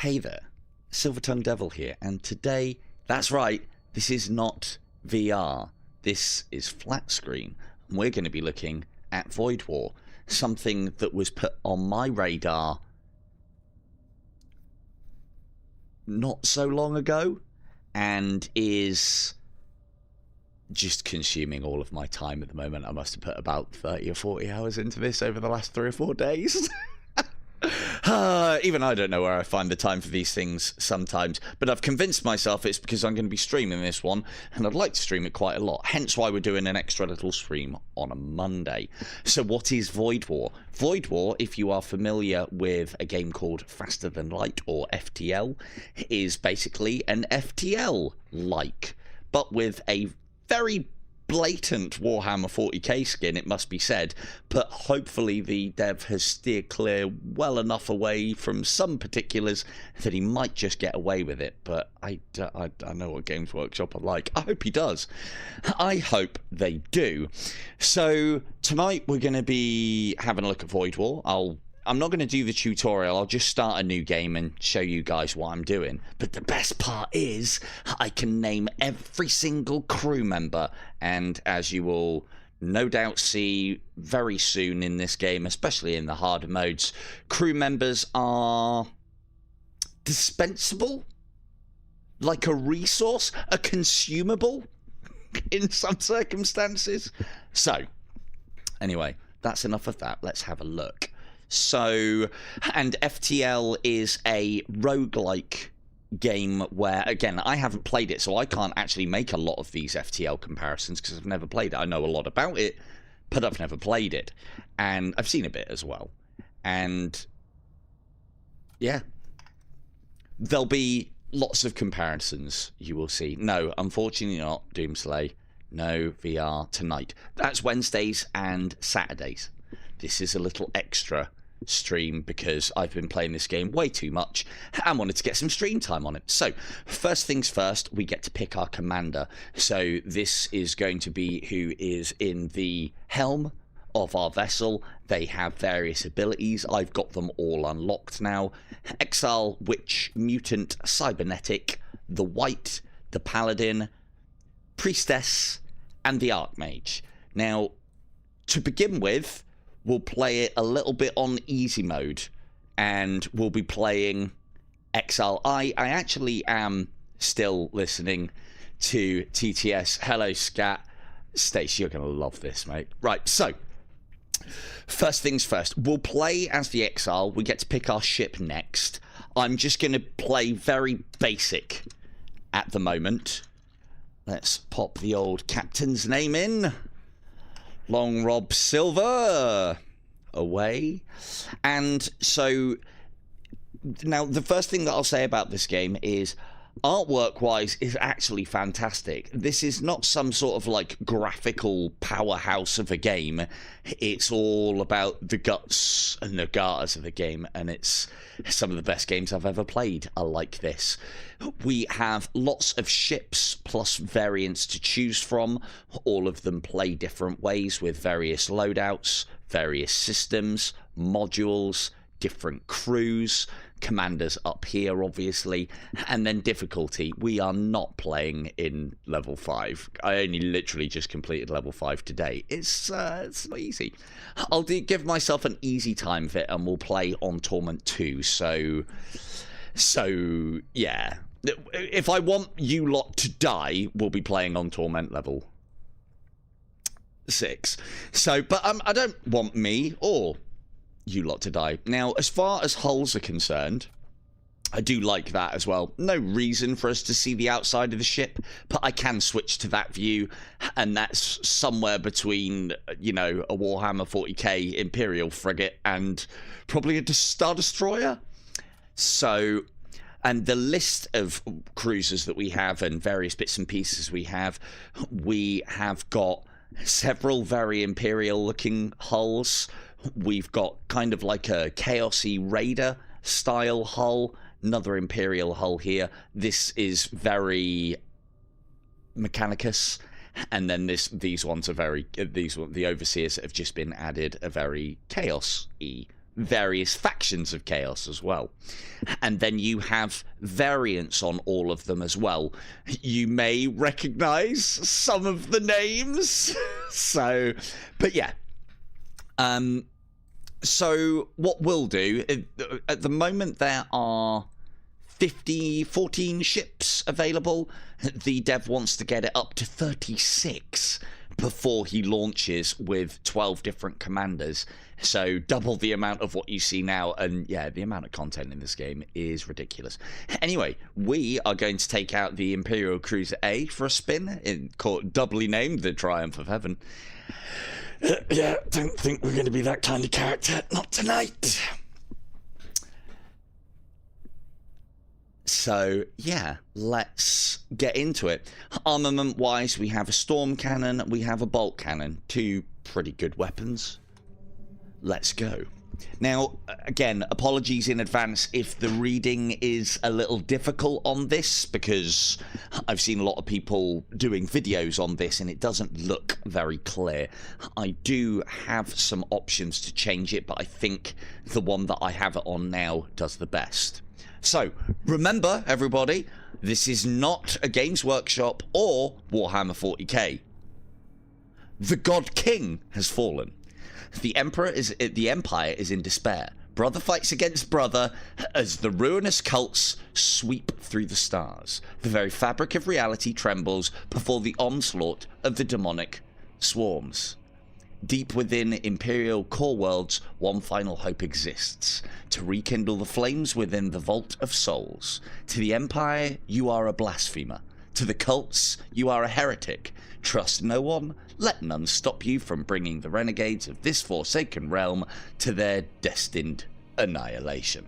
Hey there, Silver-Tongued Devil here, and today, that's right, this is not VR, this is flat screen, and we're going to be looking at Void War, something that was put on my radar not so long ago, and is just consuming all of my time at the moment. I must have put about 30 or 40 hours into this over the last 3 or 4 days. Even I don't know where I find the time for these things sometimes, but I've convinced myself it's because I'm going to be streaming this one, and I'd like to stream it quite a lot, hence why we're doing an extra little stream on a Monday. So what is Void War? Void War, if you are familiar with a game called Faster Than Light, or FTL, is basically an FTL-like, but with a very blatant Warhammer 40k skin, it must be said, but hopefully the dev has steered clear well enough away from some particulars that he might just get away with it. But I know what Games Workshop are like. I hope he does. I hope they do. So tonight we're going to be having a look at Void War. I'm not going to do the tutorial, I'll just start a new game and show you guys what I'm doing. But the best part is, I can name every single crew member, and as you will no doubt see very soon in this game, especially in the harder modes, crew members are dispensable, like a resource, a consumable in some circumstances. So, anyway, that's enough of that, let's have a look. So, and FTL is a roguelike game where, again, I haven't played it, so I can't actually make a lot of these FTL comparisons because I've never played it. I know a lot about it, but I've never played it. And I've seen a bit as well. And, yeah. There'll be lots of comparisons you will see. No, unfortunately not, Doomslay. No VR tonight. That's Wednesdays and Saturdays. This is a little extra stream because I've been playing this game way too much and wanted to get some stream time on it. So first things first, we get to pick our commander. So this is going to be who is in the helm of our vessel. They have various abilities. I've got them all unlocked now. Exile, Witch, Mutant, Cybernetic, the White, the Paladin, Priestess, and the Archmage. Now, to begin with, we'll play it a little bit on easy mode, and we'll be playing Exile. I actually am still listening to TTS. Hello, Scat. Stacey, you're going to love this, mate. Right, so, first things first. We'll play as the Exile. We get to pick our ship next. I'm just going to play very basic at the moment. Let's pop the old captain's name in. Long Rob Silver away. And so now the first thing that I'll say about this game is artwork wise is actually fantastic. This is not some sort of like graphical powerhouse of a game. It's all about the guts and the garters of the game, and it's some of the best games I've ever played are like this. We have lots of ships plus variants to choose from. All of them play different ways with various loadouts, various systems, modules, different crews, commanders up here obviously, and then difficulty. We are not playing in level 5. I only literally just completed level 5 today. It's not easy. I'll give myself an easy time of it, and we'll play on Torment 2. So yeah, if I want you lot to die, we'll be playing on Torment level 6. So, but I don't want me or you lot to die. Now, as far as hulls are concerned, I do like that as well. No reason for us to see the outside of the ship, but I can switch to that view, and that's somewhere between, you know, a Warhammer 40k Imperial frigate and probably a Star Destroyer. So, and the list of cruisers that we have and various bits and pieces we have got several very Imperial looking hulls. We've got kind of like a Chaosy Raider style hull, another Imperial hull here. This is very Mechanicus, and then these ones are very the Overseers that have just been added are very Chaos-y various factions of chaos as well. And then you have variants on all of them as well. You may recognize some of the names. So, but yeah. So what we'll do, at the moment there are 14 ships available. The dev wants to get it up to 36 before he launches with 12 different commanders. So double the amount of what you see now. And yeah, the amount of content in this game is ridiculous. Anyway, we are going to take out the Imperial Cruiser A for a spin, doubly named the Triumph of Heaven. Yeah, don't think we're going to be that kind of character. Not tonight. So, yeah, let's get into it. Armament-wise, we have a storm cannon, we have a bolt cannon. Two pretty good weapons. Let's go. Now, again, apologies in advance if the reading is a little difficult on this, because I've seen a lot of people doing videos on this and it doesn't look very clear. I do have some options to change it, but I think the one that I have it on now does the best. So, remember, everybody, this is not a Games Workshop or Warhammer 40k. The God King has fallen. The Empire is in despair. Brother fights against brother as the ruinous cults sweep through the stars. The very fabric of reality trembles before the onslaught of the demonic swarms. Deep within Imperial core worlds, one final hope exists: to rekindle the flames within the vault of souls. To the Empire, you are a blasphemer. To the cults, you are a heretic. Trust no one, let none stop you from bringing the renegades of this forsaken realm to their destined annihilation.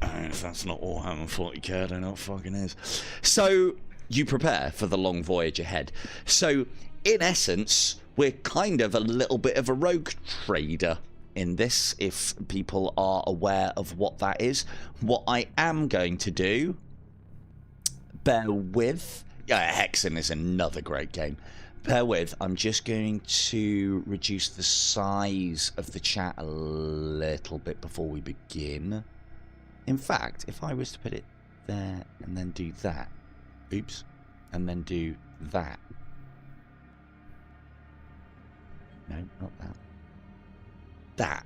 If that's not Warhammer 40k, I don't know what fucking is. So, you prepare for the long voyage ahead. So, in essence, we're kind of a little bit of a rogue trader in this, if people are aware of what that is. What I am going to do, bear with, Hexen is another great game. Bear with, I'm just going to reduce the size of the chat a little bit before we begin. In fact, if I was to put it there and then do that, oops, and then do that. No, not that. That.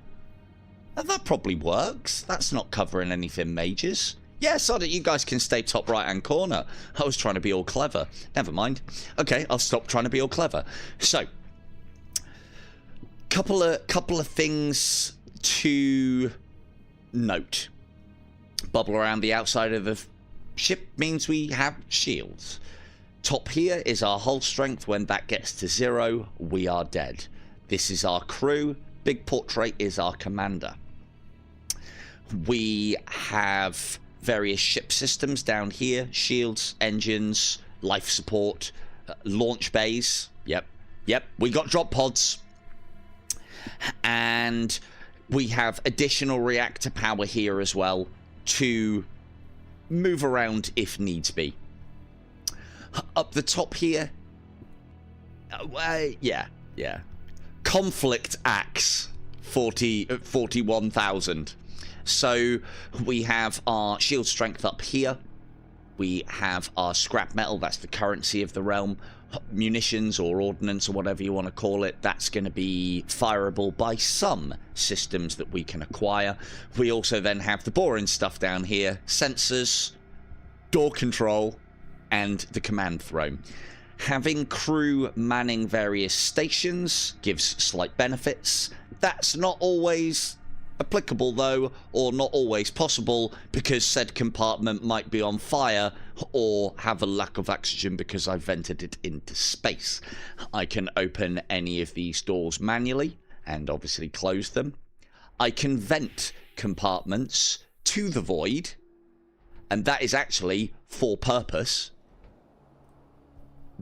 That probably works. That's not covering anything majors. Yeah, so that you guys can stay top right-hand corner. I was trying to be all clever. Never mind. Okay, I'll stop trying to be all clever. So, couple of things to note. Bubble around the outside of the ship means we have shields. Top here is our hull strength. When that gets to 0, we are dead. This is our crew. Big portrait is our commander. We have various ship systems down here: shields, engines, life support, launch bays. Yep, we got drop pods. And we have additional reactor power here as well to move around if needs be. Up the top here, yeah. Conflict Axe, 41,000. So we have our shield strength up here. We have our scrap metal, that's the currency of the realm. Munitions or ordnance or whatever you want to call it, that's going to be fireable by some systems that we can acquire. We also then have the boring stuff down here: sensors, door control, and the command throne. Having crew manning various stations gives slight benefits. That's not always applicable though, or not always possible, because said compartment might be on fire or have a lack of oxygen because I vented it into space. I can open any of these doors manually and obviously close them. I can vent compartments to the void, and that is actually for purpose,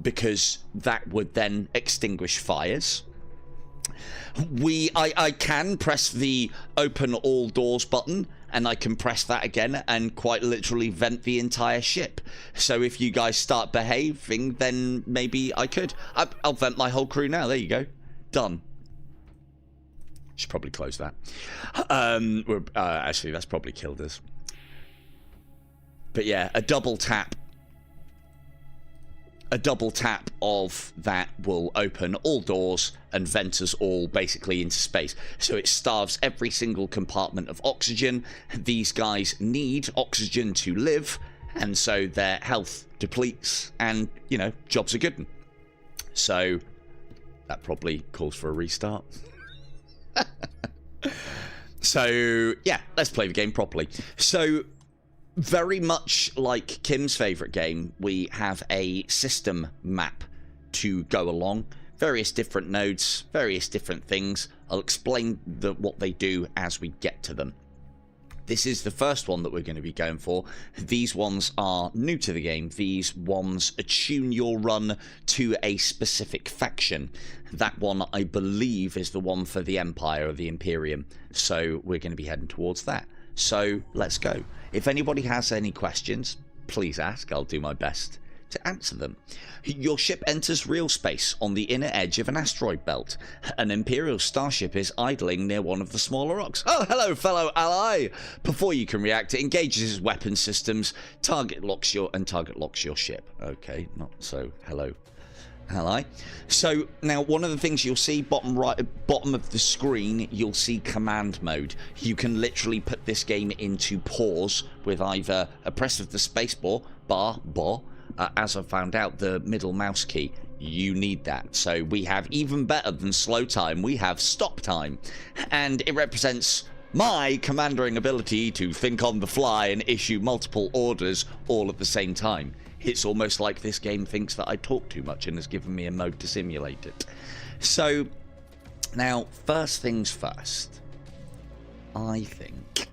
because that would then extinguish fires. I can press the open all doors button, and I can press that again and quite literally vent the entire ship. So if you guys start behaving, then maybe I could. I'll vent my whole crew now. There you go. Done. Should probably close that. Actually, that's probably killed us. But yeah, a double tap of that will open all doors and vent us all basically into space. So it starves every single compartment of oxygen. These guys need oxygen to live, and so their health depletes, and, you know, jobs are good. So that probably calls for a restart. So yeah, let's play the game properly. So very much like Kim's favourite game, we have a system map to go along. Various different nodes, various different things. I'll explain what they do as we get to them. This is the first one that we're going to be going for. These ones are new to the game. These ones attune your run to a specific faction. That one, I believe, is the one for the Empire or the Imperium. So we're going to be heading towards that. So let's go. If anybody has any questions, please ask. I'll do my best to answer them. Your ship enters real space on the inner edge of an asteroid belt. An Imperial starship is idling near one of the smaller rocks. Oh, hello, fellow ally! Before you can react, it engages its weapon systems. Target locks your ship. Okay, not so. Hello, ally. So now, one of the things you'll see bottom of the screen, you'll see command mode. You can literally put this game into pause with either a press of the spacebar bar. As I found out, the middle mouse key, you need that. So we have, even better than slow time, we have stop time. And it represents my commandering ability to think on the fly and issue multiple orders all at the same time. It's almost like this game thinks that I talk too much and has given me a mode to simulate it. So, now, first things first. I think...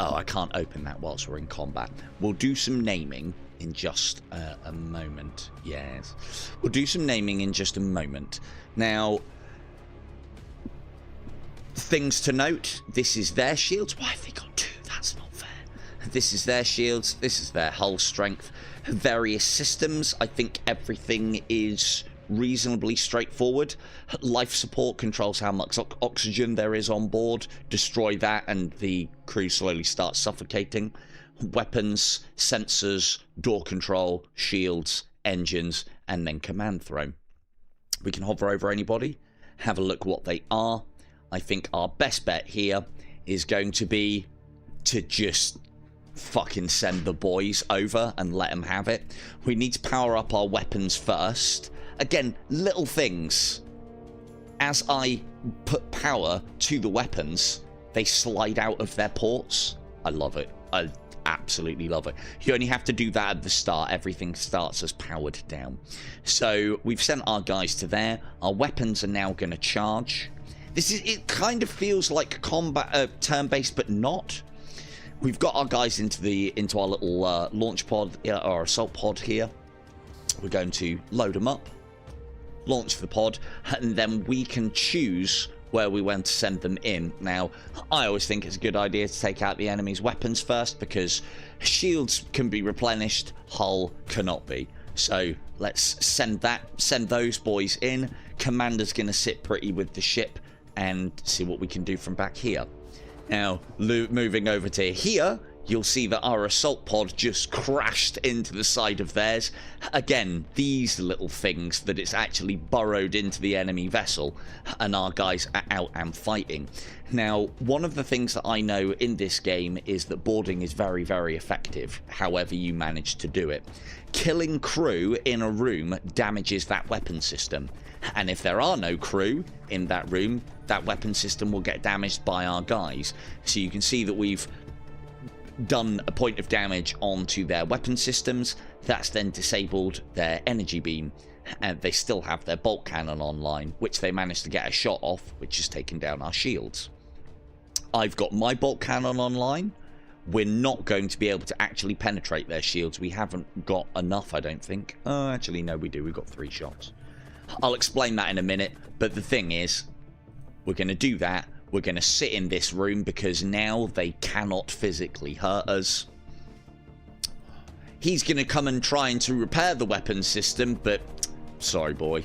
Oh, I can't open that whilst we're in combat. We'll do some naming in just a moment. Yes, we'll do some naming in just a moment. Now, things to note: this is their shields. Why have they got two? That's not fair. This is their shields, this is their hull strength. Various systems, I think everything is reasonably straightforward. Life support controls how much oxygen there is on board. Destroy that and the crew slowly starts suffocating. Weapons, sensors, door control, shields, engines, and then command throw. We can hover over anybody, have a look what they are. I think our best bet here is going to be to just fucking send the boys over and let them have it. We need to power up our weapons first. Again, little things. As I put power to the weapons, they slide out of their ports. I love it. I absolutely love it. You only have to do that at the start. Everything starts as powered down. So we've sent our guys to there. Our weapons are now going to charge. It kind of feels like combat turn-based, but not. We've got our guys into our little launch pod, our assault pod here. We're going to load them up, launch the pod, and then we can choose where we want to send them in. Now, I always think it's a good idea to take out the enemy's weapons first, because shields can be replenished, hull cannot be. So let's send those boys in. Commander's going to sit pretty with the ship and see what we can do from back here. Now, moving over to here, you'll see that our assault pod just crashed into the side of theirs. Again, these little things that it's actually burrowed into the enemy vessel, and our guys are out and fighting. Now, one of the things that I know in this game is that boarding is very, very effective, however you manage to do it. Killing crew in a room damages that weapon system, and if there are no crew in that room, that weapon system will get damaged by our guys. So you can see that we've done a point of damage onto their weapon systems. That's then disabled their energy beam, and they still have their bolt cannon online, which they managed to get a shot off, which has taken down our shields. I've got my bolt cannon online. We're not going to be able to actually penetrate their shields. We haven't got enough, I don't think. Oh, actually, no, we do. We've got 3 shots. I'll explain that in a minute, but the thing is, we're going to do that. We're going to sit in this room because now they cannot physically hurt us. He's going to come and try to repair the weapon system, but sorry, boy.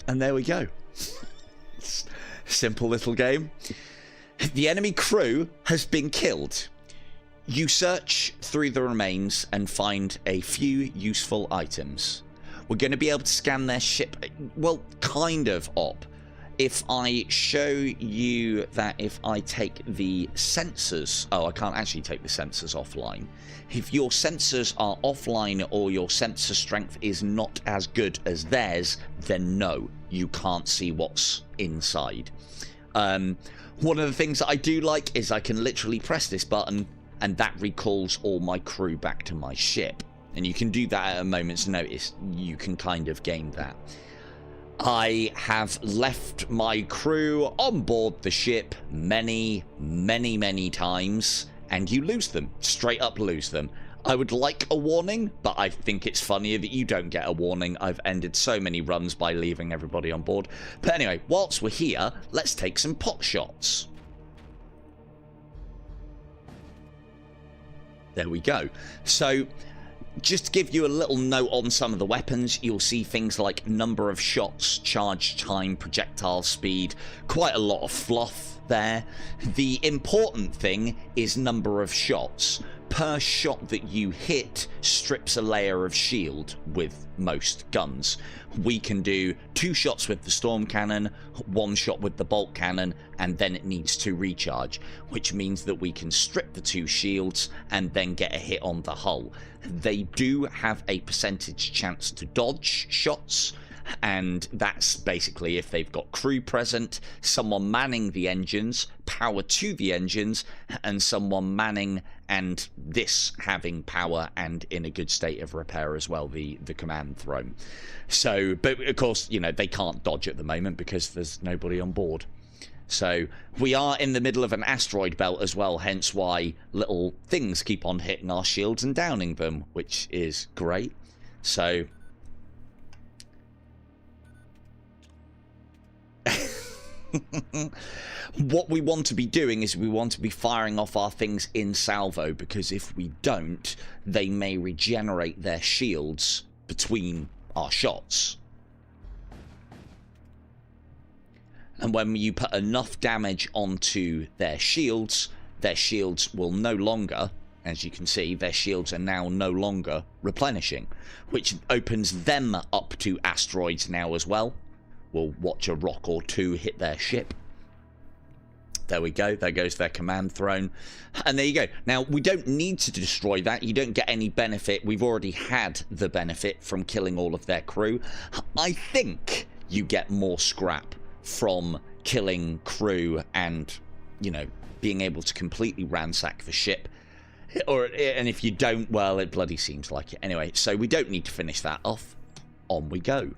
And there we go. Simple little game. The enemy crew has been killed. You search through the remains and find a few useful items. We're going to be able to scan their ship, well, kind of op. If I show you that if I take the sensors... Oh, I can't actually take the sensors offline. If your sensors are offline or your sensor strength is not as good as theirs, then no, you can't see what's inside. One of the things that I do like is I can literally press this button and that recalls all my crew back to my ship. And you can do that at a moment's notice. You can kind of game that. I have left my crew on board the ship many, many, many times, and you lose them. Straight up lose them. I would like a warning, but I think it's funnier that you don't get a warning. I've ended so many runs by leaving everybody on board. But anyway, whilst we're here, let's take some pot shots. There we go. So, just to give you a little note on some of the weapons, you'll see things like number of shots, charge time, projectile speed, quite a lot of fluff there. The important thing is number of shots. Per shot that you hit strips a layer of shield with most guns. We can do 2 shots with the storm cannon, 1 shot with the bolt cannon, and then it needs to recharge, which means that we can strip the 2 shields and then get a hit on the hull. They do have a percentage chance to dodge shots, and that's basically if they've got crew present, someone manning the engines, power to the engines, and someone manning and this having power and in a good state of repair as well, the command throne. So, but of course, you know, they can't dodge at the moment because there's nobody on board. So we are in the middle of an asteroid belt as well, hence why little things keep on hitting our shields and downing them, which is great. So what we want to be doing is we want to be firing off our things in salvo, because if we don't, they may regenerate their shields between our shots. And when you put enough damage onto their shields will no longer, as you can see, their shields are now no longer replenishing, which opens them up to asteroids now as well. We'll watch a rock or 2 hit their ship. There we go. There goes their command throne. And there you go. Now, we don't need to destroy that. You don't get any benefit. We've already had the benefit from killing all of their crew. I think you get more scrap from killing crew and, you know, being able to completely ransack the ship. And if you don't, well, it bloody seems like it. Anyway, so we don't need to finish that off. On we go.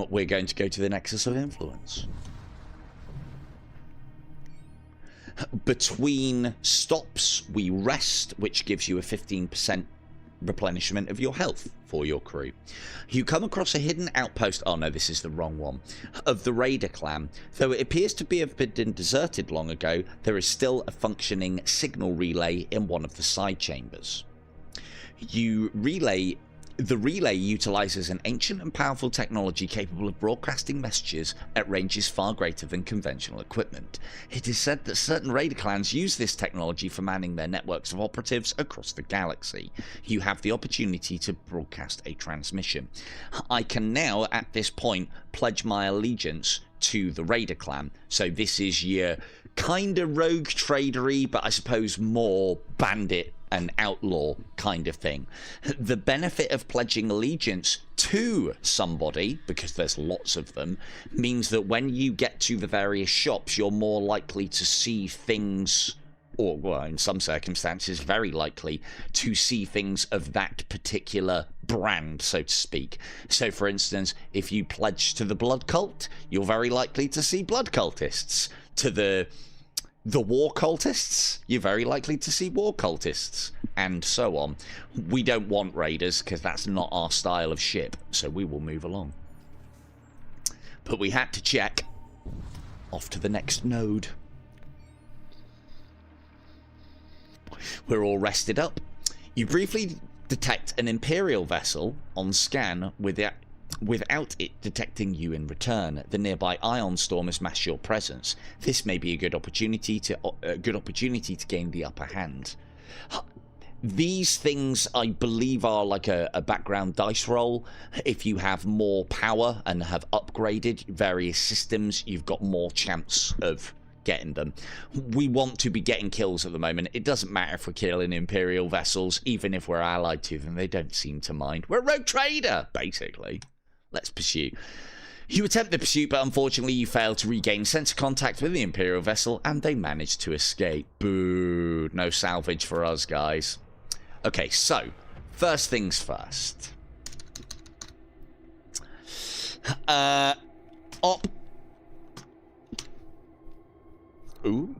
We're going to go to the Nexus of Influence. Between stops, we rest, which gives you a 15% replenishment of your health for your crew. You come across a hidden outpost, oh no, this is the wrong one, of the Raider clan. Though it appears to have been deserted long ago, there is still a functioning signal relay in one of the side chambers. The relay utilizes an ancient and powerful technology capable of broadcasting messages at ranges far greater than conventional equipment. It is said that certain Raider clans use this technology for manning their networks of operatives across the galaxy. You have the opportunity to broadcast a transmission. I can now, at this point, pledge my allegiance to the Raider clan. So this is your kind of rogue tradery, but I suppose more bandit an outlaw kind of thing. The benefit of pledging allegiance to somebody, because there's lots of them, means that when you get to the various shops, you're more likely to see things, or well, in some circumstances, very likely to see things of that particular brand, so to speak. So, for instance, if you pledge to the blood cult, you're very likely to see blood cultists. To the war cultists, you're very likely to see war cultists, and so on. We don't want raiders, because that's not our style of ship, so we will move along. But we had to check. Off to the next node. We're all rested up. You briefly detect an Imperial vessel on scan with without it detecting you in return. The nearby ion storm has masked your presence. This may be a good opportunity to gain the upper hand. These things, I believe, are like a background dice roll. If you have more power and have upgraded various systems, you've got more chance of getting them. We want to be getting kills at the moment. It doesn't matter if we're killing Imperial vessels, even if we're allied to them. They don't seem to mind. We're a rogue trader, basically. Let's pursue. You attempt the pursuit, but unfortunately you fail to regain sensor contact with the Imperial vessel, and they manage to escape. Boo. No salvage for us, guys. Okay, so, first things first. Ooh.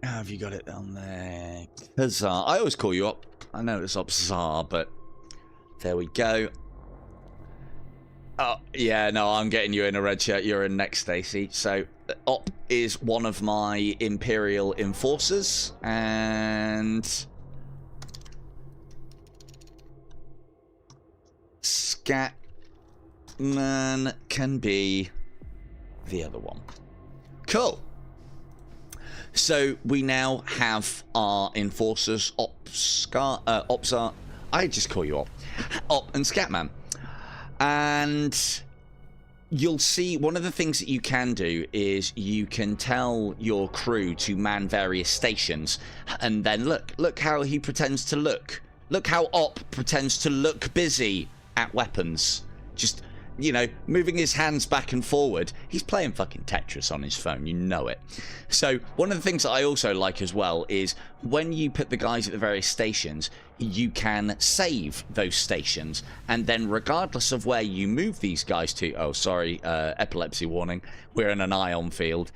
How have you got it on there? Huzzah. I always call you up. I know it's Upzar, but there we go. Oh, yeah, no, I'm getting you in a red shirt. You're in next, Stacy. So, Op is one of my Imperial enforcers, and Scatman can be the other one. Cool. So we now have our enforcers, Opzar. I just call you Op and Scatman. And you'll see one of the things that you can do is you can tell your crew to man various stations, and then look how he pretends to look. Look how Op pretends to look busy at weapons. Just, you know, moving his hands back and forward. He's playing fucking Tetris on his phone, you know it. So one of the things that I also like as well is when you put the guys at the various stations, you can save those stations, and then regardless of where you move these guys to, oh sorry, epilepsy warning, we're in an ion field.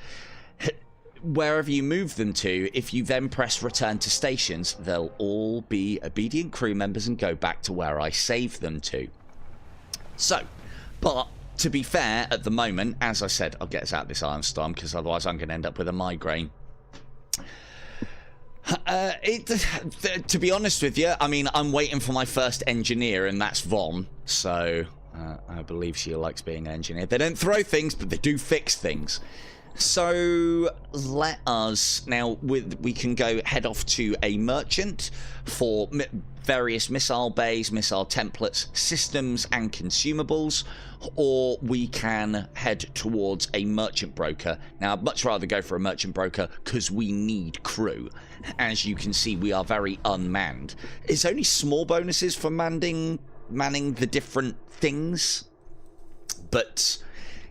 Wherever you move them to, if you then press return to stations, they'll all be obedient crew members and go back to where I saved them to. So, but to be fair, at the moment, as I said, I'll get us out of this iron storm because otherwise I'm going to end up with a migraine. To be honest with you, I mean, I'm waiting for my first engineer, and that's Von. So, I believe she likes being an engineer. They don't throw things, but they do fix things. So let us now, we can go head off to a merchant for various missile bays, missile templates, systems and consumables, or we can head towards a merchant broker. Now I'd much rather go for a merchant broker because we need crew. As you can see, we are very unmanned. It's only small bonuses for manning the different things, but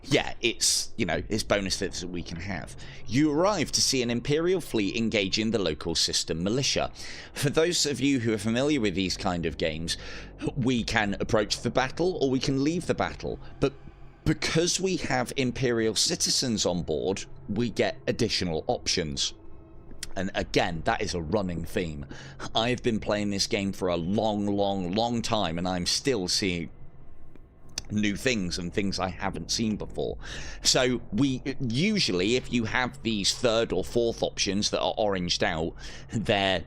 yeah, it's, you know, it's bonuses that we can have. You arrive to see an Imperial fleet engaging the local system militia. For those of you who are familiar with these kind of games, we can approach the battle or we can leave the battle. But because we have Imperial citizens on board, we get additional options. And again, that is a running theme. I've been playing this game for a long time, and I'm still seeing new things and things I haven't seen before. So we usually, if you have these third or fourth options that are oranged out, they're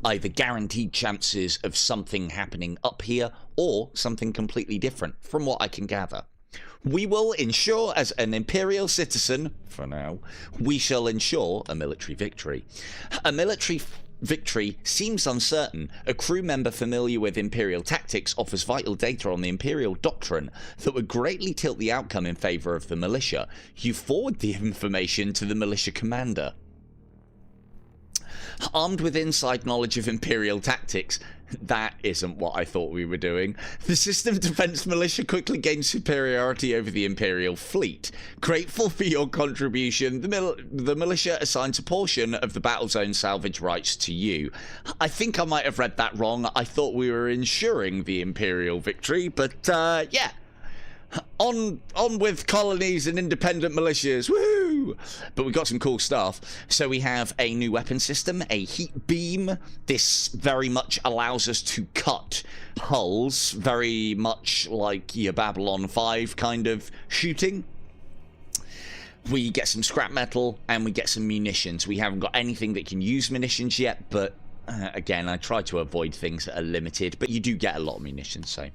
either guaranteed chances of something happening up here or something completely different, from what I can gather. We will ensure, as an Imperial citizen, for now, we shall ensure a military victory. A military victory seems uncertain. A crew member familiar with Imperial tactics offers vital data on the Imperial doctrine that would greatly tilt the outcome in favour of the militia. You forward the information to the militia commander. Armed with inside knowledge of Imperial tactics, that isn't what I thought we were doing. The system defense militia quickly gains superiority over the Imperial fleet. Grateful for your contribution, the militia assigns a portion of the battle zone salvage rights to you. I think I might have read that wrong. I thought we were ensuring the Imperial victory, but yeah. On with colonies and independent militias, woohoo! But we've got some cool stuff. So we have a new weapon system, a heat beam. This very much allows us to cut hulls, very much like your Babylon 5 kind of shooting. We get some scrap metal and we get some munitions. We haven't got anything that can use munitions yet, but Again, I try to avoid things that are limited, but you do get a lot of munitions. So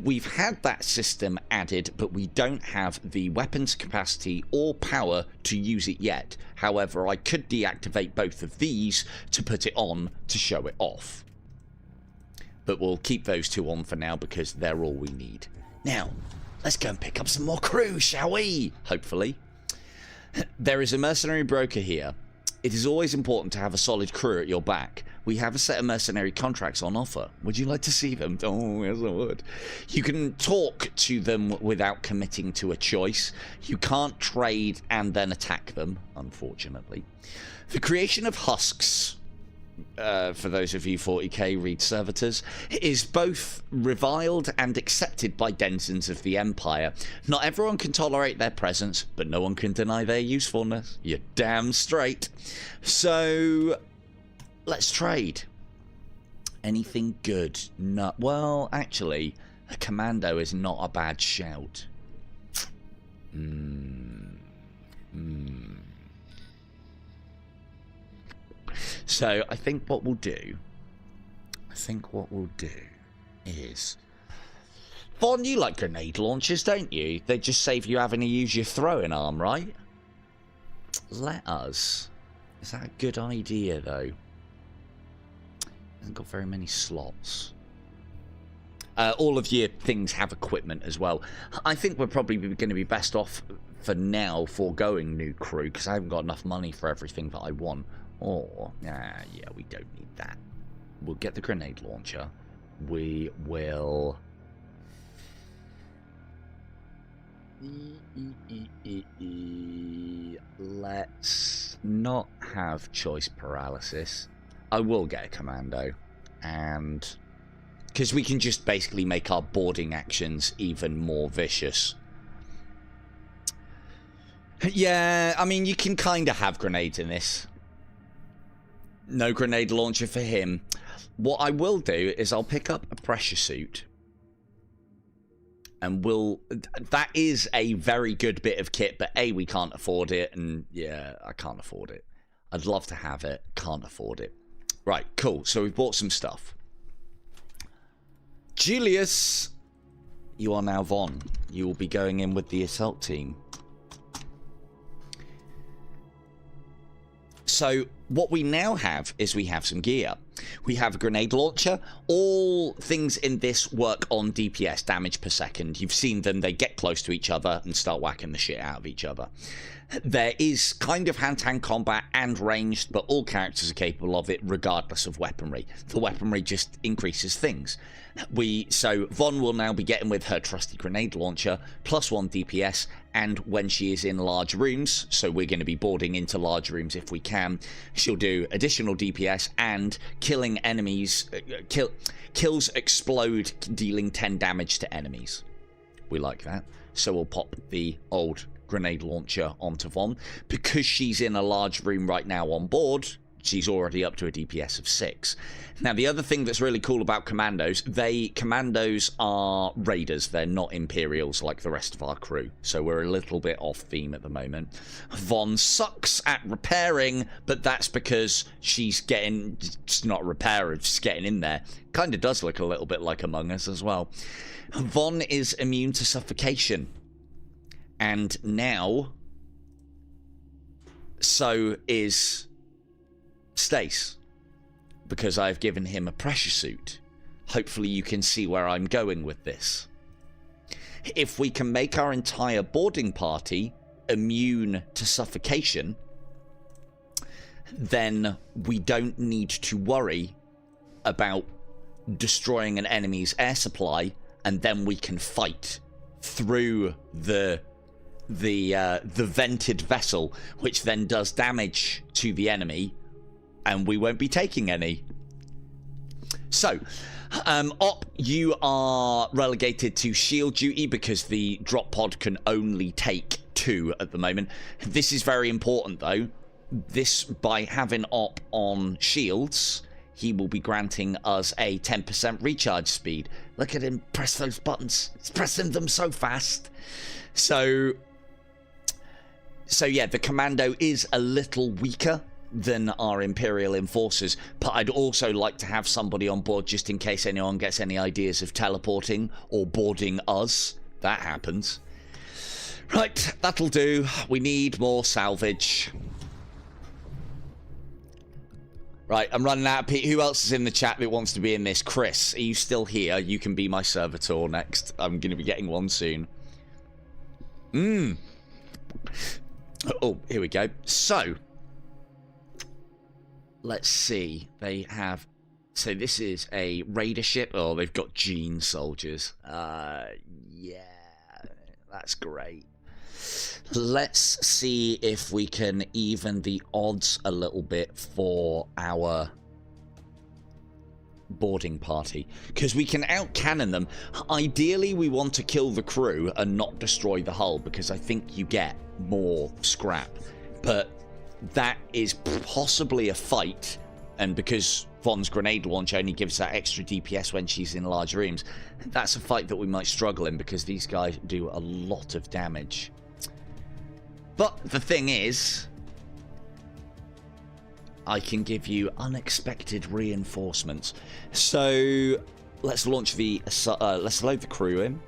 we've had that system added, but we don't have the weapons capacity or power to use it yet. However, I could deactivate both of these to put it on to show it off. But we'll keep those two on for now because they're all we need. Now, let's go and pick up some more crew, shall we? Hopefully. There is a mercenary broker here. It is always important to have a solid crew at your back. We have a set of mercenary contracts on offer. Would you like to see them? Oh, yes, I would. You can talk to them without committing to a choice. You can't trade and then attack them, unfortunately. The creation of husks, for those of you 40k read servitors, is both reviled and accepted by denizens of the Empire. Not everyone can tolerate their presence, but no one can deny their usefulness. You're damn straight. So, let's trade. Anything good? No. Well, actually, a commando is not a bad shout. So I think what we'll do is, Fond, you like grenade launchers, don't you? They just save you having to use your throwing arm, right? Let us. Is that a good idea, though? Hasn't got very many slots. All of your things have equipment as well. I think we're probably going to be best off for now foregoing new crew because I haven't got enough money for everything that I want. Or, yeah, we don't need that. We'll get the grenade launcher. We will... Let's not have choice paralysis. I will get a commando. And... because we can just basically make our boarding actions even more vicious. Yeah, I mean, you can kind of have grenades in this. No grenade launcher for him. What I will do is I'll pick up a pressure suit. And we'll... that is a very good bit of kit, but A, we can't afford it. And yeah, I can't afford it. I'd love to have it. Can't afford it. Right, cool. So we've bought some stuff. Julius, you are now Von. You will be going in with the assault team. So what we now have is we have some gear. We have a grenade launcher. All things in this work on DPS, damage per second. You've seen them. They get close to each other and start whacking the shit out of each other. There is kind of hand-to-hand combat and ranged, but all characters are capable of it regardless of weaponry. The weaponry just increases things. So Von will now be getting with her trusty grenade launcher, +1 DPS, and when she is in large rooms, so we're going to be boarding into large rooms if we can, she'll do additional DPS and killing enemies, kills explode, dealing 10 damage to enemies. We like that. So we'll pop the old grenade launcher onto Von. Because she's in a large room right now on board, she's already up to a DPS of 6. Now, the other thing that's really cool about commandos, commandos are raiders. They're not Imperials like the rest of our crew. So we're a little bit off theme at the moment. Von sucks at repairing, but that's because she's not a repairer, she's getting in there. Kind of does look a little bit like Among Us as well. Von is immune to suffocation. And now, so is Stace, because I've given him a pressure suit. Hopefully you can see where I'm going with this. If we can make our entire boarding party immune to suffocation, then we don't need to worry about destroying an enemy's air supply, and then we can fight through the vented vessel, which then does damage to the enemy, and we won't be taking any. So, Op, you are relegated to shield duty because the drop pod can only take 2 at the moment. This is very important, though. This, by having Op on shields, he will be granting us a 10% recharge speed. Look at him press those buttons. He's pressing them so fast. So yeah, the commando is a little weaker than our Imperial enforcers, but I'd also like to have somebody on board just in case anyone gets any ideas of teleporting or boarding us. That happens. Right, that'll do. We need more salvage. Right, I'm running out of people. Who else is in the chat that wants to be in this? Chris, are you still here? You can be my servitor next. I'm going to be getting one soon. Oh, here we go. So, let's see. They have... So this is a raider ship. Oh, they've got Gene soldiers. Yeah, that's great. Let's see if we can even the odds a little bit for our boarding party, because we can out-cannon them. Ideally, we want to kill the crew and not destroy the hull, because I think you get more scrap. But that is possibly a fight, and because Von's grenade launch only gives that extra DPS when she's in large rooms, that's a fight that we might struggle in, because these guys do a lot of damage. But the thing is, I can give you unexpected reinforcements. So let's launch the let's load the crew in,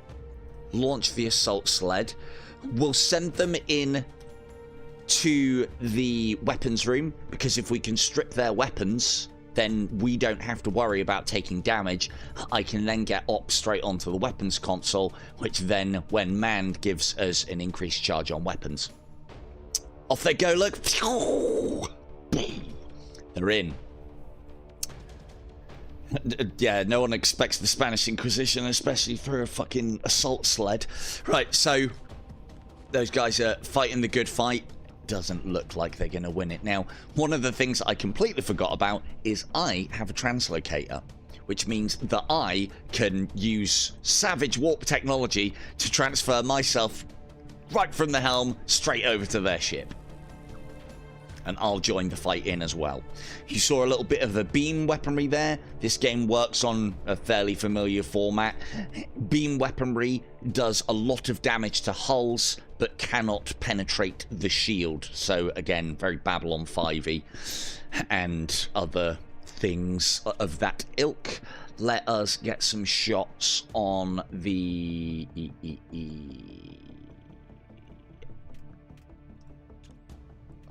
launch the assault sled. We'll send them in to the weapons room, because if we can strip their weapons, then we don't have to worry about taking damage. I can then get ops straight onto the weapons console, which then, when manned, gives us an increased charge on weapons. Off they go, look. They're in. Yeah, no one expects the Spanish Inquisition, especially for a fucking assault sled. Right, so those guys are fighting the good fight. Doesn't look like they're going to win it. Now, one of the things I completely forgot about is I have a translocator, which means that I can use savage warp technology to transfer myself right from the helm straight over to their ship. And I'll join the fight in as well. You saw a little bit of the beam weaponry there. This game works on a fairly familiar format. Beam weaponry does a lot of damage to hulls, but cannot penetrate the shield. So again, very Babylon 5-y and other things of that ilk. Let us get some shots on the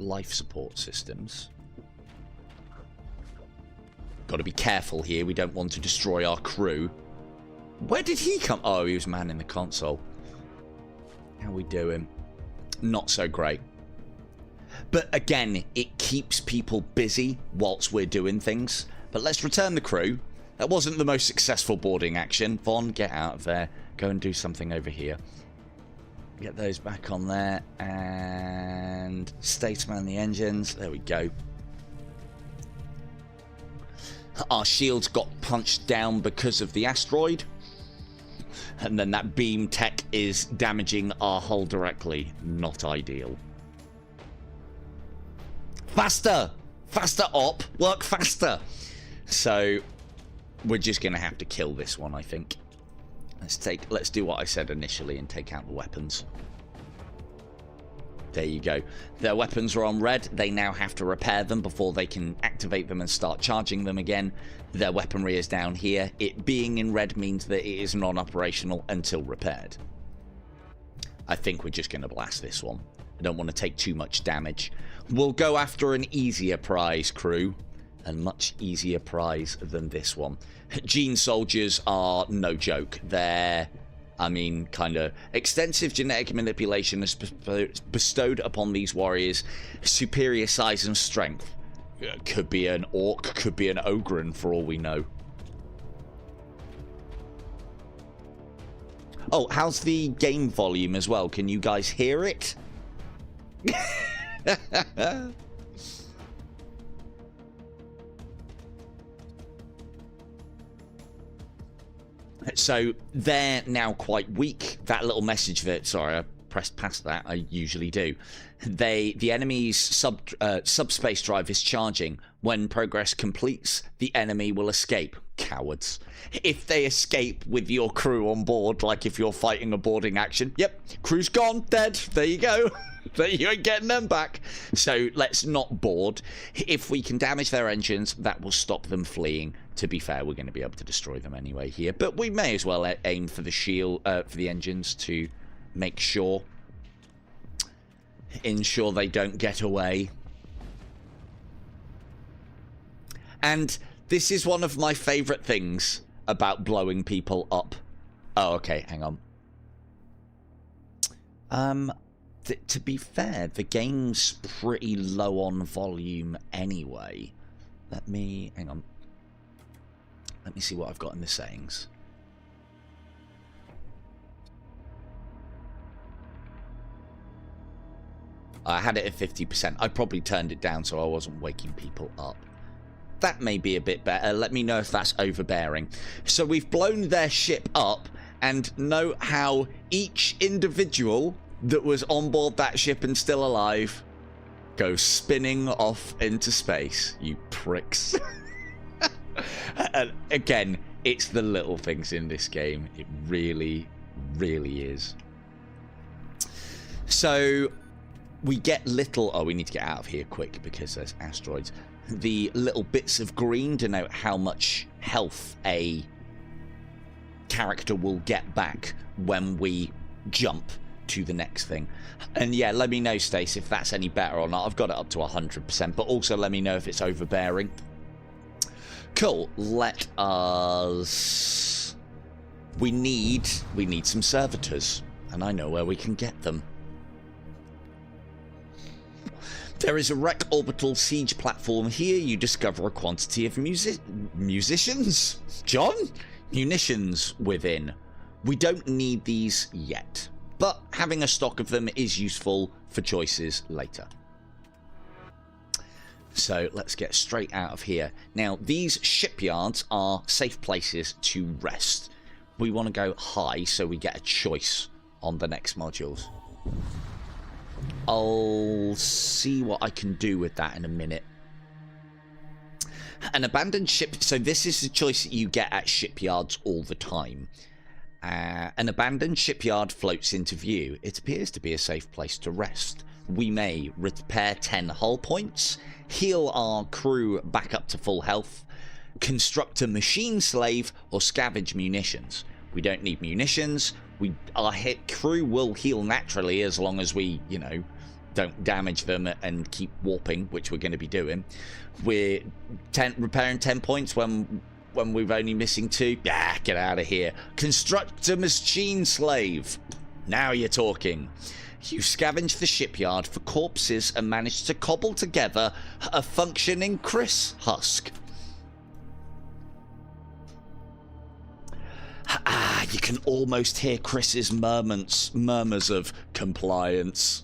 life support systems. Got to be careful here. We don't want to destroy our crew. Where did he come? Oh, he was manning the console. How we doing? Not so great. But again, it keeps people busy whilst we're doing things. But let's return the crew. That wasn't the most successful boarding action. Von, get out of there. Go and do something over here. Get those back on there, and statesman the engines. There we go. Our shields got punched down because of the asteroid, and then that beam tech is damaging our hull directly. Not ideal. Faster! Faster, op! Work faster! So we're just gonna have to kill this one, I think. Let's do what I said initially and take out the weapons. There you go. Their weapons are on red. They now have to repair them before they can activate them and start charging them again. Their weaponry is down here. It being in red means that it is non-operational until repaired. I think we're just going to blast this one. I don't want to take too much damage. We'll go after an easier prize, crew. A much easier prize than this one. Gene soldiers are no joke. They're, I mean, kind of extensive genetic manipulation is bestowed upon these warriors. Superior size and strength. Could be an orc, could be an ogren for all we know. Oh, how's the game volume as well? Can you guys hear it? So they're now quite weak. That little message that, sorry, I pressed past that. I usually do. The enemy's subspace drive is charging. When progress completes, the enemy will escape. Cowards. If they escape with your crew on board, like if you're fighting a boarding action, yep, crew's gone, dead. There you go. You ain't getting them back. So let's not board. If we can damage their engines, that will stop them fleeing. To be fair, we're going to be able to destroy them anyway here. But we may as well aim for the shield, for the engines to make sure. Ensure they don't get away. And this is one of my favourite things about blowing people up. Oh, okay, hang on. To be fair, the game's pretty low on volume anyway. Hang on. Let me see what I've got in the settings. I had it at 50%. I probably turned it down so I wasn't waking people up. That may be a bit better. Let me know if that's overbearing. So we've blown their ship up, and note how each individual that was on board that ship and still alive goes spinning off into space. You pricks. And again, it's the little things in this game. It really, really is. So we get little... Oh, we need to get out of here quick because there's asteroids. The little bits of green denote how much health a character will get back when we jump to the next thing. And yeah, let me know, Stace, if that's any better or not. I've got it up to 100%, but also let me know if it's overbearing. Cool. Let us... We need some servitors, and I know where we can get them. There is a wreck orbital siege platform here. You discover a quantity of musicians? John? Munitions within. We don't need these yet, but having a stock of them is useful for choices later. So let's get straight out of here. Now, these shipyards are safe places to rest. We want to go high so we get a choice on the next modules. I'll see what I can do with that in a minute. An abandoned ship. So this is the choice that you get at shipyards all the time. An abandoned shipyard floats into view. It appears to be a safe place to rest. We may repair 10 hull points, heal our crew back up to full health, construct a machine slave, or scavenge munitions. We don't need munitions. Our crew will heal naturally as long as we, you know, don't damage them and keep warping, which we're going to be doing. We're repairing 10 points when we're only missing 2. Yeah, get out of here. Construct a machine slave. Now you're talking. You scavenge the shipyard for corpses and manage to cobble together a functioning Chris husk. Ah, you can almost hear Chris's murmurs of compliance.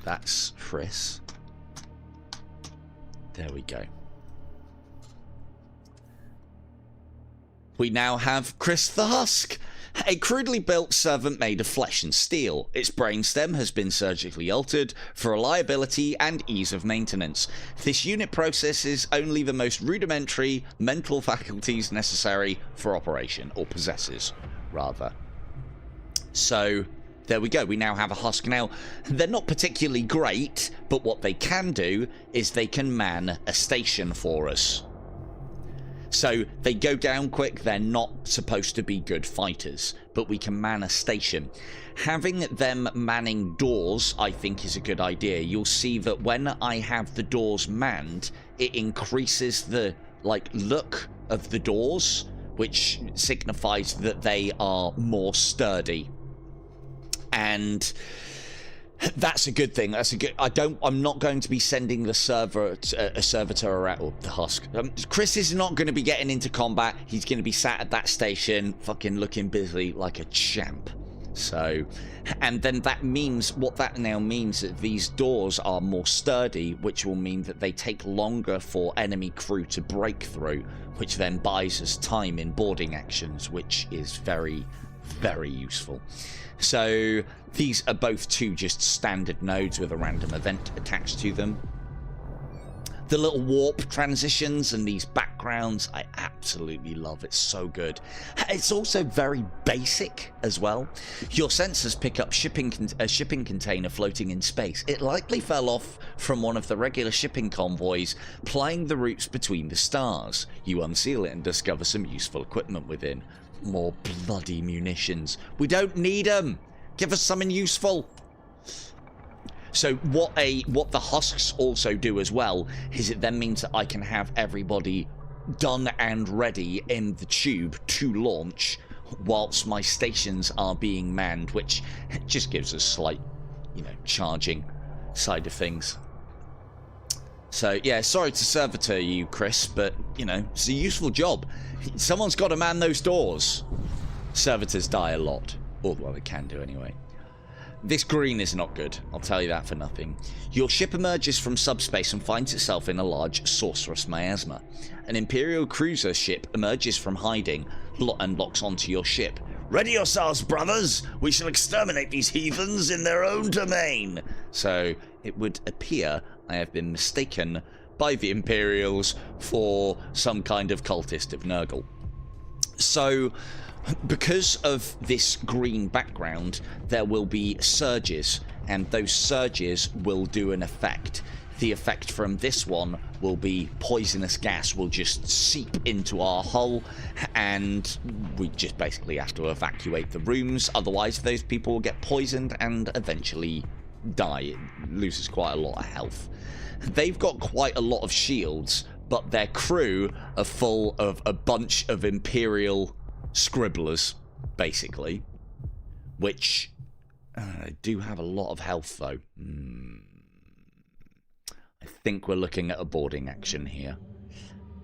That's Chris. There we go. We now have Chris the Husk, a crudely built servant made of flesh and steel. Its brainstem has been surgically altered for reliability and ease of maintenance. This unit processes only the most rudimentary mental faculties necessary for operation, or possesses, rather. So, there we go. We now have a husk. Now, they're not particularly great, but what they can do is they can man a station for us. So they go down quick. They're not supposed to be good fighters, but we can man a station. Having them manning doors, I think, is a good idea. You'll see that when I have the doors manned, it increases the look of the doors, which signifies that they are more sturdy. And that's a good thing. That's a good. I'm not going to be sending the servitor around, or the husk. Chris is not going to be getting into combat. He's going to be sat at that station, fucking looking busy like a champ. So, and then that means, what that now means, that these doors are more sturdy, which will mean that they take longer for enemy crew to break through, which then buys us time in boarding actions, which is very, very useful. So these are both 2 just standard nodes with a random event attached to them. The little warp transitions and these backgrounds, I absolutely love. It's so good. It's also very basic as well. Your sensors pick up a shipping container floating in space. It likely fell off from one of the regular shipping convoys plying the routes between the stars. You unseal it and discover some useful equipment within. More bloody munitions. We don't need them. Give us something useful. So what the husks also do as well is it then means that I can have everybody done and ready in the tube to launch whilst my stations are being manned, which just gives us slight, charging side of things. So yeah, sorry to servitor you, Chris, but it's a useful job. Someone's got to man those doors. Servitors die a lot, or well, they can do anyway. This green is not good, I'll tell you that for nothing. Your ship emerges from subspace and finds itself in a large sorceress miasma. An Imperial cruiser ship emerges from hiding and locks onto your ship. Ready yourselves, brothers! We shall exterminate these heathens in their own domain! So, it would appear I have been mistaken by the Imperials for some kind of cultist of Nurgle. So, because of this green background, there will be surges, and those surges will do an effect. The effect from this one will be poisonous gas will just seep into our hull, and we just basically have to evacuate the rooms. Otherwise, those people will get poisoned and eventually die. It loses quite a lot of health. They've got quite a lot of shields, but their crew are full of a bunch of Imperial scribblers, basically, which do have a lot of health, though. I think we're looking at a boarding action here.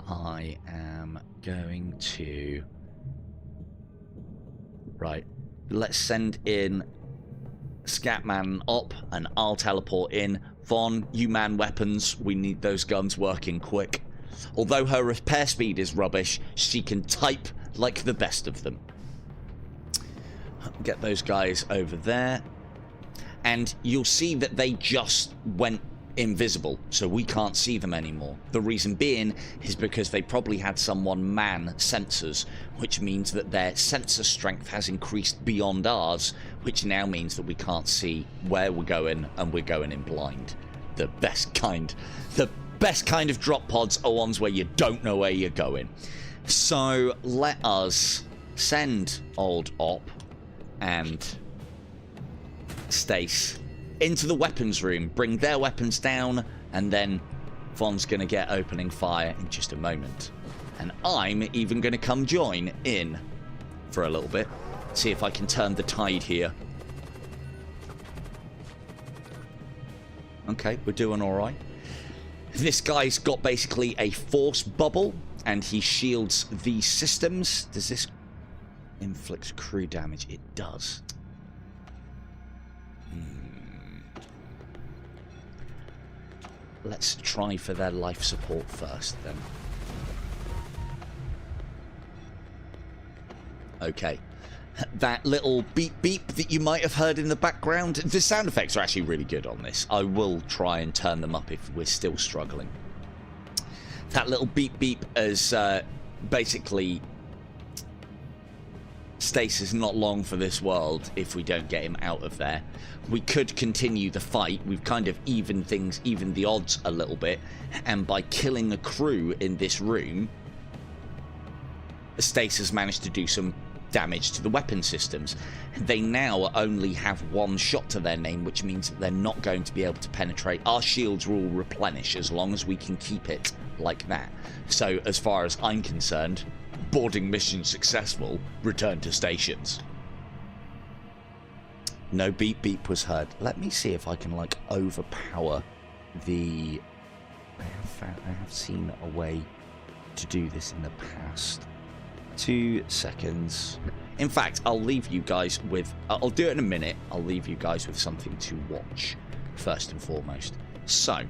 I am going to... Right, let's send in Scatman up, and I'll teleport in. Vaughn, you man weapons. We need those guns working quick. Although her repair speed is rubbish, she can type like the best of them. Get those guys over there. And you'll see that they just went invisible, so we can't see them anymore. The reason being is because they probably had someone man sensors, which means that their sensor strength has increased beyond ours, which now means that we can't see where we're going, and we're going in blind. The best kind of drop pods are ones where you don't know where you're going. So let us send old Op and Stace into the weapons room, bring their weapons down, and then Vaughn's going to get opening fire in just a moment. And I'm even going to come join in for a little bit, see if I can turn the tide here. Okay, we're doing all right. This guy's got basically a force bubble, and he shields these systems. Does this inflict crew damage? It does. Let's try for their life support first, then. Okay. That little beep beep that you might have heard in the background, the sound effects are actually really good on this. I will try and turn them up if we're still struggling. That little beep beep is basically Stace is not long for this world if we don't get him out of there. We could continue the fight. We've kind of evened the odds a little bit, and by killing a crew in this room, Stace has managed to do some damage to the weapon systems. They now only have one shot to their name, which means that they're not going to be able to penetrate. Our shields will replenish as long as we can keep it like that. So as far as I'm concerned, boarding mission successful, return to stations. No beep beep was heard. Let me see if I can like overpower the... I have seen a way to do this in the past. 2 seconds. In fact, I'll leave you guys with... I'll do it in a minute. I'll leave you guys with something to watch, first and foremost. So,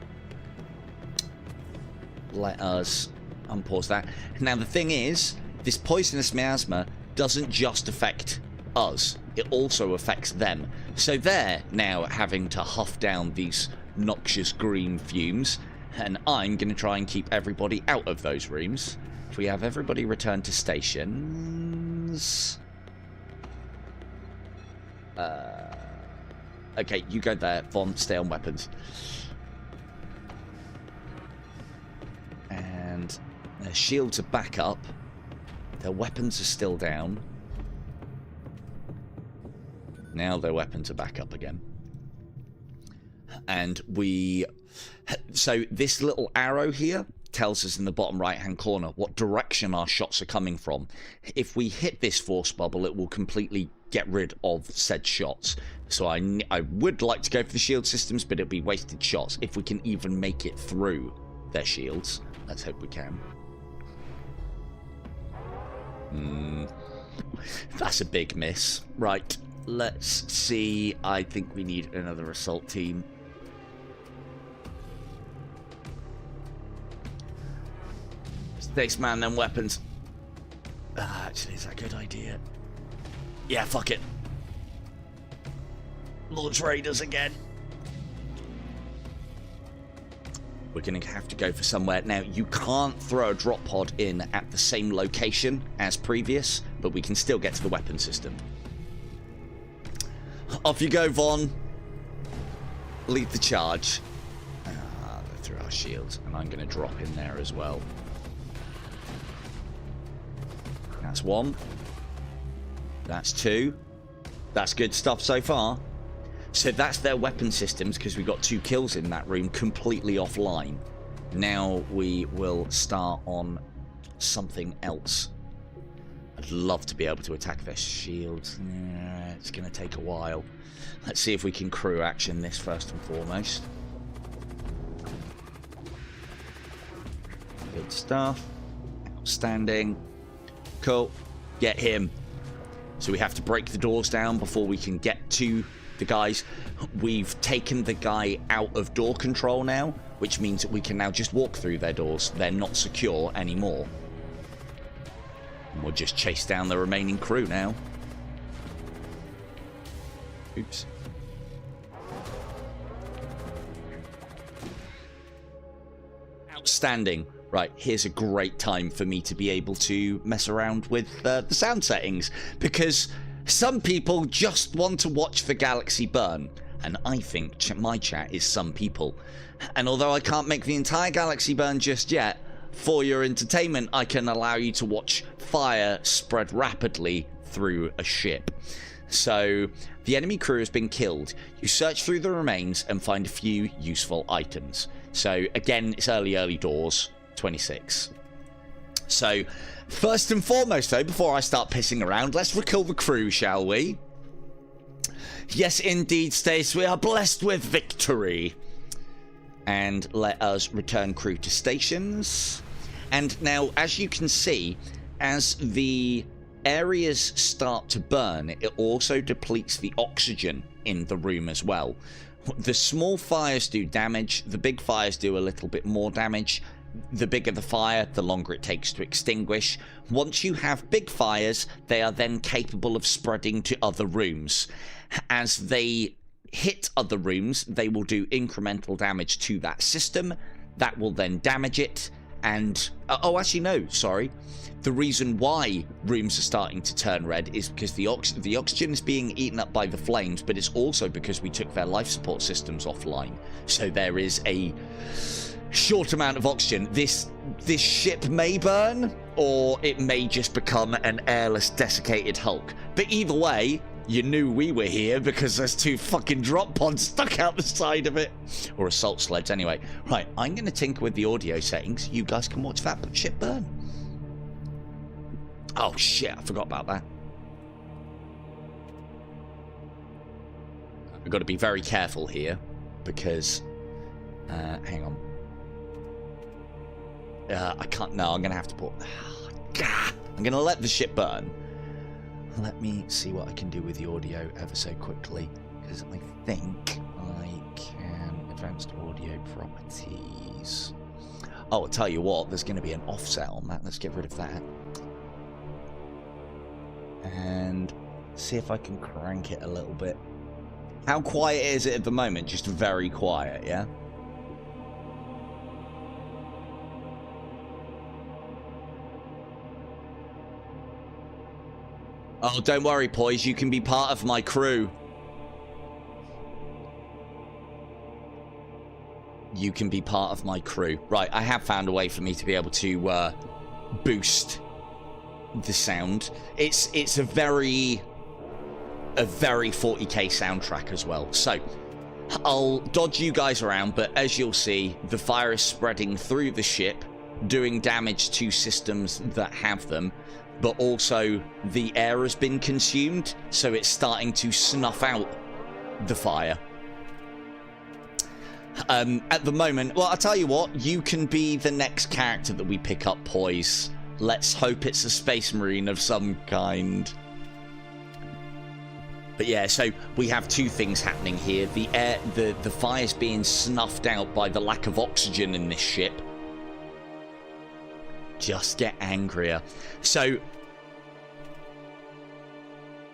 let us unpause that. Now, the thing is, this poisonous miasma doesn't just affect us. It also affects them. So they're now having to huff down these noxious green fumes, And I'm going to try and keep everybody out of those rooms. If we have everybody return to stations... okay, you go there. Von, stay on weapons. And their shields are back up. Their weapons are still down. Now their weapons are back up again. And we... So this little arrow here tells us in the bottom right-hand corner what direction our shots are coming from. If we hit this force bubble, it will completely get rid of said shots. So I would like to go for the shield systems, but it'll be wasted shots. If we can even make it through their shields. Let's hope we can. That's a big miss. Right, let's see. I think we need another assault team. Spaceman, then weapons. Actually, is that a good idea? Yeah, fuck it. Launch raiders again. We're going to have to go for somewhere. Now, you can't throw a drop pod in at the same location as previous, but we can still get to the weapon system. Off you go, Von. Lead the charge. They're through our shields, and I'm going to drop in there as well. That's one. That's two. That's good stuff so far. So that's their weapon systems, because we got 2 kills in that room completely offline. Now we will start on something else. I'd love to be able to attack their shields. Yeah, it's going to take a while. Let's see if we can crew action this first and foremost. Good stuff. Outstanding. Cool. Get him. So we have to break the doors down before we can get to the guys. We've taken the guy out of door control now, which means that we can now just walk through their doors. They're not secure anymore. And we'll just chase down the remaining crew now. Oops. Outstanding. Right, here's a great time for me to be able to mess around with the sound settings, because some people just want to watch the galaxy burn, and I think my chat is some people. And although I can't make the entire galaxy burn just yet, for your entertainment, I can allow you to watch fire spread rapidly through a ship. So, the enemy crew has been killed. You search through the remains and find a few useful items. So, again, it's early doors. 26. So, first and foremost, though, before I start pissing around, let's recall the crew, shall we? Yes, indeed, Stace, we are blessed with victory. And let us return crew to stations. And now, as you can see, as the areas start to burn, it also depletes the oxygen in the room as well. The small fires do damage, the big fires do a little bit more damage. The bigger the fire, the longer it takes to extinguish. Once you have big fires, they are then capable of spreading to other rooms. As they hit other rooms, they will do incremental damage to that system. That will then damage it. And, oh, actually, no, sorry. The reason why rooms are starting to turn red is because the oxygen is being eaten up by the flames, but it's also because we took their life support systems offline. So there is a short amount of oxygen. This ship may burn, or it may just become an airless, desiccated hulk. But either way, you knew we were here because there's 2 fucking drop pods stuck out the side of it. Or assault sleds, anyway. Right, I'm going to tinker with the audio settings. You guys can watch that ship burn. Oh, shit, I forgot about that. I've got to be very careful here because... hang on. I can't... No, I'm going to have to put... I'm going to let the ship burn. Let me see what I can do with the audio ever so quickly, because I think I can... Advanced audio properties. Oh, I'll tell you what, there's going to be an offset on that. Let's get rid of that. And see if I can crank it a little bit. How quiet is it at the moment? Just very quiet, yeah? Oh, don't worry, Poise. You can be part of my crew. You can be part of my crew. Right, I have found a way for me to be able to boost the sound. It's a very 40k soundtrack as well. So I'll dodge you guys around, but as you'll see, the fire is spreading through the ship, doing damage to systems that have them, but also the air has been consumed, so it's starting to snuff out the fire. At the moment, well, I'll tell you what, you can be the next character that we pick up, Poise. Let's hope it's a space marine of some kind. But yeah, so we have two things happening here. The fire's being snuffed out by the lack of oxygen in this ship. Just get angrier. So,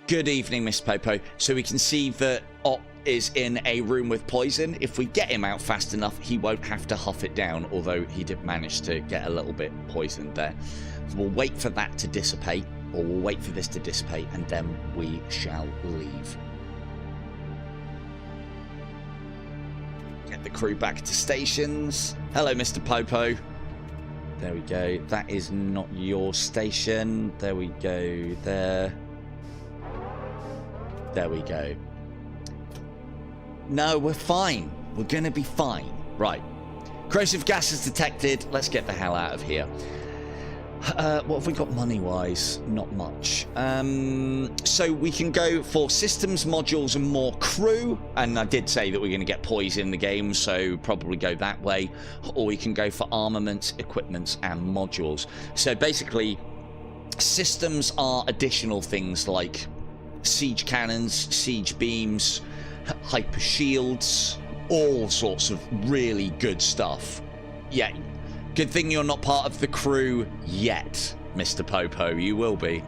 good evening, Mr. Popo. So we can see that Ott is in a room with poison. If we get him out fast enough, he won't have to huff it down, although he did manage to get a little bit poisoned there. So we'll wait for that to dissipate, or we'll wait for this to dissipate, and then we shall leave. Get the crew back to stations. Hello, Mr. Popo. There we go. That is not your station. There we go. There. There we go. No, we're fine. We're going to be fine. Right. Corrosive gas is detected. Let's get the hell out of here. What have we got money-wise? Not much. So we can go for systems, modules, and more crew. And I did say that we're going to get poise in the game, so probably go that way. Or we can go for armaments, equipments, and modules. So basically, systems are additional things like siege cannons, siege beams, hyper shields, all sorts of really good stuff. Yeah. Good thing you're not part of the crew yet, Mr. Popo. You will be.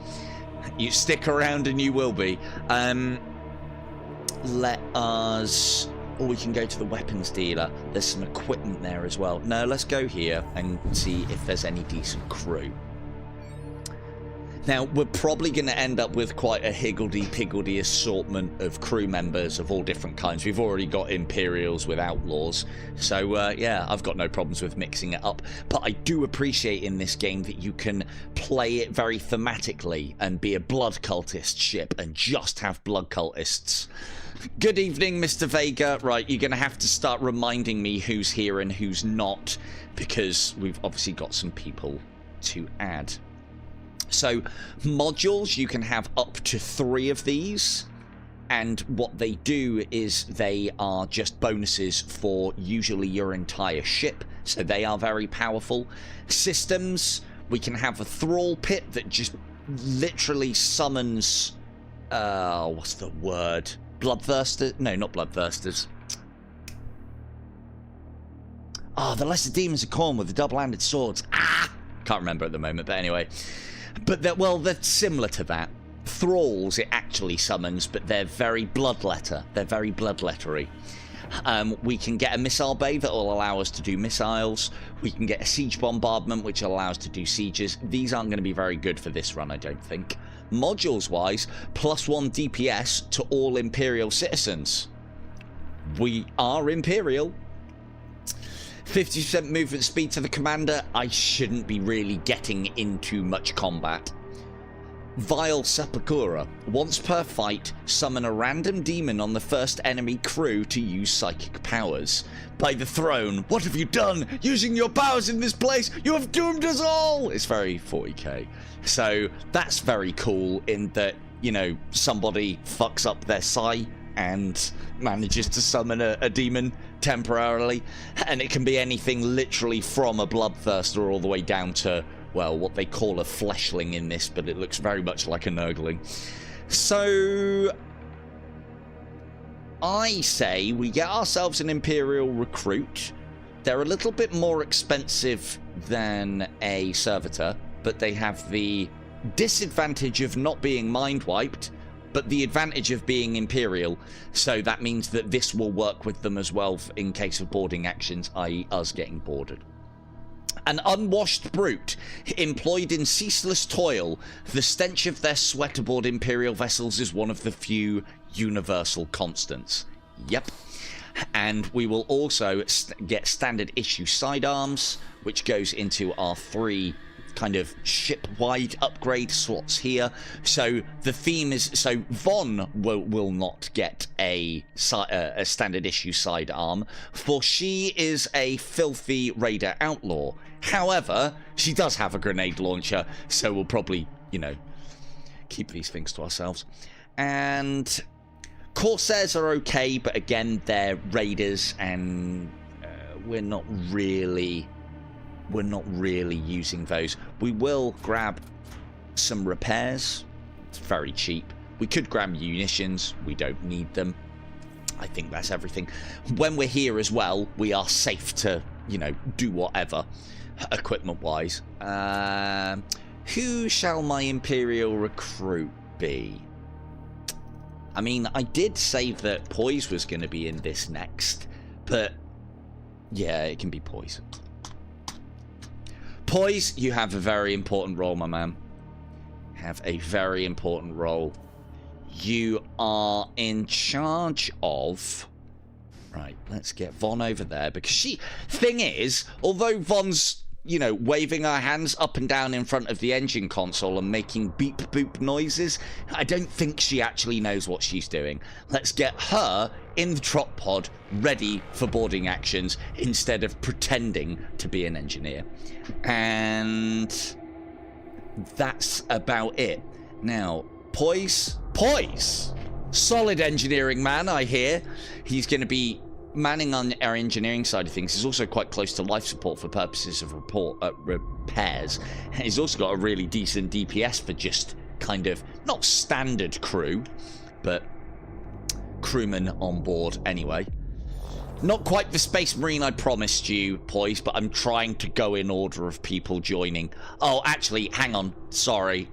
You stick around and you will be. Let us... Or we can go to the weapons dealer. There's some equipment there as well. No, let's go here and see if there's any decent crew. Now, we're probably going to end up with quite a higgledy-piggledy assortment of crew members of all different kinds. We've already got Imperials with outlaws. So, yeah, I've got no problems with mixing it up. But I do appreciate in this game that you can play it very thematically and be a blood cultist ship and just have blood cultists. Good evening, Mr. Vega. Right, you're going to have to start reminding me who's here and who's not, because we've obviously got some people to add. So, modules, you can have up to 3 of these, and what they do is they are just bonuses for usually your entire ship, so they are very powerful. Systems, we can have a thrall pit that just literally summons, what's the word? Bloodthirsters? No, not bloodthirsters. The lesser demons of Khorne with the double-handed swords. Can't remember at the moment, but anyway. But they're similar to that. Thralls it actually summons, but they're very bloodletter. They're very bloodlettery. We can get a missile bay that will allow us to do missiles. We can get a siege bombardment, which will allow us to do sieges. These aren't going to be very good for this run, I don't think. Modules-wise, +1 DPS to all Imperial citizens. We are Imperial. 50% movement speed to the commander. I shouldn't be really getting into much combat. Vile Sepultura. Once per fight, summon a random demon on the first enemy crew to use psychic powers. By the throne, what have you done? Using your powers in this place, you have doomed us all! It's very 40k. So that's very cool in that, you know, somebody fucks up their psi and manages to summon a demon temporarily, and it can be anything literally from a bloodthirster all the way down to, well, what they call a fleshling in this, but it looks very much like a nurgling. So I say we get ourselves an Imperial recruit. They're a little bit more expensive than a servitor, but they have the disadvantage of not being mind wiped, but the advantage of being Imperial, so that means that this will work with them as well in case of boarding actions, i.e. us getting boarded. An unwashed brute, employed in ceaseless toil, the stench of their sweat aboard Imperial vessels is one of the few universal constants. Yep. And we will also get standard issue sidearms, which goes into our 3 kind of ship-wide upgrade slots here. So the theme is, so Von will not get a standard issue sidearm, for she is a filthy raider outlaw. However, she does have a grenade launcher, so we'll probably, you know, keep these things to ourselves. And Corsairs are okay, but again, they're raiders, and we're not really using those. We will grab some repairs. It's very cheap. We could grab munitions. We don't need them. I think that's everything. When we're here as well, we are safe to, you know, do whatever, equipment-wise. Who shall my Imperial recruit be? I mean, I did say that Poise was going to be in this next, but yeah, it can be Poise. Poise, you have a very important role, my man. Have a very important role. You are in charge of... Right, let's get Von over there, because she... Thing is, although Von's, you know, waving her hands up and down in front of the engine console and making beep boop noises, I don't think she actually knows what she's doing. Let's get her in the drop pod, ready for boarding actions, instead of pretending to be an engineer. And that's about it. Now, Poise, solid engineering man, I hear. He's going to be manning on our engineering side of things. He's also quite close to life support for purposes of repairs. And he's also got a really decent DPS for just kind of, not standard crew, but crewmen on board anyway. Not quite the Space Marine I promised you, Poise, but I'm trying to go in order of people joining. Oh, actually, hang on. Sorry.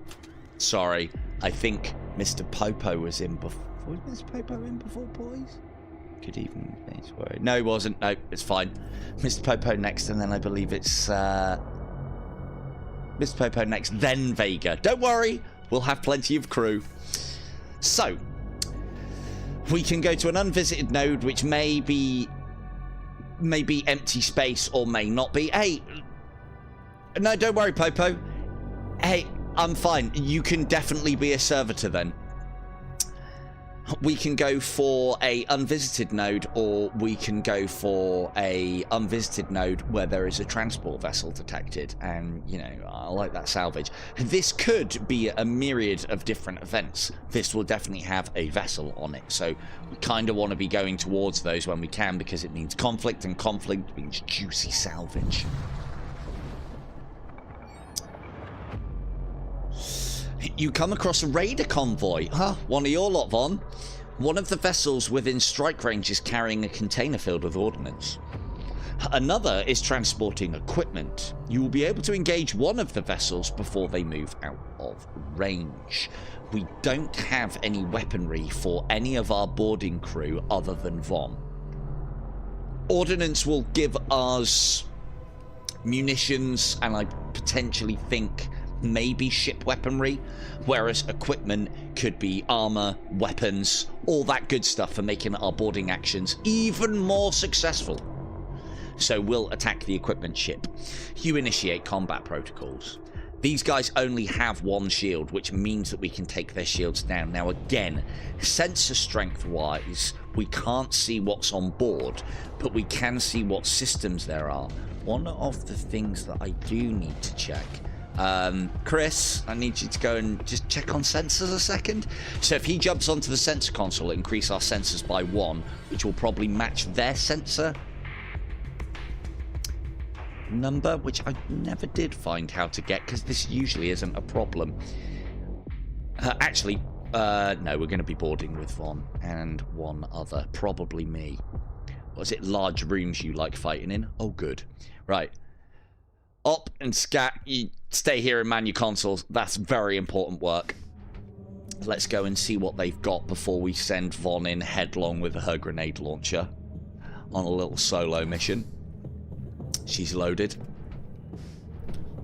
I think Mr. Popo was in before. Was Mr. Popo in before Poise? Could even be. No, he wasn't. No, it's fine. Mr. Popo next, and then I believe it's Mr. Popo next, then Vega. Don't worry, we'll have plenty of crew. So, we can go to an unvisited node, which may be empty space or may not be. Hey, no, don't worry, Popo. Hey, I'm fine. You can definitely be a servitor then. We can go for a unvisited node, or we can go for a unvisited node where there is a transport vessel detected, and, you know, I like that salvage. This could be a myriad of different events. This will definitely have a vessel on it, so we kind of want to be going towards those when we can, because it means conflict, and conflict means juicy salvage. You come across a raider convoy. Huh, one of your lot, Von. One of the vessels within strike range is carrying a container filled with ordnance. Another is transporting equipment. You will be able to engage one of the vessels before they move out of range. We don't have any weaponry for any of our boarding crew other than Von. Ordnance will give us munitions, and I potentially think maybe ship weaponry, whereas equipment could be armor, weapons, all that good stuff for making our boarding actions even more successful. So we'll attack the equipment ship. You initiate combat protocols. These guys only have one shield, which means that we can take their shields down. Now again, sensor strength wise, we can't see what's on board, but we can see what systems there are. One of the things that I do need to check, Chris, I need you to go and just check on sensors a second. So if he jumps onto the sensor console, it'll increase our sensors by 1, which will probably match their sensor number, which I never did find how to get, because this usually isn't a problem. No, we're going to be boarding with Von and one other, probably me. Was it large rooms you like fighting in? Oh, good. Right. Op and scat, you stay here and man your consoles. That's very important work. Let's go and see what they've got before we send Von in headlong with her grenade launcher on a little solo mission. She's loaded.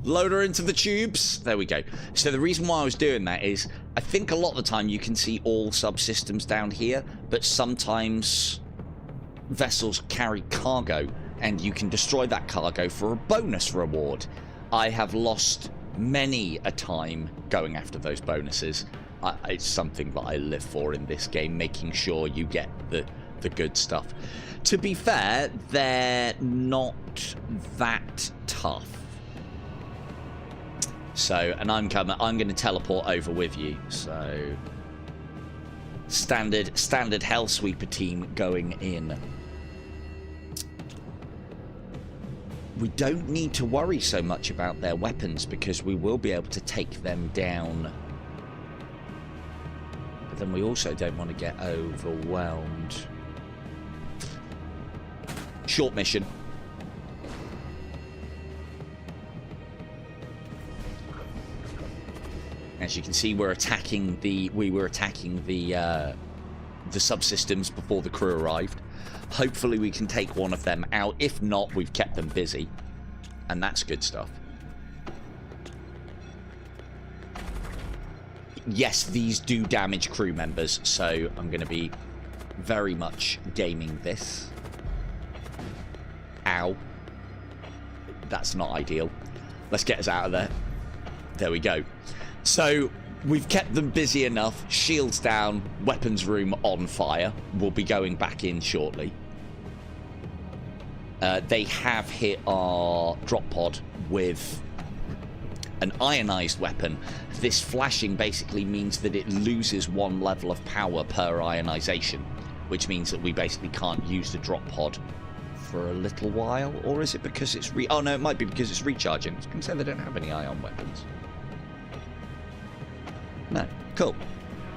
Load her into the tubes. There we go. So the reason why I was doing that is I think a lot of the time you can see all subsystems down here, but sometimes vessels carry cargo and you can destroy that cargo for a bonus reward. I have lost many a time going after those bonuses. It's something that I live for in this game, making sure you get the good stuff. To be fair, they're not that tough. So, and I'm going to teleport over with you. So, standard Hellsweeper team going in. We don't need to worry so much about their weapons because we will be able to take them down. But then we also don't want to get overwhelmed. Short mission. As you can see, we were attacking the subsystems before the crew arrived. Hopefully we can take one of them out. If not, we've kept them busy. And that's good stuff. Yes, these do damage crew members, so I'm going to be very much gaming this. Ow. That's not ideal. Let's get us out of there. There we go. So we've kept them busy enough. Shields down, weapons room on fire. We'll be going back in shortly. They have hit our drop pod with an ionized weapon. This flashing basically means that it loses 1 level of power per ionization, which means that we basically can't use the drop pod for a little while. Or is it because it's oh no, it might be because it's recharging. I was going to say they don't have any ion weapons. No. Cool.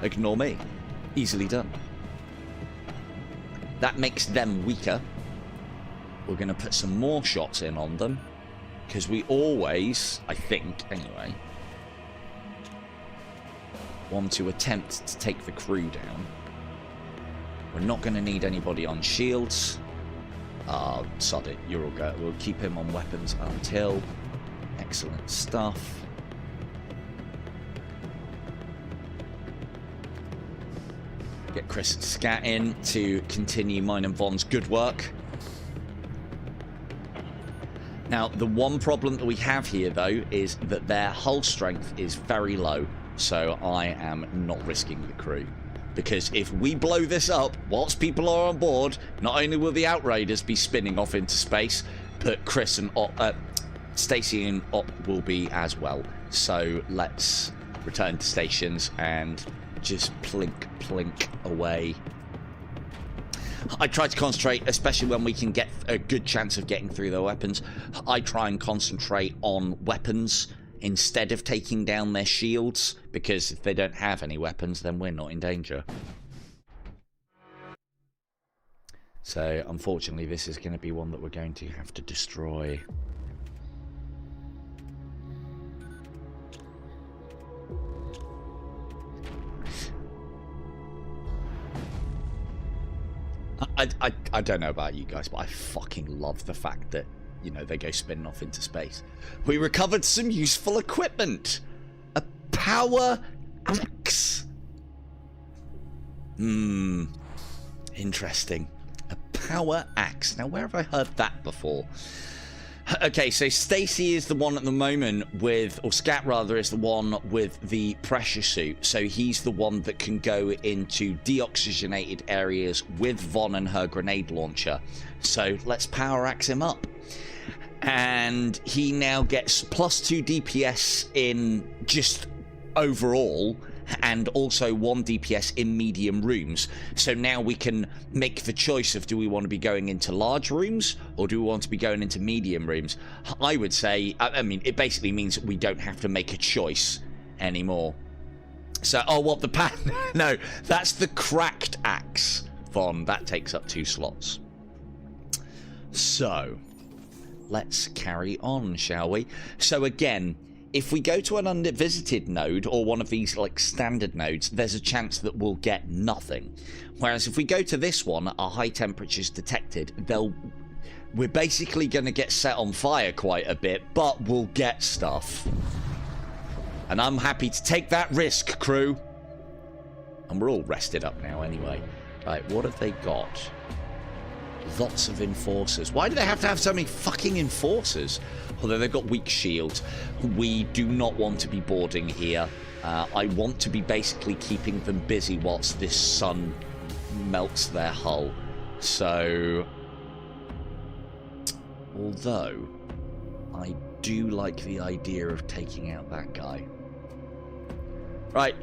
Ignore me. Easily done. That makes them weaker. We're going to put some more shots in on them. Because we always, I think, anyway, want to attempt to take the crew down. We're not going to need anybody on shields. Sod it. You're all good. We'll keep him on weapons until. Excellent stuff. Get Chris and Scat in to continue mine and Von's good work. Now, the one problem that we have here, though, is that their hull strength is very low, so I am not risking the crew. Because if we blow this up, whilst people are on board, not only will the Outriders be spinning off into space, but Chris and Stacy and Op will be as well. So let's return to stations and just plink away. I try to concentrate, especially when we can get a good chance of getting through their weapons. I try and concentrate on weapons instead of taking down their shields, because if they don't have any weapons, then we're not in danger. So, unfortunately, this is going to be one that we're going to have to destroy. I don't know about you guys, but I fucking love the fact that, you know, they go spinning off into space. We recovered some useful equipment. A power axe. Interesting. A power axe. Now, where have I heard that before? Okay, so Stacy is the one at the moment with, or Scat rather, is the one with the pressure suit. So he's the one that can go into deoxygenated areas with Von and her grenade launcher. So let's power axe him up. And he now gets +2 DPS in just overall, and also 1 DPS in medium rooms. So now we can make the choice of, do we want to be going into large rooms or do we want to be going into medium rooms? I would say, I mean, it basically means we don't have to make a choice anymore. So, oh, what, the pan? No, that's the cracked axe, Von. That takes up 2 slots. So, let's carry on, shall we? So again, if we go to an unvisited node or one of these like standard nodes, there's a chance that we'll get nothing. Whereas if we go to this one, our high temperatures detected, we're basically going to get set on fire quite a bit, but we'll get stuff. And I'm happy to take that risk, crew. And we're all rested up now anyway. Right, what have they got? Lots of enforcers. Why do they have to have so many fucking enforcers? Although they've got weak shields. We do not want to be boarding here. I want to be basically keeping them busy whilst this sun melts their hull. So, although I do like the idea of taking out that guy. Right,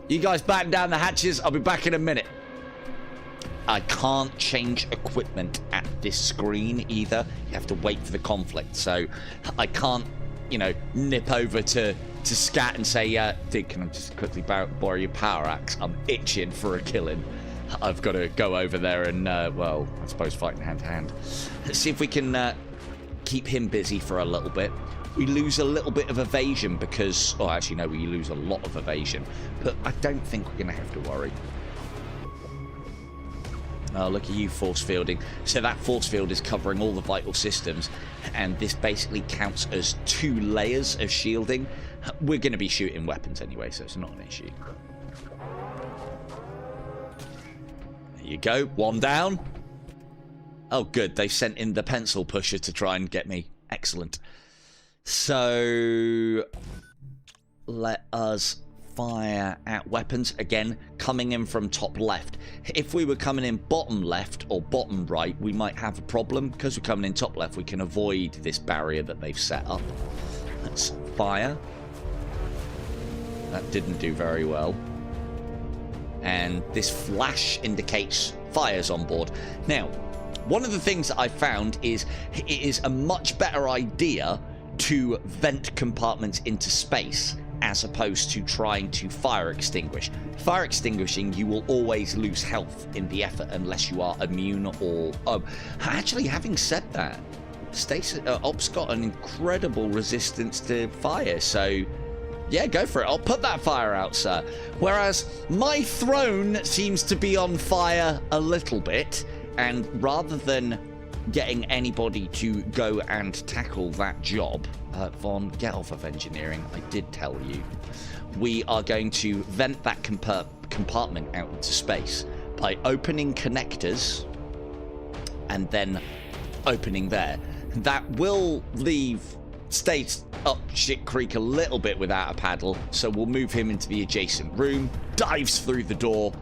you guys batten down the hatches. I'll be back in a minute. I can't change equipment at this screen either. You have to wait for the conflict. So I can't, you know, nip over to Scat and say, dude, can I just quickly borrow your power axe? I'm itching for a killing. I've got to go over there and, well, I suppose fighting hand to hand. Let's see if we can keep him busy for a little bit. We lose a little bit of evasion because... Oh, actually, no, we lose a lot of evasion. But I don't think we're going to have to worry. Oh, look at you force fielding. So that force field is covering all the vital systems. And this basically counts as 2 layers of shielding. We're going to be shooting weapons anyway, so it's not an issue. There you go. 1 down. Oh, good. They sent in the pencil pusher to try and get me. Excellent. So, let us fire at weapons. Again, coming in from top left. If we were coming in bottom left or bottom right, we might have a problem. Because we're coming in top left, we can avoid this barrier that they've set up. Let's fire. That didn't do very well. And this flash indicates fires on board. Now, one of the things that I found is it is a much better idea to vent compartments into space as opposed to trying to fire extinguish. Fire extinguishing, you will always lose health in the effort unless you are immune or... actually, having said that, Op's got an incredible resistance to fire, so yeah, go for it. I'll put that fire out, sir. Whereas my throne seems to be on fire a little bit, and rather than getting anybody to go and tackle that job, Von, get off of engineering. I did tell you. We are going to vent that compartment out into space by opening connectors and then opening there. That will leave State up shit creek a little bit without a paddle, so we'll move him into the adjacent room, dives through the door,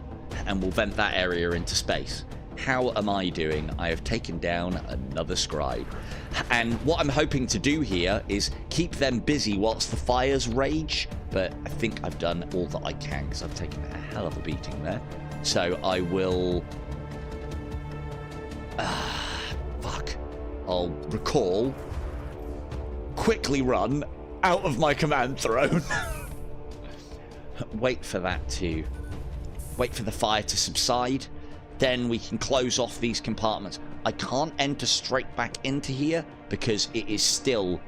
and we'll vent that area into space. How am I doing? I have taken down another scribe. And what I'm hoping to do here is keep them busy whilst the fires rage. But I think I've done all that I can because I've taken a hell of a beating there. So I will... fuck. I'll recall. Quickly run out of my command throne. Wait for that to... Wait for the fire to subside. Then we can close off these compartments. I can't enter straight back into here because it is still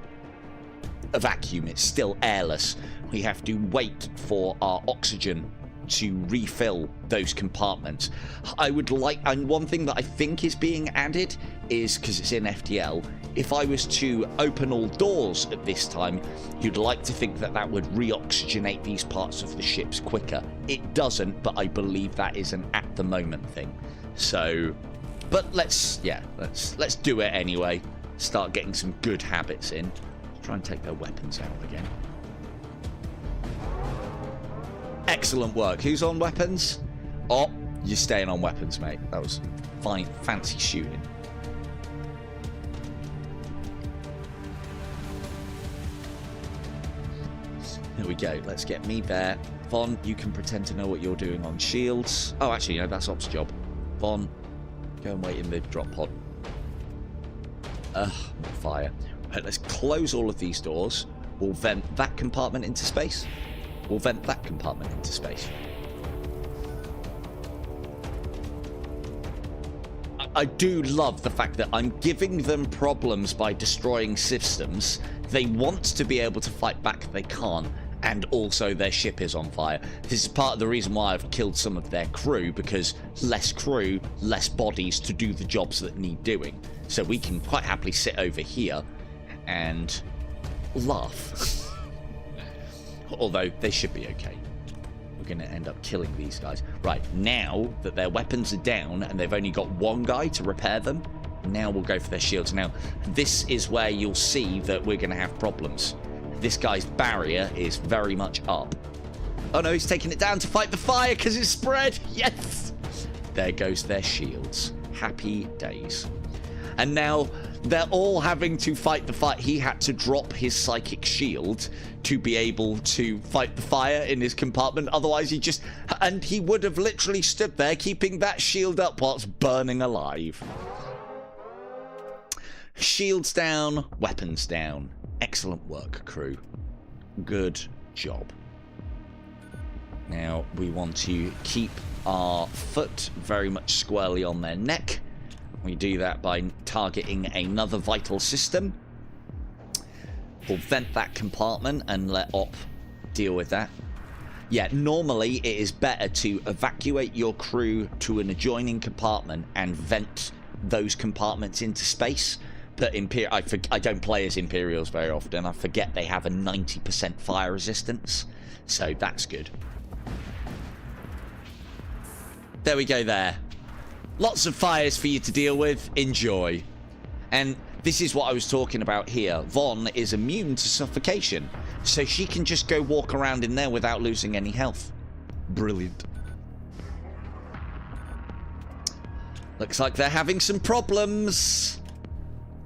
a vacuum. It's still airless. We have to wait for our oxygen to refill those compartments. I would like, and one thing that I think is being added is, because it's in FTL, if I was to open all doors at this time, you'd like to think that that would re-oxygenate these parts of the ships quicker. It doesn't, but I believe that is an at the moment thing. So, but let's do it anyway. Start getting some good habits in. Try and take their weapons out again. Excellent work. Who's on weapons? Oh, you're staying on weapons, mate. That was fine, fancy shooting. Here we go. Let's get me there. Von, you can pretend to know what you're doing on shields. Oh, actually, no, that's Op's job. Von, go and wait in the drop pod. Fire. Right, let's close all of these doors. We'll vent that compartment into space. We'll vent that compartment into space. I do love the fact that I'm giving them problems by destroying systems. They want to be able to fight back, they can't. and also their ship is on fire. This is part of the reason why I've killed some of their crew, because less crew, less bodies to do the jobs that need doing. So we can quite happily sit over here and laugh. Although they should be okay. We're going to end up killing these guys. Right, now that their weapons are down and they've only got one guy to repair them, now we'll go for their shields. Now, this is where you'll see that we're going to have problems. This guy's barrier is very much up. Oh no, he's taking it down to fight the fire because it's spread. Yes! There goes their shields. Happy days. And now they're all having to fight the fight. He had to drop his psychic shield to be able to fight the fire in his compartment. Otherwise, he would have literally stood there keeping that shield up whilst burning alive. Shields down, weapons down. Excellent work, crew. Good job. Now, we want to keep our foot very much squarely on their neck. We do that by targeting another vital system. We'll vent that compartment and let Op deal with that. Yeah, normally it is better to evacuate your crew to an adjoining compartment and vent those compartments into space. But I don't play as Imperials very often. I forget they have a 90% fire resistance. So that's good. There we go there. Lots of fires for you to deal with. Enjoy. And this is what I was talking about here. Von is immune to suffocation. So she can just go walk around in there without losing any health. Brilliant. Looks like they're having some problems.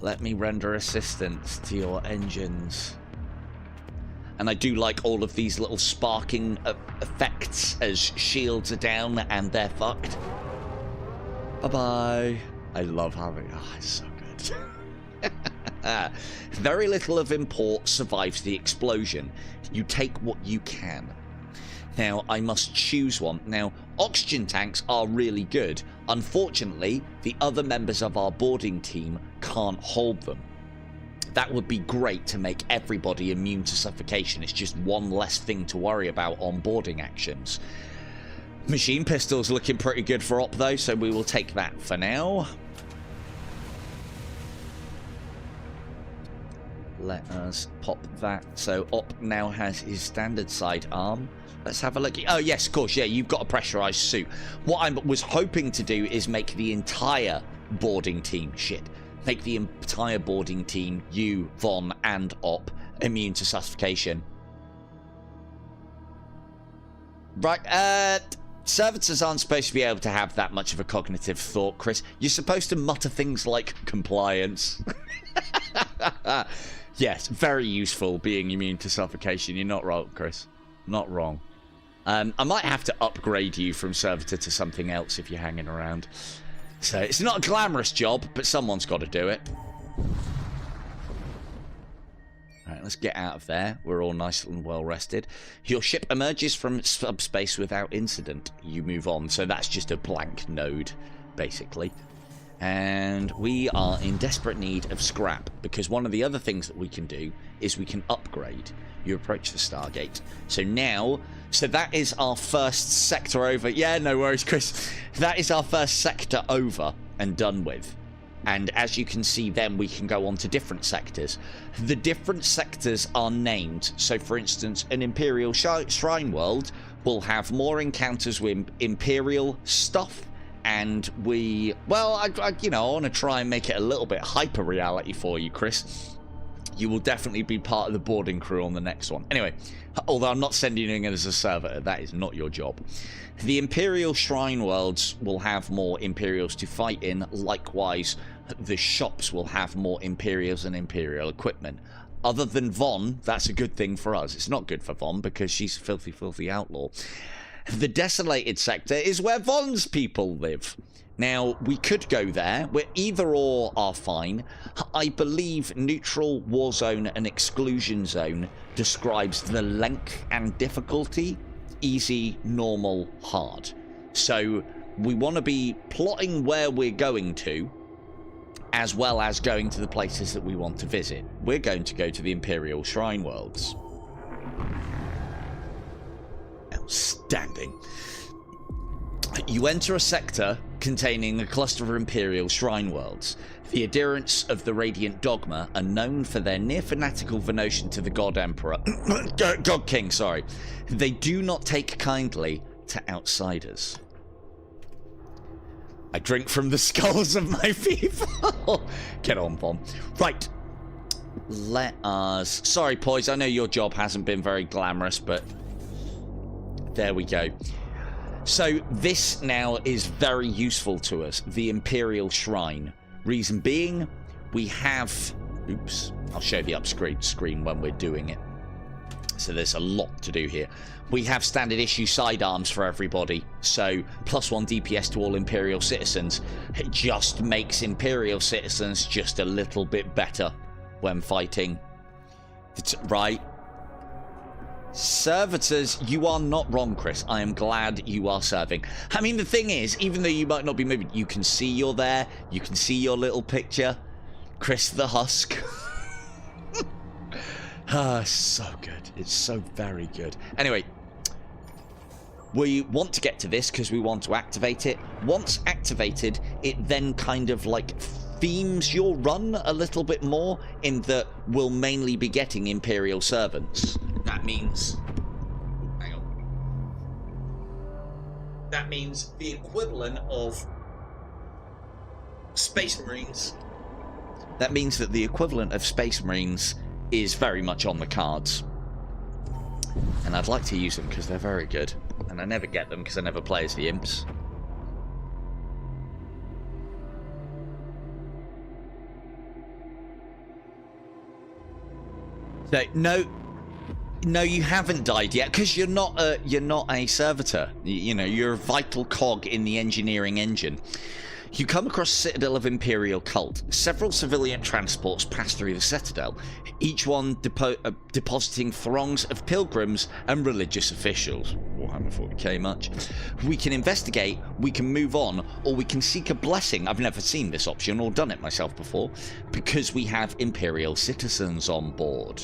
Let me render assistance to your engines. And I do like all of these little sparking effects as shields are down and they're fucked. Bye-bye. I love having... Oh, it's so good. Very little of import survives the explosion. You take what you can. Now, I must choose one. Now, oxygen tanks are really good. Unfortunately, the other members of our boarding team can't hold them. That would be great to make everybody immune to suffocation. It's just one less thing to worry about on boarding actions. Machine pistols looking pretty good for Op though, so we will take that for now. Let us pop that. So Op now has his standard sidearm. Let's have a look. Oh, yes, of course. Yeah, you've got a pressurized suit. What I was hoping to do is make the entire boarding team, make the entire boarding team, you, Von, and Op, immune to suffocation. Right, servitors aren't supposed to be able to have that much of a cognitive thought, Chris. You're supposed to mutter things like compliance. Yes, very useful being immune to suffocation. You're not wrong, Chris. Not wrong. I might have to upgrade you from servitor to something else if you're hanging around. So it's not a glamorous job, but someone's got to do it. Alright, let's get out of there. We're all nice and well rested. Your ship emerges from subspace without incident. You move on. So that's just a blank node, basically. And we are in desperate need of scrap, because one of the other things that we can do is we can upgrade. You approach the Stargate. So now, so that is our first sector over. Yeah, no worries, Chris. That is our first sector over and done with. And as you can see, then we can go on to different sectors. The different sectors are named. So, for instance, an Imperial Shrine World will have more encounters with Imperial stuff. And we, well, I want to try and make it a little bit hyper reality for you, Chris. You will definitely be part of the boarding crew on the next one. Anyway, although I'm not sending you in as a servitor, that is not your job. The Imperial Shrine Worlds will have more Imperials to fight in. Likewise, the shops will have more Imperials and Imperial equipment. Other than Von, that's a good thing for us. It's not good for Von because she's a filthy, filthy outlaw. The Desolated Sector is where Von's people live. Now, we could go there, where either or are fine. I believe Neutral, War Zone, and Exclusion Zone describes the length and difficulty. Easy, normal, hard. So, we want to be plotting where we're going to, as well as going to the places that we want to visit. We're going to go to the Imperial Shrine Worlds. Outstanding. You enter a sector containing a cluster of Imperial shrine worlds. The adherents of the Radiant Dogma are known for their near fanatical devotion to the God Emperor. God King, sorry. They do not take kindly to outsiders. I drink from the skulls of my people. Get on, Bomb. Right. Let us... Sorry, Poise, I know your job hasn't been very glamorous, but... There we go. So, this now is very useful to us. The Imperial Shrine. Reason being, we have... Oops. I'll show the screen when we're doing it. So there's a lot to do here. We have standard issue sidearms for everybody. So, +1 DPS to all Imperial citizens. It just makes Imperial citizens just a little bit better when fighting. Right? Servitors, you are not wrong, Chris. I am glad you are serving. I mean, the thing is, even though you might not be moving, you can see you're there. You can see your little picture. Chris the Husk. Ah, so good. It's so very good. Anyway, we want to get to this because we want to activate it. Once activated, it then kind of like themes your run a little bit more in that we'll mainly be getting Imperial servants. That means... Hang on. That means the equivalent of Space Marines. That means that the equivalent of Space Marines is very much on the cards. And I'd like to use them because they're very good. And I never get them because I never play as the imps. So, no, you haven't died yet because you're not a servitor. You know, you're a vital cog in the engineering engine. You come across a citadel of Imperial cult. Several civilian transports pass through the citadel, each one depositing throngs of pilgrims and religious officials. Warhammer 40k much. We can investigate, we can move on, or we can seek a blessing. I've never seen this option or done it myself before, because we have Imperial citizens on board.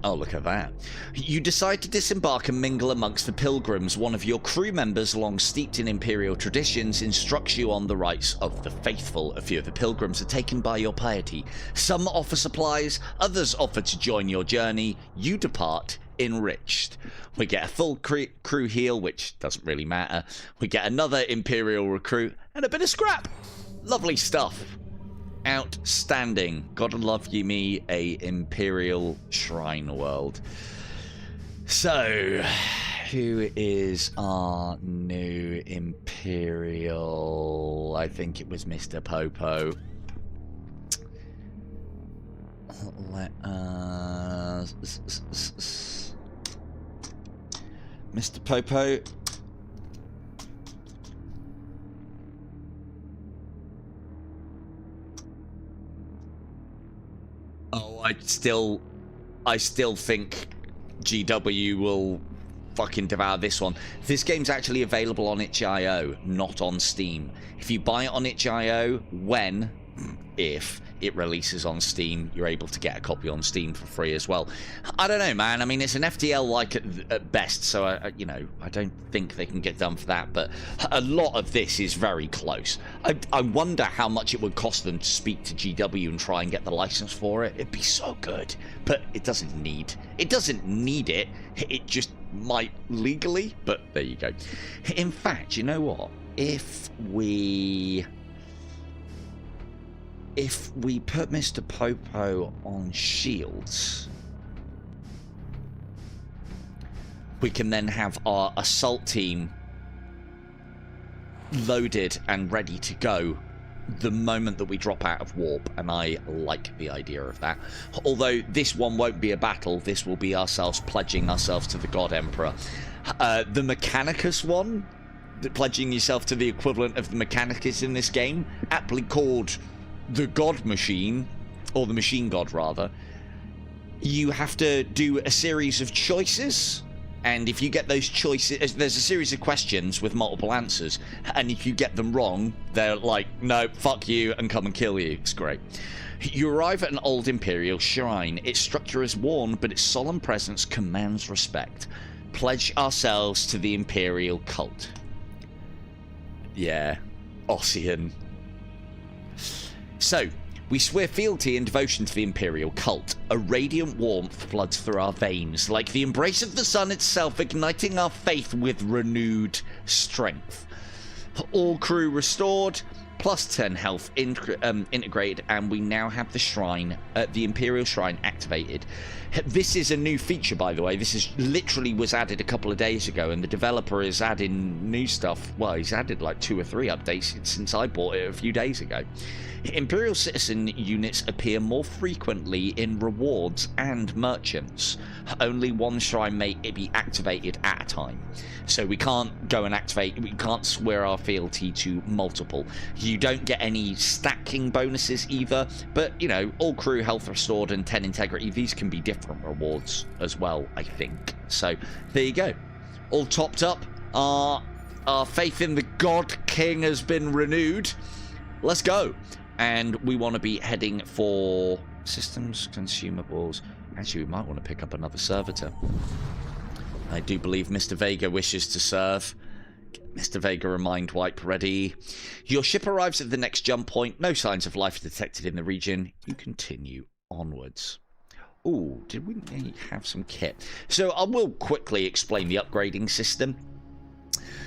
Oh, look at that. You decide to disembark and mingle amongst the pilgrims. One of your crew members, long steeped in Imperial traditions, instructs you on the rights of the faithful. A few of the pilgrims are taken by your piety. Some offer supplies, others offer to join your journey. You depart enriched. We get a full crew heal, which doesn't really matter. We get another Imperial recruit and a bit of scrap. Lovely stuff. Outstanding. Gotta love you me a Imperial Shrine world. So, who is our new Imperial? I think it was Mr. Popo. Let us... Mr. Popo... Oh, I still think GW will fucking devour this one. This game's actually available on itch.io, not on Steam. If you buy it on itch.io, if it releases on Steam, you're able to get a copy on Steam for free as well. I don't know, man. I mean, it's an FTL-like at best, so, I don't think they can get done for that, but a lot of this is very close. I wonder how much it would cost them to speak to GW and try and get the license for it. It'd be so good, but it doesn't need it. It just might legally, but there you go. In fact, you know what? If we put Mr. Popo on shields, we can then have our assault team loaded and ready to go the moment that we drop out of warp, and I like the idea of that. Although this one won't be a battle, this will be ourselves pledging ourselves to the God Emperor. The Mechanicus one, pledging yourself to the equivalent of the Mechanicus in this game, aptly called the God Machine, or the Machine God rather. You have to do a series of choices, and if you get those choices, there's a series of questions with multiple answers, and if you get them wrong, they're like, no, fuck you, and come and kill you. It's great. You arrive at an old Imperial shrine. Its structure is worn, but its solemn presence commands respect. pledge ourselves to the Imperial cult. Yeah, Ossian. So, we swear fealty and devotion to the Imperial cult. A radiant warmth floods through our veins, like the embrace of the sun itself, igniting our faith with renewed strength. All crew restored, plus 10 health integrated, and we now have the shrine, the Imperial shrine activated. This is a new feature, by the way. This is literally was added a couple of days ago, and the developer is adding new stuff. Well, he's added like 2 or 3 updates since I bought it a few days ago. Imperial citizen units appear more frequently in rewards and merchants. Only one shrine may be activated at a time. So we can't go and activate, we can't swear our fealty to multiple. You don't get any stacking bonuses either, but you know, all crew health restored and 10 integrity, these can be different rewards as well, I think. So there you go. All topped up. Our faith in the God King has been renewed. Let's go. And we want to be heading for systems, consumables. Actually, we might want to pick up another servitor. I do believe Mr. Vega wishes to serve. Get Mr. Vega a mind wipe ready. Your ship arrives at the next jump point. No signs of life detected in the region. You continue onwards. Ooh, did we have some kit? So I will quickly explain the upgrading system.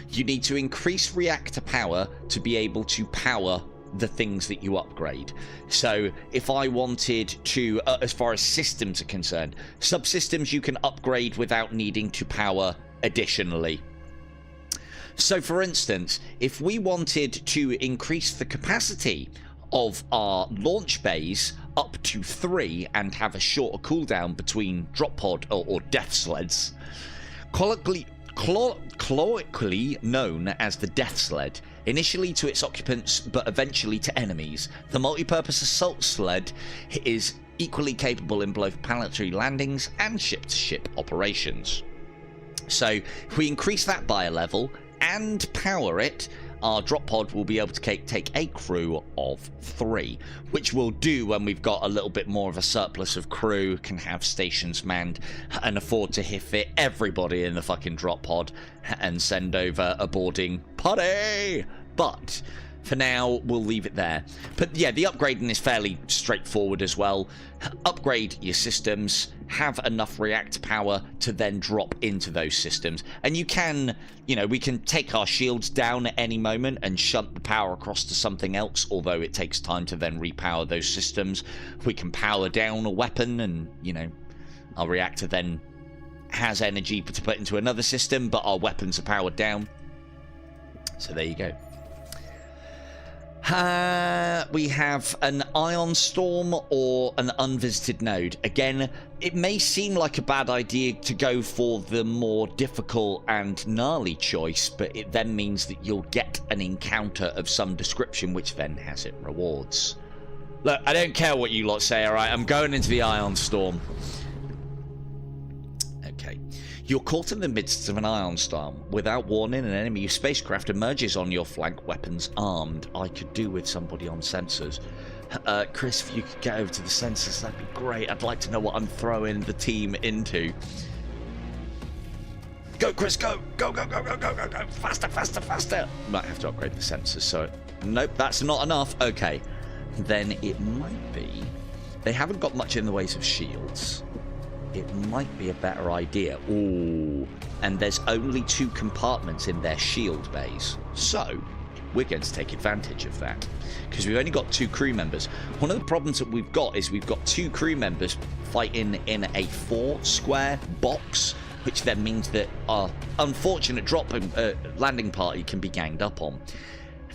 You need to increase reactor power to be able to power the things that you upgrade. So if I wanted to, as far as systems are concerned, subsystems you can upgrade without needing to power additionally. So for instance, if we wanted to increase the capacity of our launch bays up to 3 and have a shorter cooldown between drop pod or death sleds, colloquially known as the Death Sled, initially to its occupants but eventually to enemies, the multi-purpose assault sled is equally capable in both planetary landings and ship-to-ship operations. So if we increase that by a level and power it, our drop pod will be able to take a crew of 3, which we'll do when we've got a little bit more of a surplus of crew, can have stations manned, and afford to fit everybody in the fucking drop pod and send over a boarding party. But for now, we'll leave it there. But yeah, the upgrading is fairly straightforward as well. Upgrade your systems, have enough reactor power to then drop into those systems. And you can, you know, we can take our shields down at any moment and shunt the power across to something else, although it takes time to then repower those systems. We can power down a weapon and, you know, our reactor then has energy to put into another system, but our weapons are powered down. So there you go. We have an ion storm or an unvisited node. Again, it may seem like a bad idea to go for the more difficult and gnarly choice, but it then means that you'll get an encounter of some description, which then has it rewards. Look, I don't care what you lot say, alright? I'm going into the ion storm. Okay. You're caught in the midst of an ion storm. Without warning, an enemy spacecraft emerges on your flank, weapons armed. I could do with somebody on sensors. Chris, if you could get over to the sensors, that'd be great. I'd like to know what I'm throwing the team into. Go, Chris, go! Go, go, go, go, go, go, go! Faster, faster, faster! Might have to upgrade the sensors, so... Nope, that's not enough. Okay. Then it might be... They haven't got much in the ways of shields. It might be a better idea. Ooh, and there's only 2 compartments in their shield bays. So, we're going to take advantage of that. Because we've only got 2 crew members. One of the problems that we've got is we've got 2 crew members fighting in a 4-square box, which then means that our unfortunate landing party can be ganged up on.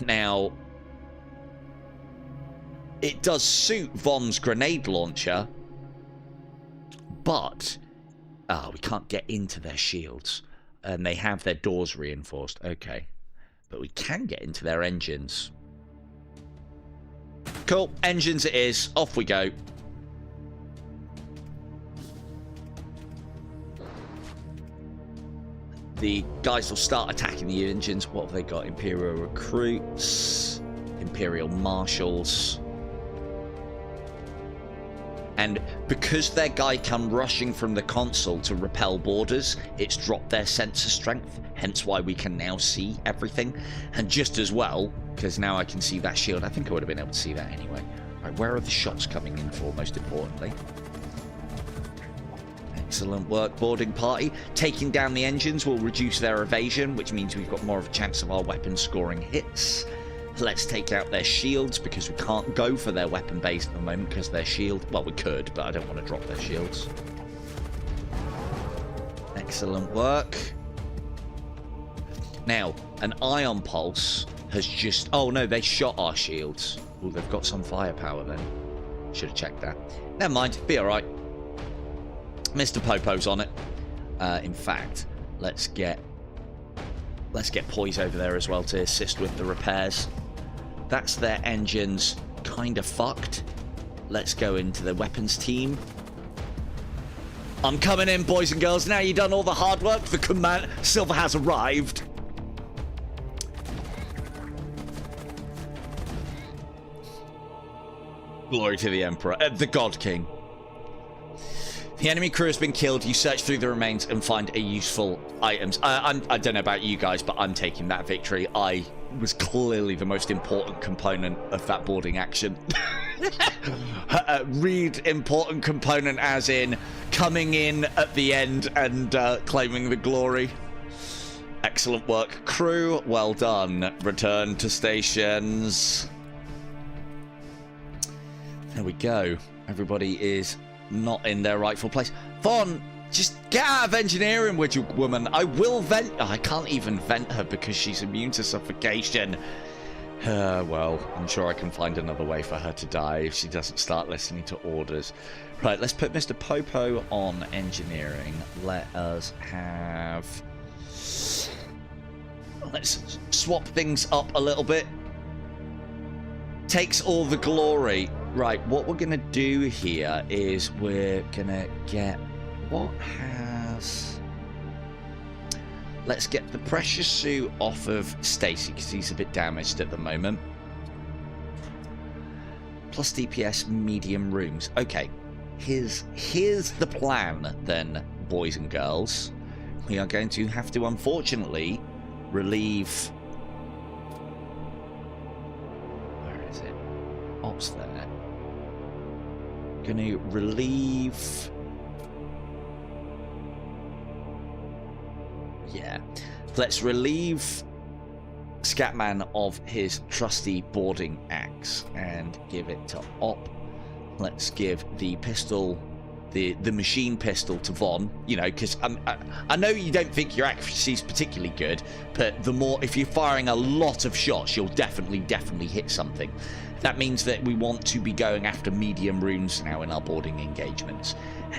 Now, it does suit Von's grenade launcher, but we can't get into their shields, and they have their doors reinforced. Okay, but we can get into their engines. Cool, engines it is. Off we go. The guys will start attacking the engines. What have they got? Imperial recruits, Imperial marshals. And because their guy come rushing from the console to repel borders, it's dropped their sensor strength, hence why we can now see everything. And just as well, because now I can see that shield, I think I would have been able to see that anyway. Right, where are the shots coming in for, most importantly? Excellent work, boarding party. Taking down the engines will reduce their evasion, which means we've got more of a chance of our weapons scoring hits. Let's take out their shields, because we can't go for their weapon base at the moment because their shield... Well, we could, but I don't want to drop their shields. Excellent work. Now, an ion pulse has just... Oh, no, they shot our shields. Oh, they've got some firepower then. Should have checked that. Never mind, be all right. Mr. Popo's on it. In fact, let's get Poise over there as well to assist with the repairs. That's their engines kind of fucked. Let's go into the weapons team. I'm coming in, boys and girls. Now you've done all the hard work. The command Silver has arrived. Glory to the Emperor, the God King. The enemy crew has been killed. You search through the remains and find a useful items. I don't know about you guys, but I'm taking that victory. I was clearly the most important component of that boarding action. Read important component as in coming in at the end and claiming the glory. Excellent work, crew. Well done. Return to stations. There we go. Everybody is not in their rightful place. Vaughn, just get out of engineering, would you, woman? I will vent... Oh, I can't even vent her because she's immune to suffocation. Well, I'm sure I can find another way for her to die if she doesn't start listening to orders. Right, let's put Mr. Popo on engineering. Let us have... Let's swap things up a little bit. Takes all the glory. Right, what we're going to do here is we're going to get... What has... Let's get the pressure suit off of Stacy, because he's a bit damaged at the moment. Plus DPS medium rooms. Okay, here's the plan then, boys and girls. We are going to have to, unfortunately, relieve... Where is it? Ops there. Going to relieve... Yeah. Let's relieve Scatman of his trusty boarding axe and give it to Op. Let's give the pistol, the machine pistol, to Vaughn. You know, because I know you don't think your accuracy is particularly good, but the more, if you're firing a lot of shots, you'll definitely hit something. That means that we want to be going after medium runes now in our boarding engagements.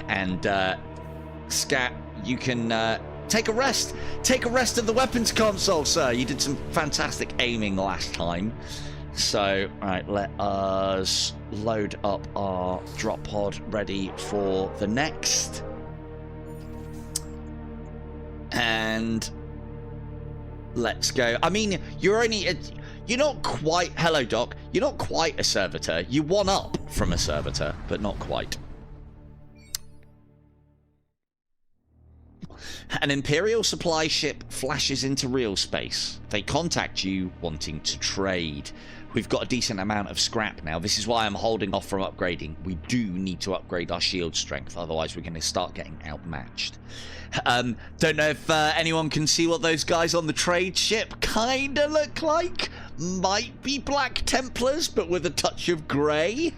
And Scat, you can take a rest. Take a rest of the weapons console, sir. You did some fantastic aiming last time. So, all right, let us load up our drop pod ready for the next. And let's go. I mean, you're only... You're not quite... Hello, Doc. You're not quite a servitor. You one up from a servitor, but not quite. An Imperial supply ship flashes into real space. They contact you wanting to trade. We've got a decent amount of scrap now. This is why I'm holding off from upgrading. We do need to upgrade our shield strength, otherwise we're going to start getting outmatched. Don't know if anyone can see what those guys on the trade ship kind of look like. Might be Black Templars, but with a touch of grey.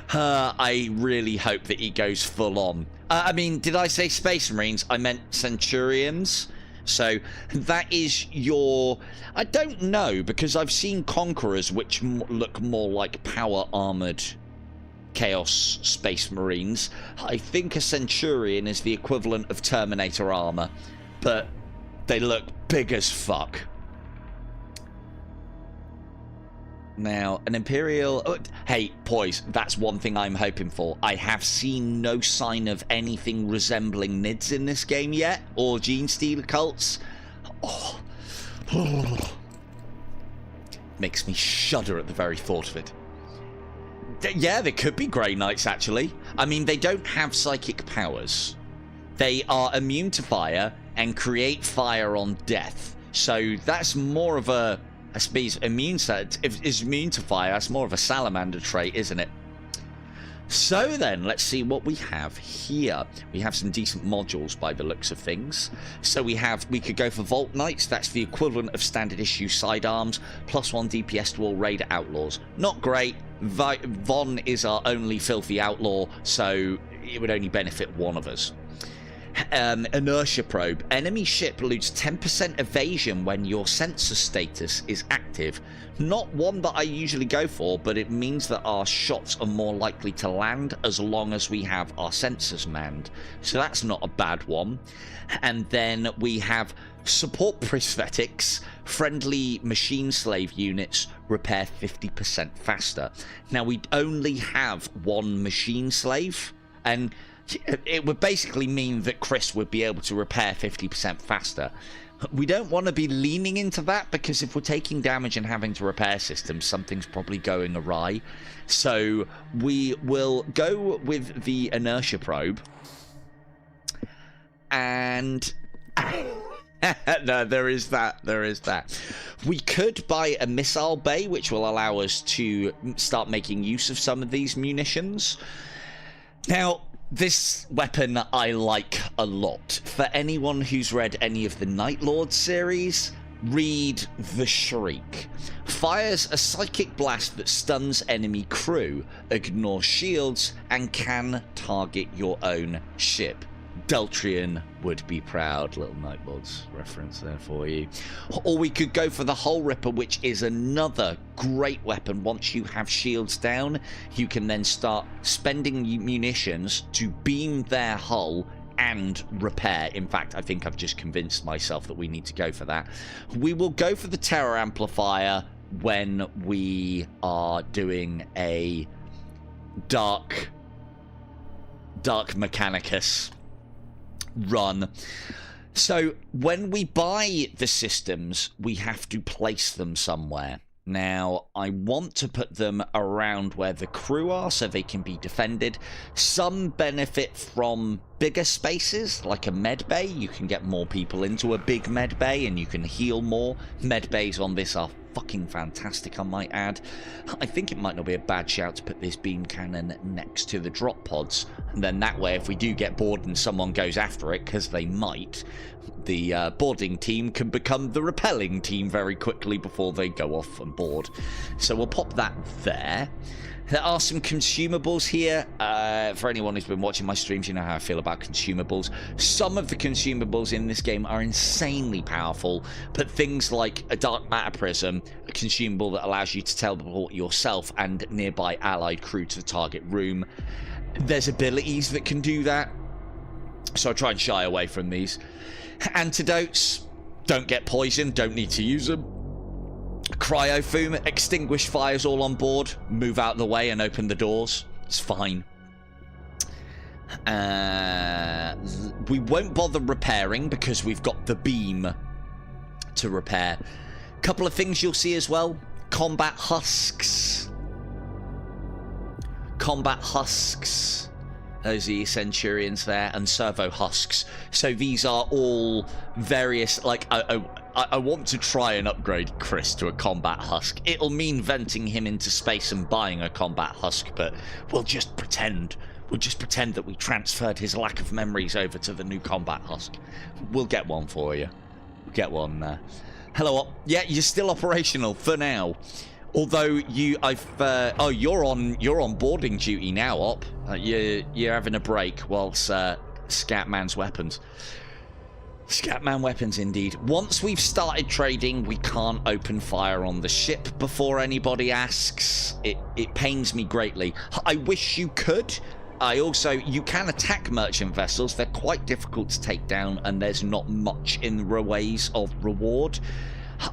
I really hope that he goes full on. I mean, did I say Space Marines? I meant Centurions. So that is your... I don't know, because I've seen Conquerors which look more like power-armoured Chaos Space Marines. I think a Centurion is the equivalent of Terminator armour, but they look big as fuck. Now, an Imperial... Oh, hey, Poise, that's one thing I'm hoping for. I have seen no sign of anything resembling NIDS in this game yet, or Gene Stealer cults. Oh. Makes me shudder at the very thought of it. Yeah, they could be Grey Knights, actually. I mean, they don't have psychic powers. They are immune to fire and create fire on death. So that's more of a, I suppose, immune set. If it's immune to fire, that's more of a salamander trait, isn't it? So then, let's see what we have here. We have some decent modules by the looks of things. So we could go for Vault Knights. That's the equivalent of standard issue sidearms. +1 DPS to all Raider Outlaws. Not great. Von is our only filthy outlaw, so it would only benefit one of us. Inertia probe. Enemy ship loses 10% evasion when your sensor status is active. Not one that I usually go for, but it means that our shots are more likely to land as long as we have our sensors manned. So that's not a bad one. And then we have support prosthetics. Friendly machine slave units repair 50% faster. Now, we only have one machine slave, and it would basically mean that Chris would be able to repair 50% faster. We don't want to be leaning into that, because if we're taking damage and having to repair systems, something's probably going awry. So we will go with the inertia probe. And no, there is that. We could buy a missile bay, which will allow us to start making use of some of these munitions. Now, this weapon I like a lot. For anyone who's read any of the Night Lord series, read The Shriek. Fires a psychic blast that stuns enemy crew, ignores shields, and can target your own ship. Deltrian would be proud. Little Night Lords reference there for you. Or we could go for the Hull Ripper, which is another great weapon. Once you have shields down, you can then start spending munitions to beam their hull and repair. In fact, I think I've just convinced myself that we need to go for that. We will go for the Terror Amplifier when we are doing a Dark Mechanicus run. So when we buy the systems, we have to place them somewhere. Now, I want to put them around where the crew are so they can be defended. Some benefit from bigger spaces, like a med bay. You can get more people into a big med bay and you can heal more. Med bays on this are fucking fantastic, I might add. I think it might not be a bad shout to put this beam cannon next to the drop pods, and then that way, if we do get bored and someone goes after it, because they might, the boarding team can become the repelling team very quickly before they go off and board. So we'll pop that there. There are some consumables here. For anyone who's been watching my streams, you know how I feel about consumables. Some of the consumables in this game are insanely powerful, but things like a dark matter prism, a consumable that allows you to teleport yourself and nearby allied crew to the target room. There's abilities that can do that, so I try and shy away from these. Antidotes, don't get poisoned, don't need to use them. Cryofoam, extinguish fires all on board, move out the way and open the doors. It's fine. We won't bother repairing because we've got the beam to repair. Couple of things you'll see as well. Combat husks. Combat husks. Those are your Centurions there, and servo husks. So these are all various, like, I want to try and upgrade Chris to a combat husk. It'll mean venting him into space and buying a combat husk, but we'll just pretend. We'll just pretend that we transferred his lack of memories over to the new combat husk. We'll get one for you. We'll get one there. Hello, Op. Yeah, you're still operational for now. Although you're on boarding duty now, Op. You're having a break whilst Scatman's weapons. Scatman weapons, indeed. Once we've started trading, we can't open fire on the ship before anybody asks. It pains me greatly. I wish you could. You can attack merchant vessels. They're quite difficult to take down, and there's not much in the ways of reward.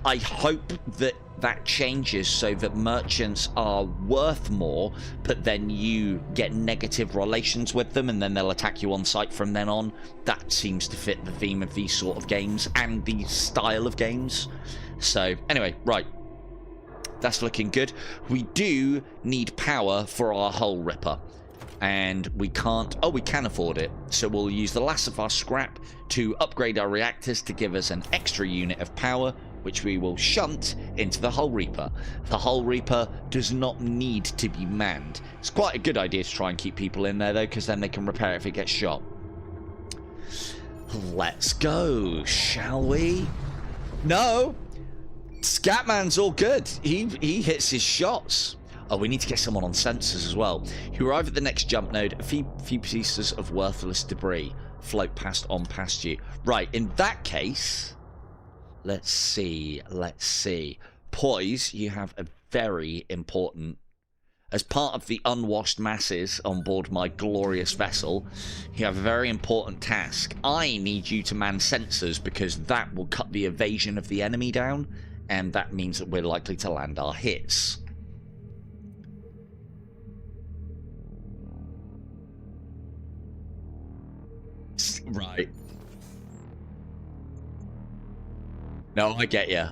I hope that changes so that merchants are worth more, but then you get negative relations with them and then they'll attack you on sight from then on. That seems to fit the theme of these sort of games and the style of games. So anyway, right. That's looking good. We do need power for our hull ripper. And we can't... Oh, we can afford it. So we'll use the last of our scrap to upgrade our reactors to give us an extra unit of power, which we will shunt into the hull reaper. The hull reaper does not need to be manned. It's quite a good idea to try and keep people in there, though, because then they can repair it if it gets shot. Let's go, shall we? No! Scatman's all good. He hits his shots. Oh, we need to get someone on sensors as well. You arrive at the next jump node. A few pieces of worthless debris float past you. Right, in that case, let's see. Poise, you have a very important... As part of the unwashed masses on board my glorious vessel, you have a very important task. I need you to man sensors because that will cut the evasion of the enemy down. And that means that we're likely to land our hits. Right. No, I get you.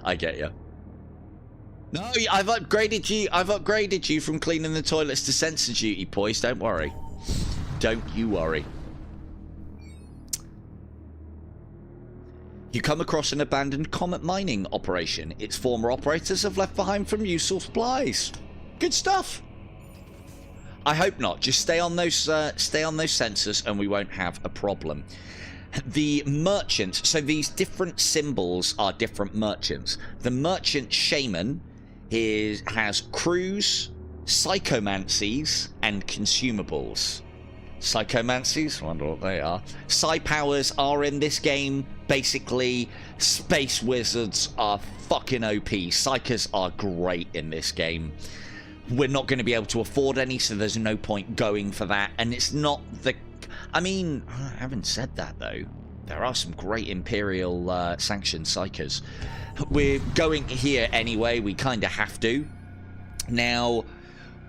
No, I've upgraded you from cleaning the toilets to sensor duty, Poise. Don't worry. Don't you worry. You come across an abandoned comet mining operation. Its former operators have left behind some useful supplies. Good stuff. I hope not. Just stay on those sensors and we won't have a problem. The merchants, so these different symbols are different merchants. The merchant shaman has crews, psychomancies, and consumables. Psychomancies, I wonder what they are. Psi powers are in this game. Basically, space wizards are fucking OP. Psychers are great in this game. We're not going to be able to afford any, so there's no point going for that. And it's not the... I mean, I haven't said that, though. There are some great Imperial sanctioned psychers. We're going here anyway. We kind of have to. Now...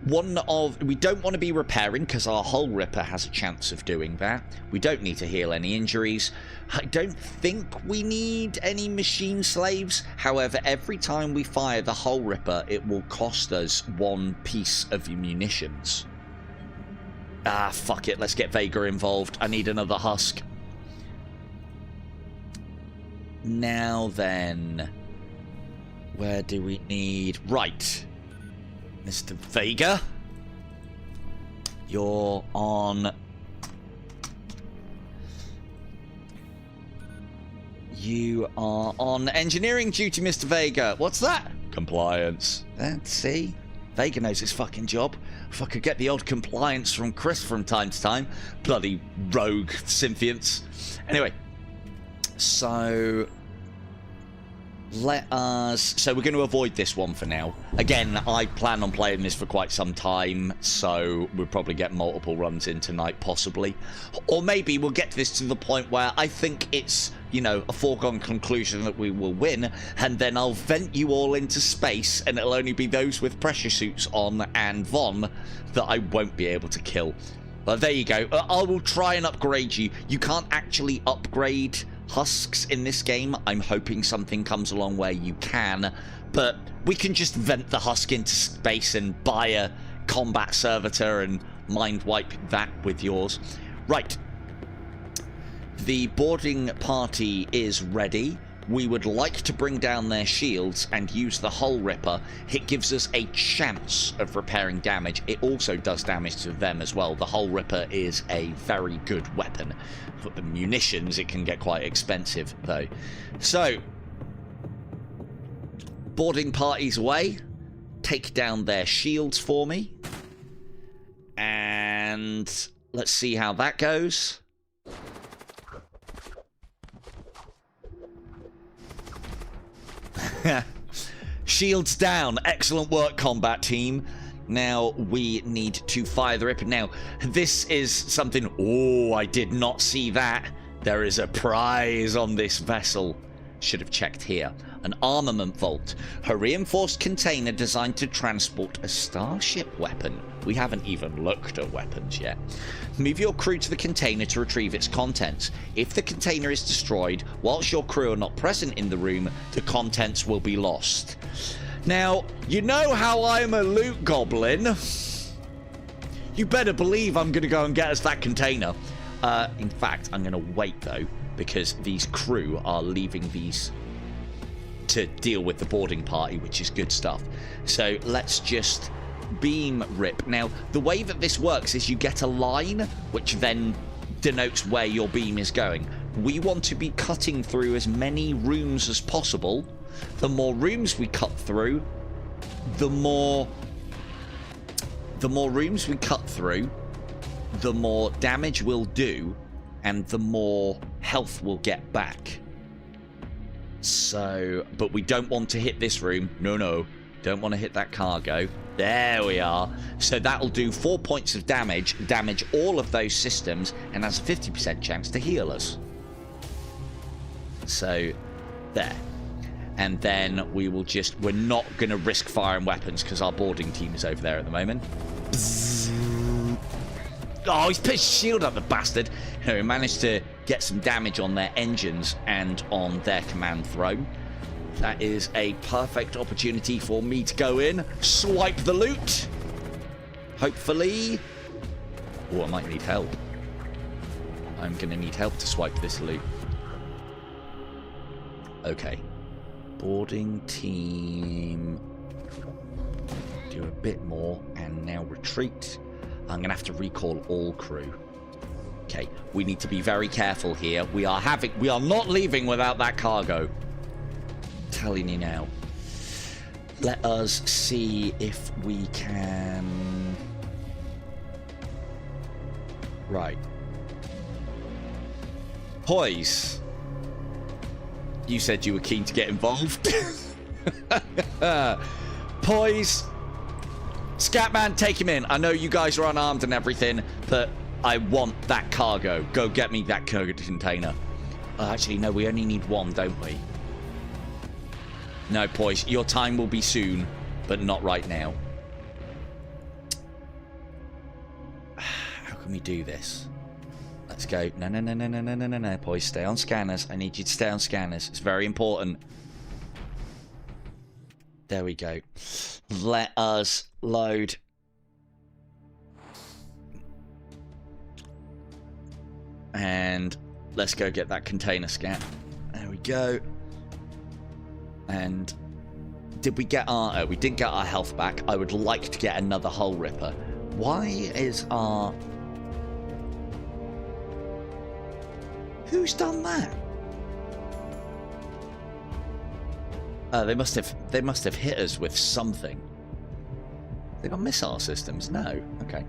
we don't want to be repairing because our hull ripper has a chance of doing that. We don't need to heal any injuries. I don't think we need any machine slaves. However, every time we fire the hull ripper, it will cost us 1 piece of munitions. Ah, fuck it. Let's get Vega involved. I need another husk. Now then, where do we need... Right. Mr. Vega, you're on... You are on engineering duty, Mr. Vega. What's that? Compliance. Let's see. Vega knows his fucking job. If I could get the odd compliance from Chris from time to time. Bloody rogue synthients. Anyway. So... So we're going to avoid this one for now. Again, I plan on playing this for quite some time, so we'll probably get multiple runs in tonight, possibly. Or maybe we'll get this to the point where I think it's, you know, a foregone conclusion that we will win, and then I'll vent you all into space, and it'll only be those with pressure suits on and Von that I won't be able to kill. But there you go. I will try and upgrade you. You can't actually upgrade husks in this game. I'm hoping something comes along where you can, but we can just vent the husk into space and buy a combat servitor and mind wipe that with yours. Right. The boarding party is ready. We would like to bring down their shields and use the hull ripper. It gives us a chance of repairing damage. It also does damage to them as well. The hull ripper is a very good weapon. For the munitions, it can get quite expensive, though. So, boarding parties away. Take down their shields for me. And let's see how that goes. Shields down. Excellent work, combat team. Now we need to fire the ripper. Now, this is something... Oh, I did not see that. There is a prize on this vessel. Should have checked here. An armament vault. A reinforced container designed to transport a starship weapon. We haven't even looked at weapons yet. Move your crew to the container to retrieve its contents. If the container is destroyed, whilst your crew are not present in the room, the contents will be lost. Now, you know how I'm a loot goblin. You better believe I'm going to go and get us that container. In fact, I'm going to wait, though, because these crew are leaving these to deal with the boarding party, which is good stuff. So let's just beam rip. Now, the way that this works is you get a line, which then denotes where your beam is going. We want to be cutting through as many rooms as possible. The more rooms we cut through, the more rooms we cut through, the more damage we'll do, and the more health we'll get back. So, but we don't want to hit this room. No. Don't want to hit that cargo. There we are. So that'll do 4 points of damage all of those systems, and has a 50% chance to heal us. So, there. And then we will just... We're not going to risk firing weapons because our boarding team is over there at the moment. Oh, he's put his shield up, the bastard. No, he managed to get some damage on their engines and on their command throne. That is a perfect opportunity for me to go in, swipe the loot. Hopefully. Oh, I might need help. I'm going to need help to swipe this loot. Okay. Boarding team. Do a bit more and now retreat. I'm going to have to recall all crew. Okay, we need to be very careful here. We are not leaving without that cargo. Telling you now. Let us see if we can... Right. Poise. You said you were keen to get involved. Poise. Scatman, take him in. I know you guys are unarmed and everything, but I want that cargo. Go get me that cargo container. Actually, no, we only need one, don't we? No, Poise, your time will be soon, but not right now. How can we do this? Let's go. No, Poise, stay on scanners. I need you to stay on scanners. It's very important. There we go. Let us load. And let's go get that container scan. There we go. And did we get our... we didn't get our health back. I would like to get another hull ripper. Why is our... Who's done that? They must have hit us with something. They got missile systems? No. Okay.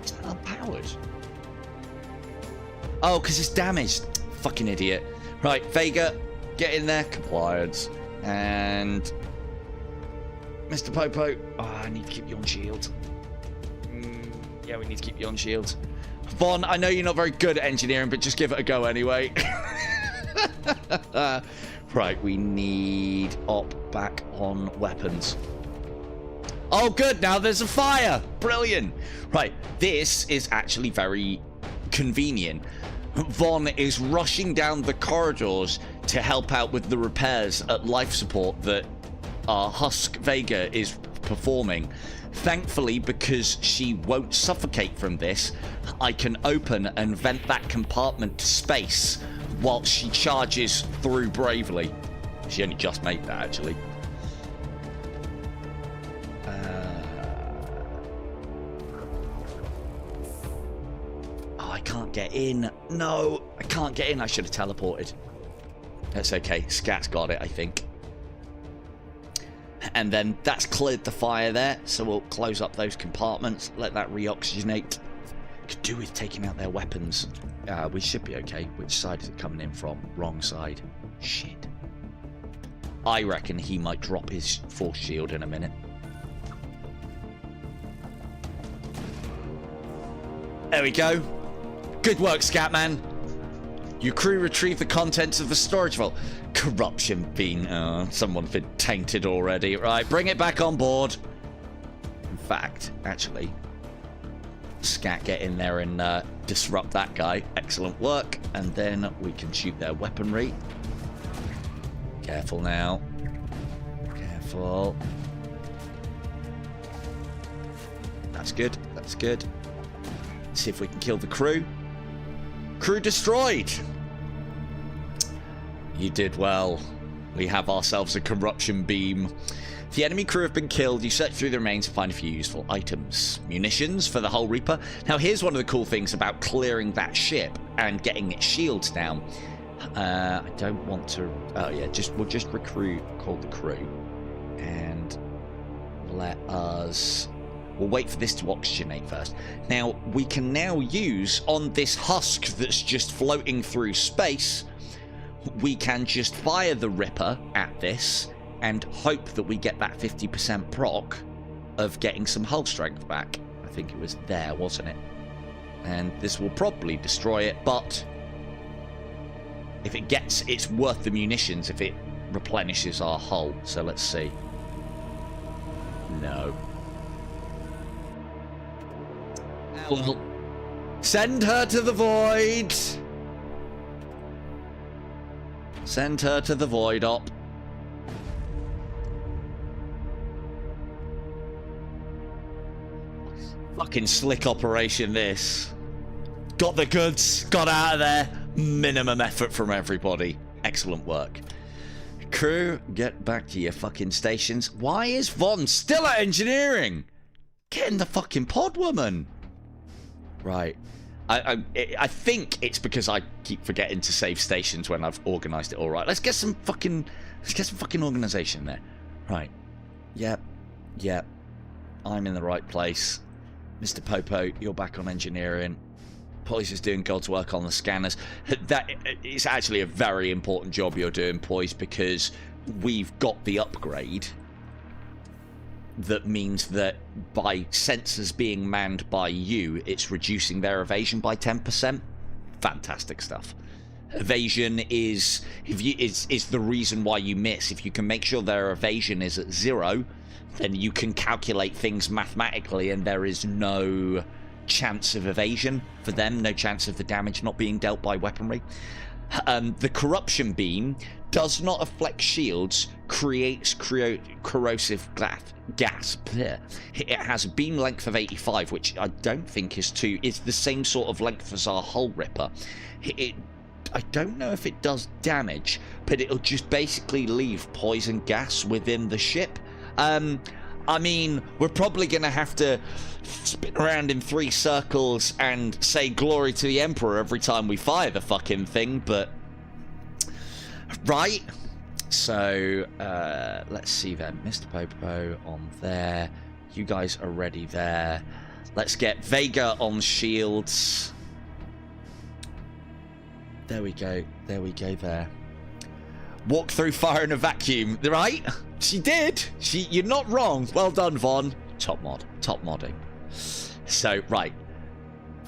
It's not powered. Oh, because it's damaged. Fucking idiot. Right, Vega, get in there. Compliance. And Mr. Popo. Oh, I need to keep you on shield. Yeah, we need to keep you on shield. Vaughn, I know you're not very good at engineering, but just give it a go anyway. Right, we need op back on weapons. Oh, good. Now there's a fire. Brilliant. Right, this is actually very convenient. Vaughn is rushing down the corridors to help out with the repairs at life support that our Husk Vega is performing. Thankfully, because she won't suffocate from this, I can open and vent that compartment to space while she charges through bravely. She only just made that, actually. Oh, I can't get in. No, I can't get in. I should have teleported. That's okay. Scat's got it, I think. And then that's cleared the fire there, so we'll close up those compartments, let that reoxygenate. Could do with taking out their weapons. We should be okay. Which side is it coming in from? Wrong side. Shit. I reckon he might drop his force shield in a minute. There we go. Good work, Scatman. Your crew retrieved the contents of the storage vault. Corruption bean. Someone's been tainted already. Right, bring it back on board. In fact, actually, Scat, get in there and disrupt that guy. Excellent work. And then we can shoot their weaponry. Careful now. Careful. That's good. That's good. Let's see if we can kill the crew. Crew destroyed. You did well. We have ourselves a corruption beam. If the enemy crew have been killed, you search through the remains to find a few useful items. Munitions for the whole Reaper. Now here's one of the cool things about clearing that ship and getting its shields down. I don't want to... Oh yeah, we'll just call the crew. And let us... We'll wait for this to oxygenate first. Now, we can now use, on this husk that's just floating through space, we can just fire the Ripper at this and hope that we get that 50% proc of getting some hull strength back. I think it was there, wasn't it? And this will probably destroy it, but if it gets, it's worth the munitions if it replenishes our hull. So let's see. No. Well, send her to the void. Send her to the void op. Fucking slick operation this. Got the goods, got out of there. Minimum effort from everybody. Excellent work. Crew, get back to your fucking stations. Why is Von still at engineering? Get in the fucking pod, woman. Right. I think it's because I keep forgetting to save stations when I've organised it all right. Let's get some fucking organisation there. Right. Yep. Yep. I'm in the right place. Mr. Popo, you're back on engineering. Poise is doing God's work on the scanners. That is actually a very important job you're doing, Poise, because we've got the upgrade. That means that by sensors being manned by you, it's reducing their evasion by 10%. Fantastic stuff. Evasion is the reason why you miss. If you can make sure their evasion is at 0, then you can calculate things mathematically, and there is no chance of evasion for them, no chance of the damage not being dealt by weaponry. The corruption beam does not affect shields, creates corrosive gas. It has a beam length of 85, which I don't think is it's the same sort of length as our hull ripper. I don't know if it does damage, but it'll just basically leave poison gas within the ship. I mean, we're probably going to have to spin around in 3 circles and say glory to the Emperor every time we fire the fucking thing, but... Right? So, let's see then. Mr. Popo on there. You guys are ready there. Let's get Vega on shields. There we go. There we go there. Walk through fire in a vacuum, right? She did. You're not wrong. Well done, Von. Top mod. Top modding. So, right.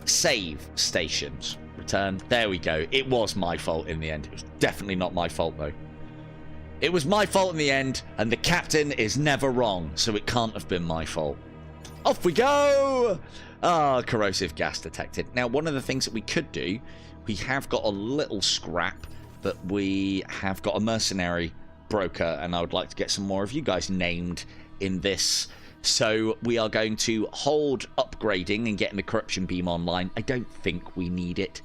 Save stations. Return. There we go. It was my fault in the end. It was definitely not my fault, though. It was my fault in the end, and the captain is never wrong, so it can't have been my fault. Off we go! Ah, corrosive gas detected. Now, one of the things that we could do, we have got a little scrap, but we have got a mercenary broker, and I would like to get some more of you guys named in this. So we are going to hold upgrading and getting the corruption beam online. I don't think we need it.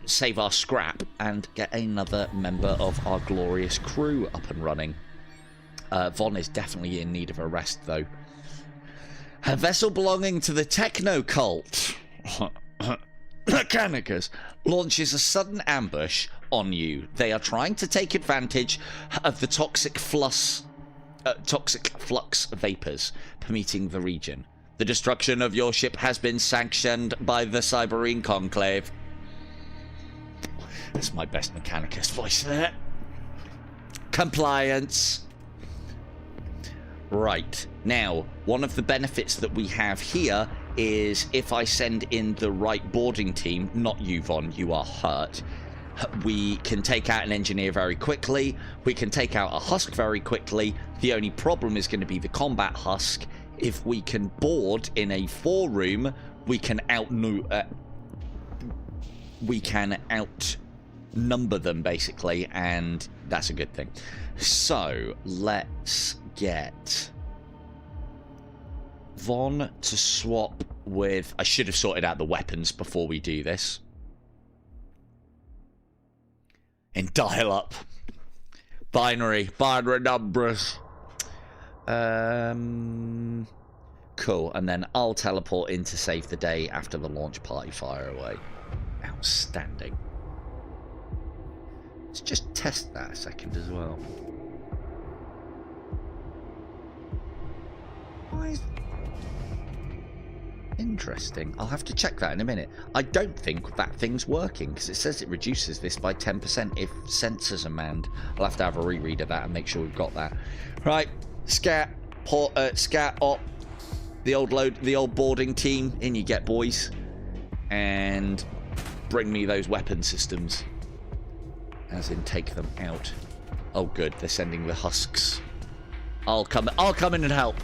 Save our scrap and get another member of our glorious crew up and running. Von is definitely in need of a rest, though. A vessel belonging to the techno cult, Mechanicus, launches a sudden ambush on you. They are trying to take advantage of the toxic flux vapors permeating the region. The destruction of your ship has been sanctioned by the Cyberine Conclave. That's my best Mechanicus voice there. Compliance. Right. Now, one of the benefits that we have here is if I send in the right boarding team, not you, Von, you are hurt, we can take out an engineer very quickly. We can take out a husk very quickly. The only problem is going to be the combat husk. If we can board in a 4-room we can outnumber them basically, and that's a good thing. So let's get Von to swap with... I should have sorted out the weapons before we do this. And dial up. Binary numbers. Cool, and then I'll teleport in to save the day after the launch party fire away. Outstanding. Let's just test that a second as well. Why is... Interesting. I'll have to check that in a minute. I don't think that thing's working because it says it reduces this by 10% if sensors are manned. I'll have to have a reread of that and make sure we've got that. Right, scat op, the old boarding team. In you get, boys, and bring me those weapon systems. As in, take them out. Oh, good. They're sending the husks. I'll come in and help.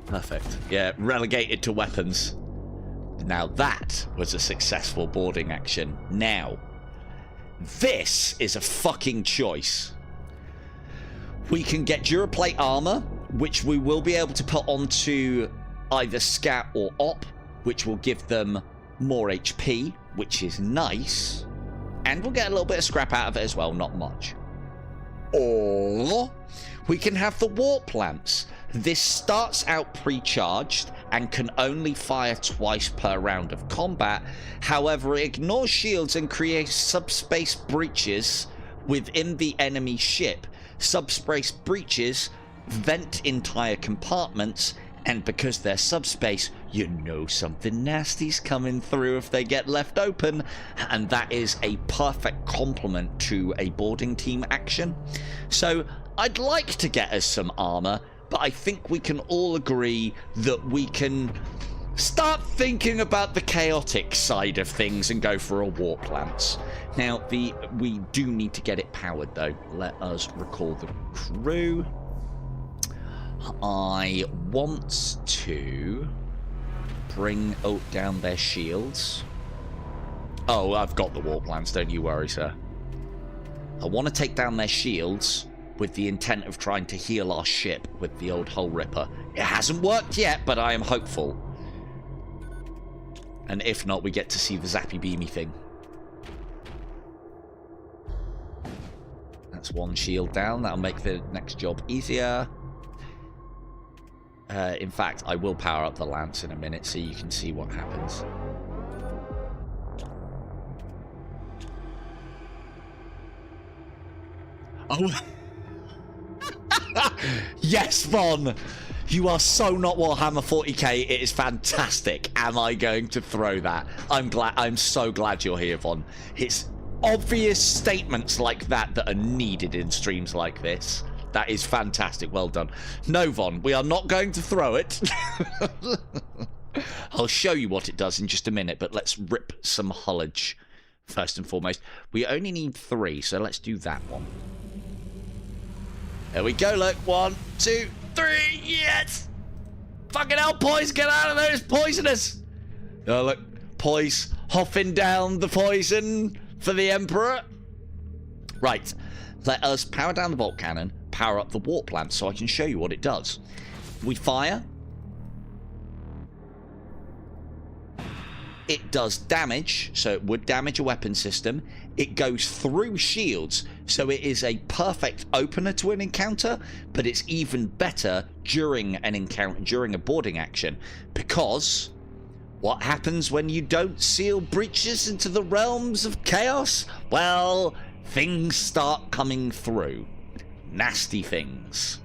Perfect. Yeah, relegated to weapons. Now that was a successful boarding action. Now, this is a fucking choice. We can get Duraplate armor, which we will be able to put onto either Scat or Op, which will give them more HP, which is nice. And we'll get a little bit of scrap out of it as well, not much. Or we can have the Warp Lamps. This starts out pre-charged and can only fire twice per round of combat. However, it ignores shields and creates subspace breaches within the enemy ship. Subspace breaches vent entire compartments, and because they're subspace, you know something nasty's coming through if they get left open, and that is a perfect complement to a boarding team action. So I'd like to get us some armor, but I think we can all agree that we can start thinking about the chaotic side of things and go for a warp lance. Now, we do need to get it powered, though. Let us recall the crew. I want to bring down their shields. Oh, I've got the warp lance, don't you worry, sir. I want to take down their shields with the intent of trying to heal our ship with the old Hull Ripper. It hasn't worked yet, but I am hopeful. And if not, we get to see the zappy beamy thing. That's one shield down. That'll make the next job easier. In fact, I will power up the lance in a minute so you can see what happens. Oh... Yes, Von! You are so not Warhammer 40k. It is fantastic. Am I going to throw that? I'm so glad you're here, Von. It's obvious statements like that that are needed in streams like this. That is fantastic. Well done. No, Von, we are not going to throw it. I'll show you what it does in just a minute, but let's rip some hullage first and foremost. We only need 3, so let's do that one. There we go, look. 1, 2, 3. Yes! Fucking hell, poise, get out of there. It's poisonous. Oh, look. Poise hoffing down the poison for the Emperor. Right. Let us power down the bolt cannon, power up the warp lamp so I can show you what it does. We fire. It does damage, so it would damage a weapon system. It goes through shields, so it is a perfect opener to an encounter, but it's even better during an encounter, during a boarding action, because what happens when you don't seal breaches into the realms of chaos? Well, things start coming through. Nasty things.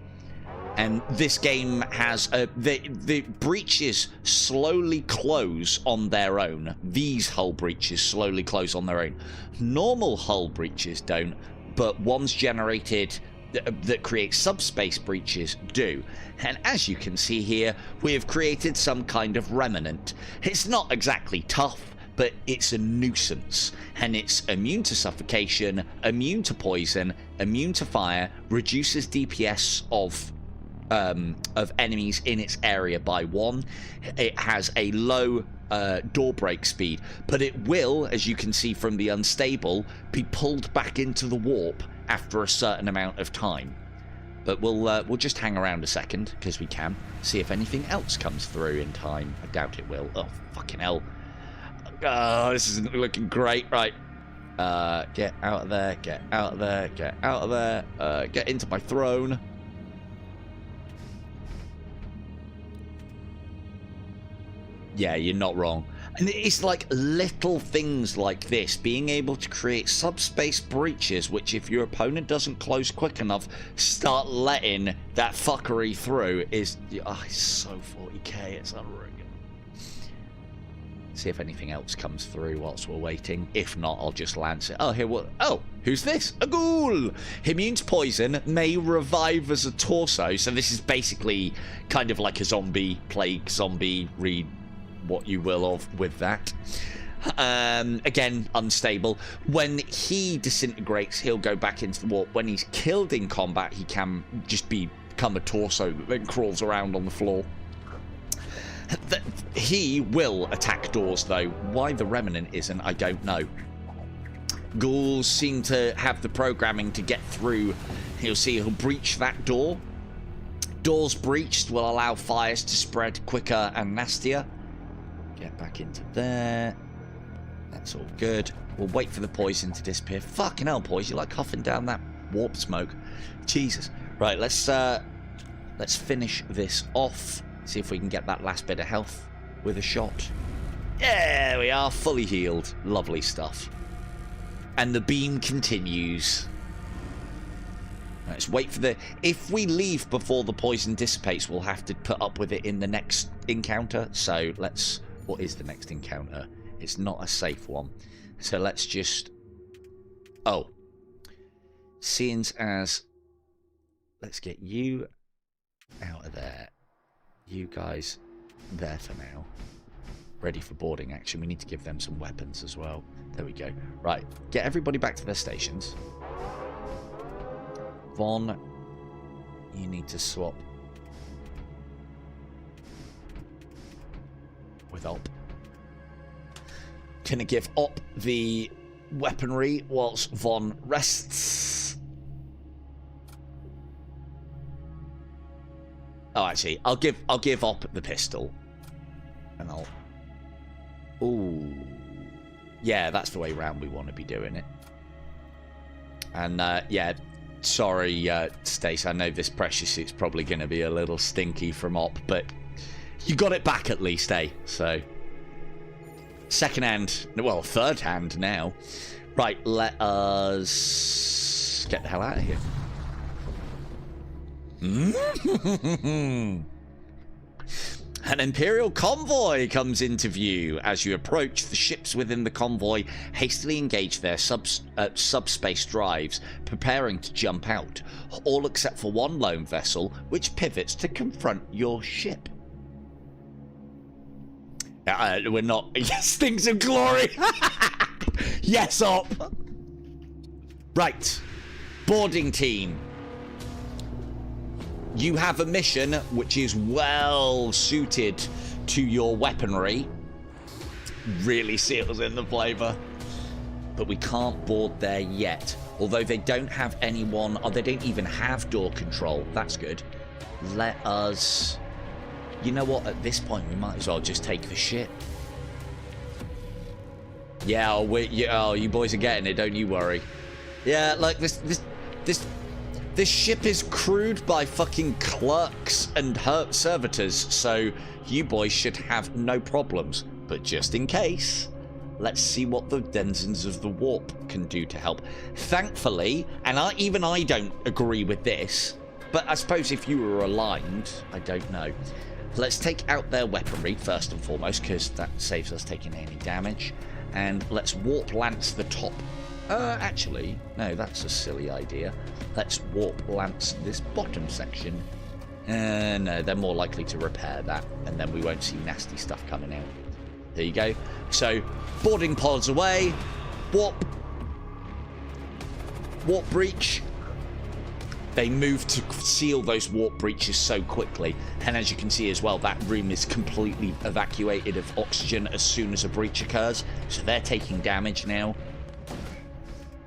And this game has the breaches slowly close on their own. These hull breaches slowly close on their own. Normal hull breaches don't, but ones generated that create subspace breaches do. And as you can see here, we have created some kind of remnant. It's not exactly tough, but it's a nuisance, and it's immune to suffocation, immune to poison, immune to fire, reduces DPS of of enemies in its area by 1. It has a low door break speed, but it will, as you can see from the unstable, be pulled back into the warp after a certain amount of time. But we'll just hang around a second, because we can, see if anything else comes through in time. I doubt it will. Oh, fucking hell. Oh, this isn't looking great. Right. Get out of there, get out of there, get out of there, get into my throne. Yeah, you're not wrong. And it's like little things like this, being able to create subspace breaches, which if your opponent doesn't close quick enough, start letting that fuckery through, is... Oh, it's so 40k, it's unreal. See if anything else comes through whilst we're waiting. If not, I'll just lance it. Oh, here what? Oh, who's this? A ghoul! Immune to poison, may revive as a torso. So this is basically kind of like a zombie, plague zombie, read what you will of with that. Again, unstable. When he disintegrates, he'll go back into the warp. When he's killed in combat, he can just become a torso that then crawls around on the floor. He will attack doors, though. Why the Remnant isn't, I don't know. Ghouls seem to have the programming to get through. You'll see he'll breach that door. Doors breached will allow fires to spread quicker and nastier. Get back into there. That's all good. We'll wait for the poison to disappear. Fucking hell, boys, you're like huffing down that warp smoke. Jesus. Right, let's finish this off. See if we can get that last bit of health with a shot. Yeah, we are fully healed. Lovely stuff. And the beam continues. Let's wait for the... If we leave before the poison dissipates, we'll have to put up with it in the next encounter. So let's... What is the next encounter? It's not a safe one. So let's just... Oh. Seeing as... Let's get you out of there. You guys there for now. Ready for boarding action. We need to give them some weapons as well. There we go. Right. Get everybody back to their stations. Vaughn, you need to swap with Op. Gonna give Op the weaponry whilst Vaughn rests. Oh, actually, I'll give Op the pistol, and I'll. Ooh, yeah, that's the way round we want to be doing it. And yeah, sorry, Stace. I know this pressure suit's probably going to be a little stinky from Op, but you got it back at least, eh? So, second hand, well, third hand now. Right, let us get the hell out of here. An Imperial convoy comes into view. As you approach, the ships within the convoy hastily engage their subspace drives, preparing to jump out, all except for one lone vessel, which pivots to confront your ship. We're not... Yes, things of glory! Yes, Op! Right. Boarding team. You have a mission which is well suited to your weaponry. Really seals in the flavour. But we can't board there yet. Although they don't have anyone, or they don't even have door control. That's good. Let us... You know what? At this point, we might as well just take the ship. Yeah, you boys are getting it, don't you worry. Yeah, like this ship is crewed by fucking clerks and servitors, so you boys should have no problems. But just in case, let's see what the denizens of the warp can do to help. Thankfully, and even I don't agree with this, but I suppose if you were aligned, I don't know. Let's take out their weaponry first and foremost, because that saves us taking any damage. And let's warp lance the top. Actually, no, that's a silly idea. Let's warp lance this bottom section. No, they're more likely to repair that, and then we won't see nasty stuff coming out. There you go. So, boarding pods away. Warp breach. They move to seal those warp breaches so quickly. And as you can see as well, that room is completely evacuated of oxygen as soon as a breach occurs. So they're taking damage now.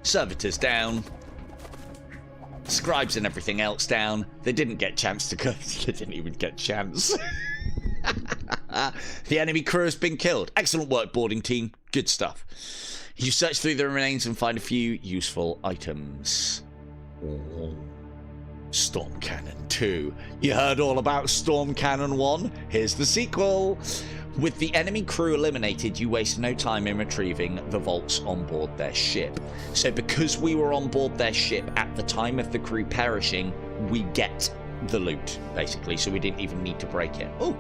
Servitors down. Scribes and everything else down. They didn't get chance to go. They didn't even get chance. The enemy crew has been killed. Excellent work, boarding team. Good stuff. You search through the remains and find a few useful items. Oh. Storm Cannon 2. You heard all about Storm Cannon 1? Here's the sequel. With the enemy crew eliminated, you waste no time in retrieving the vaults on board their ship. So because we were on board their ship at the time of the crew perishing, we get the loot, basically, so we didn't even need to break it. Oh.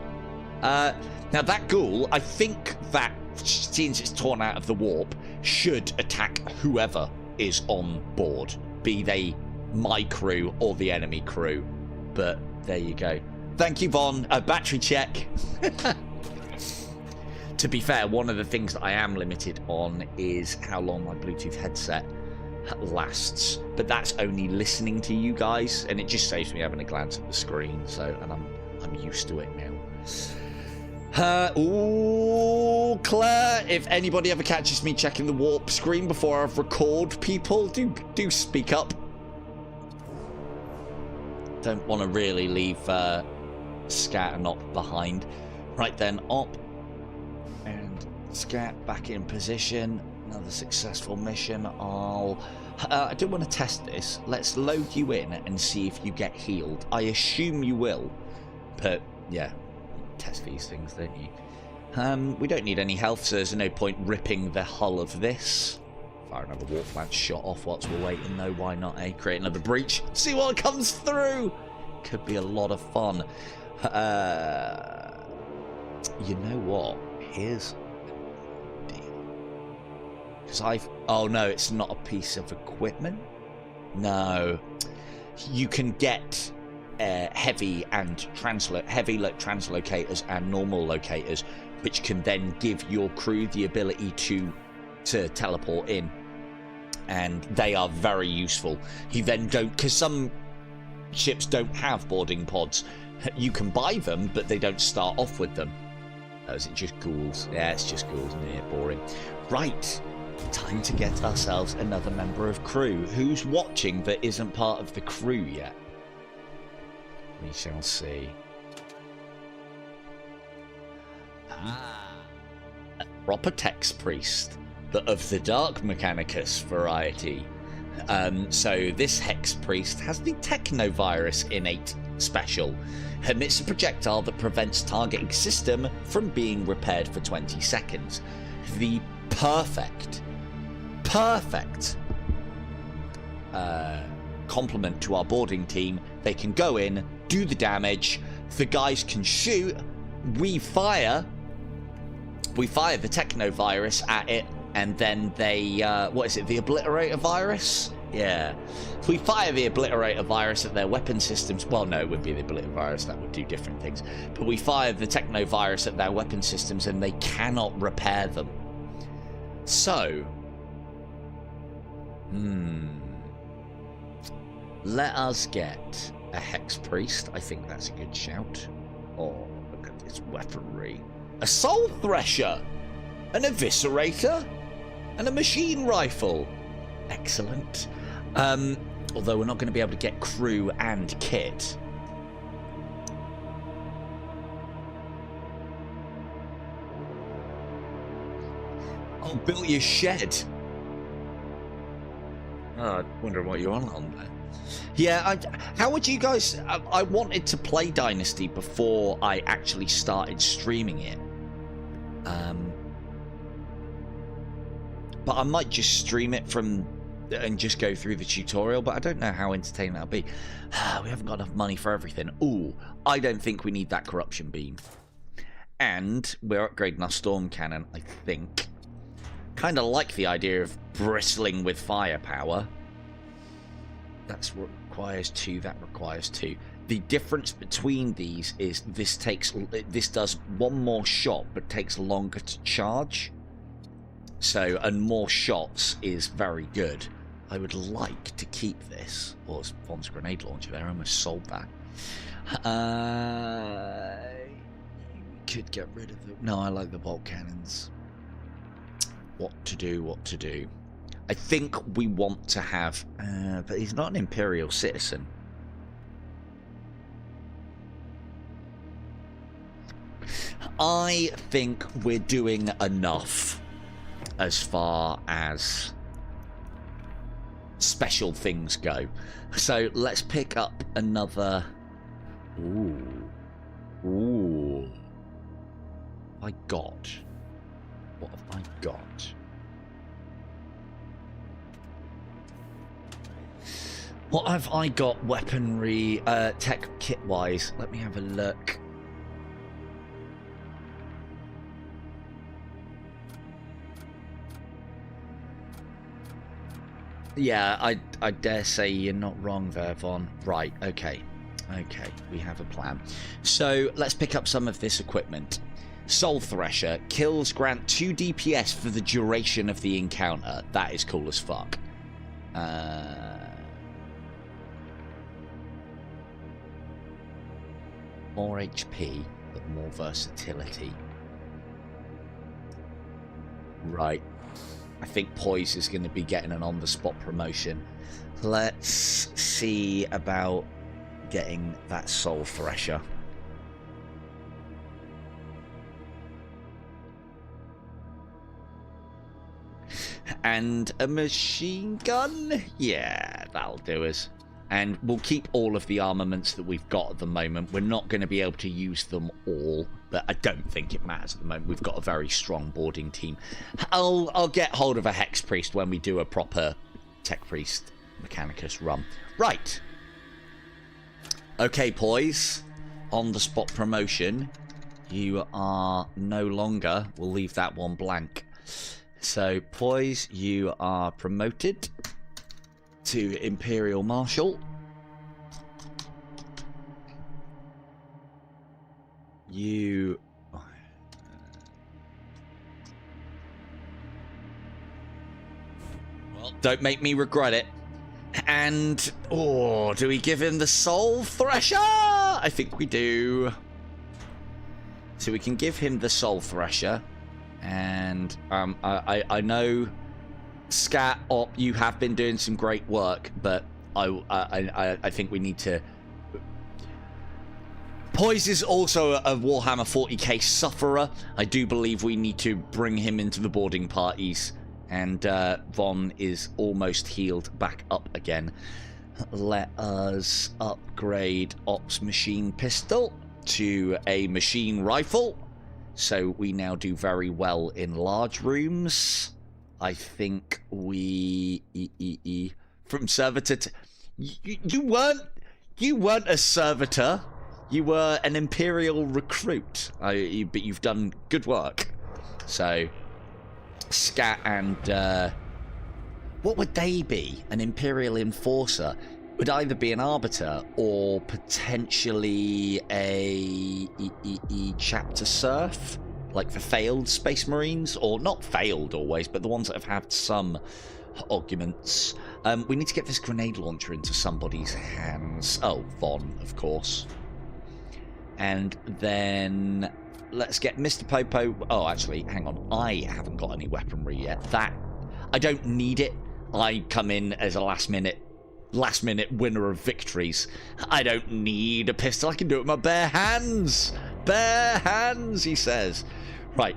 Now that ghoul, I think that, since it's torn out of the warp, should attack whoever is on board, be they my crew or the enemy crew. But there you go. Thank you, Von. A battery check. To be fair, one of the things that I am limited on is how long my Bluetooth headset lasts. But that's only listening to you guys, and it just saves me having a glance at the screen. So, and I'm used to it now. Ooh, Claire, if anybody ever catches me checking the warp screen before I've recorded people, do speak up. Don't want to really leave Scat and Op behind. Right then, Op and Scat back in position. Another successful mission. I do want to test this. Let's load you in and see if you get healed. I assume you will, but yeah, test these things, don't you? We don't need any health, so there's no point ripping the hull of this. Fire another warp lance shot off whilst we're waiting, though. Why not, eh? Create another breach. See what comes through. Could be a lot of fun. You know what? Here's a deal. Because oh no, it's not a piece of equipment. No, you can get heavy translocators and normal locators, which can then give your crew the ability to teleport in, and they are very useful. You then don't, because some ships don't have boarding pods. You can buy them, but they don't start off with them. Oh, is it just ghouls? Yeah, it's just ghouls, isn't it? Boring. Right, time to get ourselves another member of crew. Who's watching that isn't part of the crew yet? We shall see. A proper text priest, but of the Dark Mechanicus variety. So this Hex Priest has the Technovirus innate special. Emits a projectile that prevents targeting system from being repaired for 20 seconds. The perfect complement to our boarding team. They can go in, do the damage, the guys can shoot, we fire the Technovirus at it, and then they, what is it, the Obliterator virus? Yeah. We fire the Obliterator virus at their weapon systems. Well, no, it would be the Obliterator virus, that would do different things. But we fire the Technovirus at their weapon systems and they cannot repair them. So, let us get a Hex Priest. I think that's a good shout. Oh, look at this weaponry. A Soul Thresher, an Eviscerator, and a Machine Rifle. Excellent. Although we're not going to be able to get crew and kit. Oh, built your shed. Oh, I wonder what you're on there. Yeah, how would you guys... I wanted to play Dynasty before I actually started streaming it. But I might just stream it from... and just go through the tutorial, but I don't know how entertaining that'll be. We haven't got enough money for everything. Ooh, I don't think we need that corruption beam. And we're upgrading our storm cannon, I think. Kind of like the idea of bristling with firepower. That requires 2, that requires 2. The difference between these is this does 1 more shot, but takes longer to charge. So, and more shots is very good. I would like to keep this. Or Fond's grenade launcher there. I almost sold that. You could get rid of it. No, I like the bolt cannons. What to do, what to do. I think we want to have... but he's not an Imperial citizen. I think we're doing enough as far as special things go. So let's pick up another... Ooh. My God. What have I got? What have I got weaponry, tech kit-wise? Let me have a look. Yeah, I dare say you're not wrong there, Von. Right, okay. Okay, we have a plan. So, let's pick up some of this equipment. Soul Thresher. Kills grant 2 DPS for the duration of the encounter. That is cool as fuck. More HP, but more versatility. Right. I think Poise is going to be getting an on-the-spot promotion. Let's see about getting that Soul Thresher. And a machine gun? Yeah, that'll do us. And we'll keep all of the armaments that we've got at the moment. We're not going to be able to use them all, but I don't think it matters at the moment. We've got a very strong boarding team. I'll get hold of a Hex Priest when we do a proper Tech Priest Mechanicus run. Right. Okay, Poise. On the spot promotion. You are no longer... We'll leave that one blank. So, Poise, you are promoted to Imperial Marshal. You... Well, don't make me regret it. And... Oh, do we give him the Soul Thresher? I think we do. So we can give him the Soul Thresher. And I know... Scat Op, you have been doing some great work, but I think we need to... Poise is also a Warhammer 40k sufferer. I do believe we need to bring him into the boarding parties. And Von is almost healed back up again. Let us upgrade Op's machine pistol to a machine rifle. So we now do very well in large rooms. I think we from servitor to you weren't a servitor, you were an Imperial recruit. But you've done good work. So Scat and what would they be? An Imperial enforcer would either be an arbiter or potentially a chapter serf. Like the failed Space Marines, or not failed always, but the ones that have had some arguments. We need to get this grenade launcher into somebody's hands. Oh, Von, of course. And then let's get Mr. Popo. Oh, actually, hang on. I haven't got any weaponry yet. That I don't need it. I come in as a last minute winner of victories. I don't need a pistol. I can do it with my bare hands. Bare hands, he says. Right,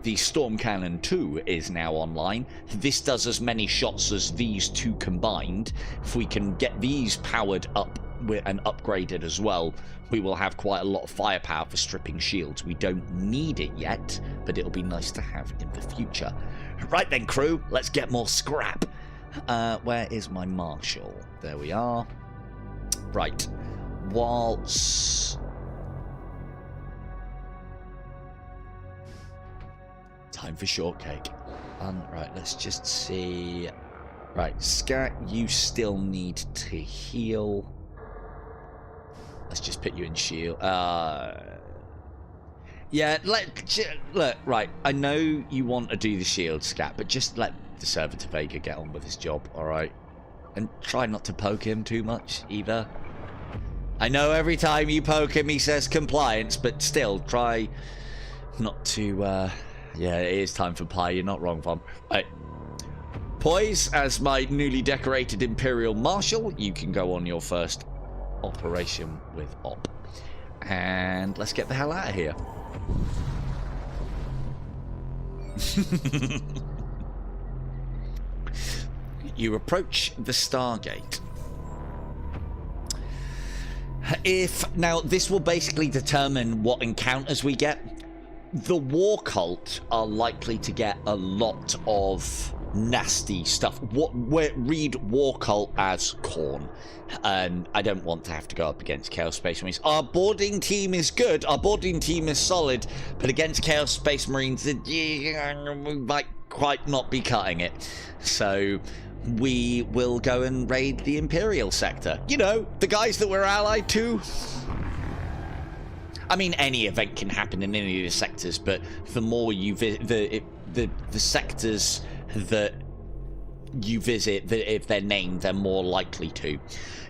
the Storm Cannon 2 is now online. This does as many shots as these two combined. If we can get these powered up and upgraded as well, we will have quite a lot of firepower for stripping shields. We don't need it yet, but it'll be nice to have in the future. Right then, crew, let's get more scrap. Where is my Marshal? There we are. Right. Whilst... Time for shortcake. Right, let's just see. Right, Scat, you still need to heal. Let's just put you in shield. Yeah, look, right. I know you want to do the shield, Scat, but just let the Servitor Vega get on with his job, alright? And try not to poke him too much, either. I know every time you poke him he says compliance, but still, try not to, yeah, it is time for pie, you're not wrong, Von. Right. Poise, as my newly decorated Imperial Marshal, you can go on your first operation with Op. And let's get the hell out of here. You approach the Stargate. Now, this will basically determine what encounters we get. The War Cult are likely to get a lot of nasty stuff. Read War Cult as Khorne. I don't want to have to go up against Chaos Space Marines. Our boarding team is good. Our boarding team is solid. But against Chaos Space Marines, we might quite not be cutting it. So we will go and raid the Imperial sector. You know, the guys that we're allied to. I mean, any event can happen in any of the sectors, but the more you the sectors that you visit, if they're named, they're more likely to.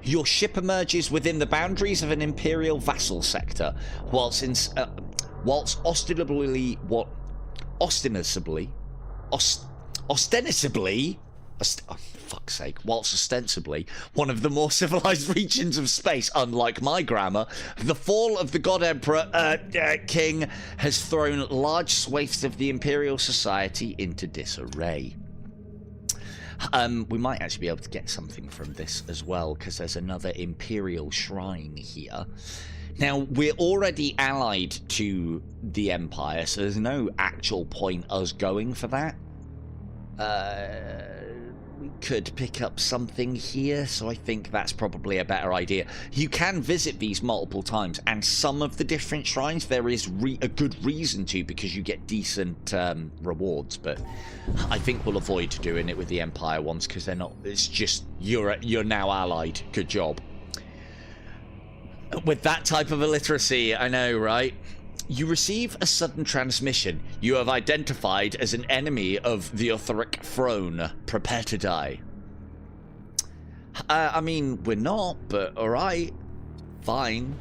Your ship emerges within the boundaries of an Imperial vassal sector, whilst ostensibly fuck's sake, whilst ostensibly one of the more civilized regions of space. Unlike my grammar, the fall of the God Emperor King has thrown large swathes of the Imperial society into disarray. We might actually be able to get something from this as well, because there's another Imperial shrine here. Now, we're already allied to the Empire, so there's no actual point us going for that. We could pick up something here, so I think that's probably a better idea. You can visit these multiple times, and some of the different shrines there is a good reason to, because you get decent rewards, but I think we'll avoid doing it with the Empire ones, because they're not, it's just, you're now allied. Good job. With that type of illiteracy, I know, right? You receive a sudden transmission. You have identified as an enemy of the Othric throne. Prepare to die. I mean, we're not, but alright. Fine.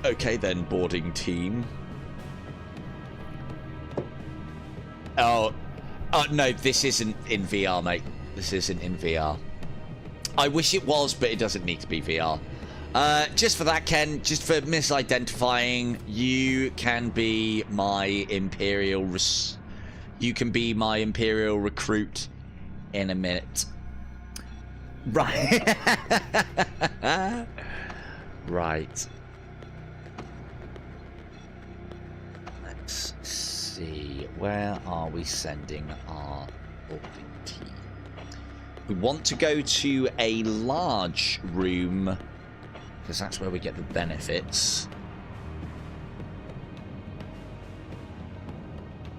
Okay then, boarding team. Oh, no, this isn't in VR, mate. This isn't in VR. I wish it was, but it doesn't need to be VR. Just for that, Ken, just for misidentifying, you can be my Imperial recruit in a minute. Right. Right. Let's see. Where are we sending our boarding team? We want to go to a large room, because that's where we get the benefits.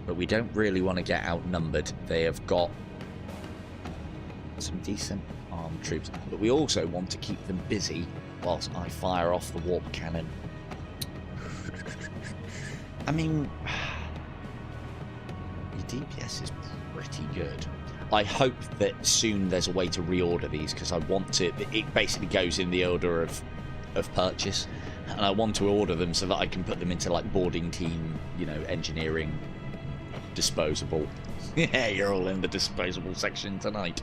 But we don't really want to get outnumbered. They have got some decent armed troops. But we also want to keep them busy whilst I fire off the warp cannon. I mean, your DPS is pretty good. I hope that soon there's a way to reorder these, because I want to... It basically goes in the order of purchase, and I want to order them so that I can put them into like boarding team, you know, engineering, disposable. Yeah, you're all in the disposable section tonight.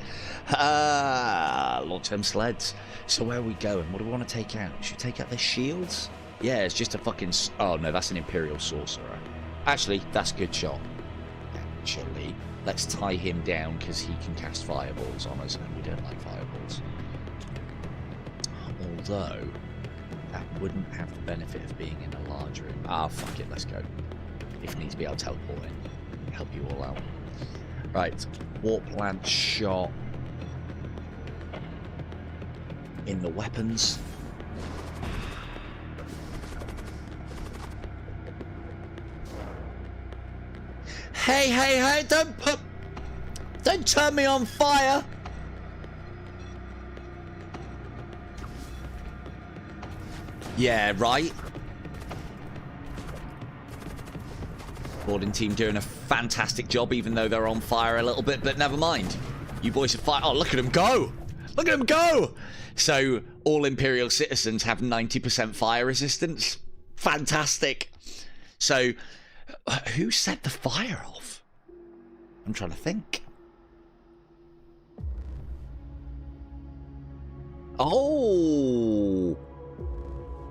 Long-term sleds. So where are we going? What do we want to take out? Should we take out their shields? Yeah, it's just a fucking... Oh no, that's an Imperial sorcerer. Actually, that's a good shot. Actually, let's tie him down, because he can cast fireballs on us, and we don't like fireballs. Although that wouldn't have the benefit of being in a large room. Ah, fuck it, let's go. If needs be, I'll teleport in. Help you all out. Right, warp lance shot in the weapons. Hey, hey, hey, don't turn me on fire. Yeah, right. Boarding team doing a fantastic job, even though they're on fire a little bit, but never mind. You boys are fire. Oh, look at him go! Look at him go! So, all Imperial citizens have 90% fire resistance. Fantastic. So, who set the fire off? I'm trying to think. Oh!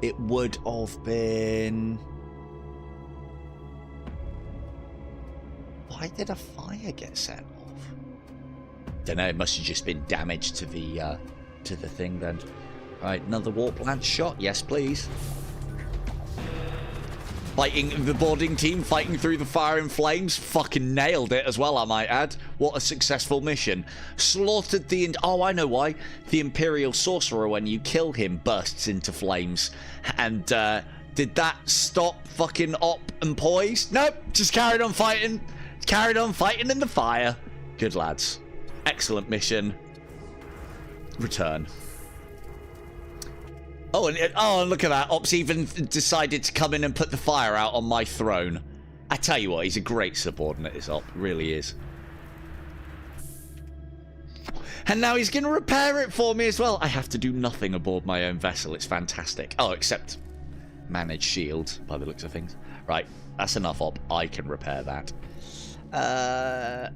It would have been... Why did a fire get set off? Don't know, it must have just been damage to the thing then. Right, another warp lance shot. Yes, please. Fighting the boarding team, fighting through the fire and flames. Fucking nailed it as well, I might add. What a successful mission. Slaughtered the... Oh, I know why. The Imperial sorcerer, when you kill him, bursts into flames. And, did that stop fucking op and poise? Nope, just carried on fighting. Carried on fighting in the fire. Good lads. Excellent mission. Return. Oh, and look at that. Ops even decided to come in and put the fire out on my throne. I tell you what, he's a great subordinate, this Op. Really is. And now he's going to repair it for me as well. I have to do nothing aboard my own vessel. It's fantastic. Oh, except manage shield, by the looks of things. Right, that's enough, Op. I can repair that.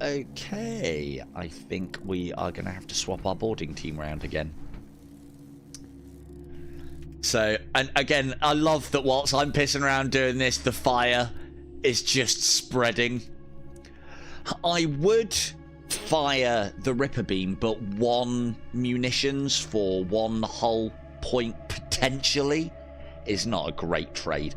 Okay. I think we are going to have to swap our boarding team around again. So, and again, I love that whilst I'm pissing around doing this, the fire is just spreading. I would fire the Ripper Beam, but 1 munitions for 1 hull point potentially is not a great trade.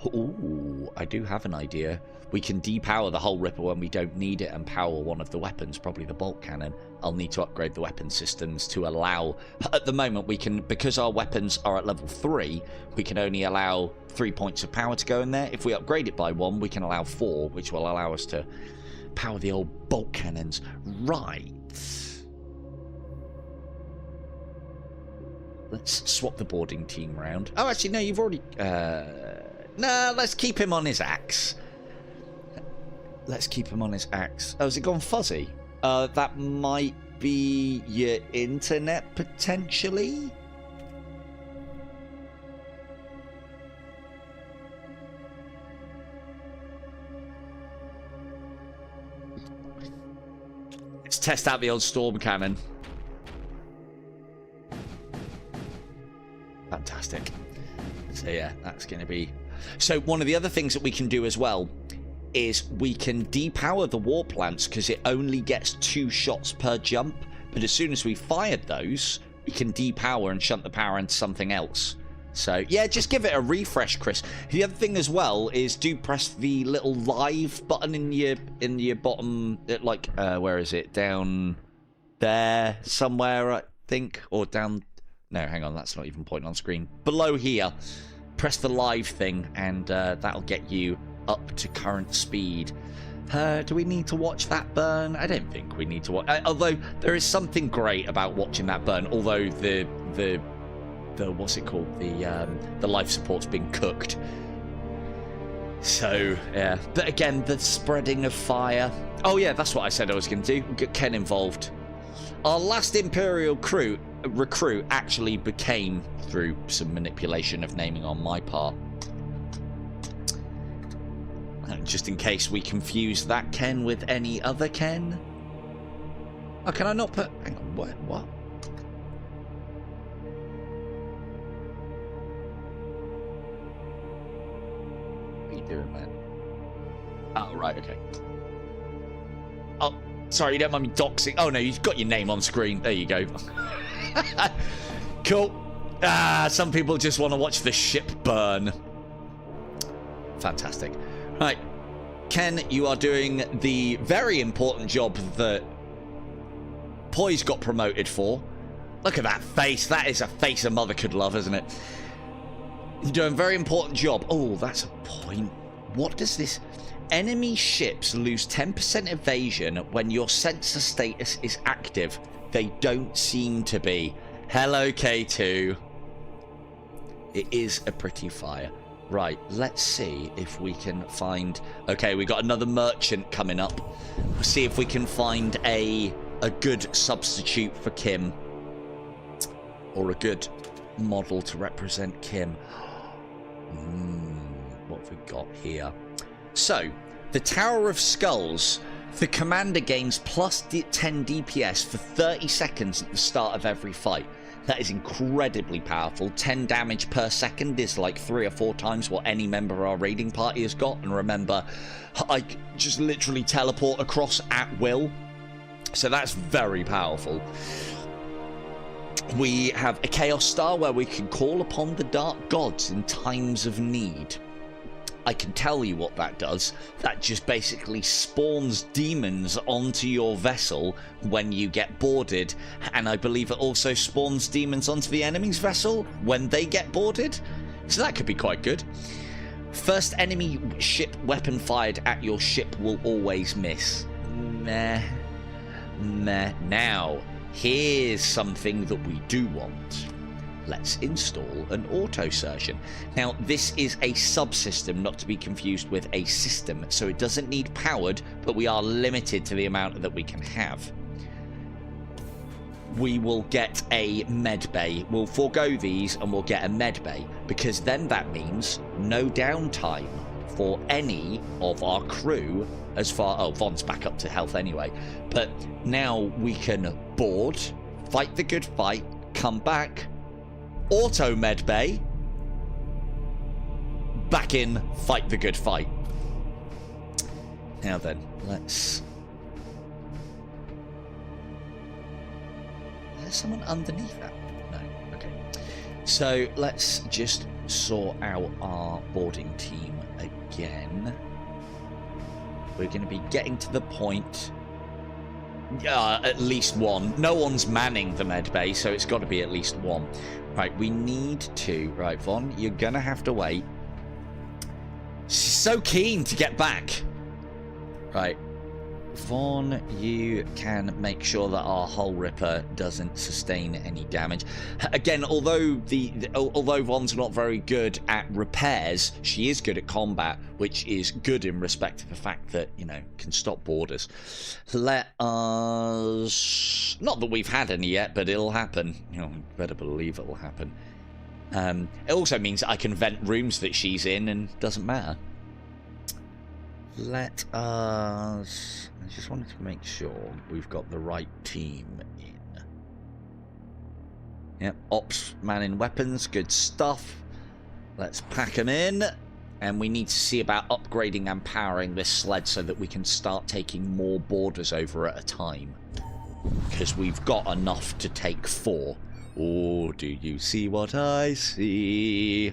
Ooh, I do have an idea. We can depower the hull Ripper when we don't need it and power one of the weapons, probably the bolt cannon. I'll need to upgrade the weapon systems to allow... At the moment, we can... Because our weapons are at level 3, we can only allow 3 points of power to go in there. If we upgrade it by 1, we can allow 4, which will allow us to power the old bolt cannons. Right. Let's swap the boarding team around. Oh, actually, no, you've already... Nah, let's keep him on his axe. Let's keep him on his axe. Oh, has it gone fuzzy? That might be your internet, potentially? Let's test out the old storm cannon. Fantastic. So yeah, that's going to be... So one of the other things that we can do as well is we can depower the warp lance because it only gets 2 shots per jump. But as soon as we fired those, we can depower and shunt the power into something else. So yeah, just give it a refresh, Chris. The other thing as well is do press the little live button in your bottom, like where is it? Down there somewhere, I think, or down. No, hang on, that's not even pointing on screen. Below here, press the live thing, and that'll get you up to current speed. Do we need to watch that burn? I don't think we need to watch. Although there is something great about watching that burn. Although the what's it called? The life support's been cooked. So yeah. But again, the spreading of fire. Oh yeah, that's what I said I was going to do. Get Ken involved. Our last Imperial recruit actually became, through some manipulation of naming on my part. Just in case we confuse that Ken with any other Ken. Oh, can I not put... Hang on, what? What are you doing, man? Oh, right, okay. Oh, sorry, you don't mind me doxing. Oh, no, you've got your name on screen. There you go. Cool. Some people just want to watch the ship burn. Fantastic. Right, Ken, you are doing the very important job that Poise got promoted for. Look at that face. That is a face a mother could love, isn't it? You're doing a very important job. Oh, that's a point. What does this... Enemy ships lose 10% evasion when your sensor status is active. They don't seem to be. Hello, K2. It is a pretty fire. Right, let's see if we can find... Okay, we got another merchant coming up. We'll see if we can find a a good substitute for Kim, or a good model to represent Kim. What have we got here? So, the Tower of Skulls. The commander gains plus 10 DPS for 30 seconds at the start of every fight. That is incredibly powerful. 10 damage per second is like 3 or 4 times what any member of our raiding party has got. And remember, I just literally teleport across at will. So that's very powerful. We have a Chaos Star where we can call upon the Dark Gods in times of need. I can tell you what that does. That just basically spawns demons onto your vessel when you get boarded. And I believe it also spawns demons onto the enemy's vessel when they get boarded. So that could be quite good. First enemy ship weapon fired at your ship will always miss. Meh. Now, here's something that we do want. Let's install an auto-surgeon. Now, this is a subsystem, not to be confused with a system, so it doesn't need powered, but we are limited to the amount that we can have. We will get a med bay. We'll forego these and we'll get a med bay, because then that means no downtime for any of our crew as far... Oh, Von's back up to health anyway. But now we can board, fight the good fight, come back... Auto med bay, back in, fight the good fight. Now then, let's... Is there someone underneath that? No, okay. So let's just sort out our boarding team again. We're going to be getting to the point... at least one. No one's manning the med bay, so it's got to be at least one. Right, we need to... Right, Von, you're going to have to wait. She's so keen to get back. Right. Von, you can make sure that our hull ripper doesn't sustain any damage. Again, although Von's not very good at repairs, she is good at combat, which is good in respect to the fact that, you know, can stop borders. Let us... Not that we've had any yet, but it'll happen. You know, better believe it'll happen. It also means I can vent rooms that she's in and doesn't matter. Let us... I just wanted to make sure we've got the right team in. Yep, ops, man in weapons, good stuff. Let's pack them in. And we need to see about upgrading and powering this sled so that we can start taking more borders over at a time. Because we've got enough to take 4. Oh, do you see what I see?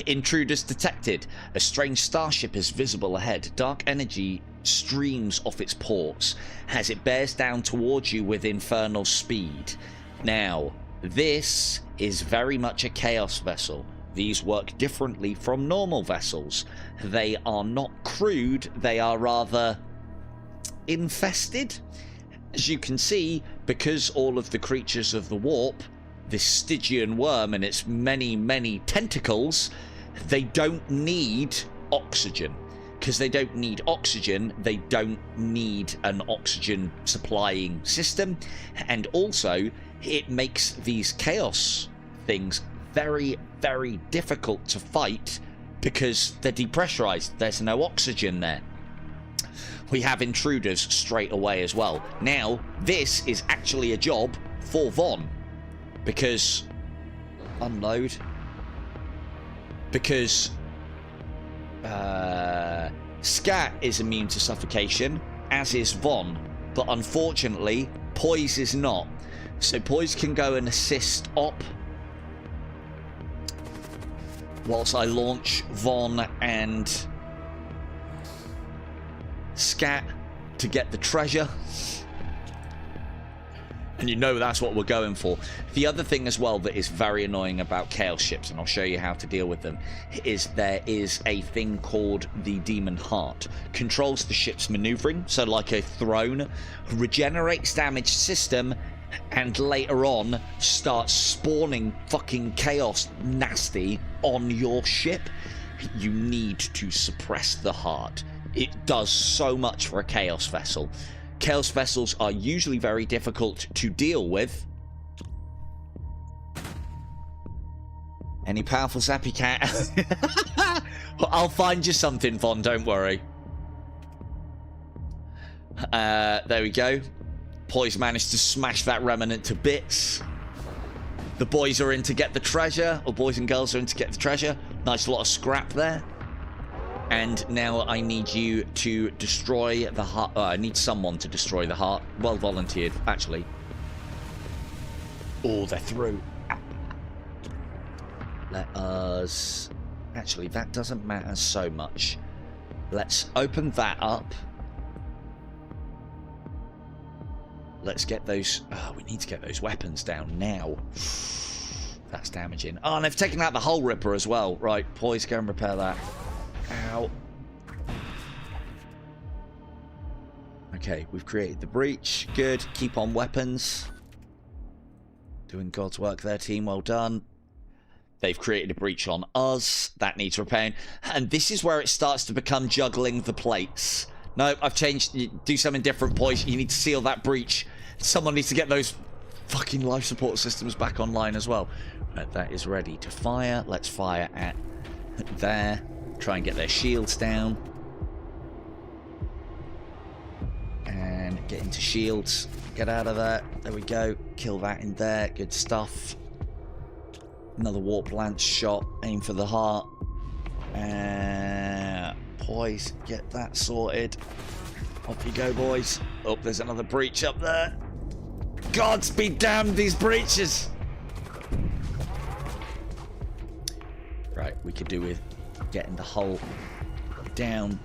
Intruders detected. A strange starship is visible ahead. Dark energy streams off its ports as it bears down towards you with infernal speed. Now, this is very much a chaos vessel. These work differently from normal vessels. They are not crewed, they are rather infested. As you can see, because all of the creatures of the warp, this Stygian worm and its many, many tentacles, they don't need oxygen. Because they don't need oxygen, they don't need an oxygen supplying system. And also, it makes these chaos things very, very difficult to fight because they're depressurized. There's no oxygen there. We have intruders straight away as well. Now, this is actually a job for Von. Because... Unload. Because... Scat is immune to suffocation, as is Von. But unfortunately, Poise is not. So Poise can go and assist Op. Whilst I launch Von and Scat to get the treasure. And you know that's what we're going for. The other thing as well that is very annoying about Chaos ships, and I'll show you how to deal with them, is there is a thing called the Demon Heart. Controls the ship's maneuvering, so like a throne, regenerates damaged system, and later on starts spawning fucking chaos nasty on your ship. You need to suppress the heart. It does so much for a chaos vessel. Chaos vessels are usually very difficult to deal with. Any powerful sappy cat? I'll find you something, Von, don't worry. There we go. Poise managed to smash that remnant to bits. The boys are in to get the treasure, or boys and girls are in to get the treasure. Nice lot of scrap there. And now I need you to destroy the heart. I need someone to destroy the heart. Well volunteered, actually. Oh, they're through. Let us... Actually, that doesn't matter so much. Let's open that up. Let's get those... Oh, we need to get those weapons down now. That's damaging. Oh, and they've taken out the hull ripper as well. Right, Poise, go and repair that. Ow. Okay, we've created the breach. Good. Keep on weapons. Doing God's work there, team. Well done. They've created a breach on us. That needs repairing. And this is where it starts to become juggling the plates. No, I've changed. You do something different, boys. You need to seal that breach. Someone needs to get those fucking life support systems back online as well. Right, that is ready to fire. Let's fire at there. Try and get their shields down. And get into shields. Get out of there. There we go. Kill that in there. Good stuff. Another warp lance shot. Aim for the heart. Poise. Get that sorted. Off you go, boys. Oh, there's another breach up there. Gods be damned, these breaches. Right, we could do with getting the hull down.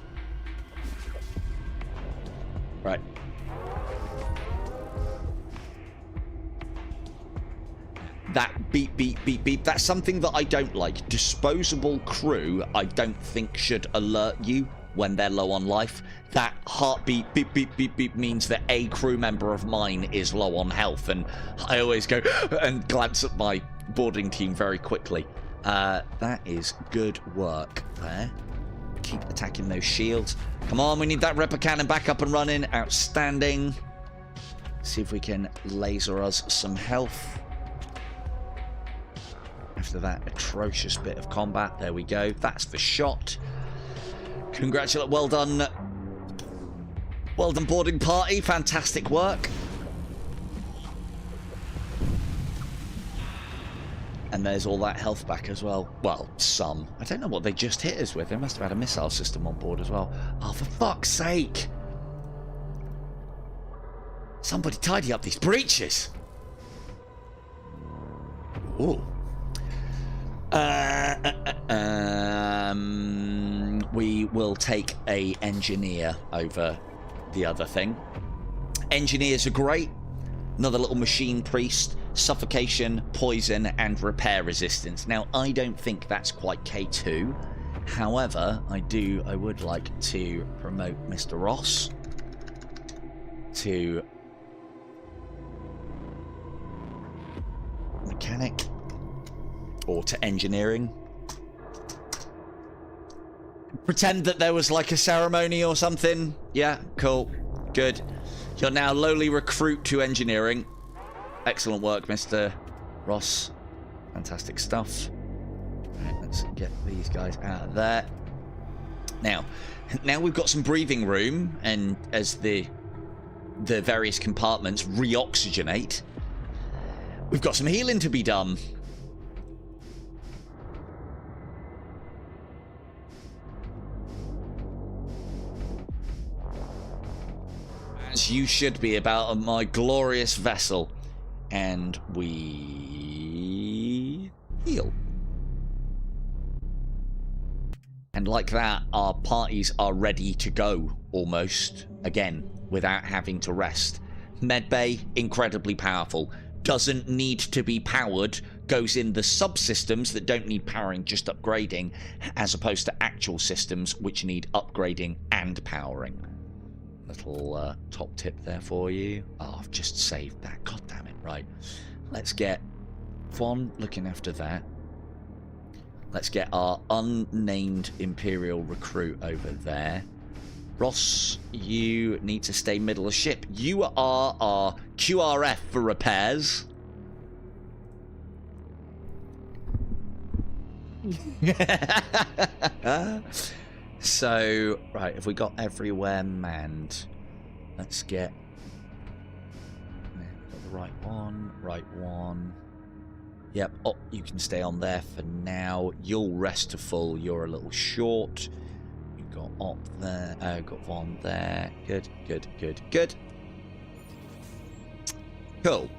Right. That beep, beep, beep, beep. That's something that I don't like. Disposable crew, I don't think should alert you when they're low on life. That heartbeat, beep, beep, beep, beep means that a crew member of mine is low on health. And I always go and glance at my boarding team very quickly. That is good work there. Keep attacking those shields. Come on, we need that ripper cannon back up and running. Outstanding. See if we can laser us some health. After that atrocious bit of combat. There we go. That's the shot. Congratulate. Well done. Well done, boarding party. Fantastic work. And there's all that health back as well. Well, some. I don't know what they just hit us with. They must have had a missile system on board as well. Oh, for fuck's sake. Somebody tidy up these breaches. Ooh. We will take a engineer over the other thing. Engineers are great. Another little machine priest. Suffocation, poison, and repair resistance. Now, I don't think that's quite K2. However, I would like to promote Mr. Ross to mechanic or to engineering. Pretend that there was like a ceremony or something. Yeah, cool. Good. You're now lowly recruit to engineering. Excellent work, Mr. Ross. Fantastic stuff. Right, let's get these guys out of there. Now we've got some breathing room, and as the various compartments reoxygenate, we've got some healing to be done. As you should be about my glorious vessel. And we heal. And like that, our parties are ready to go, almost, again, without having to rest. Medbay, incredibly powerful. Doesn't need to be powered, goes in the subsystems that don't need powering, just upgrading, as opposed to actual systems which need upgrading and powering. Little top tip there for you. Oh, I've just saved that. God damn it. Right. Let's get Von looking after that. Let's get our unnamed Imperial recruit over there. Ross, you need to stay middle of ship. You are our QRF for repairs. So, right, have we got everywhere manned? Let's get the right one, right one. Yep. Oh, you can stay on there for now. You'll rest to full. You're a little short. You've got Op there. Got Von there. Good, good, good, good. Cool.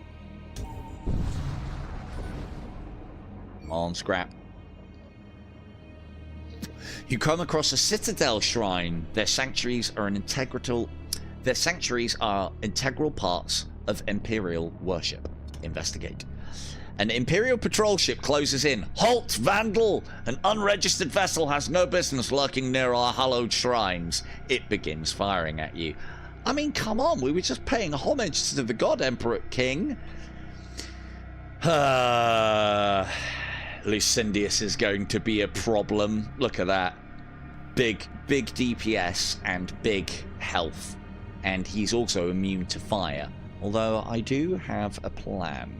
On scrap. You come across a citadel shrine. Their sanctuaries are integral parts of Imperial worship. Investigate. An Imperial patrol ship closes in. Halt, Vandal! An unregistered vessel has no business lurking near our hallowed shrines. It begins firing at you. I mean, come on, we were just paying homage to the God Emperor King. Lucindius is going to be a problem. Look at that. Big DPS and big health. And he's also immune to fire. Although I do have a plan.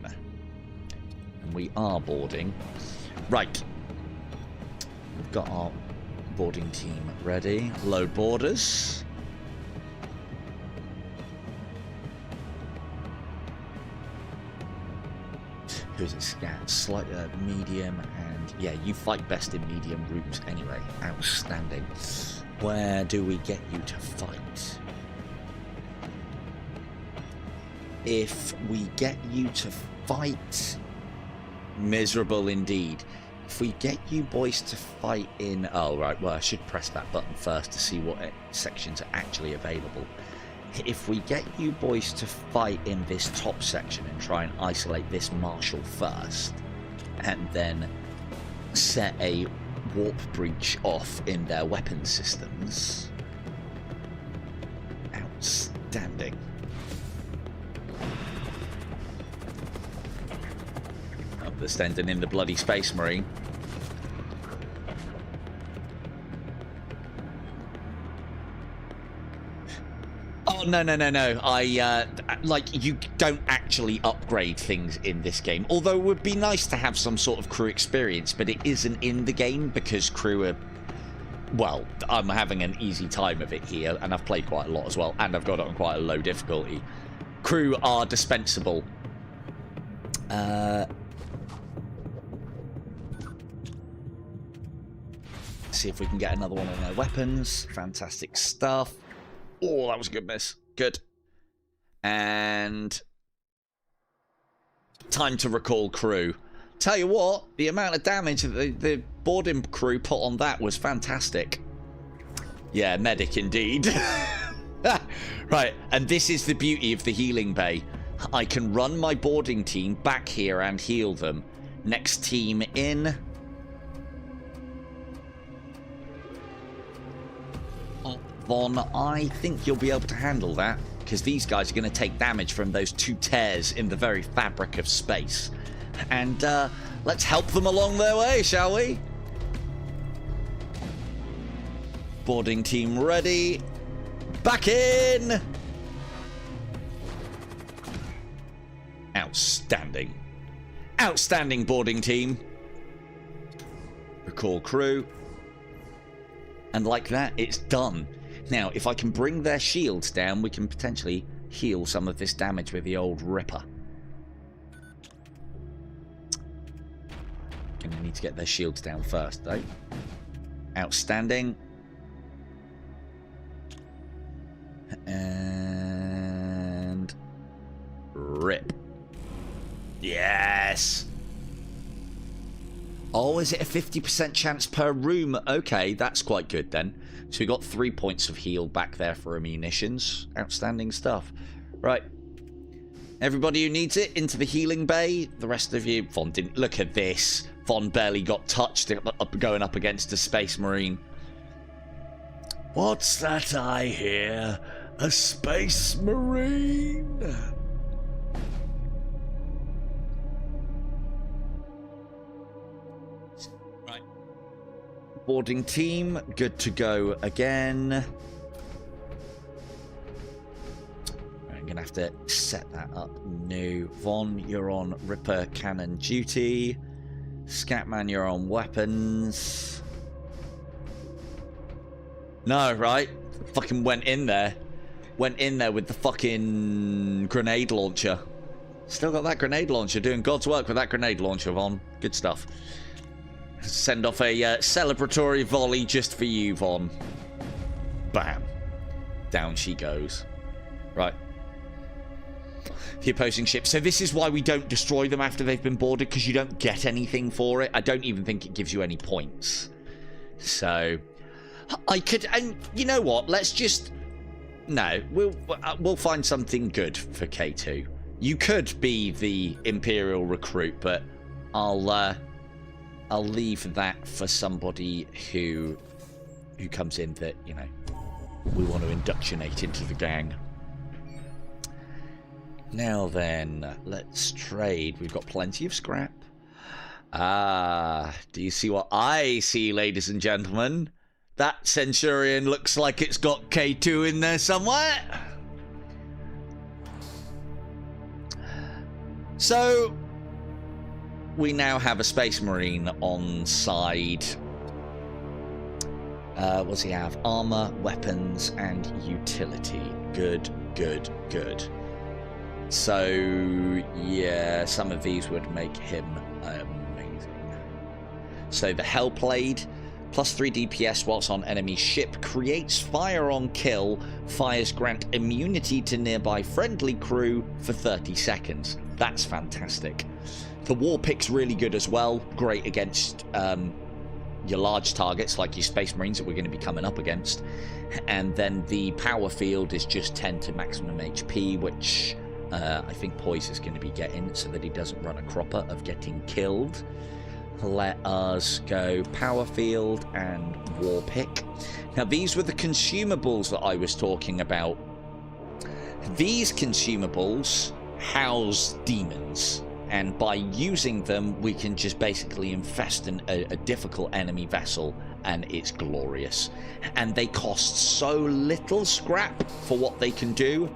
And we are boarding. Right. We've got our boarding team ready. Load boarders. Who's it? Scat? Slight medium, and yeah, you fight best in medium rooms anyway. Outstanding. Where do we get you to fight? If we get you to fight, miserable indeed. If we get you boys to fight in... Oh, right, well, I should press that button first to see what sections are actually available. If we get you boys to fight in this top section and try and isolate this marshal first, and then set a warp breach off in their weapon systems. Outstanding. They're standing in the bloody Space Marine. Oh, no. Like, you don't actually upgrade things in this game. Although it would be nice to have some sort of crew experience, but it isn't in the game because crew are... Well, I'm having an easy time of it here, and I've played quite a lot as well, and I've got it on quite a low difficulty. Crew are dispensable. See if we can get another one on their weapons. Fantastic stuff. Oh, that was a good miss. Good. And time to recall crew. Tell you what, the amount of damage that the boarding crew put on that was fantastic. Yeah, medic indeed. Right, and this is the beauty of the healing bay. I can run my boarding team back here and heal them. Next team in. Von, I think you'll be able to handle that, because these guys are going to take damage from those two tears in the very fabric of space. And let's help them along their way, shall we? Boarding team ready. Back in! Outstanding. Outstanding boarding team. Recall crew. And like that, it's done. Now, if I can bring their shields down, we can potentially heal some of this damage with the old Ripper. Gonna need to get their shields down first, though. Outstanding. And... rip. Yes! Oh, is it a 50% chance per room? Okay, that's quite good then. So we got 3 points of heal back there for munitions. Outstanding stuff. Right. Everybody who needs it, into the healing bay. The rest of you... Von didn't... Look at this. Von barely got touched going up against a Space Marine. What's that I hear? A Space Marine? Boarding team, good to go again. I'm going to have to set that up new. Von, you're on Ripper Cannon duty. Scatman, you're on weapons. No, right? Fucking went in there. Went in there with the fucking grenade launcher. Still got that grenade launcher. Doing God's work with that grenade launcher, Von. Good stuff. Send off a celebratory volley just for you, Von. Bam. Down she goes. Right. The opposing ship. So this is why we don't destroy them after they've been boarded, because you don't get anything for it. I don't even think it gives you any points. So I could, and you know what? Let's just we'll find something good for K2. You could be the Imperial recruit, but I'll leave that for somebody who comes in that, you know, we want to indoctrinate into the gang. Now then, let's trade. We've got plenty of scrap. Do you see what I see, ladies and gentlemen? That Centurion looks like it's got K2 in there somewhere. So we now have a Space Marine on side. What does he have? Armor, weapons, and utility. Good, good, good. So, yeah, some of these would make him amazing. So the Hellblade, plus 3 DPS whilst on enemy ship, creates fire on kill, fires grant immunity to nearby friendly crew for 30 seconds. That's fantastic. The War Pick's really good as well. Great against your large targets like your Space Marines that we're going to be coming up against. And then the Power Field is just 10 to maximum HP, which I think Poise is going to be getting so that he doesn't run a cropper of getting killed. Let us go Power Field and War Pick. Now, these were the consumables that I was talking about. These consumables house demons, and by using them, we can just basically infest a difficult enemy vessel, and it's glorious. And they cost so little scrap for what they can do.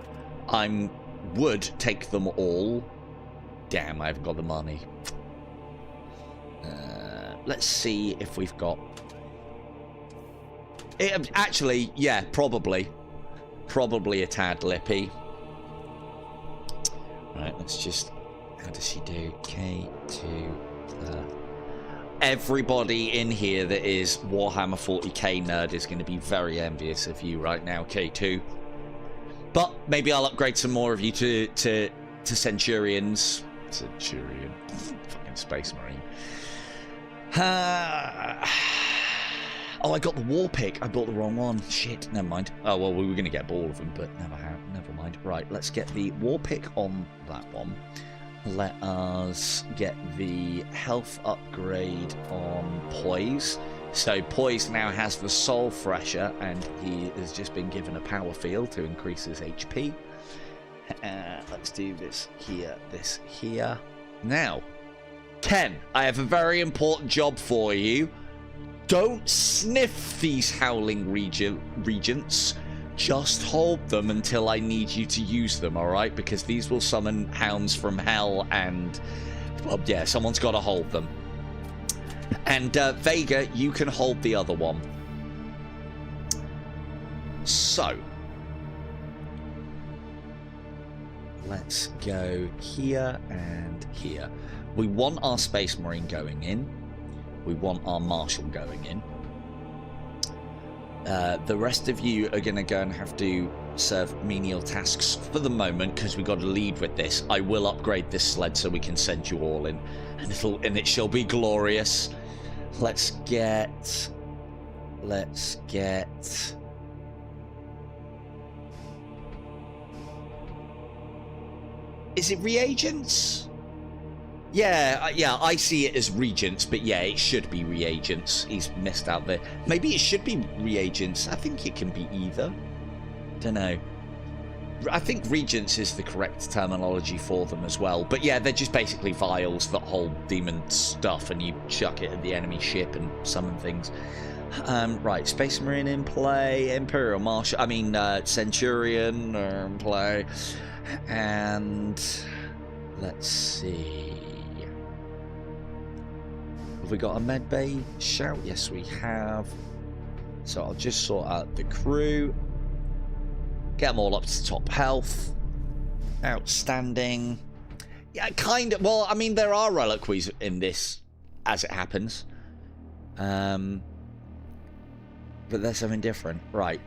I would take them all. Damn, I haven't got the money. Let's see if we've got... actually, yeah, probably. Probably a tad lippy. Right, let's just... How does she do? K2... Everybody in here that is Warhammer 40k nerd is going to be very envious of you right now, K2. But maybe I'll upgrade some more of you to Centurions. Centurion. Fucking Space Marine. Oh, I got the War Pick. I bought the wrong one. Shit, never mind. Oh, well, we were going to get all of them, but never mind. Right, let's get the War Pick on that one. Let us get the health upgrade on Poise. So Poise now has the Soul Fresher, and he has just been given a Power Field to increase his HP. Let's do this here. Now, Ken, I have a very important job for you. Don't sniff these Howling Regents. Just hold them until I need you to use them, alright? Because these will summon hounds from hell, and... well, yeah, someone's got to hold them. And Vega, you can hold the other one. So... let's go here and here. We want our Space Marine going in. We want our Marshal going in. The rest of you are going to go and have to serve menial tasks for the moment, because we got to lead with this. I will upgrade this sled so we can send you all in, and it shall be glorious. Let's get... Is it reagents? Yeah, I see it as regents, but yeah, it should be reagents. He's missed out there. Maybe it should be reagents. I think it can be either. Don't know. I think regents is the correct terminology for them as well. But yeah, they're just basically vials that hold demon stuff, and you chuck it at the enemy ship and summon things. Right, Space Marine in play, Imperial Marshal, Centurion in play. And let's see. Have we got a med bay shout? Yes, we have. So I'll just sort out the crew. Get them all up to top health. Outstanding. Yeah, kind of. Well, I mean, there are reliquies in this, as it happens. But there's something different. Right.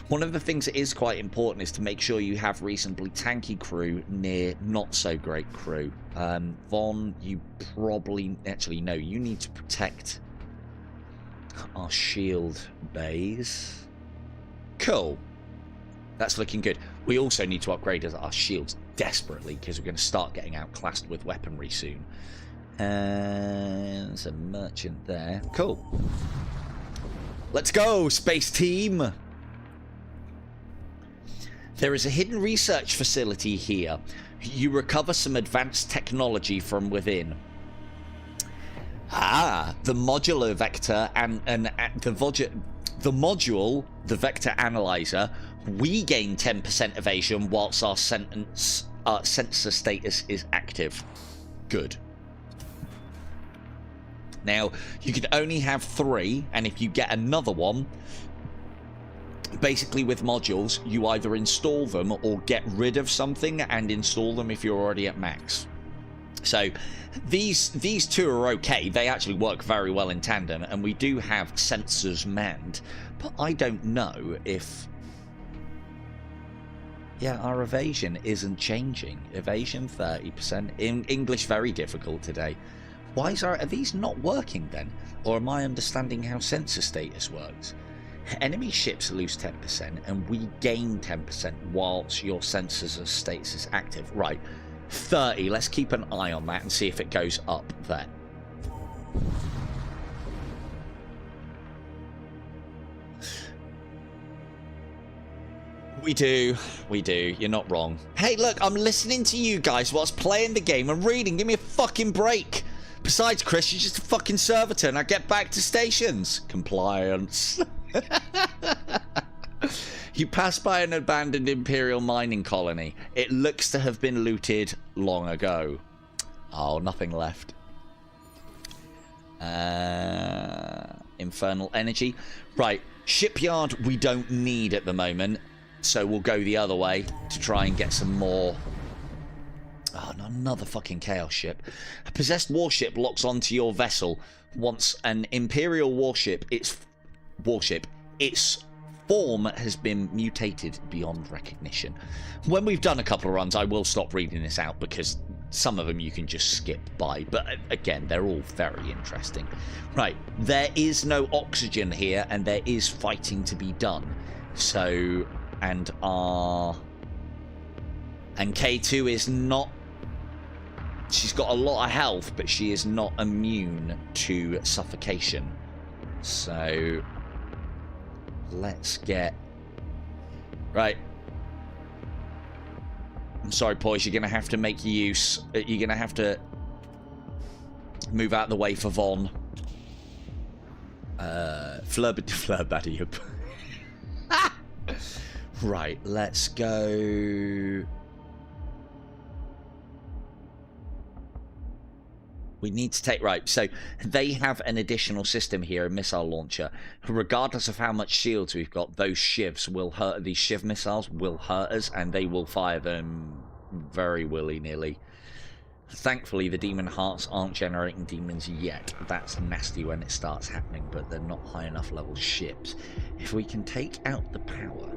One of the things that is quite important is to make sure you have reasonably tanky crew near not so great crew. Von, you probably... Actually, no, you need to protect our shield bays. Cool. That's looking good. We also need to upgrade our shields desperately because we're going to start getting outclassed with weaponry soon. And there's a merchant there. Cool. Let's go, space team! There is a hidden research facility here. You recover some advanced technology from within. Ah, the modular vector and the module, the vector analyzer, we gain 10% evasion whilst our sensor status is active. Good. Now, you can only have 3, and if you get another one, basically with modules, you either install them or get rid of something and install them if you're already at max. So these two are okay. They actually work very well in tandem, and we do have sensors manned, but I don't know if... Yeah, our evasion isn't changing. Evasion 30%. In English, very difficult today. Why are these not working then? Or am I understanding how sensor status works? Enemy ships lose 10% and we gain 10% whilst your sensors status is active. Right, 30. Let's keep an eye on that and see if it goes up there. We do. You're not wrong. Hey, look, I'm listening to you guys whilst playing the game and reading. Give me a fucking break. Besides, Chris, you're just a fucking servitor. Now get back to stations. Compliance. You pass by an abandoned Imperial mining colony. It looks to have been looted long ago. Oh, nothing left. Infernal energy. Right, shipyard we don't need at the moment, so we'll go the other way to try and get some more. Oh, no, another fucking chaos ship. A possessed warship locks onto your vessel. Once an Imperial warship, its form has been mutated beyond recognition. When we've done a couple of runs, I will stop reading this out because some of them you can just skip by. But again, they're all very interesting. Right, there is no oxygen here, and there is fighting to be done. So, and K2 is not... She's got a lot of health, but she is not immune to suffocation. So... Let's get... Right. I'm sorry, boys. You're going to have to make use... You're going to have to move out of the way for Von. Flurbaddie. Right, let's go... We need to take... Right, so they have an additional system here, a missile launcher. Regardless of how much shields we've got, those shivs will hurt... These shiv missiles will hurt us, and they will fire them very willy-nilly. Thankfully, the demon hearts aren't generating demons yet. That's nasty when it starts happening, but they're not high enough level ships. If we can take out the power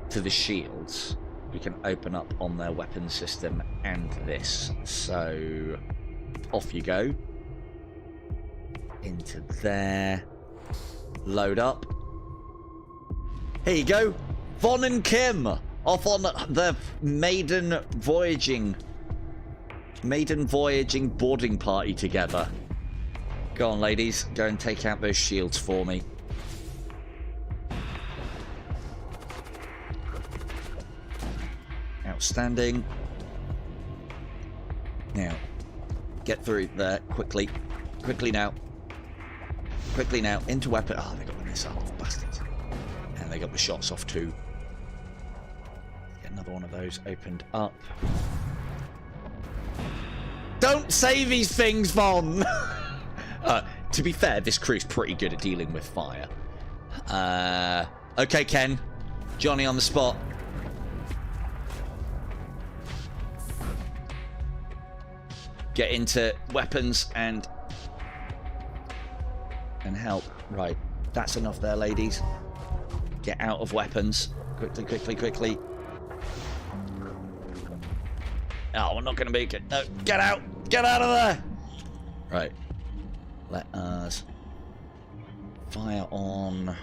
to the shields, we can open up on their weapon system and this. So... Off you go. Into there. Load up. Here you go. Von and Kim off on the maiden voyaging boarding party together. Go on, ladies. Go and take out those shields for me. Outstanding. Now, get through there quickly. Quickly now. Quickly now. Into weapon. Oh, they got the missiles, bastards. And they got the shots off too. another one of those opened up. Don't say these things, Von! To be fair, this crew's pretty good at dealing with fire. Okay, Ken. Johnny on the spot. Get into weapons and help. Right. That's enough there, ladies. Get out of weapons. Quickly, quickly, quickly. Oh, we're not going to make it. No, get out. Get out of there. Right. Let us fire on.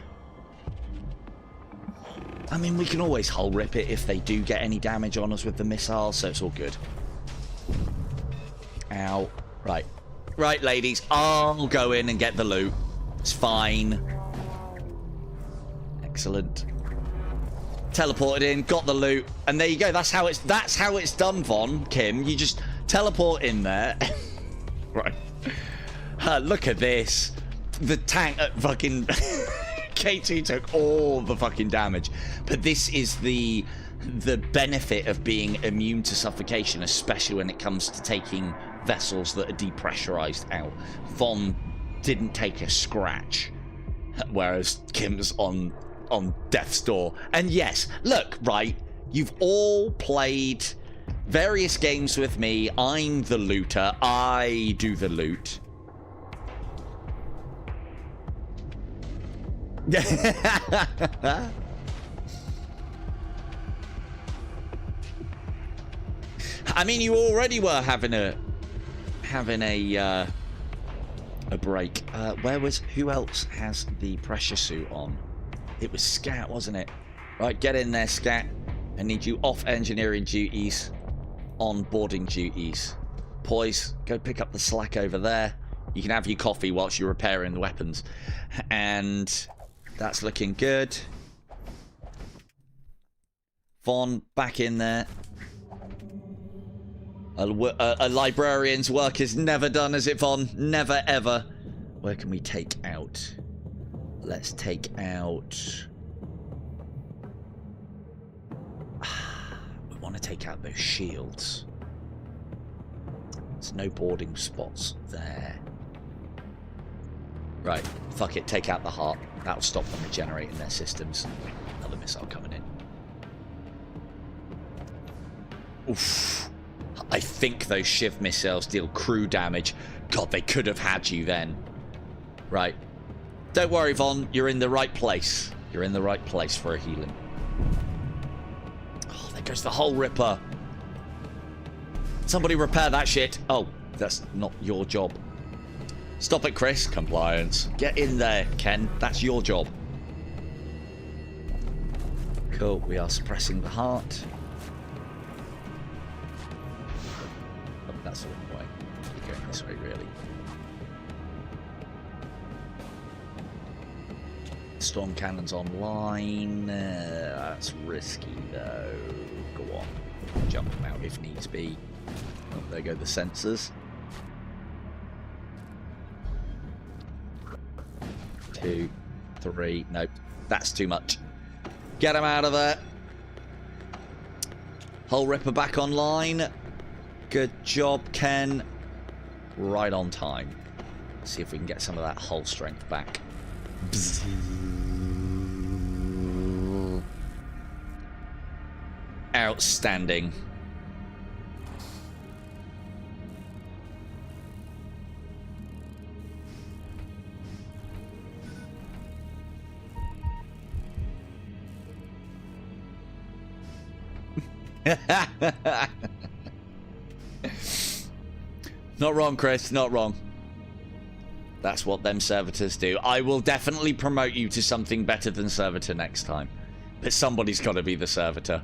I mean, we can always hull rip it if they do get any damage on us with the missiles, so it's all good. Ow. Right. Right, ladies. I'll go in and get the loot. It's fine. Excellent. Teleported in, got the loot, and there you go. That's how it's done, Von, Kim. You just teleport in there. Right. Look at this. The tank fucking K2 took all the fucking damage. But this is the benefit of being immune to suffocation, especially when it comes to taking vessels that are depressurized out. Von didn't take a scratch, whereas Kim's on death's door. And yes, look, right, you've all played various games with me. I'm the looter. I do the loot. I mean, you already were having a break. Who else has the pressure suit on? It was Scat, wasn't it? Right, get in there, Scat. I need you off engineering duties, on boarding duties. Poise, go pick up the slack over there. You can have your coffee whilst you're repairing the weapons. And that's looking good. Von, back in there. A librarian's work is never done, is it, Von? Never, ever. Where can we take out? Let's take out... We want to take out those shields. There's no boarding spots there. Right, fuck it, take out the heart. That'll stop them regenerating their systems. Another missile coming in. Oof. I think those Shiv missiles deal crew damage. God, they could have had you then. Right. Don't worry, Von. You're in the right place. You're in the right place for a healing. Oh, there goes the hull ripper. Somebody repair that shit. Oh, that's not your job. Stop it, Chris. Compliance. Get in there, Ken. That's your job. Cool. We are suppressing the heart. Oh, that's the wrong way. You're going this way, really. Storm cannons online. That's risky, though. Go on. Jump them out if needs be. Oh, there go the sensors. 2, 3. Nope. That's too much. Get them out of there. Hull Ripper back online. Good job, Ken. Right on time. See if we can get some of that hull strength back. Bzzz. Outstanding. Not wrong, Chris. Not wrong. That's what them servitors do. I will definitely promote you to something better than servitor next time. But somebody's got to be the servitor.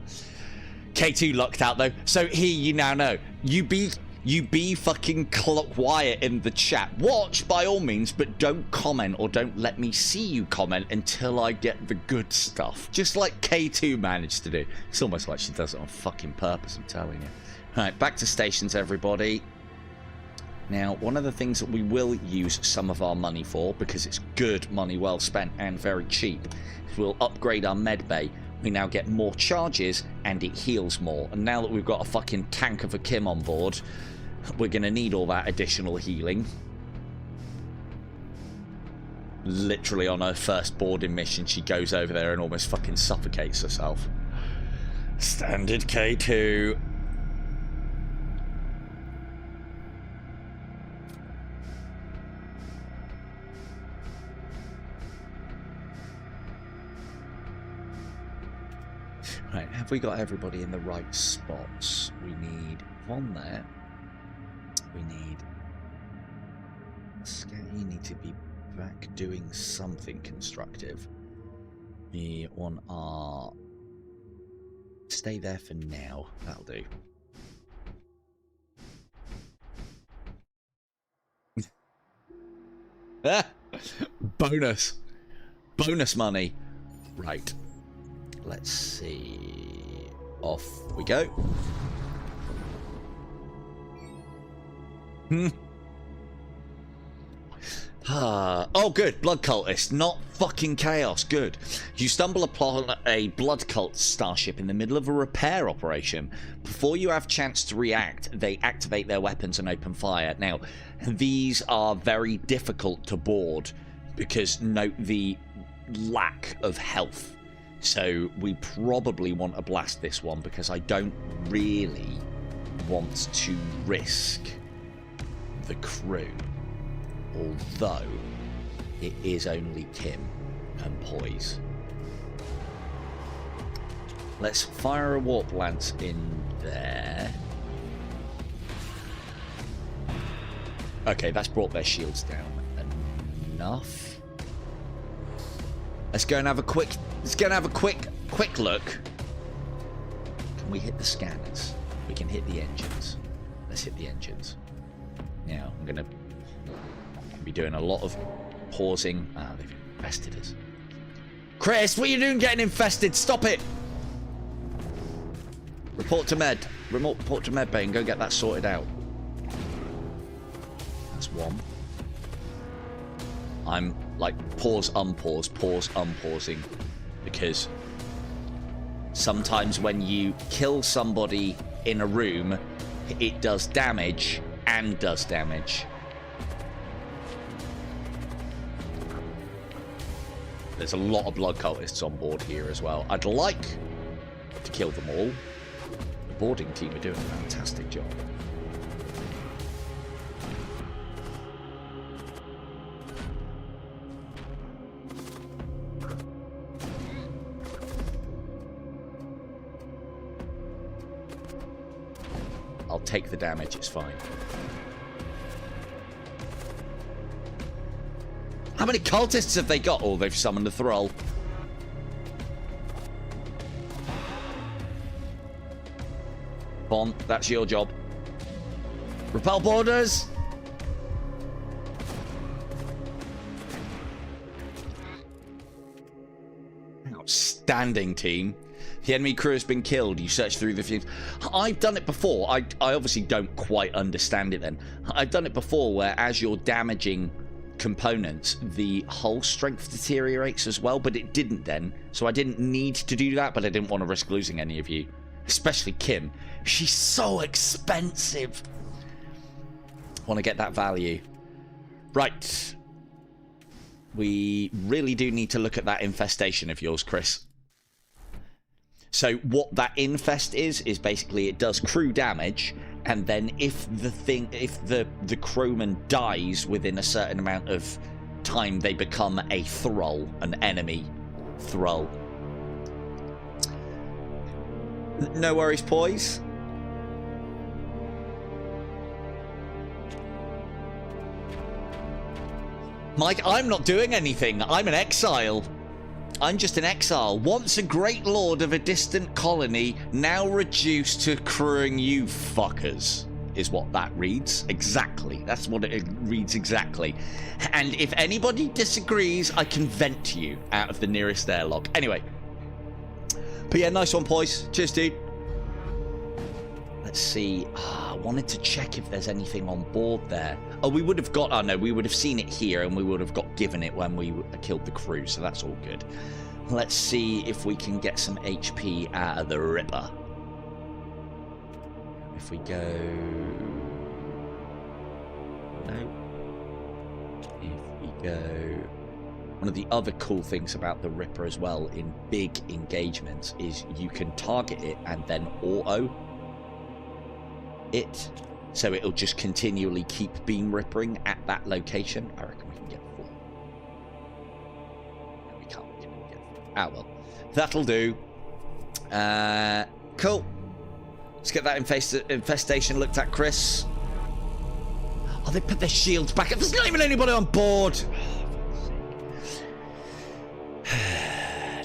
K2 locked out, though. So here you now know. You be fucking quiet in the chat. Watch, by all means, but don't comment or don't let me see you comment until I get the good stuff. Just like K2 managed to do. It's almost like she does it on fucking purpose, I'm telling you. Alright, back to stations, everybody. Now, one of the things that we will use some of our money for, because it's good money well spent and very cheap, is we'll upgrade our med bay we now get more charges and it heals more. And now that we've got a fucking tank of a Kim on board, we're going to need all that additional healing. Literally on her first boarding mission, she goes over there and almost fucking suffocates herself. Standard K2. Right, have we got everybody in the right spots? We need one there. We need... You need to be back doing something constructive. We want our... Stay there for now. That'll do. Bonus. Bonus money. Right. Let's see. Off we go. Oh, good. Blood cultist. Not fucking chaos. Good. You stumble upon a blood cult starship in the middle of a repair operation. Before you have chance to react, they activate their weapons and open fire. Now, these are very difficult to board because note the lack of health. So we probably want to blast this one because I don't really want to risk the crew. Although it is only Kim and Poise. Let's fire a warp lance in there. Okay, that's brought their shields down enough. Let's go and have a quick look. Can we hit the scanners? We can hit the engines. Let's hit the engines. Now I'm gonna be doing a lot of pausing. Ah, they've infested us. Chris, what are you doing getting infested? Stop it! Report to med. Report to med bay and go get that sorted out. That's one. I'm like pause, unpause, pause, unpausing. Because sometimes when you kill somebody in a room, it does damage and does damage. There's a lot of blood cultists on board here as well. I'd like to kill them all. The boarding team are doing a fantastic job. I'll take the damage, it's fine. How many cultists have they got? Oh, they've summoned the thrall. Bon, that's your job. Repel borders. Outstanding, team. The enemy crew has been killed. You search through the fumes. I've done it before. I obviously don't quite understand it then. I've done it before where as you're damaging components, the hull strength deteriorates as well, but it didn't then. So I didn't need to do that, but I didn't want to risk losing any of you. Especially Kim. She's so expensive. Want to get that value. Right. We really do need to look at that infestation of yours, Chris. So what that infest is basically it does crew damage, and then if the crewman dies within a certain amount of time, they become a thrall, an enemy thrall. No worries, Poise. Mike, I'm not doing anything. I'm an exile. I'm just an exile. Once a great lord of a distant colony, now reduced to crewing you fuckers, is what that reads. Exactly. That's what it reads exactly. And if anybody disagrees, I can vent to you out of the nearest airlock. Anyway. But yeah, nice one, Poise. Cheers, dude. Let's see. I wanted to check if there's anything on board there. Oh, we would have got... Oh, no, we would have seen it here, and we would have got given it when we killed the crew, so that's all good. Let's see if we can get some HP out of the Ripper. If we go... No. If we go... One of the other cool things about the Ripper as well in big engagements is you can target it and then auto it. So it'll just continually keep beam rippering at that location. I reckon we can get 4. No, we can't get 4. Ah, well. That'll do. Cool. Let's get that infestation looked at, Chris. Oh, they put their shields back. There's not even anybody on board.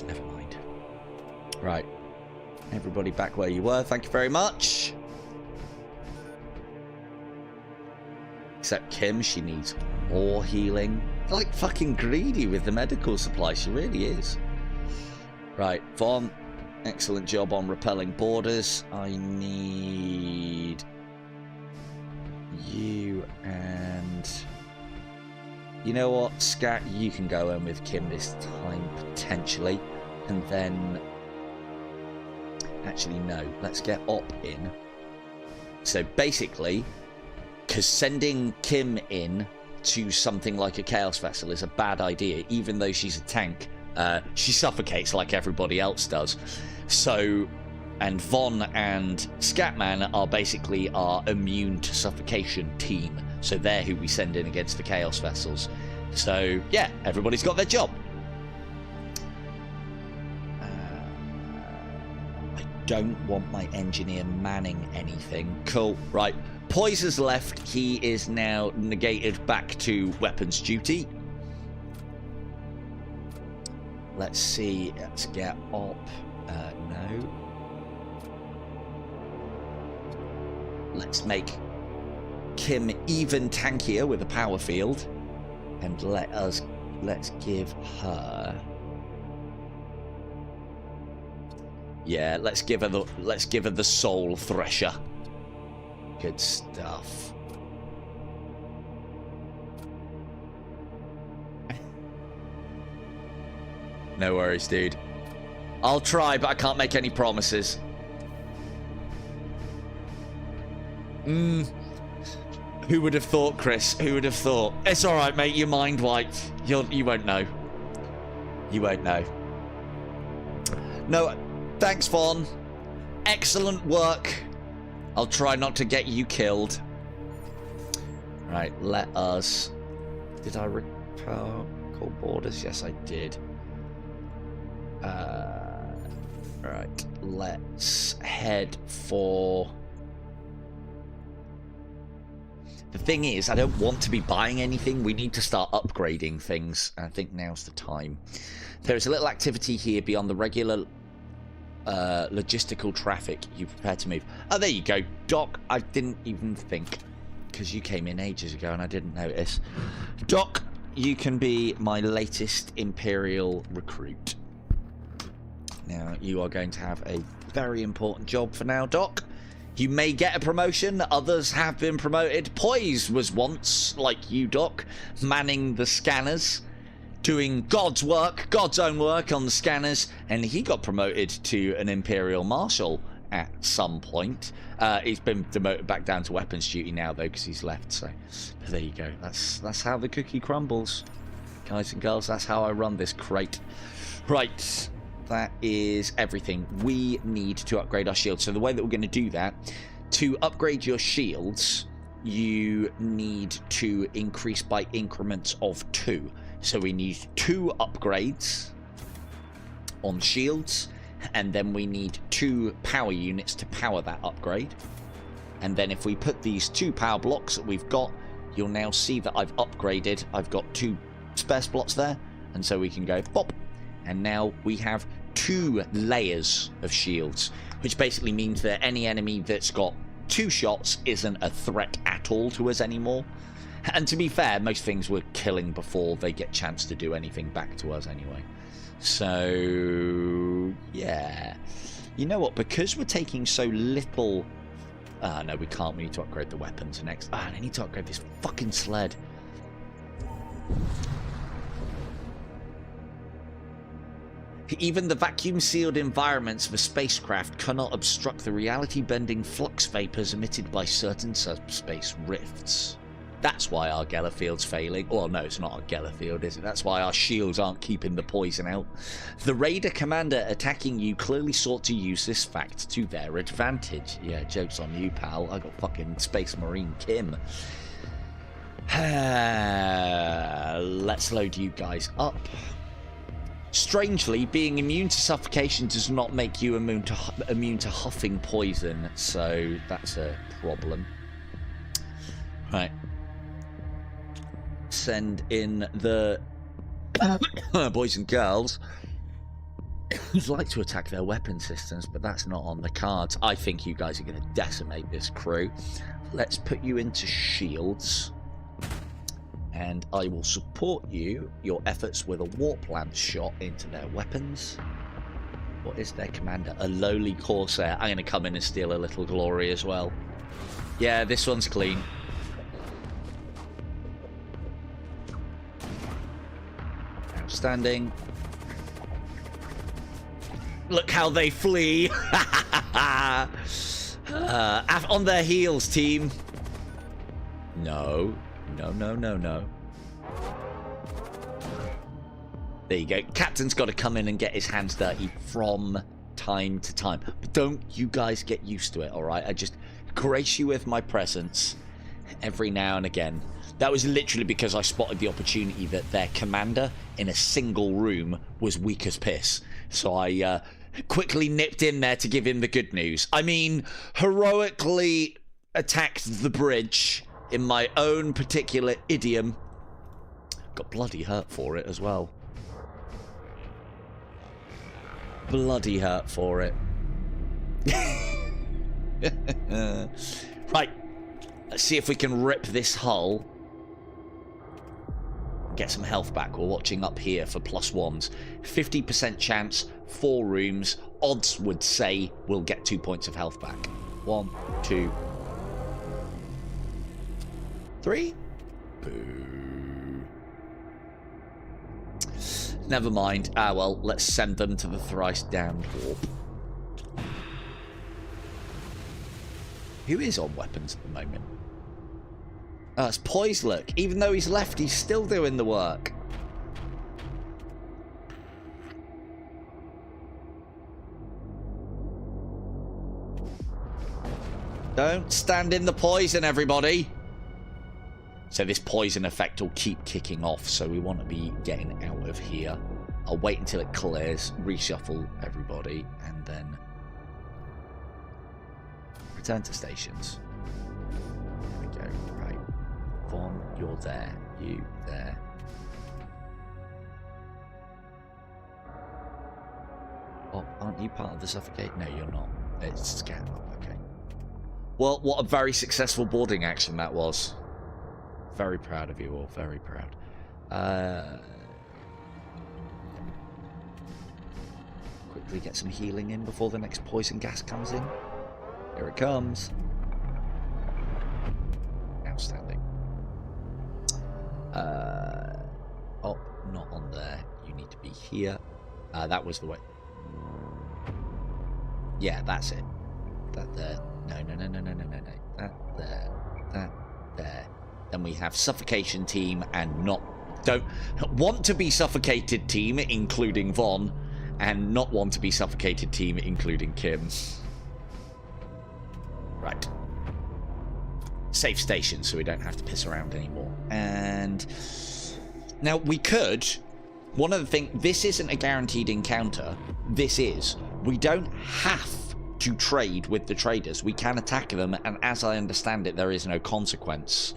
Never mind. Right. Everybody back where you were. Thank you very much. Except Kim, she needs more healing. They're like fucking greedy with the medical supply. She really is. Right, Von. Excellent job on repelling borders. I need you and... You know what, Scat? You can go in with Kim this time, potentially. And then... Actually, no. Let's get Op in. So, basically... Because sending Kim in to something like a Chaos Vessel is a bad idea. Even though she's a tank, she suffocates like everybody else does. So, and Von and Scatman are basically our immune to suffocation team. So they're who we send in against the Chaos Vessels. So, yeah, everybody's got their job. I don't want my engineer manning anything. Cool, right. Poise has left. He is now negated back to weapons duty. Let's see. Let's get Op. No. Let's make Kim even tankier with a power field. And let's give her... Yeah, let's give her the Soul Thresher. Good stuff. No worries, dude. I'll try, but I can't make any promises. Who would have thought, Chris? Who would have thought? It's all right, mate. Your mind wiped. You won't know. You won't know. No, thanks, Vaughn. Excellent work. I'll try not to get you killed. Right, let us... Did I recall borders? Yes, I did. Right, let's head for... The thing is, I don't want to be buying anything. We need to start upgrading things. And I think now's the time. There is a little activity here beyond the regular... logistical traffic. You prepare to move. Oh, there you go, Doc. I didn't even think, because you came in ages ago and I didn't notice. Doc, you can be my latest Imperial recruit. Now, you are going to have a very important job for now, Doc. You may get a promotion. Others have been promoted. Poise was once, like you, Doc, manning the scanners, doing God's work, God's own work on the scanners, and he got promoted to an Imperial Marshal at some point. He's been demoted back down to weapons duty now, though, because he's left. So there you go. That's how the cookie crumbles, guys and girls. That's how I run this crate. Right, that is everything. We need to upgrade our shields. So the way that we're going to do that, to upgrade your shields, you need to increase by increments of 2. So we need 2 upgrades on shields, and then we need 2 power units to power that upgrade. And then if we put these 2 power blocks that we've got, you'll now see that I've upgraded. I've got 2 spare slots there, and so we can go pop. And now we have 2 layers of shields, which basically means that any enemy that's got 2 shots isn't a threat at all to us anymore. And to be fair, most things we're killing before they get a chance to do anything back to us anyway. So, yeah. You know what? Because we're taking so little... no, we can't. We need to upgrade the weapons next. I need to upgrade this fucking sled. Even the vacuum-sealed environments of a spacecraft cannot obstruct the reality-bending flux vapors emitted by certain subspace rifts. That's why our Gellerfield's failing. Well, no, it's not our Gellerfield, is it? That's why our shields aren't keeping the poison out. The Raider commander attacking you clearly sought to use this fact to their advantage. Yeah, joke's on you, pal. I got fucking Space Marine Kim. Let's load you guys up. Strangely, being immune to suffocation does not make you immune to huffing poison, so that's a problem. Right. Send in the boys and girls who'd like to attack their weapon systems, but that's not on the cards. I think you guys are going to decimate this crew. Let's put you into shields, and I will support your efforts with a warp lance shot into their weapons. What is their commander? A lowly corsair. I'm going to come in and steal a little glory as well. Yeah, this one's clean. Outstanding. Look how they flee. On their heels, team. No. No. There you go. Captain's got to come in and get his hands dirty from time to time. But don't you guys get used to it, all right? I just grace you with my presence every now and again. That was literally because I spotted the opportunity that their commander in a single room was weak as piss. So I quickly nipped in there to give him the good news. I mean, heroically attacked the bridge in my own particular idiom. Got bloody hurt for it as well. Bloody hurt for it. Right. Let's see if we can rip this hull. Get some health back. We're watching up here for +1s. 50% chance, 4 rooms. Odds would say we'll get 2 points of health back. 1, 2, 3. Boo. Never mind. Ah, well, let's send them to the thrice damned warp. Who is on weapons at the moment? Oh, it's Poislook. Even though he's left, he's still doing the work. Don't stand in the poison, everybody. So this poison effect will keep kicking off, so we want to be getting out of here. I'll wait until it clears, reshuffle everybody, and then return to stations. There we go. Right. Vaughn, you're there. You there. Oh, aren't you part of the suffocate? No, you're not. It's scan up. Okay. Well, what a very successful boarding action that was. Very proud of you all. Very proud. Quickly get some healing in before the next poison gas comes in. Here it comes. Outstanding. Oh, not on there. You need to be here. That was the way. Yeah, that's it. That there. No. That there. That there. Then we have suffocation team and don't want to be suffocated team, including Vaughn, and not want to be suffocated team, including Kim. Right. Safe station, so we don't have to piss around anymore. And now we could. One of the things, this isn't a guaranteed encounter. This is. We don't have to trade with the traders. We can attack them, and as I understand it, there is no consequence.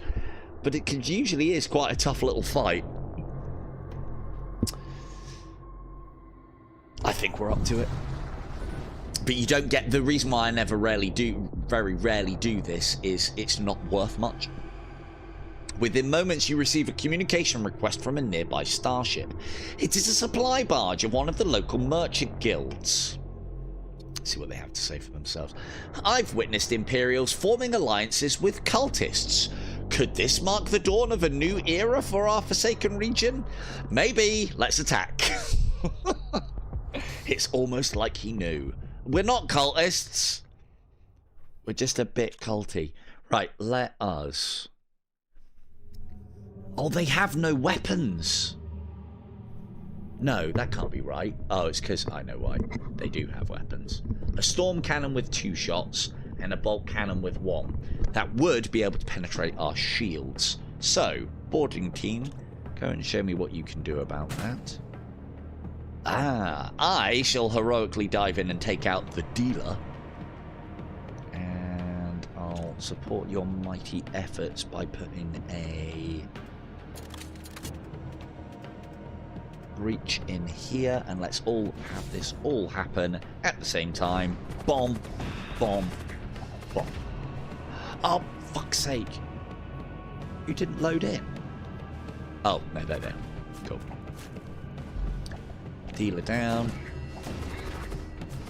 But it usually is quite a tough little fight. I think we're up to it. But you don't get... The reason why I very rarely do this is it's not worth much. Within moments, you receive a communication request from a nearby starship. It is a supply barge of one of the local merchant guilds. Let's see what they have to say for themselves. I've witnessed Imperials forming alliances with cultists. Could this mark the dawn of a new era for our Forsaken region? Maybe. Let's attack. It's almost like he knew. We're not cultists. We're just a bit culty. Right, let us... Oh, they have no weapons. No, that can't be right. Oh, it's because I know why. They do have weapons. A storm cannon with 2 shots and a bolt cannon with 1. That would be able to penetrate our shields. So, boarding team, go and show me what you can do about that. Ah, I shall heroically dive in and take out the dealer. And I'll support your mighty efforts by putting a... breach in here, and let's all have this all happen at the same time. Bomb, bomb, bomb. Oh, fuck's sake. You didn't load in. Oh, no, they're there. Cool. Dealer down.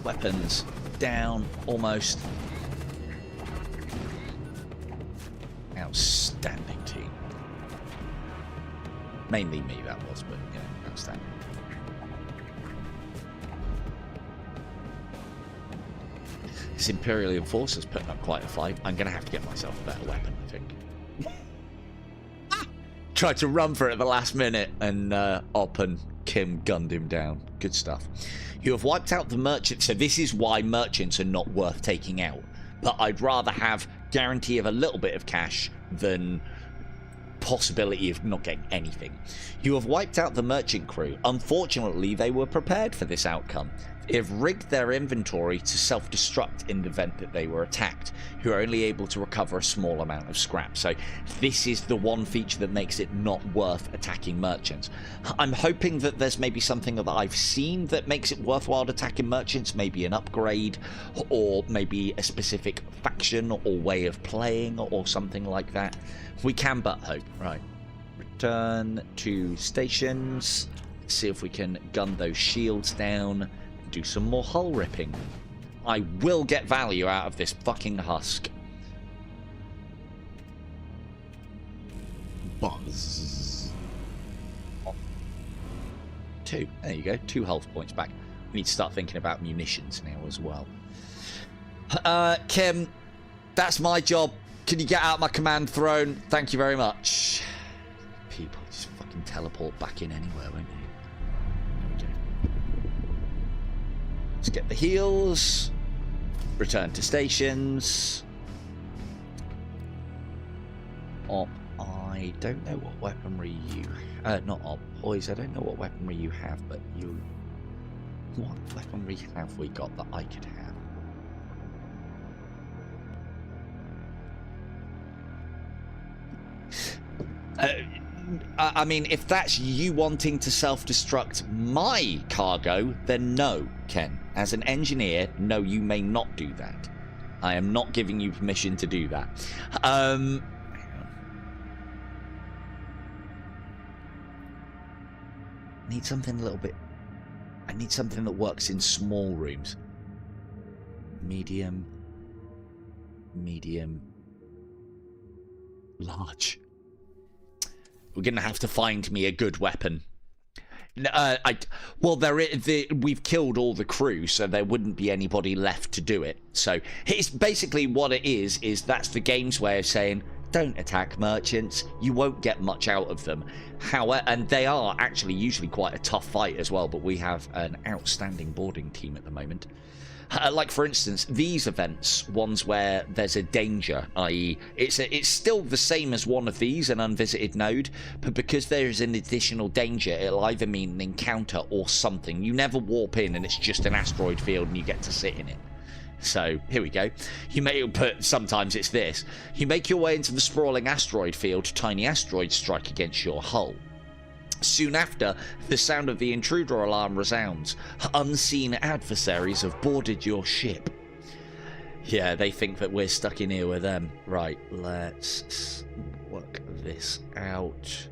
Weapons down, almost. Outstanding team. Mainly me, that was, but, you know, outstanding. This Imperial Enforcer's putting up quite a fight. I'm going to have to get myself a better weapon, I think. Tried to run for it at the last minute, and Op and Kim gunned him down. Good stuff. You have wiped out the merchant, so this is why merchants are not worth taking out. But I'd rather have guarantee of a little bit of cash than possibility of not getting anything. You have wiped out the merchant crew. Unfortunately, they were prepared for this outcome. They have rigged their inventory to self-destruct in the event that they were attacked, who are only able to recover a small amount of scrap. So this is the one feature that makes it not worth attacking merchants. I'm hoping that there's maybe something that I've seen that makes it worthwhile attacking merchants, maybe an upgrade, or maybe a specific faction or way of playing or something like that. We can but hope. Right. Return to stations. Let's see if we can gun those shields down. Do some more hull ripping. I will get value out of this fucking husk. Buzz. 2. There you go. 2 health points back. We need to start thinking about munitions now as well. Kim, that's my job. Can you get out my command throne? Thank you very much. People just fucking teleport back in anywhere, won't they? Let's get the heals. Return to stations. Op, I don't know what weaponry you... not Op, boys, I don't know what weaponry you have, but you... What weaponry have we got that I could have? I mean, if that's you wanting to self-destruct my cargo, then no, Ken. As an engineer, no, you may not do that. I am not giving you permission to do that. Hang on. I need something a little bit... I need something that works in small rooms. Medium. Medium. Large. We're going to have to find me a good weapon. Well, we've killed all the crew, so there wouldn't be anybody left to do it. So it's basically what it is that's the game's way of saying, don't attack merchants. You won't get much out of them. However, and they are actually usually quite a tough fight as well, but we have an outstanding boarding team at the moment. Like, for instance, these events, ones where there's a danger, i.e. it's still the same as one of these, an unvisited node, but because there is an additional danger, it'll either mean an encounter or something. You never warp in and it's just an asteroid field and you get to sit in it. So, here we go. You may put, sometimes it's this. You make your way into the sprawling asteroid field, tiny asteroids strike against your hull. Soon after, the sound of the intruder alarm resounds. Unseen adversaries have boarded your ship. Yeah, they think that we're stuck in here with them. Right, let's work this out.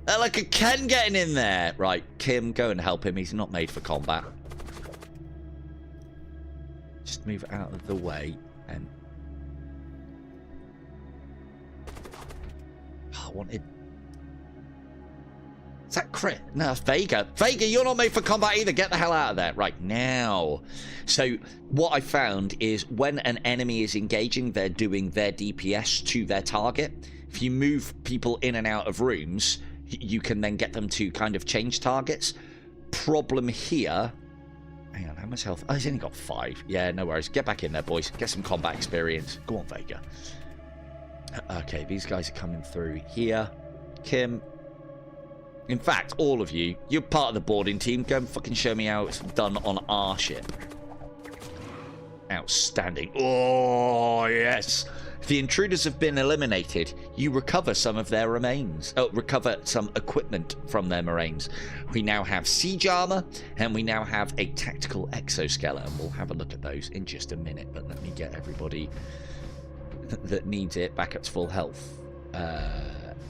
Like a Ken getting in there. Right, Kim, go and help him. He's not made for combat. Just move out of the way and... I wanted... Is that crit? No, that's Vega. Vega, you're not made for combat either. Get the hell out of there. Right, now. So, what I found is when an enemy is engaging, they're doing their DPS to their target. If you move people in and out of rooms, you can then get them to kind of change targets. Problem here... Hang on, how much health? Oh, he's only got 5. Yeah, no worries. Get back in there, boys. Get some combat experience. Go on, Vega. Okay, these guys are coming through here. Kim... In fact, all of you, you're part of the boarding team. Go and fucking show me how it's done on our ship. Outstanding. Oh, yes. If the intruders have been eliminated, you recover some of their remains. Oh, recover some equipment from their remains. We now have siege armor, and we now have a tactical exoskeleton. We'll have a look at those in just a minute, but let me get everybody that needs it back up to full health.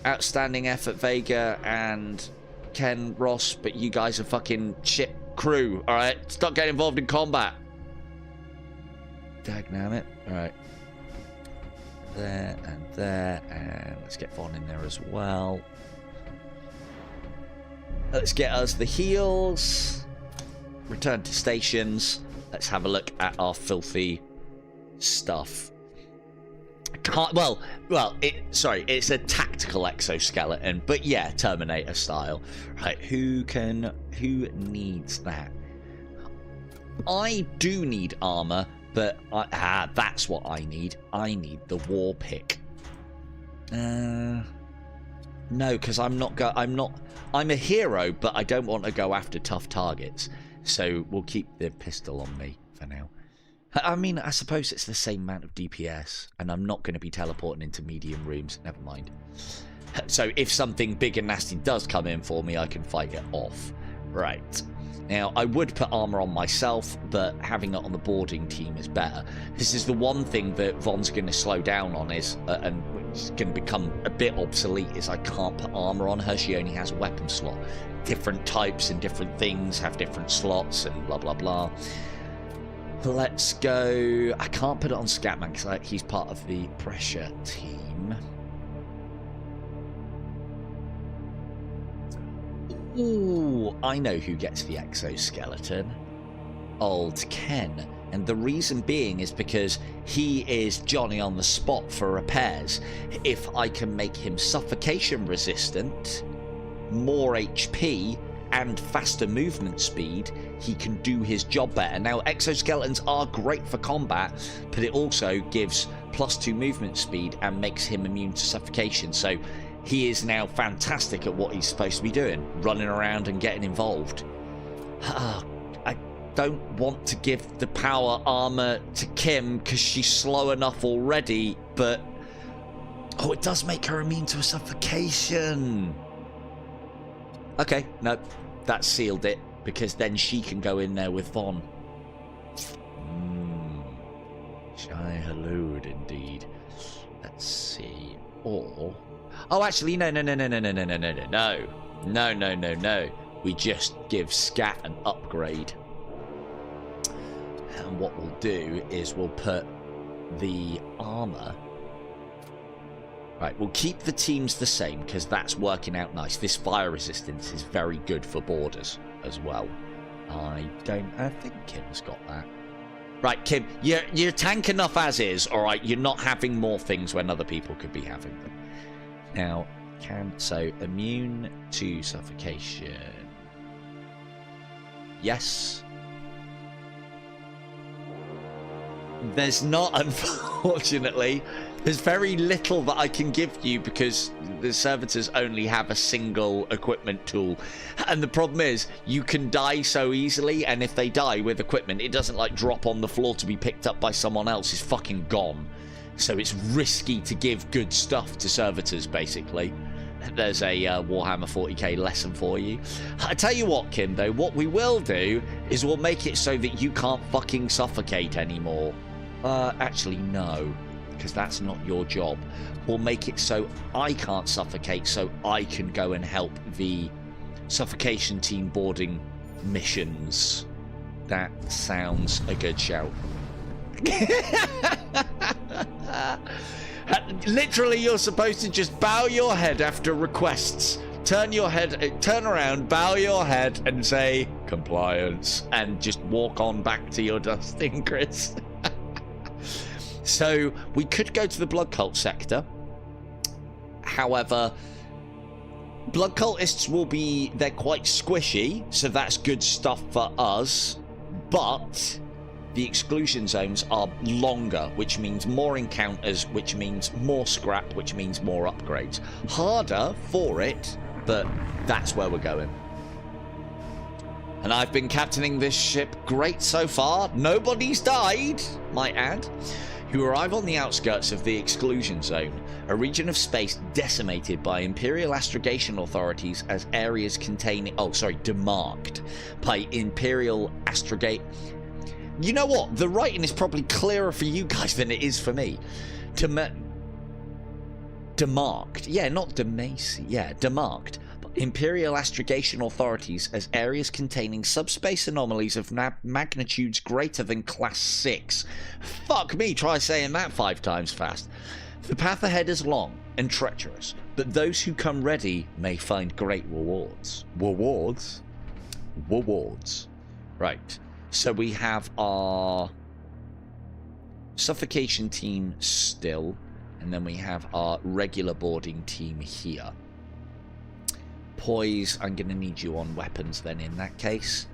Outstanding effort, Vega and Ken Ross, but you guys are fucking ship crew, alright? Stop getting involved in combat. Dagnammit. Alright. There, and let's get Von in there as well. Let's get us the heals. Return to stations. Let's have a look at our filthy stuff. It's a tactical exoskeleton, but yeah, Terminator style. Right, who needs that? I do need armor, but that's what I need. I need the war pick. No, because I'm a hero, but I don't want to go after tough targets. So we'll keep the pistol on me for now. I mean, I suppose it's the same amount of DPS, and I'm not going to be teleporting into medium rooms. Never mind. So if something big and nasty does come in for me, I can fight it off. Right. Now, I would put armor on myself, but having it on the boarding team is better. This is the one thing that Von's going to slow down on is, and it's going to become a bit obsolete, is I can't put armor on her. She only has a weapon slot. Different types and different things have different slots and blah, blah, blah. Let's go... I can't put it on Scatman because he's part of the pressure team. Ooh, I know who gets the exoskeleton. Old Ken. And the reason being is because he is Johnny on the spot for repairs. If I can make him suffocation resistant, more HP, and faster movement speed, he can do his job better. Now, exoskeletons are great for combat, but it also gives +2 movement speed and makes him immune to suffocation. So he is now fantastic at what he's supposed to be doing, running around and getting involved. I don't want to give the power armor to Kim because she's slow enough already, but... Oh, it does make her immune to a suffocation. Okay, no, that sealed it, because then she can go in there with Von. Shy halloed indeed. Let's see. Or... Oh, actually, no. We just give Scat an upgrade. And what we'll do is we'll put the armor... Right, we'll keep the teams the same, because that's working out nice. This fire resistance is very good for borders as well. I think Kim's got that. Right, Kim, you're tank enough as is, alright? You're not having more things when other people could be having them. Now, so immune to suffocation. Yes. There's not, unfortunately. There's very little that I can give you because the servitors only have a single equipment tool. And the problem is, you can die so easily, and if they die with equipment, it doesn't like drop on the floor to be picked up by someone else. It's fucking gone. So it's risky to give good stuff to servitors, basically. There's a Warhammer 40k lesson for you. I tell you what, Kim, though, what we will do is we'll make it so that you can't fucking suffocate anymore. Actually, no. Because that's not your job. We'll make it so I can't suffocate, so I can go and help the suffocation team boarding missions. That sounds a good shout. Literally, you're supposed to just bow your head after requests turn your head, turn around, bow your head, and say compliance, and just walk on back to your dusting, Chris. So we could go to the blood cult sector. However, blood cultists will be, they're quite squishy, so that's good stuff for us. But the exclusion zones are longer, which means more encounters, which means more scrap, which means more upgrades. Harder for it, but that's where we're going. And I've been captaining this ship great so far. Nobody's died, might add. You arrive on the outskirts of the exclusion zone, a region of space decimated by Imperial astrogation authorities as areas containing... Oh, sorry, demarked by Imperial astrogate... You know what? The writing is probably clearer for you guys than it is for me. Demarked. Yeah, not demacy. Yeah, demarked. Imperial astrogation authorities as areas containing subspace anomalies of magnitudes greater than Class 6. Fuck me, try saying that 5 times fast. The path ahead is long and treacherous, but those who come ready may find great rewards. Rewards? Rewards. Right. So we have our suffocation team still, and then we have our regular boarding team here. Poise, I'm going to need you on weapons then in that case.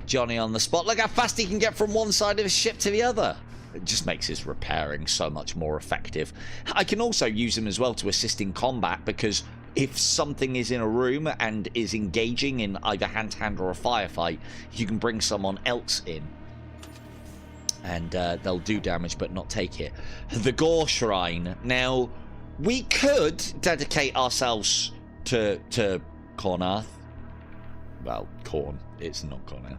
Johnny on the spot. Look how fast he can get from one side of his ship to the other. It just makes his repairing so much more effective. I can also use him as well to assist in combat, because if something is in a room and is engaging in either hand-to-hand or a firefight, you can bring someone else in. And they'll do damage but not take it. The Gore Shrine. Now, we could dedicate ourselves to Cornath. Well, Corn. It's not Cornath.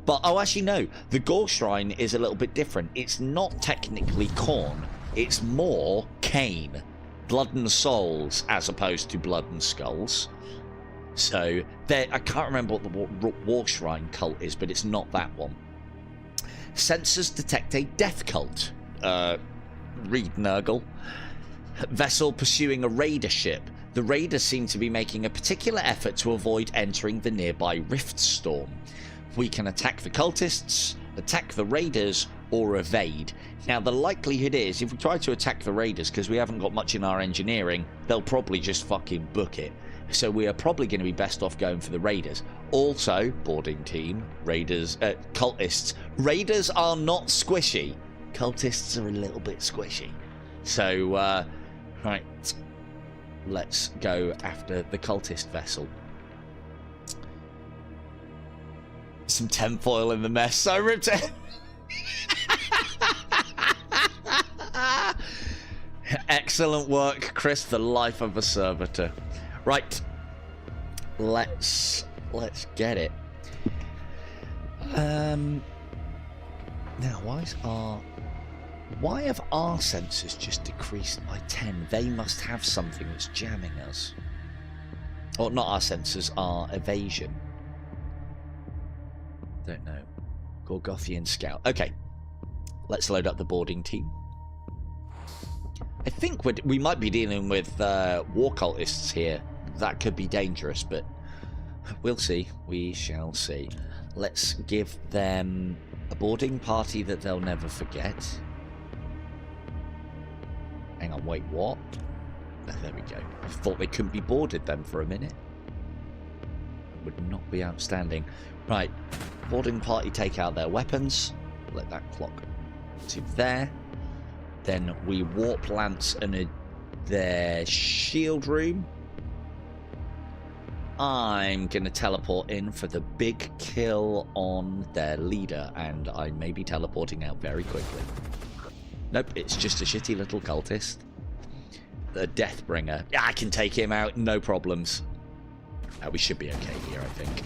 But, oh, actually, no. The Gore Shrine is a little bit different. It's not technically Corn. It's more Cane. Blood and souls as opposed to blood and skulls. So I can't remember what the war shrine cult is, but it's not that one. Sensors detect a death cult. Read Nurgle. Vessel pursuing a raider ship. The raiders seem to be making a particular effort to avoid entering the nearby rift storm. We can attack the cultists, attack the raiders, or evade. Now, the likelihood is, if we try to attack the raiders, because we haven't got much in our engineering, they'll probably just fucking book it. So we are probably going to be best off going for the raiders. Also, boarding team, raiders, cultists. Raiders are not squishy. Cultists are a little bit squishy. So, right, let's go after the cultist vessel. Some tinfoil in the mess. So ripped it. Excellent work, Chris, the life of a servitor. Right, let's get it. Now, why have our sensors just decreased by 10? They must have something that's jamming us. Or not our sensors, our evasion. Don't know. Gorgothian scout. Okay, let's load up the boarding team. I think we might be dealing with war cultists here. That could be dangerous, but we'll see. We shall see. Let's give them a boarding party that they'll never forget. Hang on, wait, what? Oh, there we go. I thought they couldn't be boarded then for a minute. It would not be outstanding. Right, boarding party take out their weapons. Let that clock to there. Then we warp lance and their shield room. I'm going to teleport in for the big kill on their leader, and I may be teleporting out very quickly. Nope, it's just a shitty little cultist. The Deathbringer. I can take him out, no problems. We should be okay here, I think.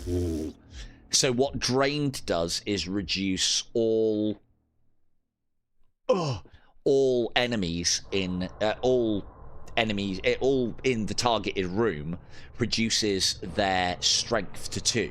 Ooh. So what Drained does is reduce all enemies in all in the targeted room, reduces their strength to 2.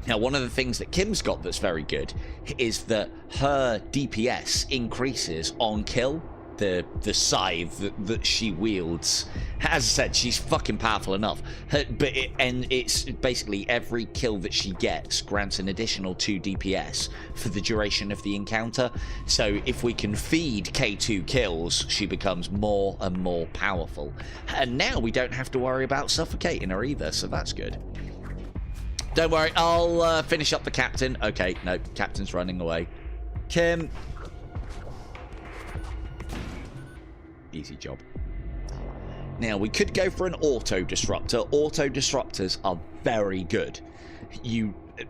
Now, one of the things that Kim's got that's very good is that her DPS increases on kill. The scythe that she wields. As I said, she's fucking powerful enough. And it's basically every kill that she gets grants an additional 2 DPS for the duration of the encounter. So if we can feed K2 kills, she becomes more and more powerful. And now we don't have to worry about suffocating her either, so that's good. Don't worry, I'll finish up the captain. Okay, no, captain's running away. Kim. Easy job. Now, we could go for an auto disruptor. Auto disruptors are very good.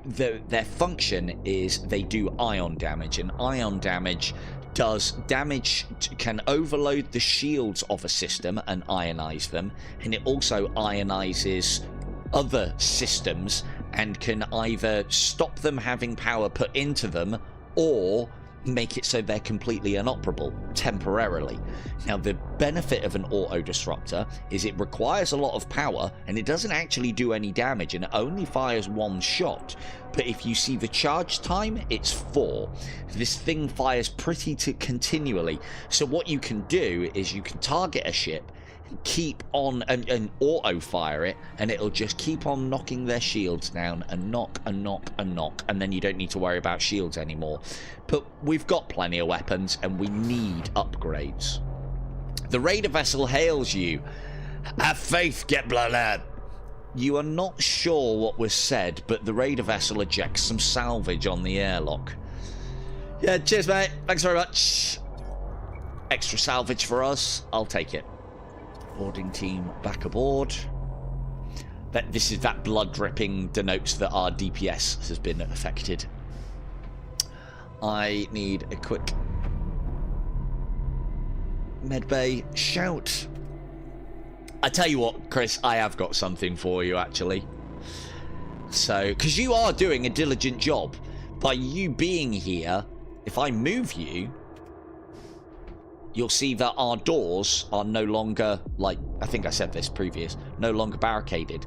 Their function is they do ion damage, and ion damage does damage, can overload the shields of a system and ionize them, and it also ionizes other systems and can either stop them having power put into them or make it so they're completely inoperable temporarily. Now, the benefit of an auto disruptor is it requires a lot of power and it doesn't actually do any damage, and it only fires 1 shot. But if you see the charge time, it's 4. This thing fires pretty continually. So what you can do is you can target a ship, keep on and auto fire it, and it'll just keep on knocking their shields down and knock and knock and knock, and then you don't need to worry about shields anymore. But we've got plenty of weapons and we need upgrades. The raider vessel hails you. Have faith, get blood lad. You are not sure what was said, but the raider vessel ejects some salvage on the airlock. Yeah, cheers mate, thanks very much. Extra salvage for us, I'll take it. Boarding team back aboard. That blood dripping denotes that our DPS has been affected. I need a quick medbay shout. I tell you what, Chris, I have got something for you actually. So, because you are doing a diligent job. By you being here, if I move you, you'll see that our doors are no longer, like, I think I said this previous, no longer barricaded.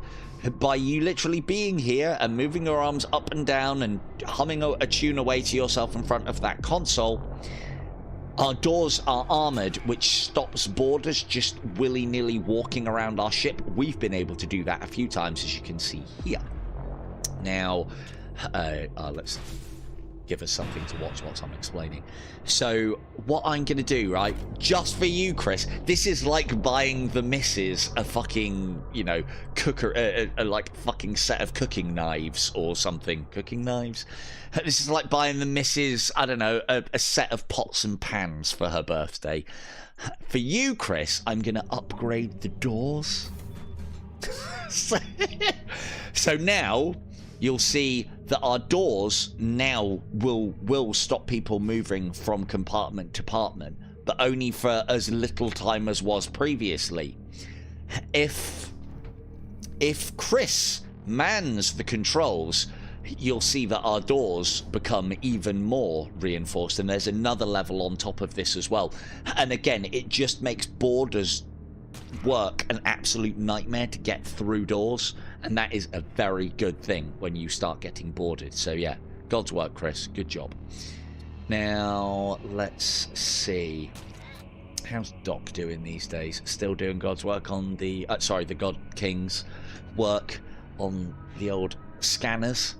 By you literally being here and moving your arms up and down and humming a tune away to yourself in front of that console, our doors are armored, which stops boarders just willy-nilly walking around our ship. We've been able to do that a few times, as you can see here. Now, let's give us something to watch whilst I'm explaining. So what I'm gonna do, right, just for you, Chris, this is like buying the missus a fucking, you know, cooker, a like fucking set of cooking knives or something. Cooking knives? This is like buying the missus, I don't know, a set of pots and pans for her birthday. For you, Chris, I'm gonna upgrade the doors. So now you'll see that our doors now will stop people moving from compartment to compartment, but only for as little time as was previously. If Chris mans the controls, you'll see that our doors become even more reinforced, and there's another level on top of this as well. And again, it just makes boarders work an absolute nightmare to get through doors, and that is a very good thing when you start getting boarded. So yeah, God's work, Chris, good job. Now let's see, how's Doc doing these days? Still doing God's work on the the God King's work on the old scanners.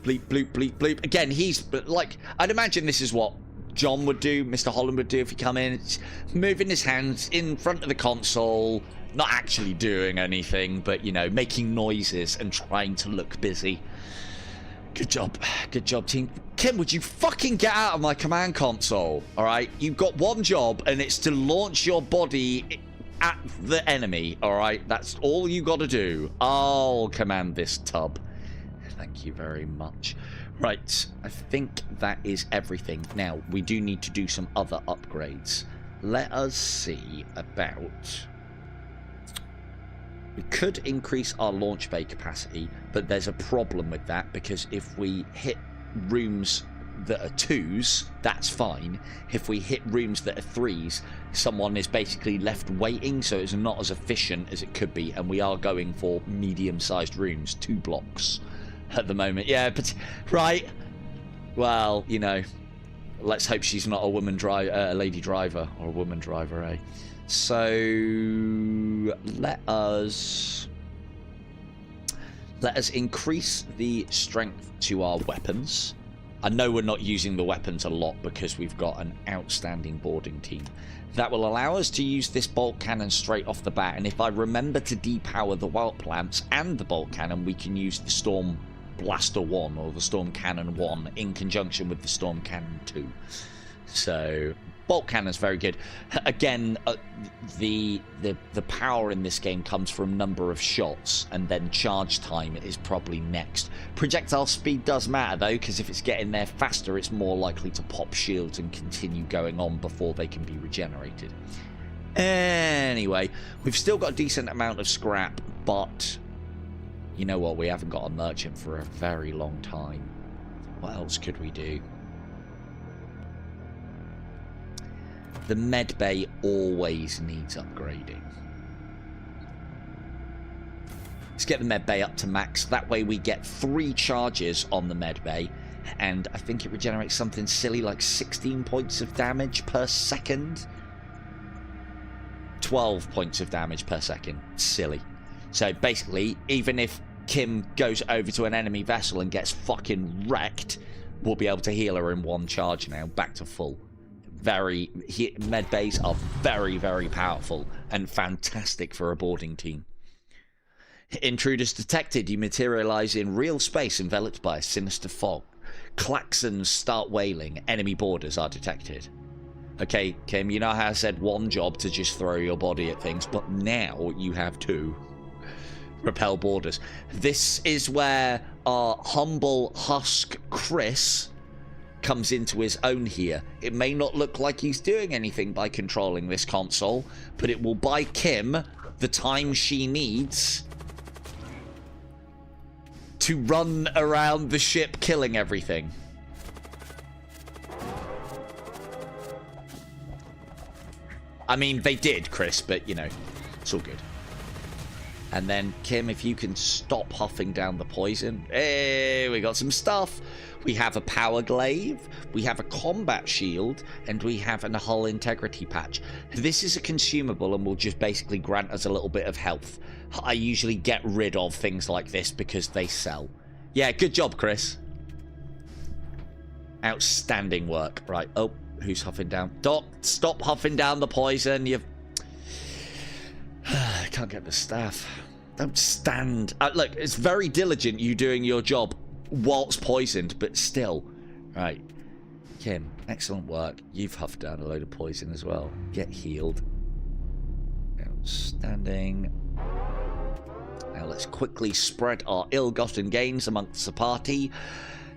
Bleep bloop bleep bloop. Again, he's like, I'd imagine this is what John would do, Mr. Holland would do if he come in. It's moving his hands in front of the console, not actually doing anything, but, you know, making noises and trying to look busy. Good job, team. Kim, would you fucking get out of my command console, all right? You've got one job, and it's to launch your body at the enemy, all right? That's all you got to do. I'll command this tub. Thank you very much. Right, I think that is everything. Now, we do need to do some other upgrades. Let us see about... We could increase our launch bay capacity, but there's a problem with that, because if we hit rooms that are 2s, that's fine. If we hit rooms that are 3s, someone is basically left waiting, so it's not as efficient as it could be, and we are going for medium-sized rooms, 2 blocks. at the moment. Yeah, but right. Well, you know, let's hope she's not a a lady driver or a woman driver, eh? So let us increase the strength to our weapons. I know we're not using the weapons a lot because we've got an outstanding boarding team. That will allow us to use this bolt cannon straight off the bat, and if I remember to depower the warp lamps and the bolt cannon, we can use the Storm Blaster 1 or the Storm Cannon 1 in conjunction with the Storm Cannon 2. So bolt cannon's very good. Again, the power in this game comes from number of shots, and then charge time is probably next. Projectile speed does matter though, because if it's getting there faster, it's more likely to pop shields and continue going on before they can be regenerated. Anyway, we've still got a decent amount of scrap, but you know what? We haven't got a merchant for a very long time. What else could we do? The med bay always needs upgrading. Let's get the med bay up to max. That way we get 3 charges on the med bay. And I think it regenerates something silly like 16 points of damage per second. 12 points of damage per second. Silly. So basically, even if Kim goes over to an enemy vessel and gets fucking wrecked, we'll be able to heal her in 1 charge now, back to full. Med bays are very, very powerful and fantastic for a boarding team. Intruders detected. You materialize in real space enveloped by a sinister fog. Klaxons start wailing. Enemy boarders are detected. Okay, Kim, you know how I said 1 job to just throw your body at things, but now you have 2. Repel boarders. This is where our humble husk Chris comes into his own here. It may not look like he's doing anything by controlling this console, but it will buy Kim the time she needs to run around the ship killing everything. I mean, they did, Chris, but, you know, it's all good. And then, Kim, if you can stop huffing down the poison. Hey, we got some stuff. We have a power glaive, we have a combat shield, and we have a hull integrity patch. This is a consumable and will just basically grant us a little bit of health. I usually get rid of things like this because they sell. Yeah, good job, Chris. Outstanding work. Right, oh, who's huffing down? Doc, stop huffing down the poison. You've... I can't get the staff. Don't stand. Look, it's very diligent you doing your job whilst poisoned, but still. Right. Kim, excellent work. You've huffed down a load of poison as well. Get healed. Outstanding. Now let's quickly spread our ill-gotten gains amongst the party.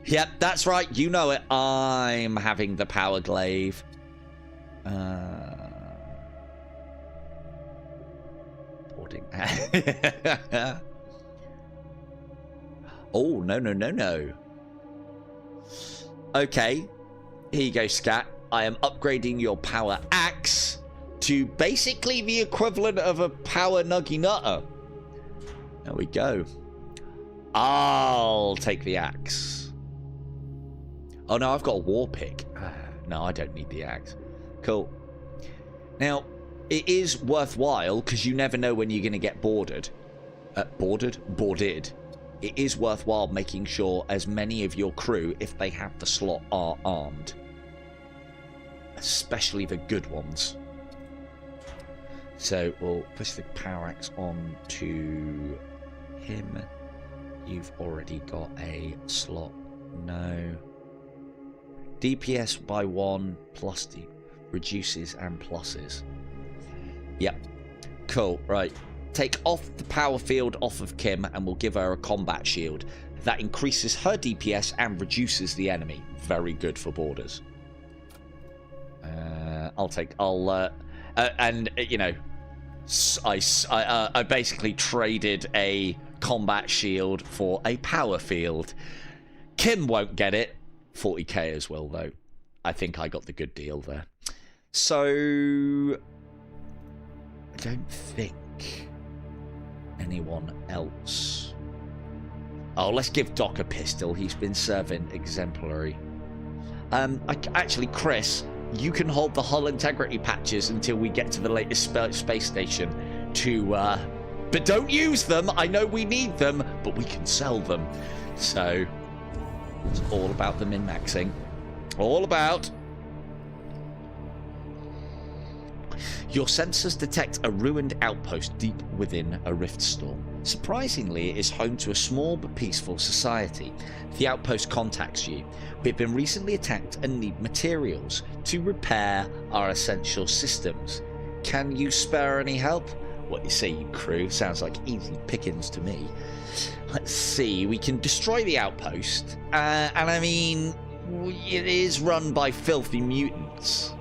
Yep, that's right. You know it. I'm having the power glaive. Boarding. Oh, no. Okay. Here you go, Scat. I am upgrading your power axe to basically the equivalent of a power nuggy nutter. There we go. I'll take the axe. Oh, no, I've got a war pick. No, I don't need the axe. Cool. Now, it is worthwhile because you never know when you're going to get boarded. Boarded. It is worthwhile making sure as many of your crew, if they have the slot, are armed. Especially the good ones. So we'll push the power axe on to him. You've already got a slot. No. DPS by 1 plus D reduces and pluses. Yep. Cool. Right. Take off the power field off of Kim and we'll give her a combat shield. That increases her DPS and reduces the enemy. Very good for boarders. And you know, I basically traded a combat shield for a power field. Kim won't get it. 40k as well, though. I think I got the good deal there. So I don't think anyone else Oh, let's give Doc a pistol. He's been serving exemplary. Actually, Chris, you can hold the hull integrity patches until we get to the latest space station to... but don't use them. I know we need them, but we can sell them. So, it's all about the min-maxing. All about... Your sensors detect a ruined outpost deep within a rift storm. Surprisingly, it is home to a small but peaceful society. The outpost contacts you. We have been recently attacked and need materials to repair our essential systems. Can you spare any help? What you say, you crew? Sounds like easy pickings to me. Let's see. We can destroy the outpost. And I mean, it is run by filthy mutants.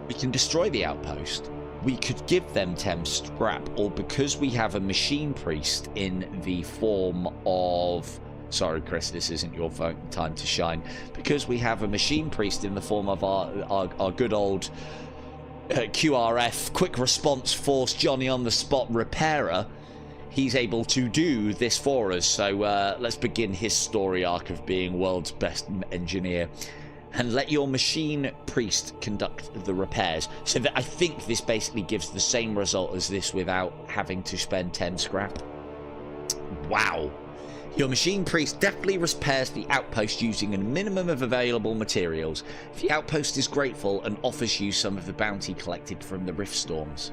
We can destroy the outpost. We could give them 10 scrap, or because we have a machine priest in the form of... Sorry, Chris, this isn't your time to shine. Because we have a machine priest in the form of our good old QRF, Quick Response Force, Johnny on the Spot repairer, he's able to do this for us. So let's begin his story arc of being world's best engineer. And let your machine priest conduct the repairs. So that I think this basically gives the same result as this without having to spend 10 scrap. Wow. Your machine priest deftly repairs the outpost using a minimum of available materials. The outpost is grateful and offers you some of the bounty collected from the rift storms.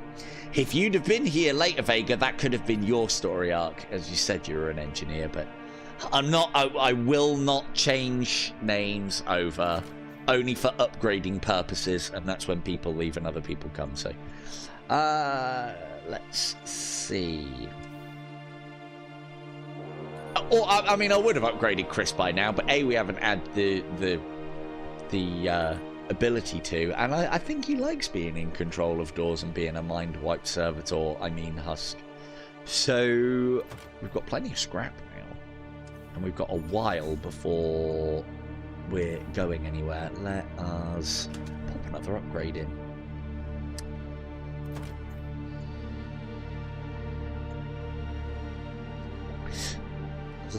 If you'd have been here later, Vega, that could have been your story arc. As you said, you were an engineer, but... I will not change names over, only for upgrading purposes, and that's when people leave and other people come. So, let's see. Or I mean, I would have upgraded Chris by now, but A, we haven't had the ability to, and I think he likes being in control of doors and being a mind wipe servitor. I mean, husk. So we've got plenty of scrap now. And we've got a while before we're going anywhere. Let us pop another upgrade in.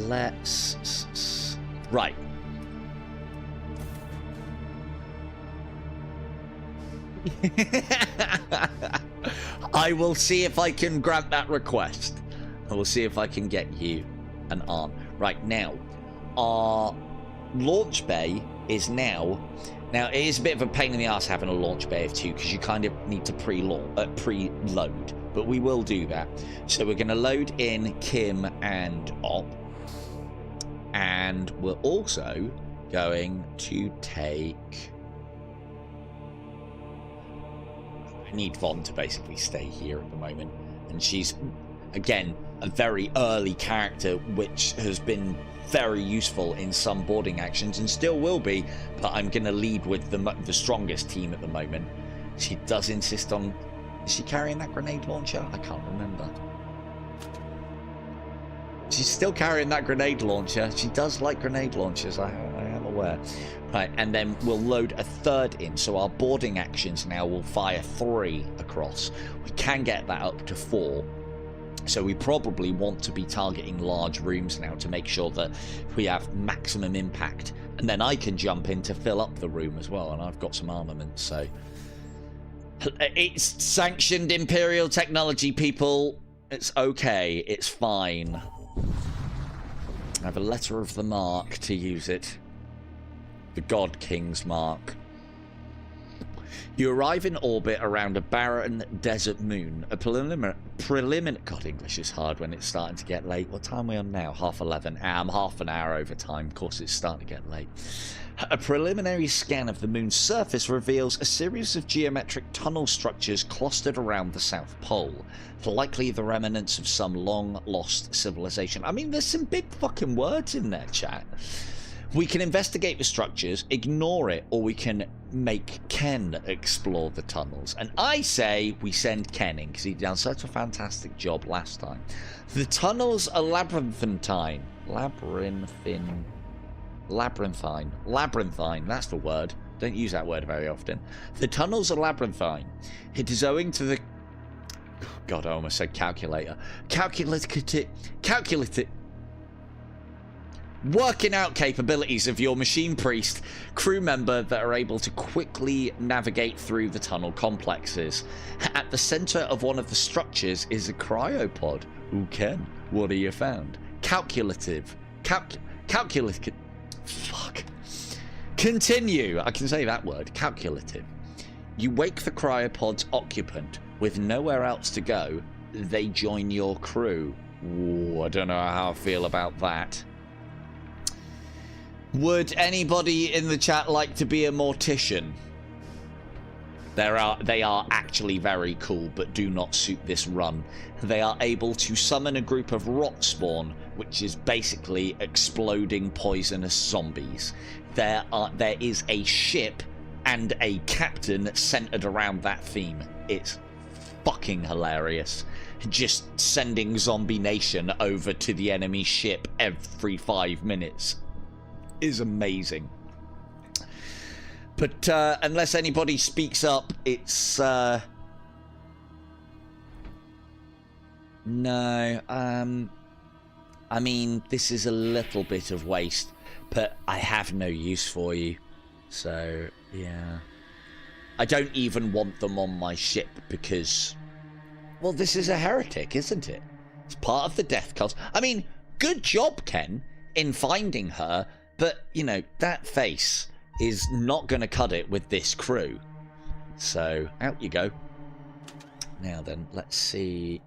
Let's... Right. I will see if I can grant that request. I will see if I can get you an arm. Right, now, our launch bay is now... Now, it is a bit of a pain in the ass having a launch bay of 2, because you kind of need to preload, but we will do that. So we're going to load in Kim and Op, and we're also going to take... I need Von to basically stay here at the moment, and she's, again, a very early character, which has been very useful in some boarding actions and still will be, but I'm going to lead with the strongest team at the moment. She does insist on... Is she carrying that grenade launcher? I can't remember. She's still carrying that grenade launcher. She does like grenade launchers, I am aware. Right, and then we'll load a third in, so our boarding actions now will fire 3 across. We can get that up to 4. So we probably want to be targeting large rooms now to make sure that we have maximum impact. And then I can jump in to fill up the room as well, and I've got some armament, so... It's sanctioned Imperial technology, people. It's okay. It's fine. I have a letter of the mark to use it. The God King's mark. You arrive in orbit around a barren desert moon. A preliminary... God, English is hard when it's starting to get late. What time are we on now? 11:30. I'm half an hour over time. Of course, it's starting to get late. A preliminary scan of the moon's surface reveals a series of geometric tunnel structures clustered around the South Pole. Likely the remnants of some long-lost civilization. I mean, there's some big fucking words in there, chat. We can investigate the structures, ignore it, or we can make Ken explore the tunnels. And I say we send Ken in, because he done such a fantastic job last time. The tunnels are labyrinthine. Labyrinthine, that's the word. Don't use that word very often. The tunnels are labyrinthine. It is owing to the God, I almost said calculator. Calculator. Working out capabilities of your machine priest crew member that are able to quickly navigate through the tunnel complexes. At the center of one of the structures is a cryopod. Ooh, Ken, what have you found? Calculative. Calculative. Fuck. Continue. I can say that word. Calculative. You wake the cryopod's occupant. With nowhere else to go, they join your crew. Ooh, I don't know how I feel about that. Would anybody in the chat like to be a mortician? They are actually very cool, but do not suit this run. They are able to summon a group of rot spawn, which is basically exploding poisonous zombies. There is a ship and a captain centered around that theme. It's fucking hilarious. Just sending Zombie Nation over to the enemy ship every 5 minutes is amazing. But unless anybody speaks up, it's no. I mean, this is a little bit of waste, but I have no use for you. So yeah, I don't even want them on my ship because, well, this is a heretic, isn't it? It's part of the death cult. I mean, good job, Ken, in finding her. But, you know, that face is not going to cut it with this crew. So, out you go. Now then, let's see.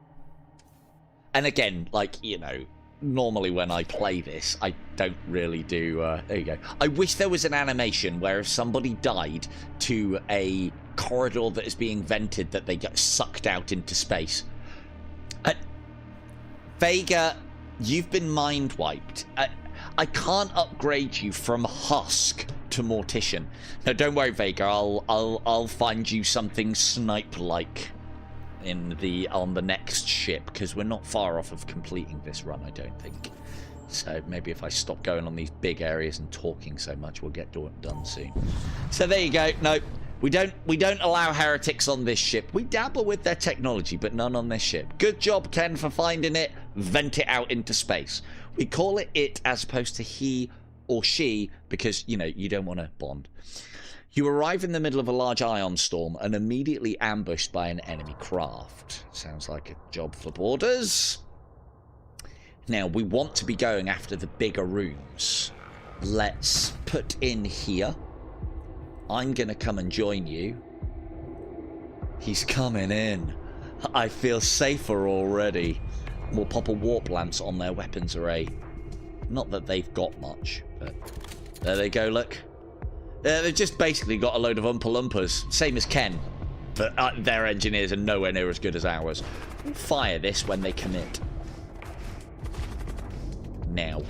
And again, like, you know, normally when I play this, I don't really do... there you go. I wish there was an animation where if somebody died to a corridor that is being vented, that they get sucked out into space. Vega, you've been mind-wiped. I can't upgrade you from Husk to Mortician. No, don't worry, Vega. I'll find you something snipe-like on the next ship, because we're not far off of completing this run, I don't think. So maybe if I stop going on these big areas and talking so much, we'll get done soon. So there you go. No, we don't allow heretics on this ship. We dabble with their technology, but none on this ship. Good job, Ken, for finding it. Vent it out into space. We call it as opposed to he or she because, you know, you don't want to bond. You arrive in the middle of a large ion storm and immediately ambushed by an enemy craft. Sounds like a job for boarders. Now, we want to be going after the bigger rooms. Let's put in here. I'm going to come and join you. He's coming in. I feel safer already. We'll pop a warp lance on their weapons array. Not that they've got much, but there they go, look. They've just basically got a load of Oompa-Loompas, same as Ken. But their engineers are nowhere near as good as ours. We'll fire this when they commit. Now.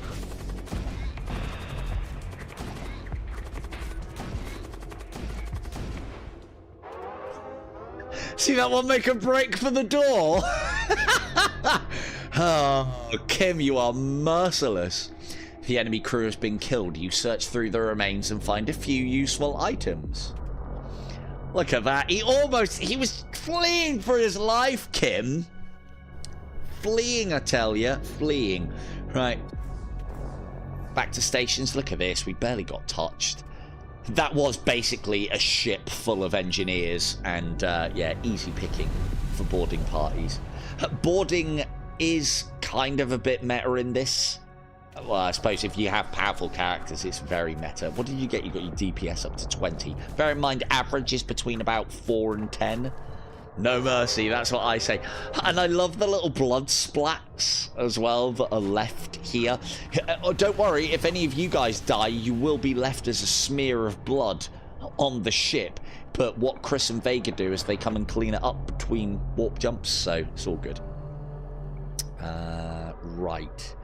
See that one make a break for the door? Oh, Kim, you are merciless. The enemy crew has been killed. You search through the remains and find a few useful items. Look at that. He was fleeing for his life, Kim. Fleeing, I tell you. Fleeing. Right. Back to stations. Look at this. We barely got touched. That was basically a ship full of engineers, and yeah, easy picking for boarding parties. Boarding is kind of a bit meta in this. Well, I suppose if you have powerful characters, it's very meta. What did you get? You got your DPS up to 20. Bear in mind, average is between about 4 and 10. No mercy, that's what I say. And I love the little blood splats as well that are left here. Don't worry, if any of you guys die, you will be left as a smear of blood on the ship. But what Chris and Vega do is they come and clean it up between warp jumps, so it's all good. Right.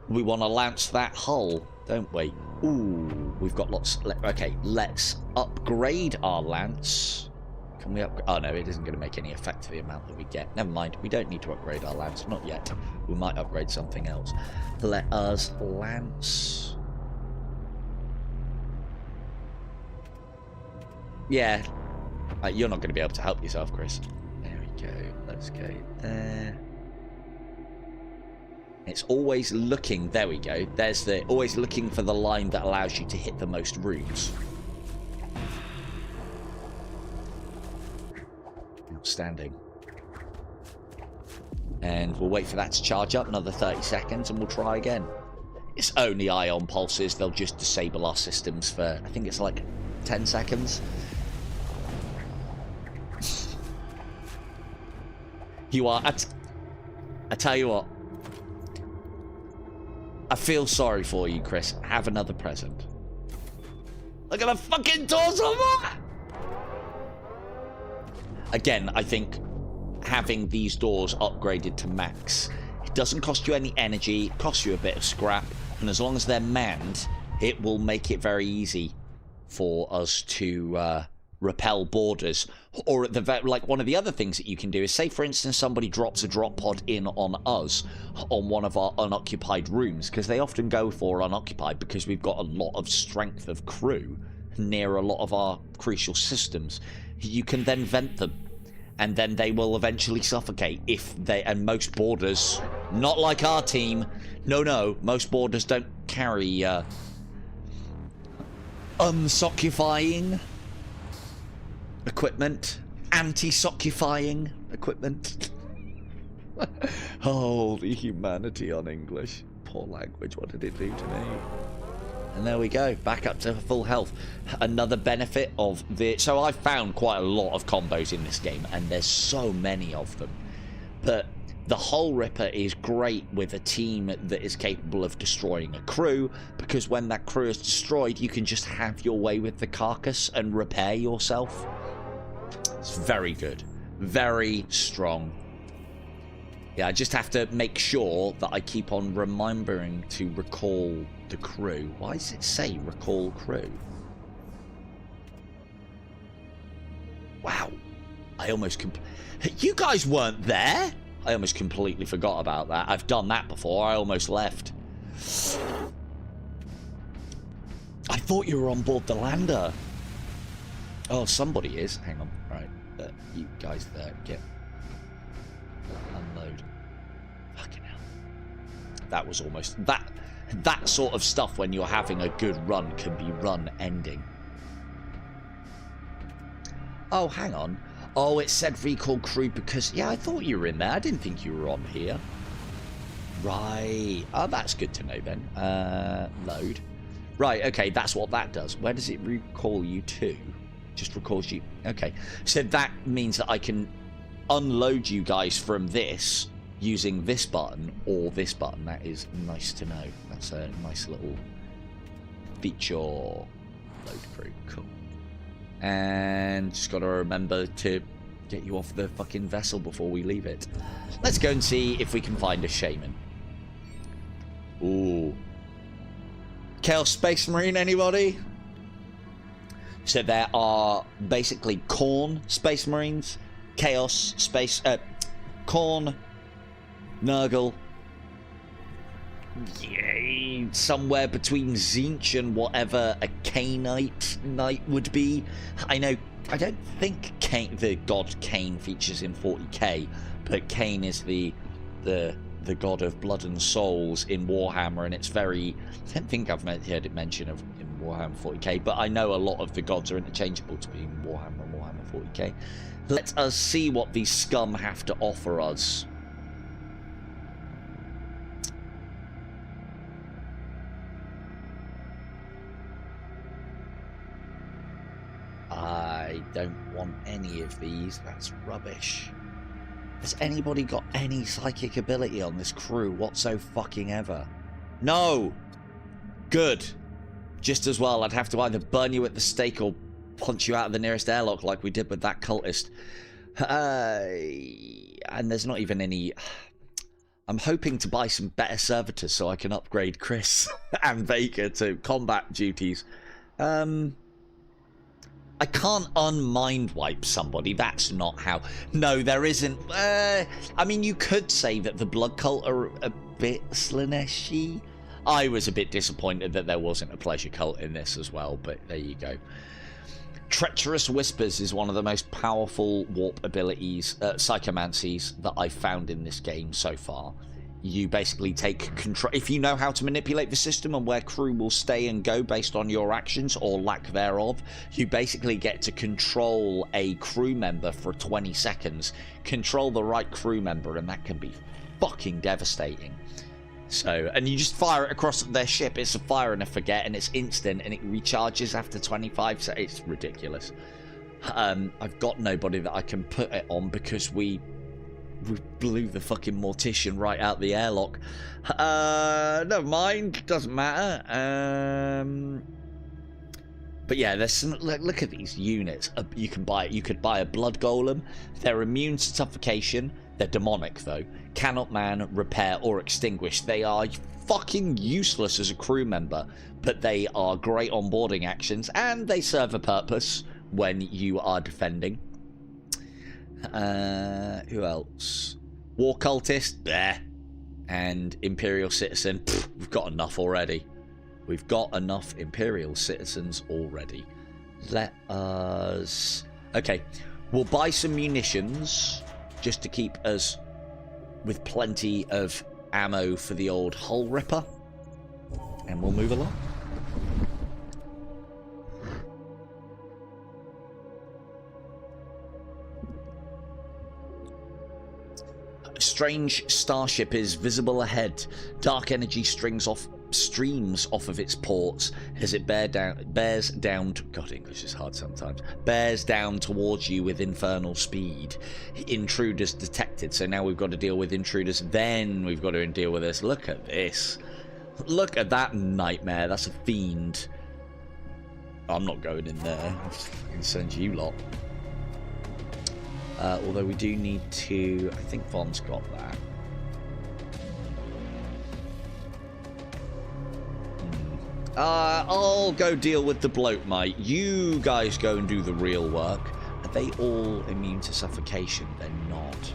We want to lance that hull, don't we? Ooh, we've got lots. Okay, let's upgrade our lance. Can we upgrade? Oh no, it isn't going to make any effect to the amount that we get. Never mind, we don't need to upgrade our lance. Not yet. We might upgrade something else. Let us lance. Yeah. You're not going to be able to help yourself, Chris. There we go. let's go there. It's always looking, there we go. There's the, always looking for the line that allows you to hit the most rooms. Outstanding. And we'll wait for that to charge up, another 30 seconds, and we'll try again. It's only ion pulses. They'll just disable our systems for, I think it's like 10 seconds. You are, I tell you what. I feel sorry for you, Chris. Have another present. Look at the fucking doors on that! Again, I think having these doors upgraded to max, it doesn't cost you any energy, it costs you a bit of scrap, and as long as they're manned, it will make it very easy for us to repel boarders. Or at the like, one of the other things that you can do is, say for instance somebody drops a drop pod in on us on one of our unoccupied rooms, because they often go for unoccupied because we've got a lot of strength of crew near a lot of our crucial systems. You can then vent them, and then they will eventually suffocate if they, and most boarders, not like our team, no, most boarders don't carry unsoccifying equipment, anti-soccifying equipment. Oh, the humanity on English. Poor language, what did it do to me? And there we go, back up to full health. Another benefit of the... So I've found quite a lot of combos in this game, and there's so many of them. But the Hull Ripper is great with a team that is capable of destroying a crew, because when that crew is destroyed, you can just have your way with the carcass and repair yourself. It's very good. Very strong. Yeah, I just have to make sure that I keep on remembering to recall the crew. Why does it say recall crew? Wow. I almost... You guys weren't there? I almost completely forgot about that. I've done that before. I almost left. I thought you were on board the lander. Oh, somebody is. Hang on. Right. You guys there. Get... Unload. Fucking hell. That was almost... That sort of stuff when you're having a good run can be run ending. Oh, hang on. Oh, it said recall crew because... Yeah, I thought you were in there. I didn't think you were on here. Right. Oh, that's good to know then. Load. Right, okay, that's what that does. Where does it recall you to? Just recalls you... Okay. So that means that I can unload you guys from this using this button or this button. That is nice to know. That's a nice little feature. Load crew. Cool. And just got to remember to get you off the fucking vessel before we leave it. Let's go and see if we can find a shaman. Ooh. Chaos Space Marine, anybody? So there are basically Khorne Space Marines, Chaos Space... Khorne, Nurgle... Yeah, somewhere between Tzeentch and whatever a Cainite knight would be. I know, I don't think the god Cain features in 40k, but Cain is the god of blood and souls in Warhammer, and it's very... I don't think I've heard it mentioned in Warhammer 40k, but I know a lot of the gods are interchangeable between Warhammer and Warhammer 40k. Let us see what these scum have to offer us. I don't want any of these. That's rubbish. Has anybody got any psychic ability on this crew whatsoever? No! Good. Just as well, I'd have to either burn you at the stake or punch you out of the nearest airlock like we did with that cultist. And there's not even any... I'm hoping to buy some better servitors so I can upgrade Chris and Baker to combat duties. I can't unmind wipe somebody. That's not how... No, there isn't... I mean, you could say that the Blood Cult are a bit Slaanesh-y. I was a bit disappointed that there wasn't a Pleasure Cult in this as well, but there you go. Treacherous Whispers is one of the most powerful warp abilities, psychomancies, that I've found in this game so far. You basically take control. If you know how to manipulate the system and where crew will stay and go based on your actions or lack thereof, you basically get to control a crew member for 20 seconds. Control the right crew member, and that can be fucking devastating. So, and you just fire it across their ship. It's a fire and a forget, and it's instant, and it recharges after 25 seconds. It's ridiculous. I've got nobody that I can put it on because we blew the fucking mortician right out the airlock. Never mind, doesn't matter. But yeah, there's some. Look at these units. You could buy a blood golem. They're immune to suffocation. They're demonic though. Cannot man, repair, or extinguish. They are fucking useless as a crew member, but they are great onboarding actions, and they serve a purpose when you are defending. Who else? War cultist, bleh. And Imperial citizen. Pfft, we've got enough already. We've got enough Imperial citizens already. Let us... Okay, we'll buy some munitions just to keep us with plenty of ammo for the old hull ripper. And we'll move along. A strange starship is visible ahead. Dark energy streams off of its ports as it bears down God, English is hard sometimes. Bears down towards you with infernal speed. Intruders detected. So now we've got to deal with intruders. Then we've got to deal with this. Look at this. Look at that nightmare. That's a fiend. I'm not going in there. I'll send you lot. Although we do need to... I think Von's got that. I'll go deal with the bloat, mate. You guys go and do the real work. Are they all immune to suffocation? They're not.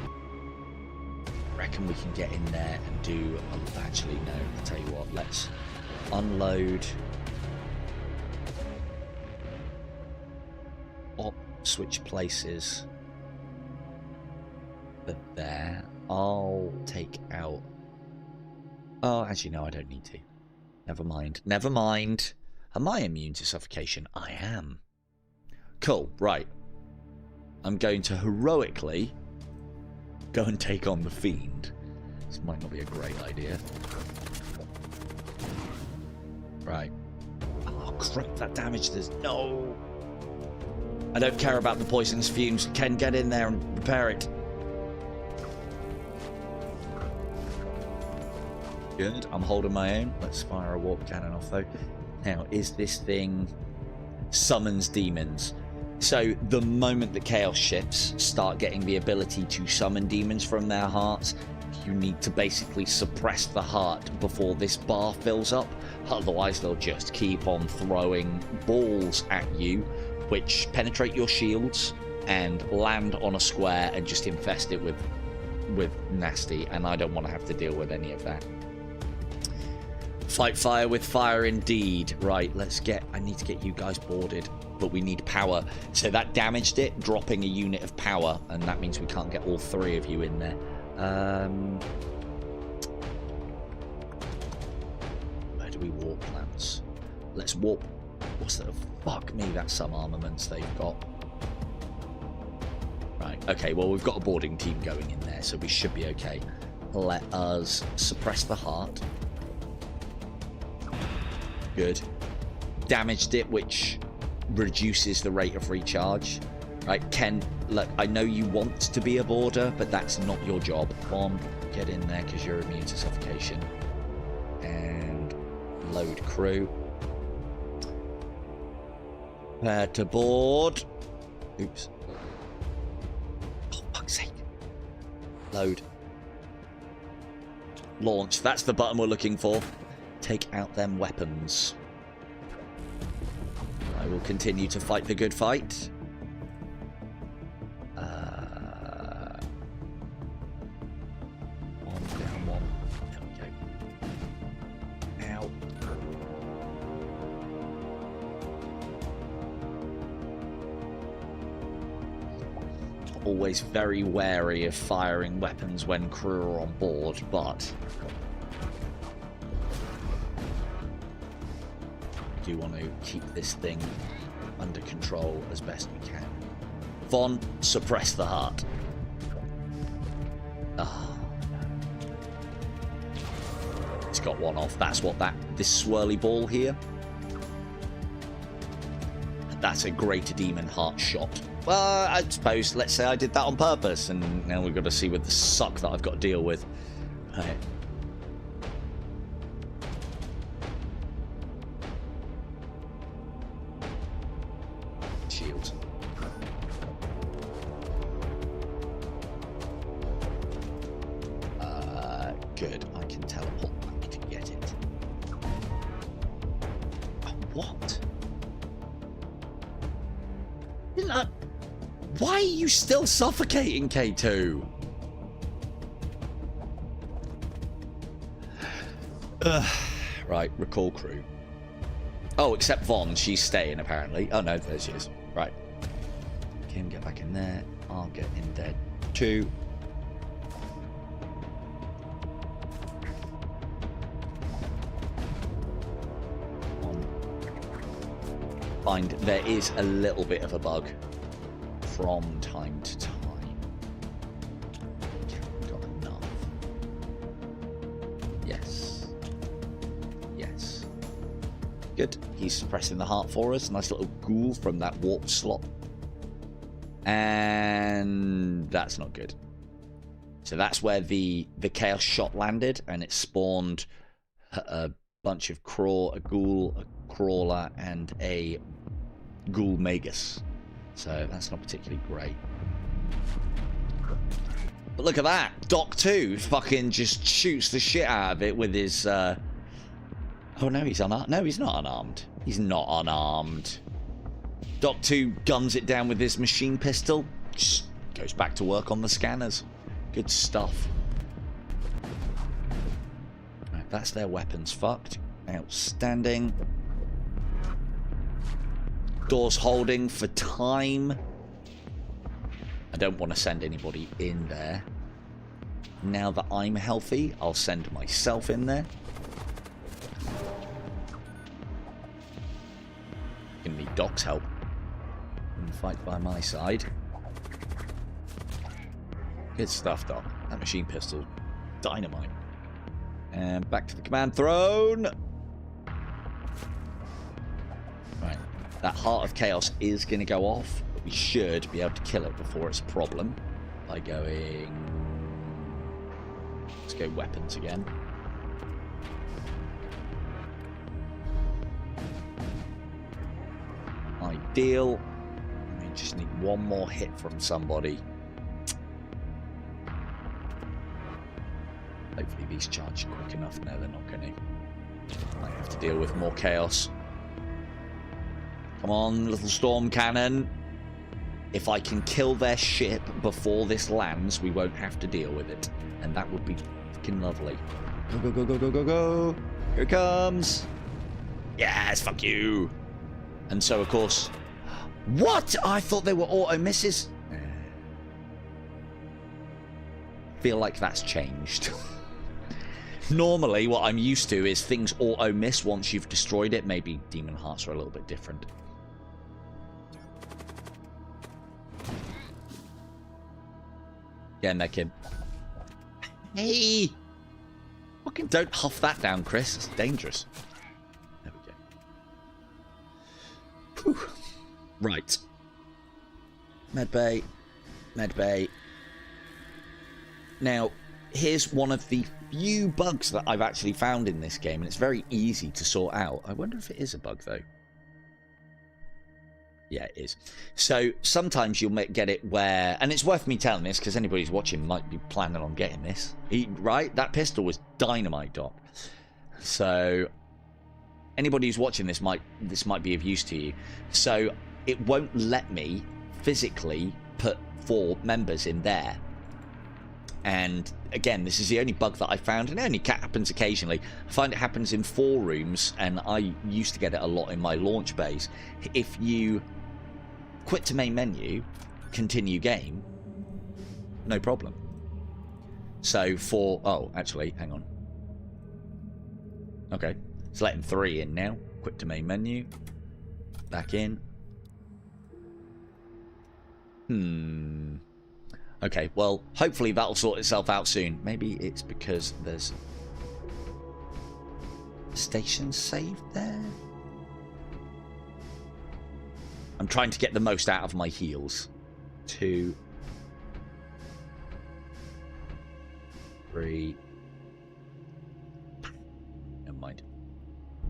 I reckon we can get in there and do... Actually, no. I'll tell you what. Let's unload... switch places. But there. I'll take out... Oh, actually, no, I don't need to. Never mind. Never mind. Am I immune to suffocation? I am. Cool, right. I'm going to heroically go and take on the fiend. This might not be a great idea. Right. Oh, crap, that damage does... No! I don't care about the poisonous fumes. Ken, get in there and repair it. Good. I'm holding my own. Let's fire a warp cannon off, though. Now, is this thing... Summons demons. So, the moment the chaos ships start getting the ability to summon demons from their hearts, you need to basically suppress the heart before this bar fills up. Otherwise, they'll just keep on throwing balls at you, which penetrate your shields and land on a square and just infest it with nasty, and I don't want to have to deal with any of that. Fight fire with fire indeed. Right, I need to get you guys boarded, but we need power. So that damaged it, dropping a unit of power, and that means we can't get all three of you in there. Where do we warp plants? Let's warp. What's that? Fuck me, that's some armaments they've got. Right, okay, well, we've got a boarding team going in there, so we should be okay. Let us suppress the heart. Good. Damaged it, which reduces the rate of recharge. Right, Ken, look, I know you want to be a boarder, but that's not your job. Come on, get in there, because you're immune to suffocation. And load crew. Prepare to board. Oops. Oh, fuck's sake. Load. Launch. That's the button we're looking for. Take out them weapons. I will continue to fight the good fight. One down, one. There we go. Ow. always very wary of firing weapons when crew are on board, but I do want to keep this thing under control as best we can. Von, suppress the heart. Oh, no. It's got one off. That's what this swirly ball here. That's a greater demon heart shot. Well, I suppose, let's say I did that on purpose, and now we've got to see with the suck that I've got to deal with. Right. Shield. Good. I can teleport back to get it. What? Why are you still suffocating, K2? Right, recall crew. Oh, except Von, she's staying apparently. Oh no, there she is. Right. Kim, get back in there. I'll get in there too. Find there is a little bit of a bug from time to time. Haven't got enough. Yes. Yes. Good. He's suppressing the heart for us. Nice little ghoul from that warp slot. And that's not good. So that's where the chaos shot landed, and it spawned a bunch of a ghoul, a crawler, and a ghoul magus. So that's not particularly great. But look at that. Doc 2 fucking just shoots the shit out of it with his... Oh no, he's unarmed. No, he's not unarmed. He's not unarmed. Doc 2 guns it down with his machine pistol. Just goes back to work on the scanners. Good stuff. Right, that's their weapons fucked. Outstanding. Doors holding for time. I don't want to send anybody in there. Now that I'm healthy, I'll send myself in there. Gonna need Doc's help. And fight by my side. Good stuff, Doc. That machine pistol, dynamite. And back to the command throne. Right. That Heart of Chaos is going to go off, but we should be able to kill it before it's a problem by going... Let's go weapons again. Ideal. We just need one more hit from somebody. Hopefully these charge quick enough. No, they're not going to. Might have to deal with more chaos. Come on, little storm cannon. If I can kill their ship before this lands, we won't have to deal with it. And that would be fucking lovely. Go, go, go, go, go, go, go. Here it comes. Yes, fuck you. And so, of course... What? I thought they were auto misses. Feel like that's changed. Normally, what I'm used to is things auto miss once you've destroyed it. Maybe demon hearts are a little bit different. Yeah, neck him. Hey! Fucking don't huff that down, Chris. It's dangerous. There we go. Whew. Right. Medbay. Medbay. Now, here's one of the few bugs that I've actually found in this game, and it's very easy to sort out. I wonder if it is a bug, though. Yeah, it is. So, sometimes you'll get it where... And it's worth me telling this, because anybody who's watching might be planning on getting this. Right? That pistol was dynamite, Doc. So, anybody who's watching this might be of use to you. So, it won't let me physically put 4 members in there. And again, this is the only bug that I found, and it only happens occasionally. I find it happens in 4 rooms, and I used to get it a lot in my launch bays. If you quit to main menu, continue game, no problem. So for... Oh, actually, hang on. Okay. It's letting 3 in now. Quick to main menu. Back in. Okay, well, hopefully that'll sort itself out soon. Maybe it's because there's... station saved there? I'm trying to get the most out of my heals. 2... 3. Never mind.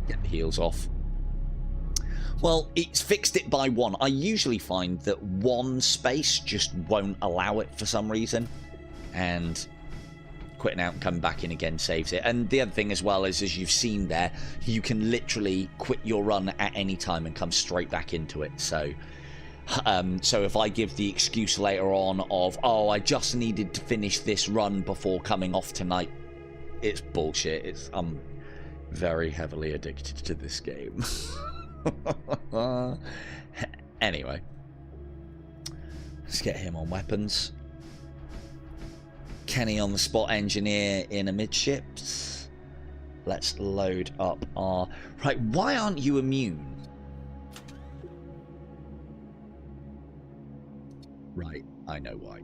Get the heals off. Well, it's fixed it by 1. I usually find that 1 space just won't allow it for some reason. And quitting out and coming back in again saves it. And the other thing as well is, as you've seen there, you can literally quit your run at any time and come straight back into it. So if I give the excuse later on of, oh, I just needed to finish this run before coming off tonight, it's bullshit. I'm very heavily addicted to this game. Anyway, let's get him on weapons. Kenny on the spot engineer in amidships. Let's load up our... Right, why aren't you immune? Right, I know why.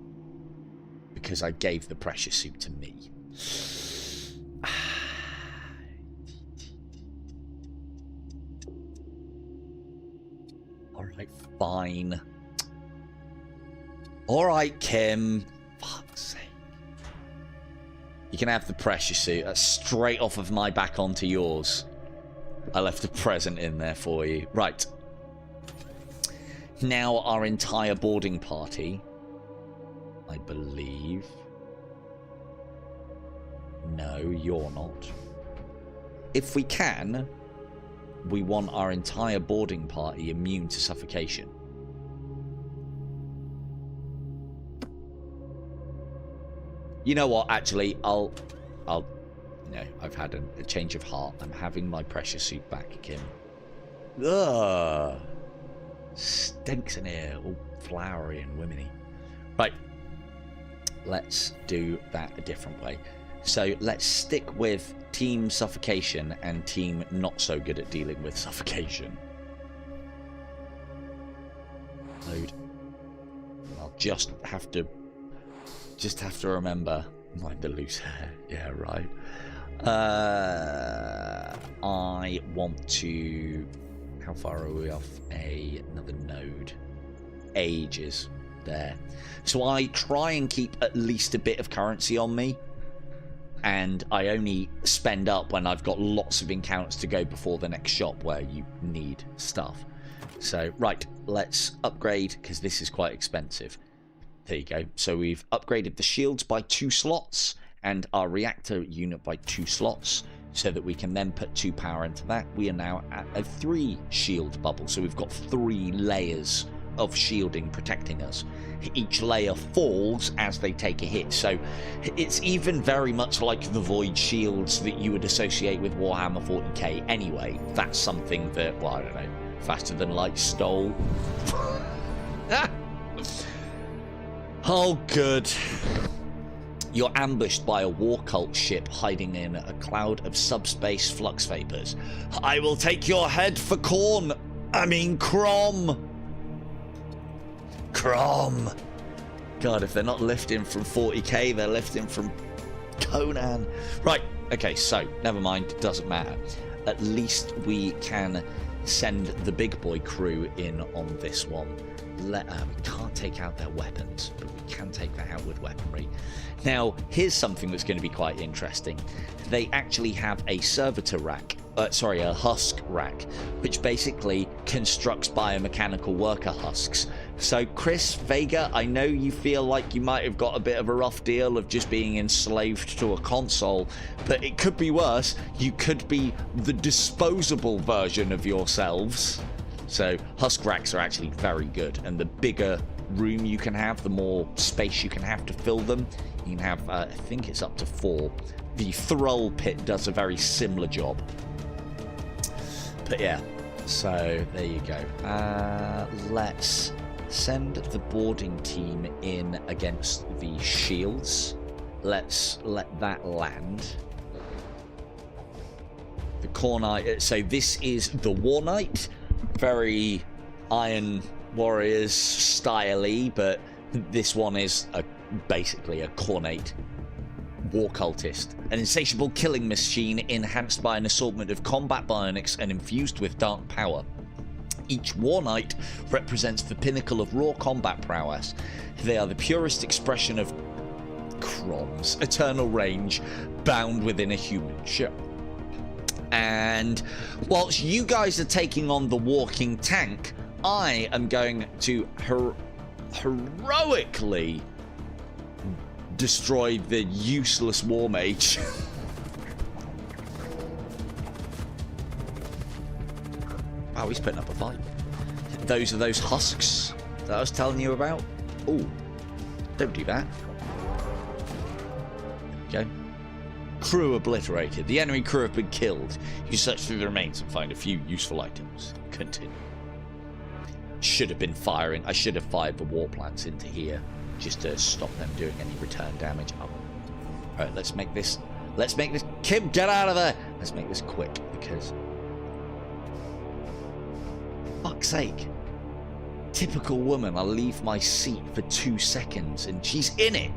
Because I gave the pressure suit to me. Alright, fine. Alright, Kim. Fuck's sake. You can have the pressure suit. That's straight off of my back onto yours. I left a present in there for you. Right. Now our entire boarding party, I believe. No, you're not. If we can, we want our entire boarding party immune to suffocation. You know what? Actually, I'll. No, I've had a change of heart. I'm having my pressure suit back, Kim. Ugh. Stinks in here, all flowery and womeny. Right. Let's do that a different way. So let's stick with team suffocation and team not so good at dealing with suffocation. Load. I'll just have to remember. Mind the loose hair. Yeah, right. I want to... How far are we off another node? Ages. There. So I try and keep at least a bit of currency on me. And I only spend up when I've got lots of encounters to go before the next shop where you need stuff. So, right, let's upgrade, because this is quite expensive. There you go. So we've upgraded the shields by 2 slots and our reactor unit by 2 slots so that we can then put 2 power into that. We are now at a 3 shield bubble. So we've got 3 layers of shielding protecting us. Each layer falls as they take a hit. So it's even very much like the void shields that you would associate with Warhammer 40k anyway. That's something that, well, I don't know, Faster Than Light stole. Oh, good. You're ambushed by a war cult ship hiding in a cloud of subspace flux vapors. I will take your head for corn. I mean, Crom. Crom. God, if they're not lifting from 40k, they're lifting from Conan. Right, okay, so, never mind, it doesn't matter. At least we can send the big boy crew in on this one. We can't take out their weapons, but we can take that out with weaponry. Now, here's something that's going to be quite interesting. They actually have a servitor rack, a husk rack, which basically constructs biomechanical worker husks. So, Chris Vega, I know you feel like you might have got a bit of a rough deal of just being enslaved to a console, but it could be worse. You could be the disposable version of yourselves. So husk racks are actually very good, and the bigger room you can have, the more space you can have to fill them. You can have, I think it's up to 4. The Thrall pit does a very similar job. But yeah, so there you go. Let's Send the boarding team in against the shields. Let's let that land. The Core Knight. So this is the War Knight. Very Iron Warriors style-y, but this one is basically a cornate war cultist. An insatiable killing machine enhanced by an assortment of combat bionics and infused with dark power. Each War Knight represents the pinnacle of raw combat prowess. They are the purest expression of Crom's eternal range, bound within a human ship. And whilst you guys are taking on the walking tank, I am going to heroically destroy the useless war mage. Wow, he's putting up a fight. Those are those husks that I was telling you about. Oh, don't do that. Okay. Crew obliterated. The enemy crew have been killed. You search through the remains and find a few useful items. Continue. Should have been firing. I should have fired the war plants into here just to stop them doing any return damage. Oh. Alright, let's make this. Kim, get out of there! Let's make this quick because. Fuck's sake. Typical woman. I'll leave my seat for 2 seconds and she's in it.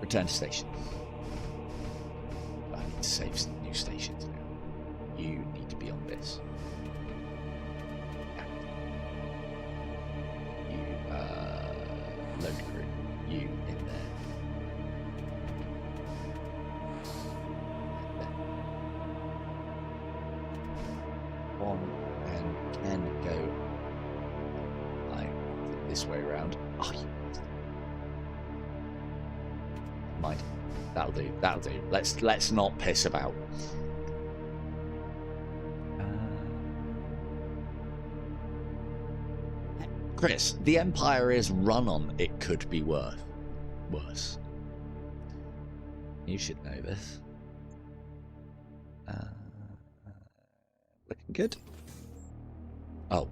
Return to station. I need to save some new stations now. You need to be on this. You, load crew. You in there. On and can go. This way around. Oh, you. Mind. That'll do. That'll do. Let's not piss about. Chris, the Empire is run on. It could be worse. You should know this. Looking good. Oh,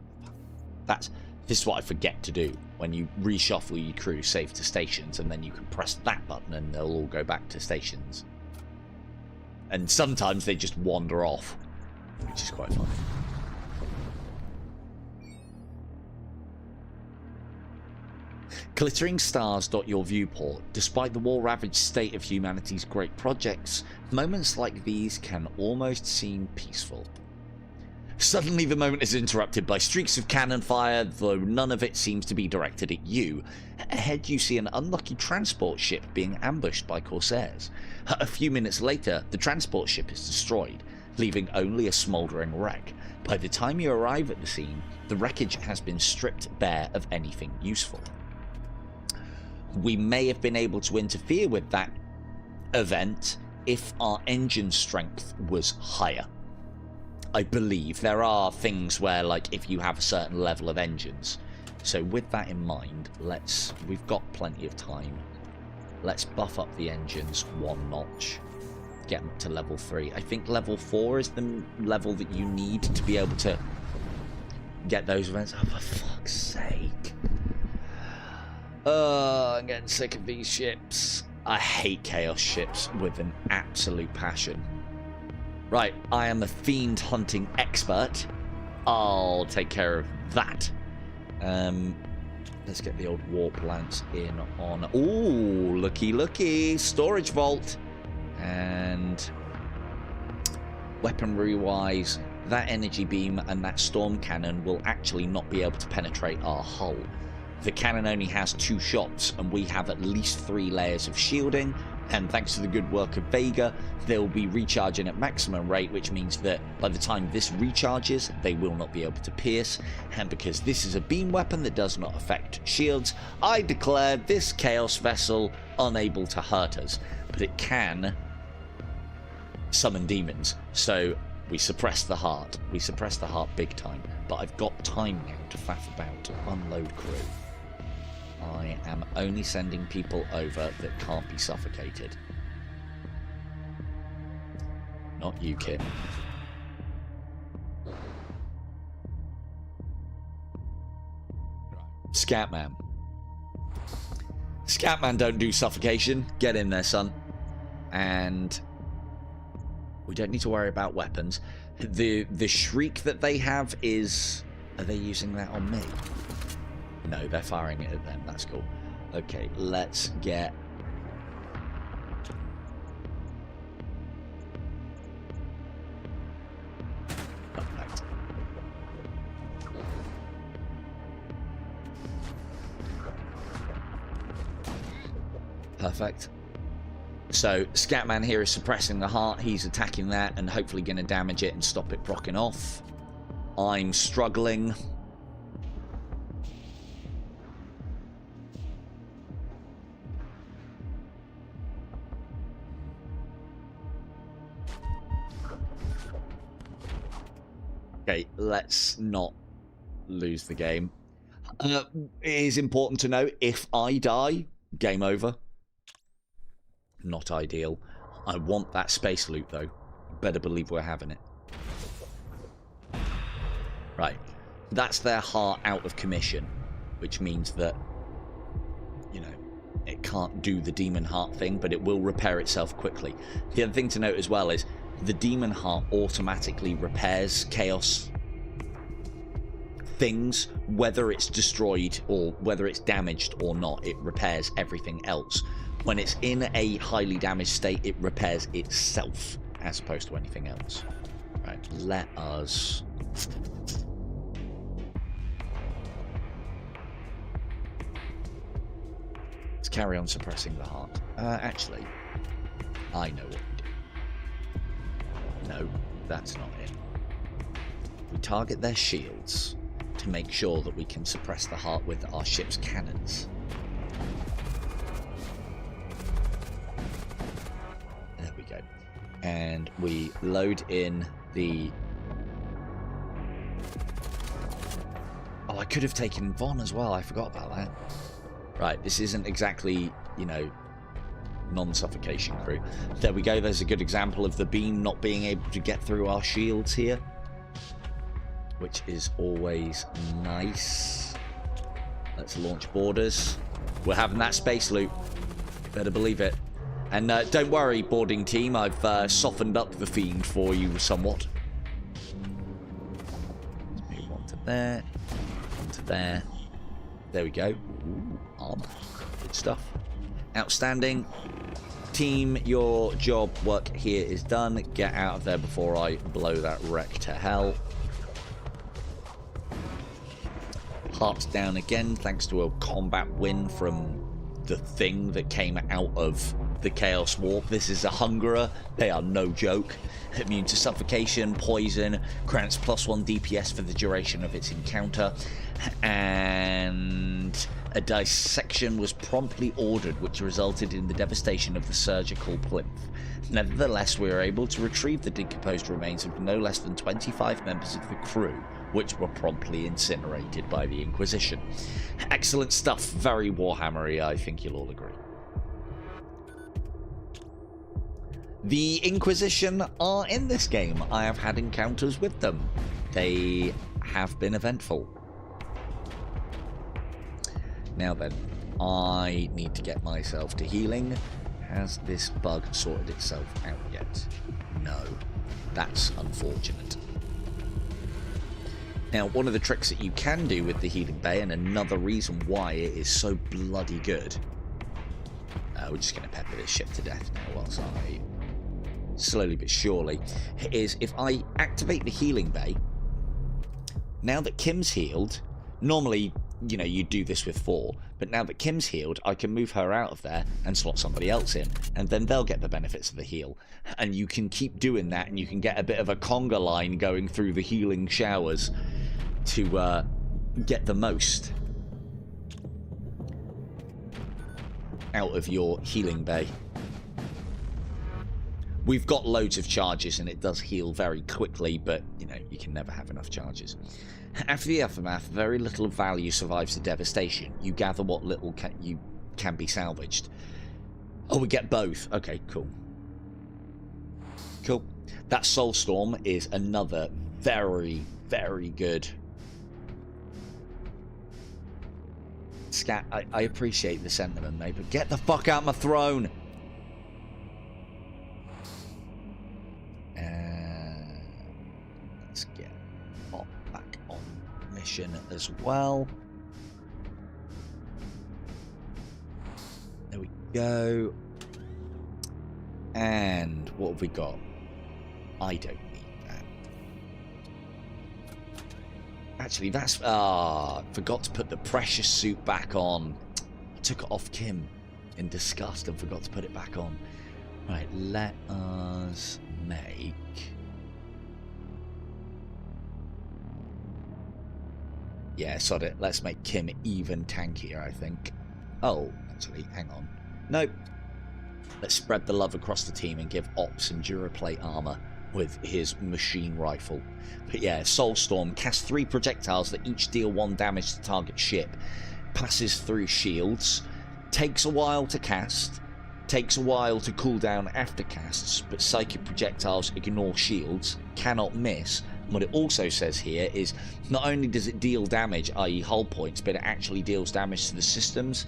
this is what I forget to do. When you reshuffle your crew, save to stations, and then you can press that button and they'll all go back to stations. And sometimes they just wander off, which is quite fun. Glittering stars dot your viewport. Despite the war-ravaged state of humanity's great projects, moments like these can almost seem peaceful. Suddenly the moment is interrupted by streaks of cannon fire, though none of it seems to be directed at you. Ahead you see an unlucky transport ship being ambushed by corsairs. A few minutes later, the transport ship is destroyed, leaving only a smouldering wreck. By the time you arrive at the scene, the wreckage has been stripped bare of anything useful. We may have been able to interfere with that event if our engine strength was higher. I believe there are things where, like, if you have a certain level of engines. So with that in mind, we've got plenty of time. Let's buff up the engines 1 notch. Get them to level 3. I think level 4 is the level that you need to be able to get those events. Oh, for fuck's sake. I'm getting sick of these ships. I hate chaos ships with an absolute passion. Right, I am a fiend hunting expert. I'll take care of that. Let's get the old war plants in on. Ooh, looky, storage vault. And weaponry wise, that energy beam and that storm cannon will actually not be able to penetrate our hull. The cannon only has 2 shots, and we have at least 3 layers of shielding, and thanks to the good work of Vega, they'll be recharging at maximum rate, which means that by the time this recharges, they will not be able to pierce, and because this is a beam weapon that does not affect shields, I declare this Chaos Vessel unable to hurt us, but it can summon demons, so we suppress the heart. We suppress the heart big time, but I've got time now to faff about to unload crew. I am only sending people over that can't be suffocated. Not you, Kim. Scatman. Scatman don't do suffocation. Get in there, son. And we don't need to worry about weapons. The shriek that they have is... Are they using that on me? No, they're firing it at them. That's cool. Okay, let's get... Perfect. Perfect. So, Scatman here is suppressing the heart. He's attacking that and hopefully going to damage it and stop it brocking off. I'm struggling. Okay, let's not lose the game. It is important to know, if I die, game over. Not ideal. I want that space loot, though. Better believe we're having it. Right. That's their heart out of commission, which means that, you know, it can't do the demon heart thing, but it will repair itself quickly. The other thing to note as well is the demon heart automatically repairs chaos things, whether it's destroyed or whether it's damaged or not. It repairs everything else. When it's in a highly damaged state, it repairs itself as opposed to anything else. Right, let us... Let's carry on suppressing the heart. Actually, I know what we do. No, that's not it. We target their shields to make sure that we can suppress the heart with our ship's cannons. There we go. And we load in the... Oh, I could have taken Von as well. I forgot about that. Right, this isn't exactly, you know, non-suffocation crew. There we go. There's a good example of the beam not being able to get through our shields here, which is always nice. Let's launch boarders. We're having that space loot. Better believe it. And don't worry, boarding team, I've softened up the fiend for you somewhat. Let's move on to there, on to there. There we go. Ooh, armor. Good stuff. Outstanding. Team, your job work here is done. Get out of there before I blow that wreck to hell. Hearts down again, thanks to a combat win from the thing that came out of the Chaos Warp. This is a Hungerer. They are no joke. Immune to suffocation, poison, grants +1 DPS for the duration of its encounter, and a dissection was promptly ordered, which resulted in the devastation of the surgical plinth. Nevertheless, we were able to retrieve the decomposed remains of no less than 25 members of the crew, which were promptly incinerated by the Inquisition. Excellent stuff. Very Warhammery, I think you'll all agree. The Inquisition are in this game. I have had encounters with them. They have been eventful. Now then, I need to get myself to healing. Has this bug sorted itself out yet? No. That's unfortunate. Now, one of the tricks that you can do with the healing bay, and another reason why it is so bloody good... we're just going to pepper this ship to death now whilst I... slowly but surely, is if I activate the healing bay, now that Kim's healed, normally, you know, you do this with 4, but now that Kim's healed, I can move her out of there and slot somebody else in, and then they'll get the benefits of the heal. And you can keep doing that, and you can get a bit of a conga line going through the healing showers to get the most out of your healing bay. We've got loads of charges and it does heal very quickly, but, you know, you can never have enough charges. After the aftermath, very little of value survives the devastation. You gather what little can be salvaged. Oh, we get both. Okay, cool. Cool. That Soulstorm is another very, very good Scat, I appreciate the sentiment, mate, but get the fuck out my throne. Let's get Bob back on mission as well. There we go. And what have we got? I don't need that. Actually, that's... forgot to put the precious suit back on. I took it off Kim in disgust and forgot to put it back on. Right, let us make... Yeah, sod it. Let's make Kim even tankier, I think. Oh, actually, hang on. Nope. Let's spread the love across the team and give Ops some Duraplate armor with his machine rifle. But yeah, Soulstorm casts 3 projectiles that each deal 1 damage to target ship. Passes through shields. Takes a while to cast. Takes a while to cool down after casts, but psychic projectiles ignore shields. Cannot miss. And what it also says here is not only does it deal damage, i.e. hull points, but it actually deals damage to the systems.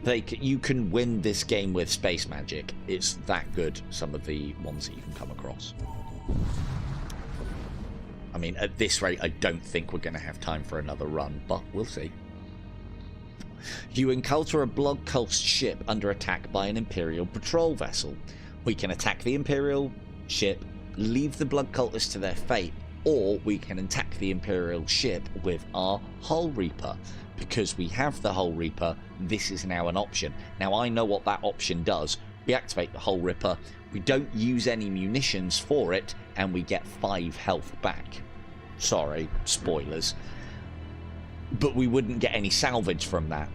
You can win this game with space magic. It's that good, some of the ones that you can come across. I mean, at this rate, I don't think we're going to have time for another run, but we'll see. You encounter a blood cultist ship under attack by an Imperial patrol vessel. We can attack the Imperial ship, leave the blood cultists to their fate, or we can attack the Imperial ship with our Hull Reaper. Because we have the Hull Reaper, this is now an option. Now, I know what that option does. We activate the Hull Reaper, we don't use any munitions for it, and we get 5 health back. Sorry, spoilers. But we wouldn't get any salvage from that.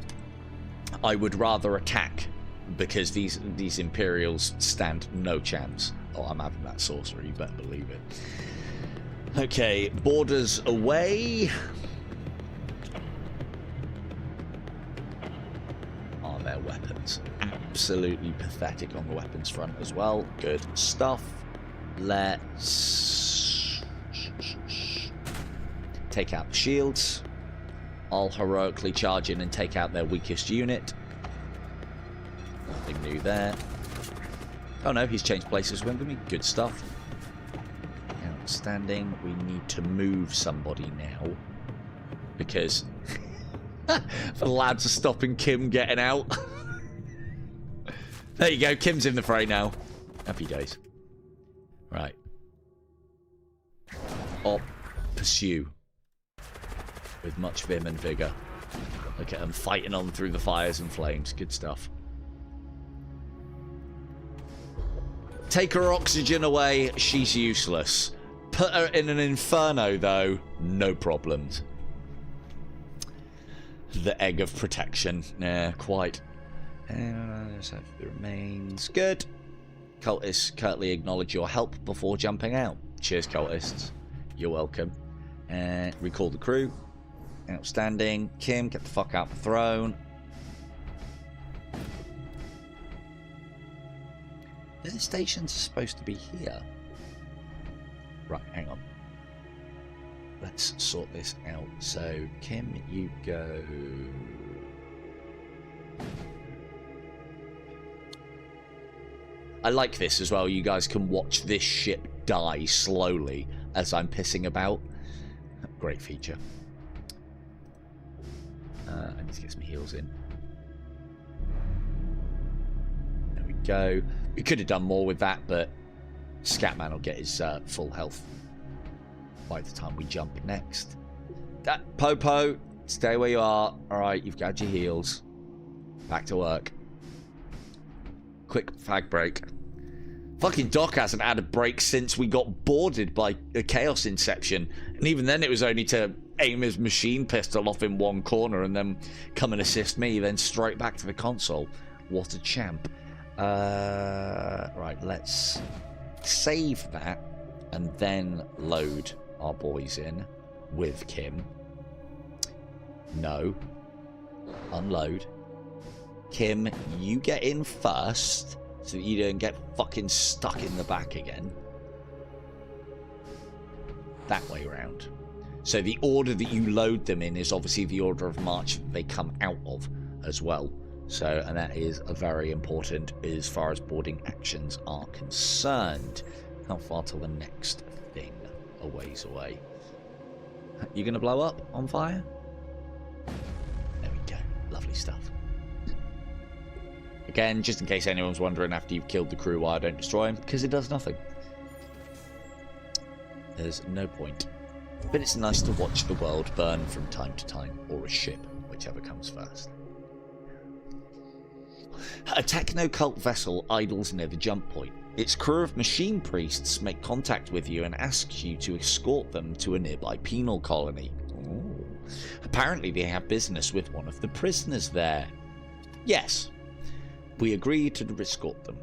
I would rather attack, because these Imperials stand no chance. Oh, I'm having that sorcery, you better believe it. Okay, borders away. Are their weapons? Absolutely pathetic on the weapons front as well. Good stuff. Let's take out the shields. I'll heroically charge in and take out their weakest unit. Nothing new there. Oh no, he's changed places with me. Good stuff. Outstanding. We need to move somebody now. Because the lads are stopping Kim getting out. There you go. Kim's in the fray now. Happy days. Right. Op. Pursue. With much vim and vigour. Look at them fighting on through the fires and flames. Good stuff. Take her oxygen away. She's useless. Put her in an inferno, though. No problems. The egg of protection. Yeah, quite. Let's have the remains. Good. Cultists curtly acknowledge your help before jumping out. Cheers, cultists. You're welcome. Recall the crew. Outstanding. Kim, get the fuck out the throne. The stations are supposed to be here. Right, hang on. Let's sort this out. So, Kim, you go... I like this as well. You guys can watch this ship die slowly as I'm pissing about. Great feature. I need to get some heals in. There we go. We could have done more with that, but Scatman will get his full health by the time we jump next. Popo, stay where you are. Alright, you've got your heals. Back to work. Quick fag break. Fucking Doc hasn't had a break since we got boarded by a Chaos Inception. And even then it was only to aim his machine pistol off in one corner and then come and assist me, then straight back to the console. What a champ. Right, let's save that and then load our boys in with Kim. No. Unload. Kim, you get in first so that you don't get fucking stuck in the back again. That way round. So the order that you load them in is obviously the order of march that they come out of. as well. So, and that is very important as far as boarding actions are concerned. How far till the next thing? A ways away. You gonna blow up on fire? There we go. Lovely stuff. Again, just in case anyone's wondering after you've killed the crew why I don't destroy him, because it does nothing. There's no point. But it's nice to watch the world burn from time to time, or a ship, whichever comes first. A techno-cult vessel idles near the jump point. Its crew of machine priests make contact with you and ask you to escort them to a nearby penal colony. Ooh. Apparently they have business with one of the prisoners there. Yes, we agree to escort them.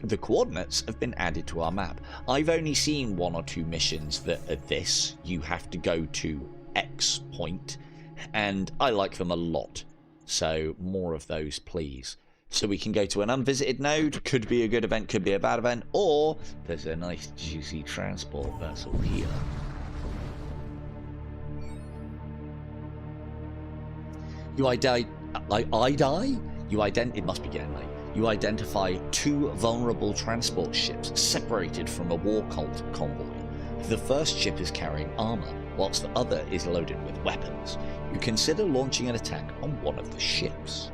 The coordinates have been added to our map. I've only seen 1 or 2 missions that are this. You have to go to X point, and I like them a lot. So more of those, please. So we can go to an unvisited node. Could be a good event, could be a bad event, or there's a nice juicy transport vessel here. It must be getting late. You identify 2 vulnerable transport ships separated from a war cult convoy. The first ship is carrying armor, whilst the other is loaded with weapons. You consider launching an attack on one of the ships.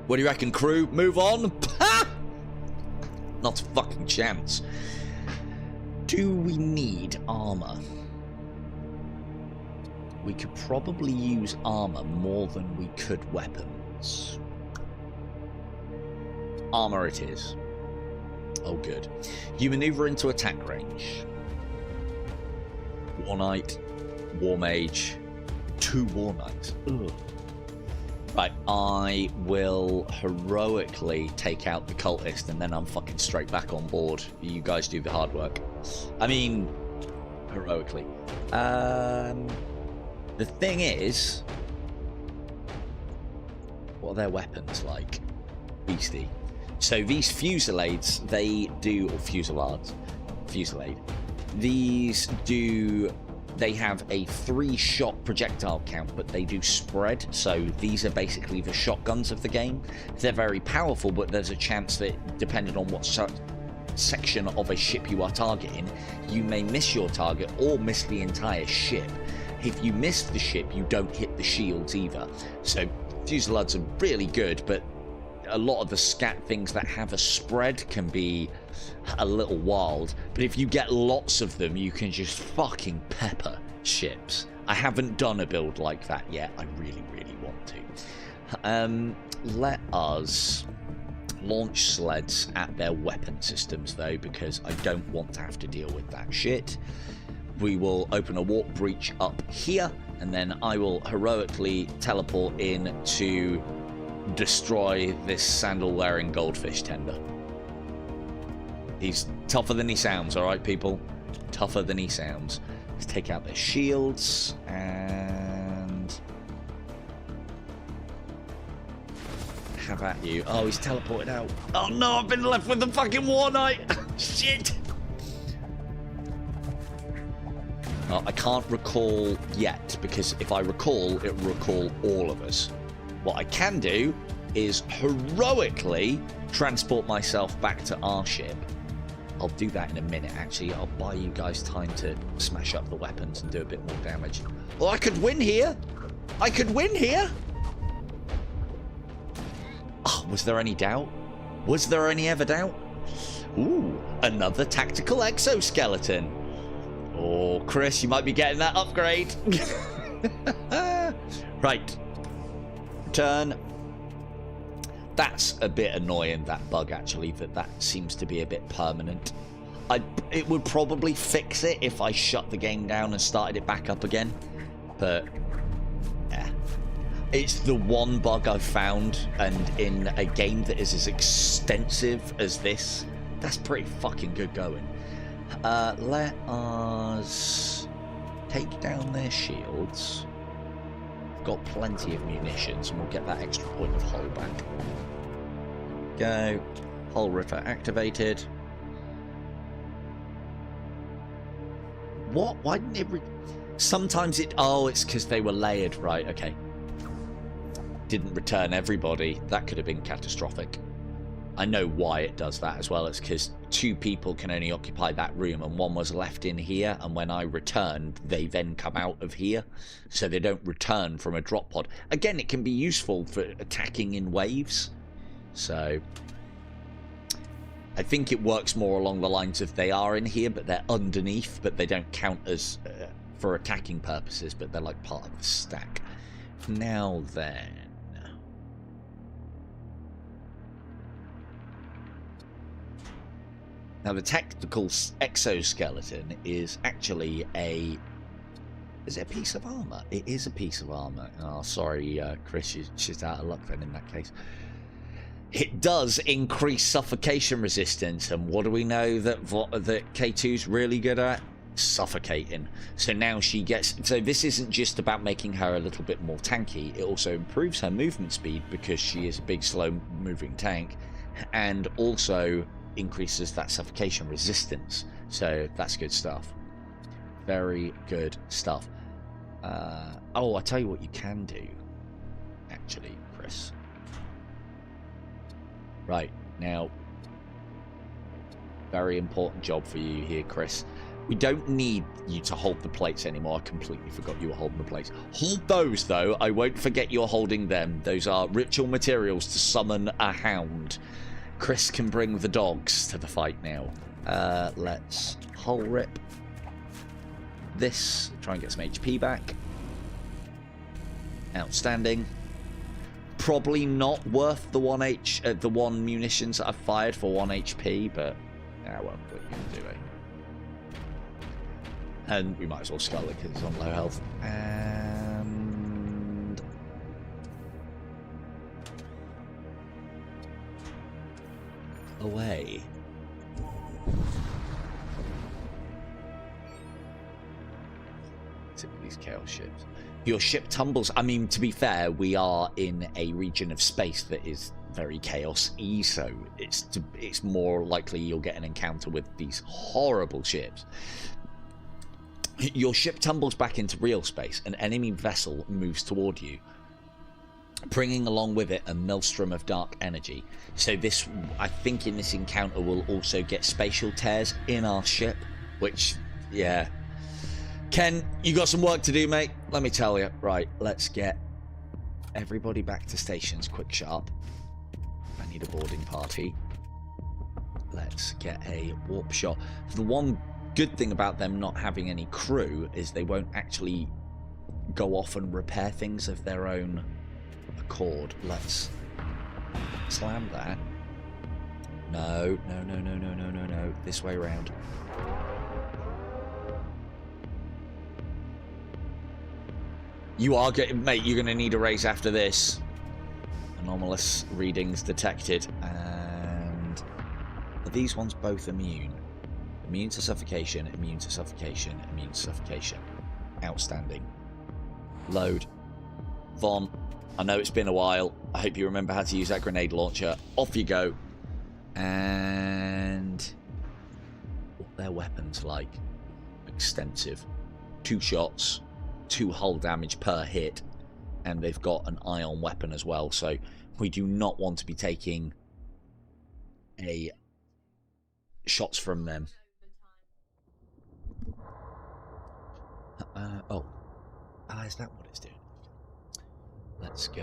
What do you reckon, crew? Move on? Not a fucking chance. Do we need armor? We could probably use armor more than we could weapons. Armor it is. Oh, good. You maneuver into attack range. War Knight, War Mage, 2 War Knights. Ugh. Right, I will heroically take out the cultist and then I'm fucking straight back on board. You guys do the hard work. I mean, heroically. The thing is, what are their weapons like? Beastie. So these fusillades, they do, or fusillades, fusillade. These do, they have a 3-shot projectile count, but they do spread. So these are basically the shotguns of the game. They're very powerful, but there's a chance that depending on what section of a ship you are targeting, you may miss your target or miss the entire ship. If you miss the ship, you don't hit the shields either. So fusillades are really good, but a lot of the scat things that have a spread can be a little wild. But if you get lots of them, you can just fucking pepper ships. I haven't done a build like that yet. I really, really want to. Let us launch sleds at their weapon systems, though, because I don't want to have to deal with that shit. We will open a warp breach up here, and then I will heroically teleport in to destroy this sandal-wearing goldfish tender. He's tougher than he sounds, alright, people? Tougher than he sounds. Let's take out their shields, and have at you. Oh, he's teleported out. Oh no, I've been left with the fucking War Knight! Shit! I can't recall yet, because if I recall, it will recall all of us. What I can do is heroically transport myself back to our ship. I'll do that in a minute, actually. I'll buy you guys time to smash up the weapons and do a bit more damage. Oh, I could win here! I could win here! Oh, was there any doubt? Was there any ever doubt? Ooh, another tactical exoskeleton. Oh, Chris, you might be getting that upgrade. Right. Turn. That's a bit annoying, that bug, actually, that seems to be a bit permanent. It would probably fix it if I shut the game down and started it back up again. But, yeah. It's the one bug I've found, and in a game that is as extensive as this, that's pretty fucking good going. Let us take down their shields. Got plenty of munitions, and we'll get that extra point of hull back. Go. Hull riffer activated. What? Why didn't it... Sometimes it... Oh, it's because they were layered. Right, okay. didn't return everybody, that could have been catastrophic. I know why it does that as well. It's because 2 people can only occupy that room, and 1 was left in here, and when I returned, they then come out of here, so they don't return from a drop pod. Again, it can be useful for attacking in waves, so I think it works more along the lines of they are in here, but they're underneath, but they don't count as for attacking purposes, but they're like part of the stack. Now then. Now, the tactical exoskeleton is actually a... Is it a piece of armor? It is a piece of armor. Oh, sorry, Chris, she's out of luck then in that case. It does increase suffocation resistance, and what do we know that K2's really good at? Suffocating. So now she gets... So this isn't just about making her a little bit more tanky. It also improves her movement speed because she is a big, slow-moving tank, and also increases that suffocation resistance. So that's good stuff. Very good stuff. Oh, I'll tell you what you can do, actually, Chris. Right, now, very important job for you here, Chris. We don't need you to hold the plates anymore. I completely forgot you were holding the plates. Hold those, though. I won't forget you're holding them. Those are ritual materials to summon a hound. Chris can bring the dogs to the fight now. Let's hull rip this. Try and get some HP back. Outstanding. Probably not worth the the 1 munitions that I've fired for 1 HP, but well, what are you gonna do, eh? And we might as well skull it because it's on low health. And away. These chaos ships. Your ship tumbles. I mean, to be fair, we are in a region of space that is very chaos-y, so it's more likely you'll get an encounter with these horrible ships. Your ship tumbles back into real space. An enemy vessel moves toward you, bringing along with it a maelstrom of dark energy. So this, I think, in this encounter, will also get spatial tears in our ship, which, yeah. Ken, you got some work to do, mate. Let me tell you. Right, let's get everybody back to stations quick sharp. I need a boarding party. Let's get a warp shot. The one good thing about them not having any crew is they won't actually go off and repair things of their own accord. Let's slam that. No. This way around. You are getting, mate, you're going to need a raise after this. Anomalous readings detected. And are these ones both immune? Immune to suffocation, immune to suffocation, immune to suffocation. Outstanding. Load. Von, I know it's been a while. I hope you remember how to use that grenade launcher. Off you go. And what their weapons like? Extensive. 2 shots. 2 hull damage per hit, and they've got an ion weapon as well, so we do not want to be taking shots from them. Is that what it's doing? Let's go.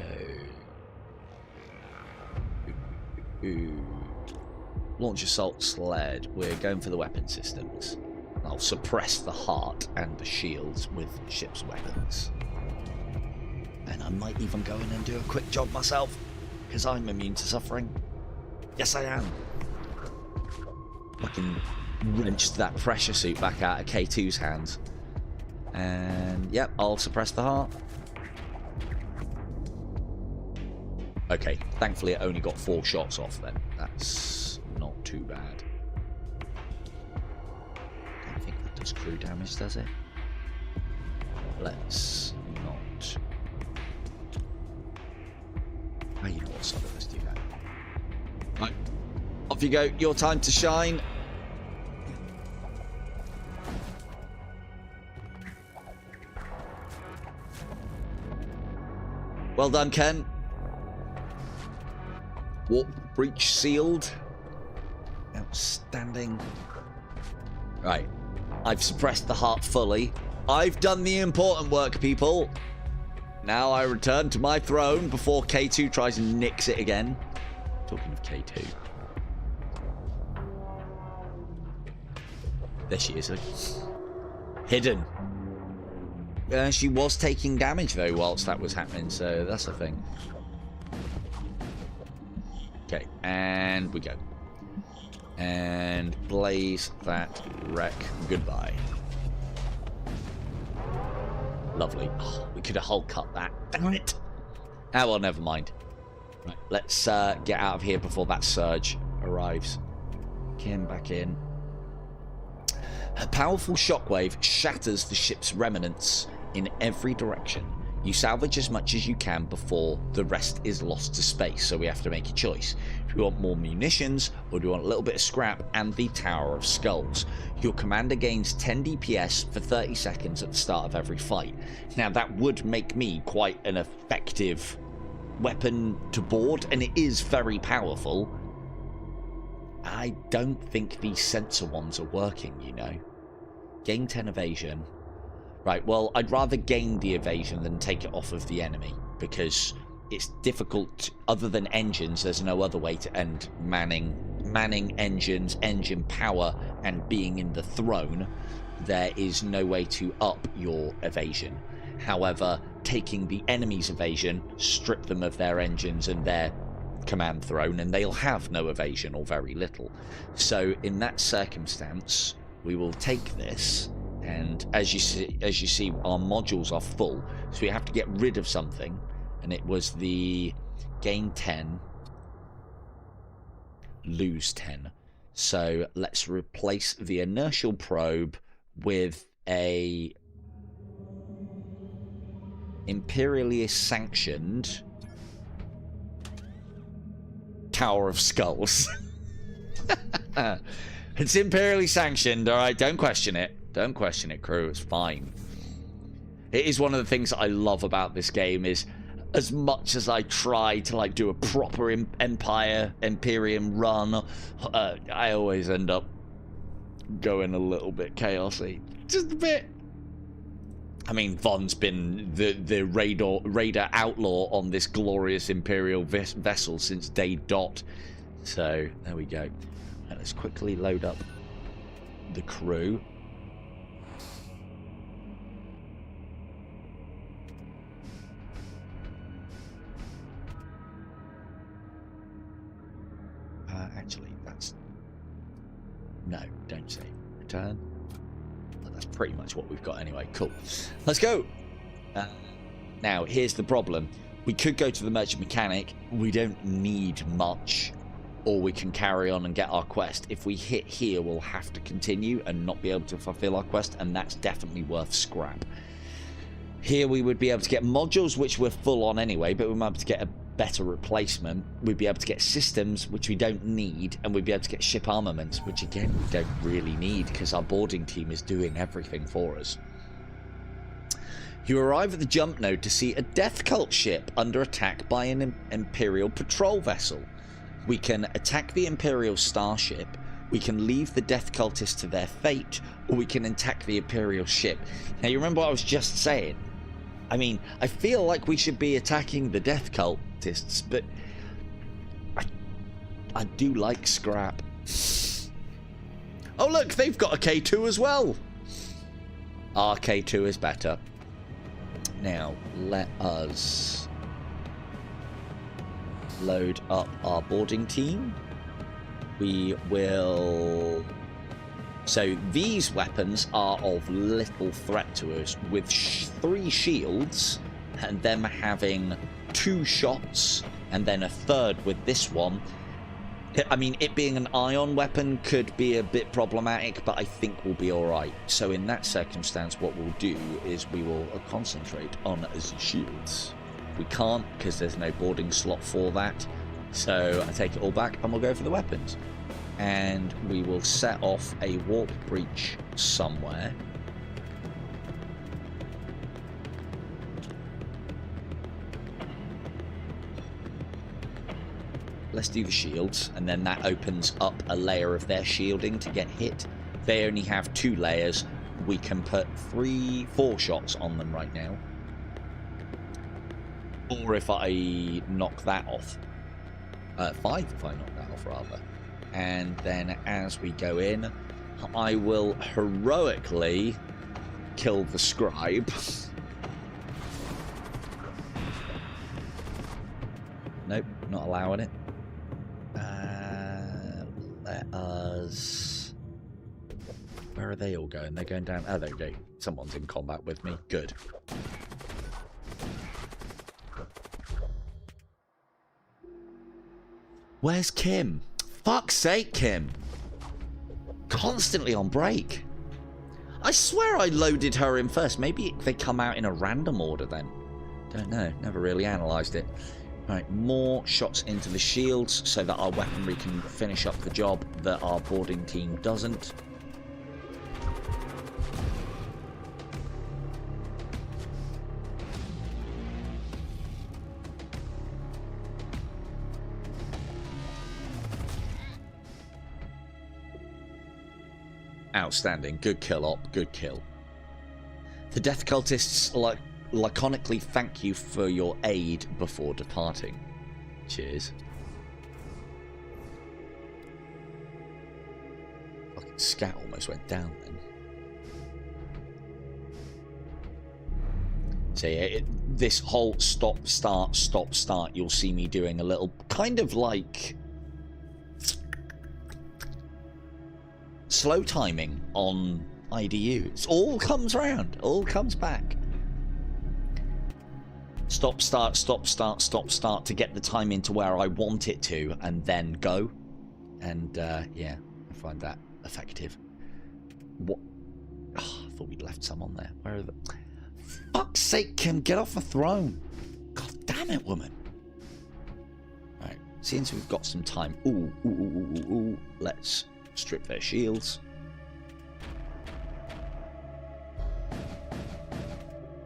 Launch assault sled. We're going for the weapon systems. I'll suppress the heart and the shields with ship's weapons. And I might even go in and do a quick job myself, because I'm immune to suffering. Yes, I am. I can wrench that pressure suit back out of K2's hands. And, yep, I'll suppress the heart. Okay, thankfully it only got 4 shots off then. That's not too bad. Does crew damage, does it? Let's not. Oh, you know what, son, let's do that. Right, off you go. Your time to shine. Well done, Ken. Warp breach sealed. Outstanding. Right. I've suppressed the heart fully. I've done the important work, people. Now I return to my throne before K2 tries and nicks it again. Talking of K2. There she is. Hidden. She was taking damage, though, whilst that was happening, so that's the thing. Okay, and we go. And blaze that wreck goodbye. Lovely. Oh, we could have hull cut that. Damn it. Ah, well, never mind. Right, let's get out of here before that surge arrives. Kim back in. A powerful shockwave shatters the ship's remnants in every direction. You salvage as much as you can before the rest is lost to space, so we have to make a choice. Do we want more munitions, or do we want a little bit of scrap and the Tower of Skulls? Your commander gains 10 DPS for 30 seconds at the start of every fight. Now that would make me quite an effective weapon to board, and it is very powerful. I don't think these sensor ones are working, you know. Gain 10 evasion. Right, well, I'd rather gain the evasion than take it off of the enemy, because it's difficult. Other than engines, there's no other way to end manning engines, engine power, and being in the throne. There is no way to up your evasion. However, taking the enemy's evasion, strip them of their engines and their command throne, and they'll have no evasion or very little. So in that circumstance, we will take this. And as you see, our modules are full, so we have to get rid of something. And it was the gain 10, lose 10. So let's replace the inertial probe with a imperially sanctioned Tower of Skulls. It's imperially sanctioned, all right? Don't question it. Don't question it, crew. It's fine. It is one of the things that I love about this game is, as much as I try to like do a proper Imperium run, I always end up going a little bit chaosy. Just a bit. I mean, Von's been the raider outlaw on this glorious Imperial vessel since day dot. So, there we go. Right, let's quickly load up the crew. Actually, that's... No, don't save. Return. Well, that's pretty much what we've got anyway. Cool. Let's go! Now, here's the problem. We could go to the merchant mechanic. We don't need much. Or we can carry on and get our quest. If we hit here, we'll have to continue and not be able to fulfill our quest, and that's definitely worth scrap. Here we would be able to get modules, which we're full on anyway, but we might be able to get a better replacement. We'd be able to get systems, which we don't need, and we'd be able to get ship armaments, which again we don't really need because our boarding team is doing everything for us. You arrive at the jump node to see a death cult ship under attack by an Imperial patrol vessel. We can attack the Imperial starship, we can leave the death cultists to their fate, or we can attack the Imperial ship. Now you remember what I was just saying? I mean, I feel like we should be attacking the death cultists, but I do like scrap. Oh look, they've got a K2 as well. Our K2 is better. Now, let us load up our boarding team. We will... So these weapons are of little threat to us, with 3 shields and them having 2 shots and then a third with this one. I mean, it being an ion weapon could be a bit problematic, but I think we'll be alright. So in that circumstance, what we'll do is we will concentrate on shields. We can't, because there's no boarding slot for that. So I take it all back and we'll go for the weapons. And we will set off a warp breach somewhere. let's do the shields, and then that opens up a layer of their shielding to get hit. They only have 2 layers. We can put 4 shots on them right now. Or if I knock that off. 5 if I knock that off, rather. And then as we go in, I will heroically kill the scribe. Nope, not allowing it. Let us... Where are they all going? They're going down... Oh, there we go. Someone's in combat with me. Good. Where's Kim? Fuck's sake, Kim. Constantly on break. I swear I loaded her in first. Maybe they come out in a random order then. Don't know. Never really analysed it. Right, more shots into the shields so that our weaponry can finish up the job that our boarding team doesn't. Outstanding. Good kill, Op. Good kill. The death cultists laconically thank you for your aid before departing. Cheers. Fucking scat almost went down then. So yeah, this whole stop, start, you'll see me doing a little kind of like slow timing on IDU. It all comes round, all comes back. Stop, start to get the time into where I want it to, and then go. And yeah, I find that effective. What? Oh, I thought we'd left some on there. Where are the... Fuck's sake, Kim, get off the throne. God damn it, woman. Alright, since we've got some time. Ooh. Let's strip their shields.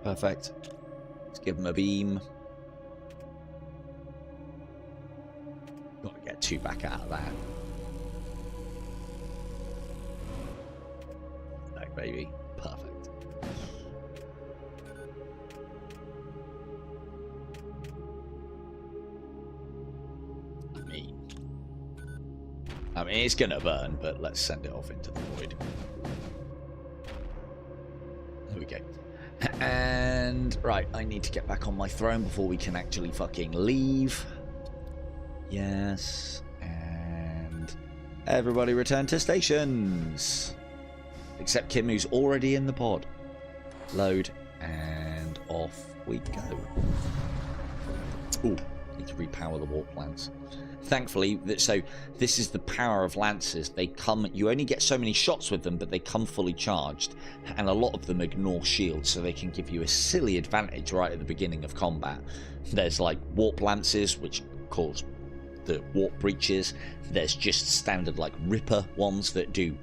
Perfect. Let's give them a beam. Got to get 2 back out of that. Back, baby. Perfect. I mean, it's gonna burn, but let's send it off into the void. There we go. And, right, I need to get back on my throne before we can actually fucking leave. Yes. And everybody return to stations. Except Kim, who's already in the pod. Load, and off we go. Ooh, need to repower the warp plants. Thankfully, so this is the power of lances. They come, you only get so many shots with them, but they come fully charged, and a lot of them ignore shields, so they can give you a silly advantage right at the beginning of combat. There's like warp lances, which cause the warp breaches. There's just standard like ripper ones that do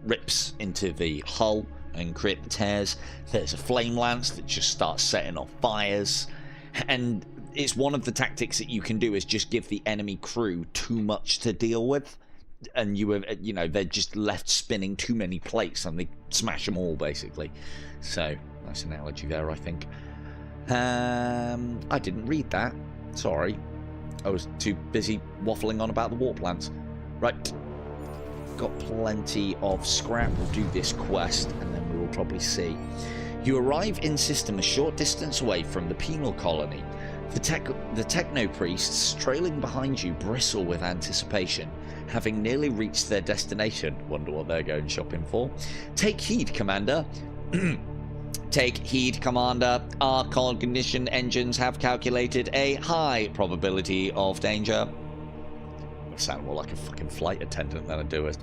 rips into the hull and create the tears. There's a flame lance that just starts setting off fires, and it's one of the tactics that you can do is just give the enemy crew too much to deal with, and you know, they're just left spinning too many plates and they smash them all basically. So nice analogy there, I think. I didn't read that, sorry, I was too busy waffling on about the warp plants. Right, got plenty of scrap. We'll do this quest and then we will probably see. You arrive in system a short distance away from the penal colony. The techno-priests trailing behind you bristle with anticipation, having nearly reached their destination. Wonder what they're going shopping for. Take heed, Commander. Take heed, Commander. Our cognition engines have calculated a high probability of danger. I sound more like a fucking flight attendant than I do it.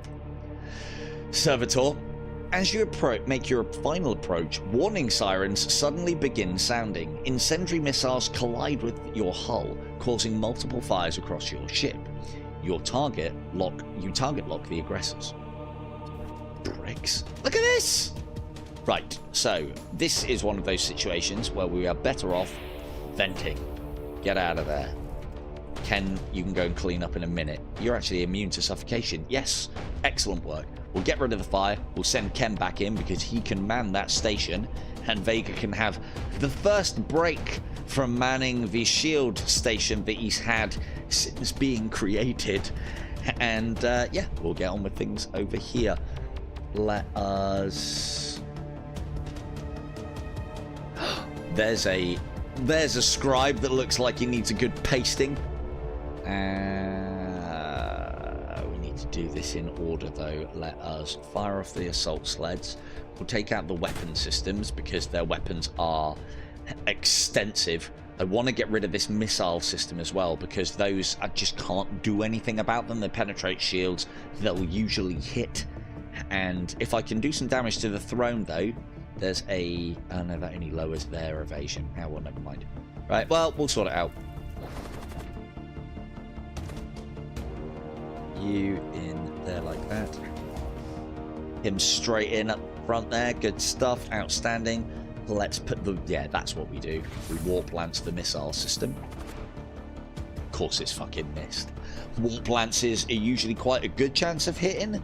Servitor. As you make your final approach, warning sirens suddenly begin sounding. Incendiary missiles collide with your hull, causing multiple fires across your ship. You target lock the aggressors. Bricks. Look at this! Right, so this is one of those situations where we are better off venting. Get out of there. Ken, you can go and clean up in a minute. You're actually immune to suffocation. Yes, excellent work. We'll get rid of the fire. We'll send Ken back in because he can man that station. And Vega can have the first break from manning the shield station that he's had since being created. And yeah, we'll get on with things over here. Let us... There's a scribe that looks like he needs a good pasting. We need to do this in order though. Let us fire off the assault sleds. We'll take out the weapon systems because their weapons are extensive. I want to get rid of this missile system as well because those, I just can't do anything about them. They penetrate shields. They'll usually hit. And if I can do some damage to the throne though, there's a... Oh no, that only lowers their evasion. Oh well, never mind. Right, well, we'll sort it out. You in there like that. Him straight in up front there. Good stuff. Outstanding. Let's put the... Yeah, that's what we do. We warp lance the missile system. Of course it's fucking missed. Warp lances are usually quite a good chance of hitting.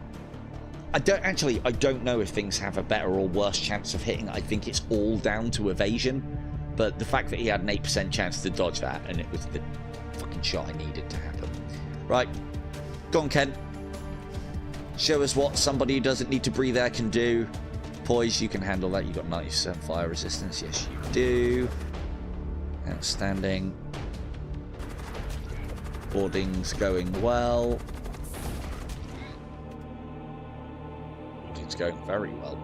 I don't know if things have a better or worse chance of hitting. I think it's all down to evasion. But the fact that he had an 8% chance to dodge that, and it was the fucking shot I needed to happen. Right. Go on, Ken. Show us what somebody who doesn't need to breathe air can do. Poise, you can handle that. You've got 90% fire resistance. Yes, you do. Outstanding. Boarding's going well. Boarding's going very well.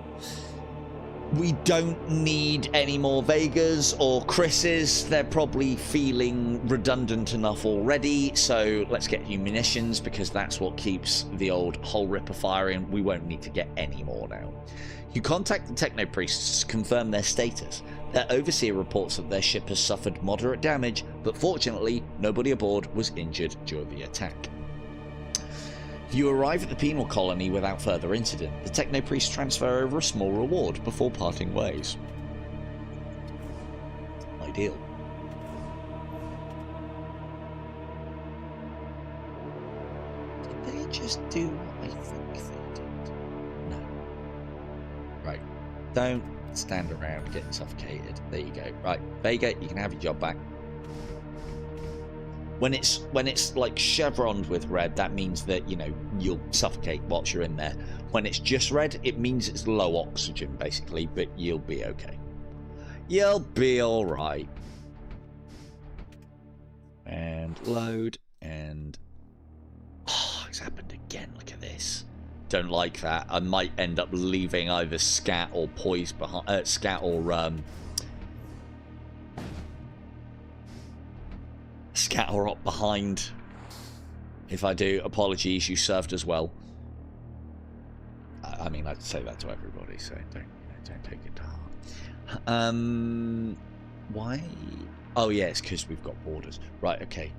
We don't need any more Vegas or Chris's. They're probably feeling redundant enough already. So let's get you munitions because that's what keeps the old hole ripper firing. We won't need to get any more now. You contact the techno priests to confirm their status. Their overseer reports that their ship has suffered moderate damage, but fortunately nobody aboard was injured during the attack. You arrive at the penal colony without further incident. The techno priests transfer over a small reward before parting ways. Ideal. Did they just do what I think they did? No. Right. Don't stand around getting suffocated. There you go. Right. Vega, you can have your job back. When it's like chevroned with red, that means that, you know, you'll suffocate whilst you're in there. When it's just red, it means it's low oxygen, basically, but you'll be okay. You'll be alright. And load, and... Oh, it's happened again, look at this. Don't like that. I might end up leaving either scat or poise behind... scat or, scatter up behind. If I do, apologies, you served as well. I mean, I'd say that to everybody, so don't take it to heart. Why? Oh yeah, it's because we've got borders. Right, okay.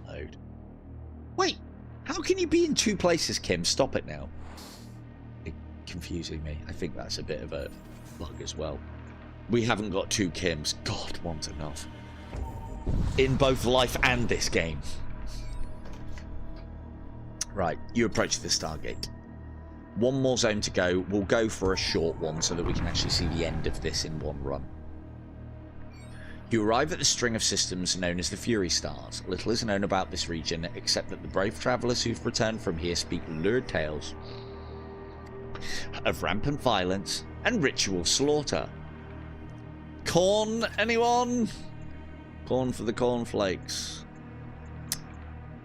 Unload. Wait, how can you be in two places, Kim? Stop it now. Confusing me. I think that's a bit of a bug as well. We haven't got two Kims. God, one's enough. In both life and this game. Right, you approach the Stargate. One more zone to go. We'll go for a short one so that we can actually see the end of this in one run. You arrive at the string of systems known as the Fury Stars. Little is known about this region except that the brave travellers who've returned from here speak lurid tales of rampant violence and ritual slaughter. Corn, anyone? Corn for the cornflakes.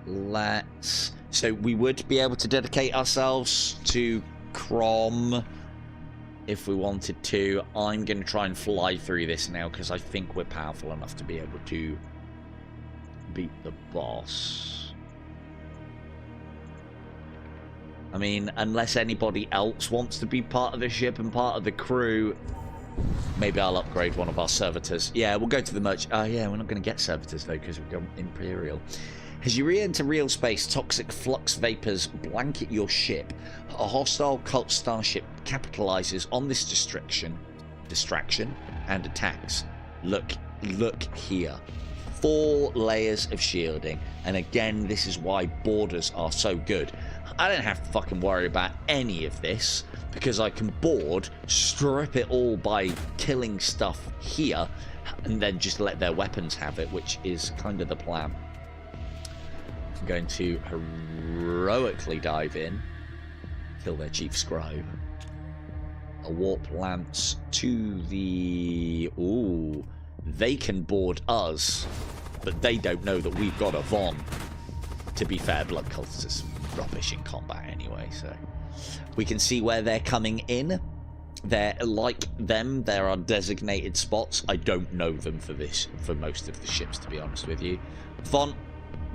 Let's... So we would be able to dedicate ourselves to Crom if we wanted to. I'm going to try and fly through this now because I think we're powerful enough to be able to beat the boss. I mean, unless anybody else wants to be part of the ship and part of the crew, maybe I'll upgrade one of our servitors. Yeah, we'll go to the merch. Oh, yeah, we're not going to get servitors, though, because we've got Imperial. As you re-enter real space, toxic flux vapors blanket your ship. A hostile cult starship capitalizes on this distraction distraction, and attacks. Look here. 4 layers of shielding, and again, this is why borders are so good. I don't have to fucking worry about any of this because I can board, strip it all by killing stuff here, and then just let their weapons have it, which is kind of the plan. I'm going to heroically dive in, kill their chief scribe. A warp lance to the... Ooh, they can board us, but they don't know that we've got a Von. To be fair, blood cultists are rubbish in combat anyway, so... We can see where they're coming in. They're like them, there are designated spots. I don't know them for most of the ships, to be honest with you. Von,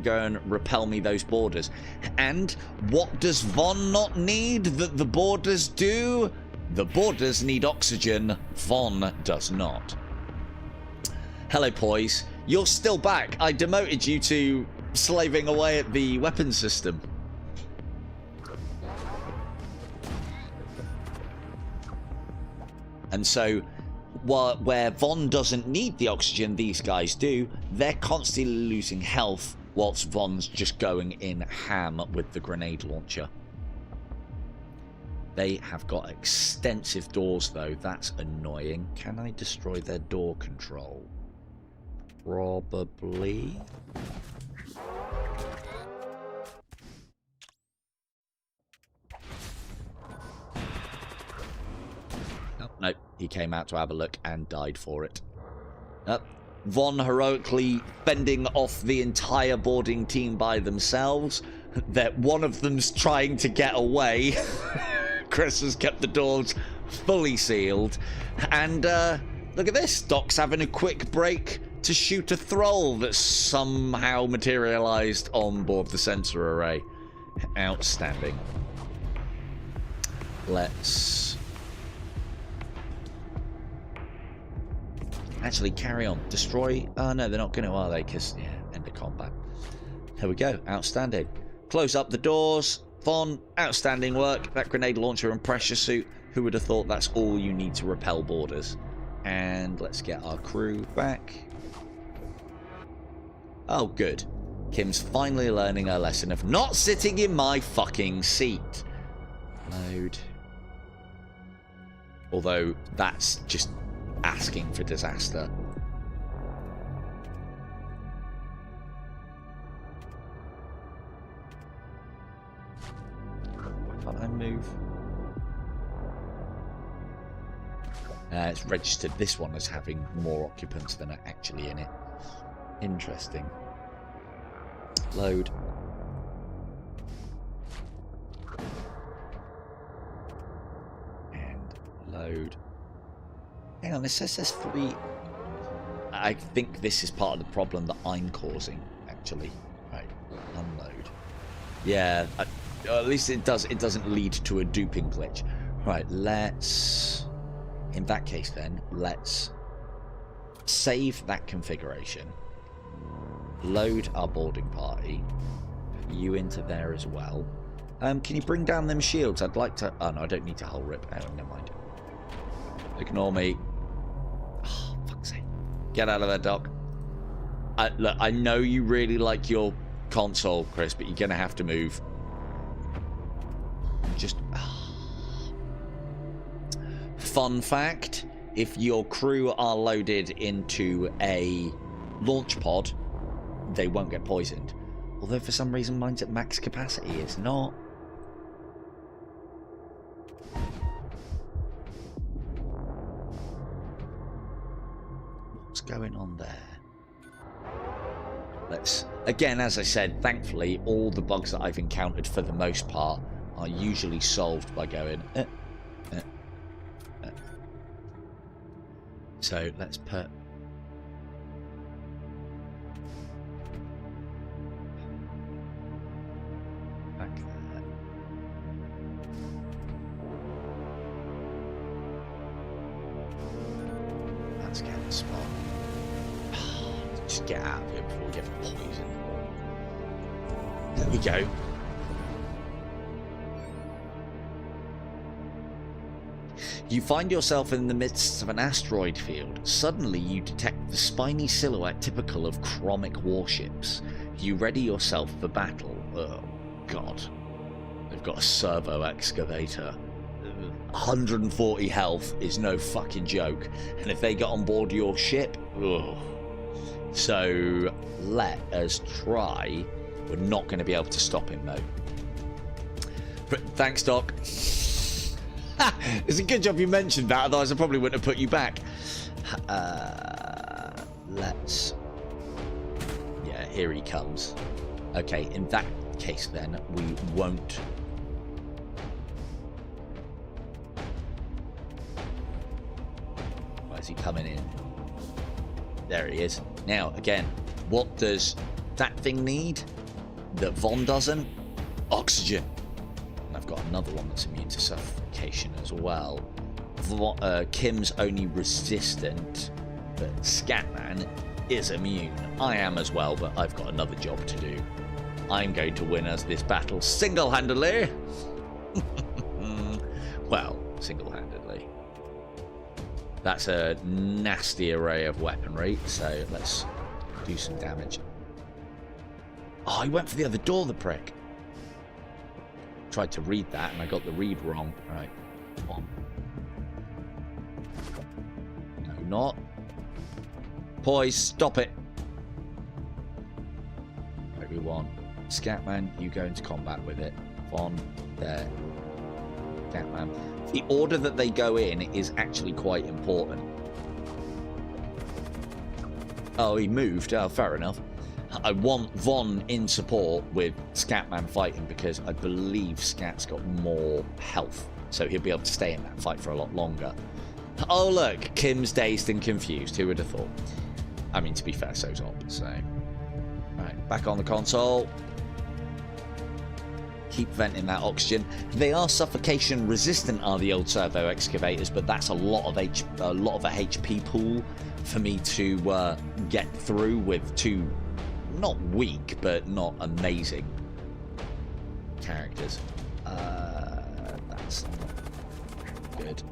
go and repel me those borders. And what does Von not need that the borders do? The borders need oxygen. Von does not. Hello, poise. You're still back. I demoted you to slaving away at the weapon system. And so, where Von doesn't need the oxygen, these guys do. They're constantly losing health, whilst Von's just going in ham with the grenade launcher. They have got extensive doors, though. That's annoying. Can I destroy their door control? Probably. Nope, he came out to have a look and died for it. Von heroically fending off the entire boarding team by themselves. That one of them's trying to get away. Chris has kept the doors fully sealed. And look at this. Doc's having a quick break to shoot a thrall that's somehow materialized on board the sensor array. Outstanding. Let's... actually carry on. Destroy... oh no, they're not going to, are they? Because, yeah, end of combat. There we go. Outstanding. Close up the doors. Von, outstanding work. That grenade launcher and pressure suit. Who would have thought that's all you need to repel borders? And let's get our crew back. Oh, good. Kim's finally learning her lesson of not sitting in my fucking seat. Load. Although, that's just asking for disaster. Why can't I move? It's registered this one as having more occupants than are actually in it. Interesting. Load. And load. Hang on, it says there's 3. I think this is part of the problem that I'm causing, actually. Right, unload. Yeah, at least it doesn't lead to a duping glitch. Right, let's... in that case then, let's save that configuration. Load our boarding party. Put you into there as well. Can you bring down them shields? I'd like to... oh no, I don't need to hull rip. Oh, never mind. Ignore me. Oh, fuck's sake. Get out of there, Doc. Look, I know you really like your console, Chris, but you're going to have to move. Just... Fun fact, if your crew are loaded into a launch pod, they won't get poisoned. Although for some reason mine's at max capacity. It's not. What's going on there? Let's... again, as I said, thankfully, all the bugs that I've encountered for the most part are usually solved by going... So, let's put... back there. Let's get the spot. Just get out of here before we get poisoned. There we go. You find yourself in the midst of an asteroid field. Suddenly you detect the spiny silhouette typical of chromic warships. You ready yourself for battle. Oh god. They've got a servo excavator. 140 health is no fucking joke. And if they get on board your ship, ugh. So let us try. We're not going to be able to stop him though. But thanks, Doc. It's a good job you mentioned that, otherwise I probably wouldn't have put you back. Let's... Yeah, here he comes. Okay, in that case then, we won't... Where's he coming in? There he is. Now, again, what does that thing need that Von doesn't? Oxygen. And I've got another one that's immune to suffocation as well. Kim's only resistant, but Scatman is immune. I am as well, but I've got another job to do. I'm going to win us this battle single-handedly. Well, single-handedly. That's a nasty array of weaponry, so let's do some damage. Oh, he went for the other door, the prick. Tried to read that, and I got the read wrong. Right, come on. No, not. Poise, stop it. Right, we want Scatman, you go into combat with it. Von, there. Scatman. The order that they go in is actually quite important. Oh, he moved. Oh, fair enough. I want Von in support with Scatman fighting because I believe Scat's got more health. So he'll be able to stay in that fight for a lot longer. Oh, look. Kim's dazed and confused. Who would have thought? I mean, to be fair, so's Op. So, right, back on the console. Keep venting that oxygen. They are suffocation resistant, are the old servo excavators, but that's a lot of a HP pool for me to get through with two not weak but not amazing characters. That's not good.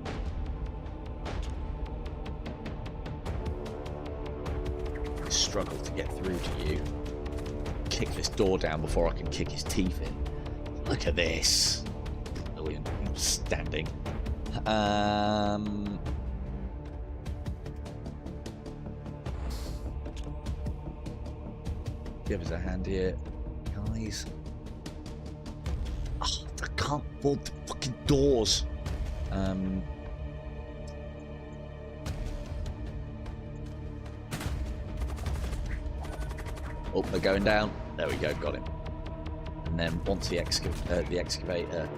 I struggle to get through to you. Kick this door down before I can kick his teeth in. Look at this. Brilliant. Standing. Give us a hand here, guys. Oh, I can't afford the fucking doors. Oh, they're going down. There we go, got him. And then once the excavator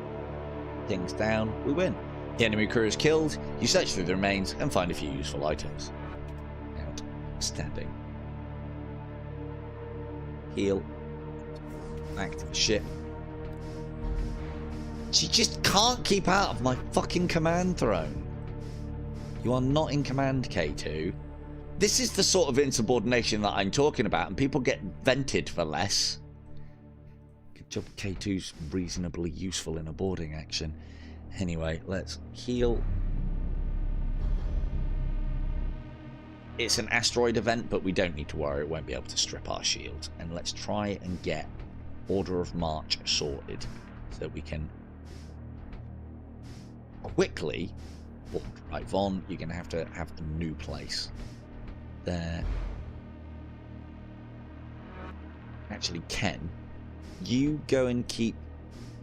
thing's down, we win. The enemy crew is killed. You search through the remains and find a few useful items. Outstanding. Heal. Back to the ship. She just can't keep out of my fucking command throne. You are not in command, K2. This is the sort of insubordination that I'm talking about, and people get vented for less. Good job, K2's reasonably useful in a boarding action. Anyway, let's heal. It's an asteroid event, but we don't need to worry. It won't be able to strip our shield. And let's try and get Order of March sorted so that we can quickly... Oh, right, Von, you're going to have a new place. There. Actually, Ken, you go and keep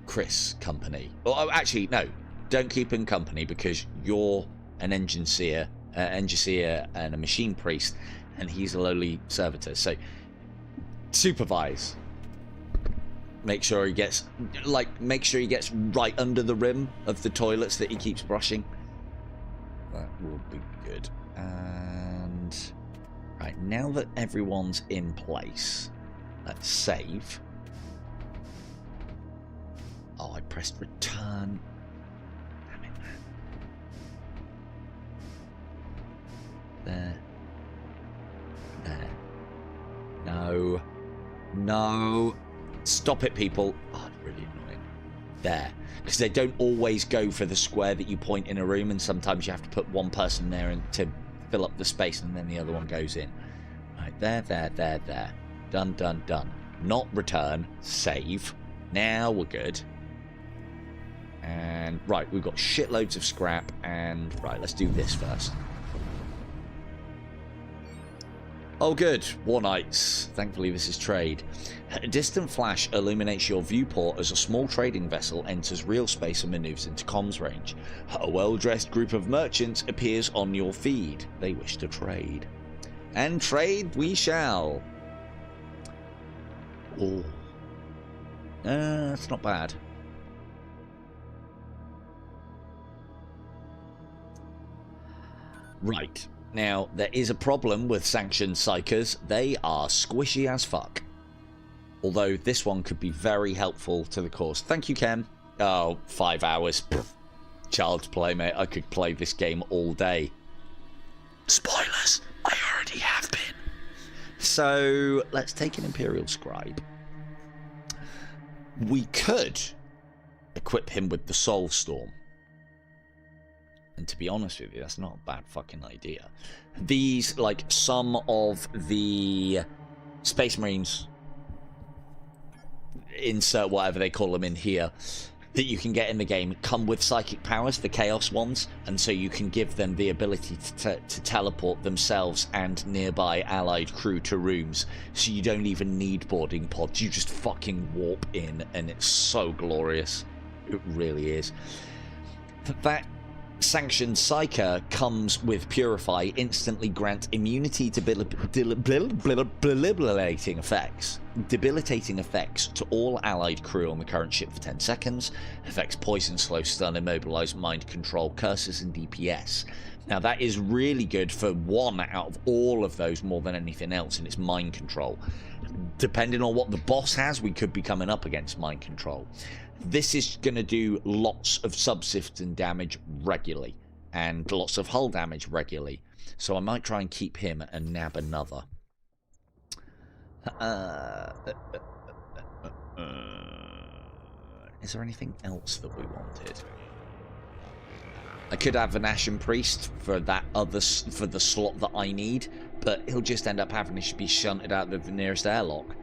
Chris company. Oh, actually, no. Don't keep him company because you're an engine seer and a machine priest, and he's a lowly servitor. So supervise. Make sure he gets right under the rim of the toilets that he keeps brushing. That will be good. And right, now that everyone's in place, let's save. Oh, I pressed return. Damn it, man. There. There. No. No. Stop it, people. Oh, it's really annoying. There. because they don't always go for the square that you point in a room, and sometimes you have to put one person there and to fill up the space, and then the other one goes in. Right, there. Done. Not return, save. Now we're good. And right, we've got shitloads of scrap, and right, let's do this first. Oh good, War Knights. Thankfully this is trade. A distant flash illuminates your viewport as a small trading vessel enters real space and maneuvers into comms range. A well-dressed group of merchants appears on your feed. They wish to trade. And trade we shall. Oh. That's not bad. Right. Now, there is a problem with sanctioned psychers. They are squishy as fuck. Although this one could be very helpful to the cause. Thank you, Ken. Oh, 5 hours. Pfft. Child's play, mate. I could play this game all day. Spoilers. I already have been. So, let's take an Imperial Scribe. We could equip him with the Soul Storm. And to be honest with you, that's not a bad fucking idea. These, like, some of the Space Marines, insert whatever they call them in here, that you can get in the game, come with psychic powers, the Chaos ones, and so you can give them the ability to teleport themselves and nearby allied crew to rooms, so you don't even need boarding pods, you just fucking warp in, and it's so glorious. It really is. That sanctioned psyker comes with Purify, instantly grant immunity to debilitating effects to all allied crew on the current ship for 10 seconds, affects poison, slow, stun, immobilize, mind control, curses, and DPS. Now that is really good for one out of all of those more than anything else, and it's mind control. Depending on what the boss has, we could be coming up against mind control. This is going to do lots of subsystem damage regularly, and lots of hull damage regularly. So I might try and keep him and nab another. Is there anything else that we wanted? I could have an Ashen Priest for that other for the slot that I need, but he'll just end up having to be shunted out of the nearest airlock.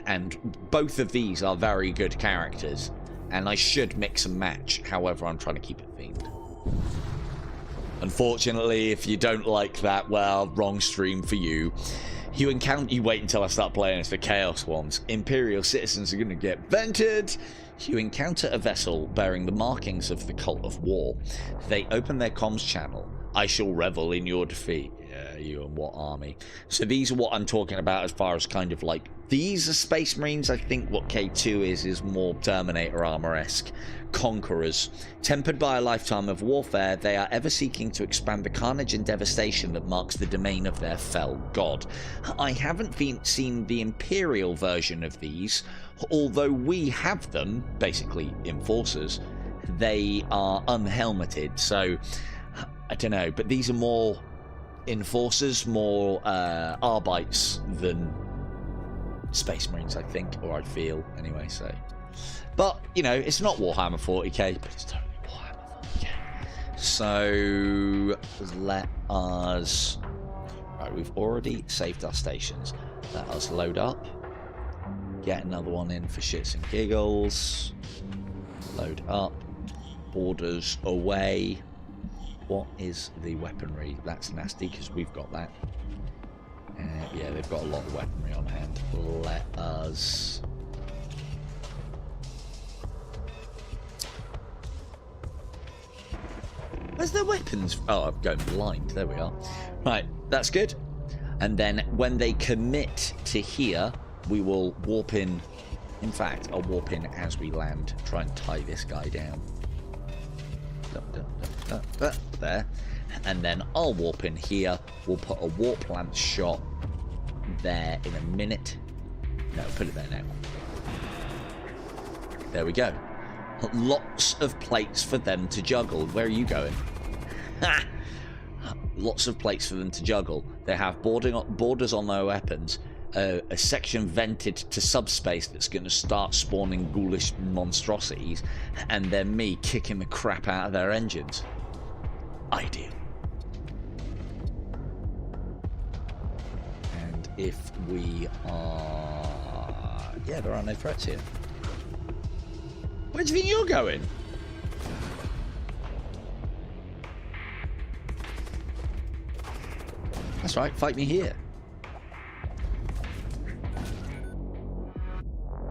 And both of these are very good characters, and I should mix and match. However, I'm trying to keep it themed. Unfortunately, if you don't like that, well, wrong stream for you. You wait until I start playing as the Chaos ones. Imperial citizens are going to get vented. You encounter a vessel bearing the markings of the Cult of War. They open their comms channel. I shall revel in your defeat. Yeah, you and what army? So these are what I'm talking about as far as kind of like, these are Space Marines. I think what K2 is more Terminator armor-esque. Conquerors. Tempered by a lifetime of warfare, they are ever seeking to expand the carnage and devastation that marks the domain of their fell god. I haven't seen the Imperial version of these, although we have them, basically enforcers. They are unhelmeted, so I don't know, but these are more enforcers, more Arbites than Space Marines, I think, or I feel anyway. So, but you know, it's not Warhammer 40k, but it's totally Warhammer 40k. So let us. Right, we've already saved our stations. Let us load up. Get another one in for shits and giggles. Load up. Orders away. What is the weaponry? That's nasty because we've got that. Yeah, they've got a lot of weaponry on hand. Let us... Where's their weapons? Oh, I'm going blind. There we are. Right, that's good. And then when they commit to here, we will warp in. In fact, I'll warp in as we land. Try and tie this guy down. There. And then I'll warp in here. We'll put a warp lance shot there in a minute. No, put it there now. There we go. Lots of plates for them to juggle. Where are you going? Lots of plates for them to juggle. They have borders on their weapons. a section vented to subspace that's going to start spawning ghoulish monstrosities, and then me kicking the crap out of their engines. Ideal. And if we are... Yeah, there are no threats here. Where do you think you're going? That's right, fight me here.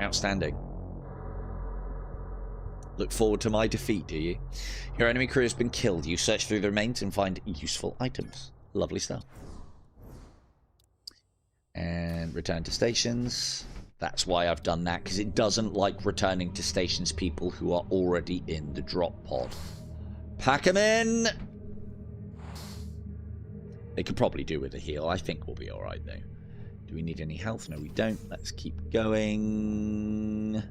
Outstanding. Look forward to my defeat, do you? Your enemy crew has been killed. You search through the remains and find useful items. Lovely stuff. And return to stations. That's why I've done that, because it doesn't like returning to stations people who are already in the drop pod. Pack them in! They could probably do with a heal. I think we'll be alright, though. Do we need any health? No, we don't. Let's keep going. Do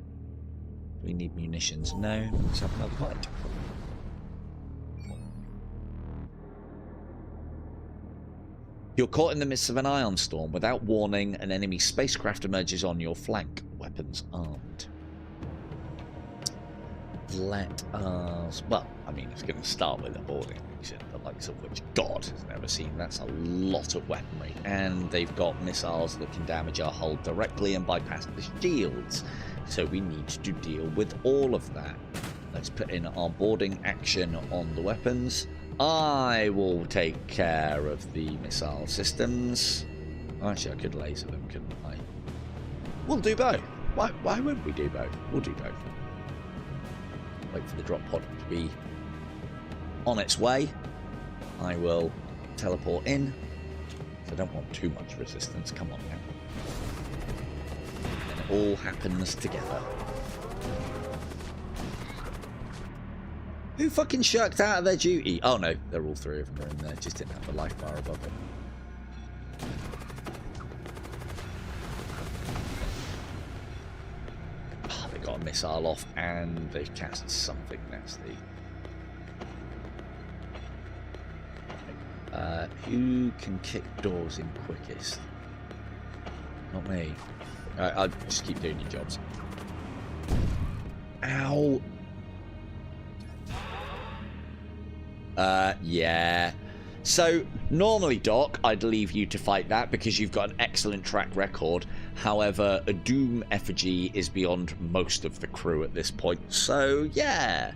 we need munitions? No. Let's have another fight. You're caught in the midst of an ion storm. Without warning, an enemy spacecraft emerges on your flank. Weapons armed. Let us... Well, I mean, it's going to start with a boarding mission, the likes of which God has never seen. That's a lot of weaponry. And they've got missiles that can damage our hull directly and bypass the shields. So we need to deal with all of that. Let's put in our boarding action on the weapons. I will take care of the missile systems. Actually, I could laser them, couldn't I? We'll do both. Why wouldn't we do both? We'll do both. Wait for the drop pod to be on its way. I will teleport in. So I don't want too much resistance. Come on now. And it all happens together. Who fucking shirked out of their duty? Oh no, they're all three of them are in there. Just didn't have the life bar above it. Oh, they got a missile off and they've cast something nasty. Who can kick doors in quickest? Not me. Alright, I'll just keep doing your jobs. Ow! Yeah. So, normally, Doc, I'd leave you to fight that because you've got an excellent track record. However, a Doom effigy is beyond most of the crew at this point. So, yeah.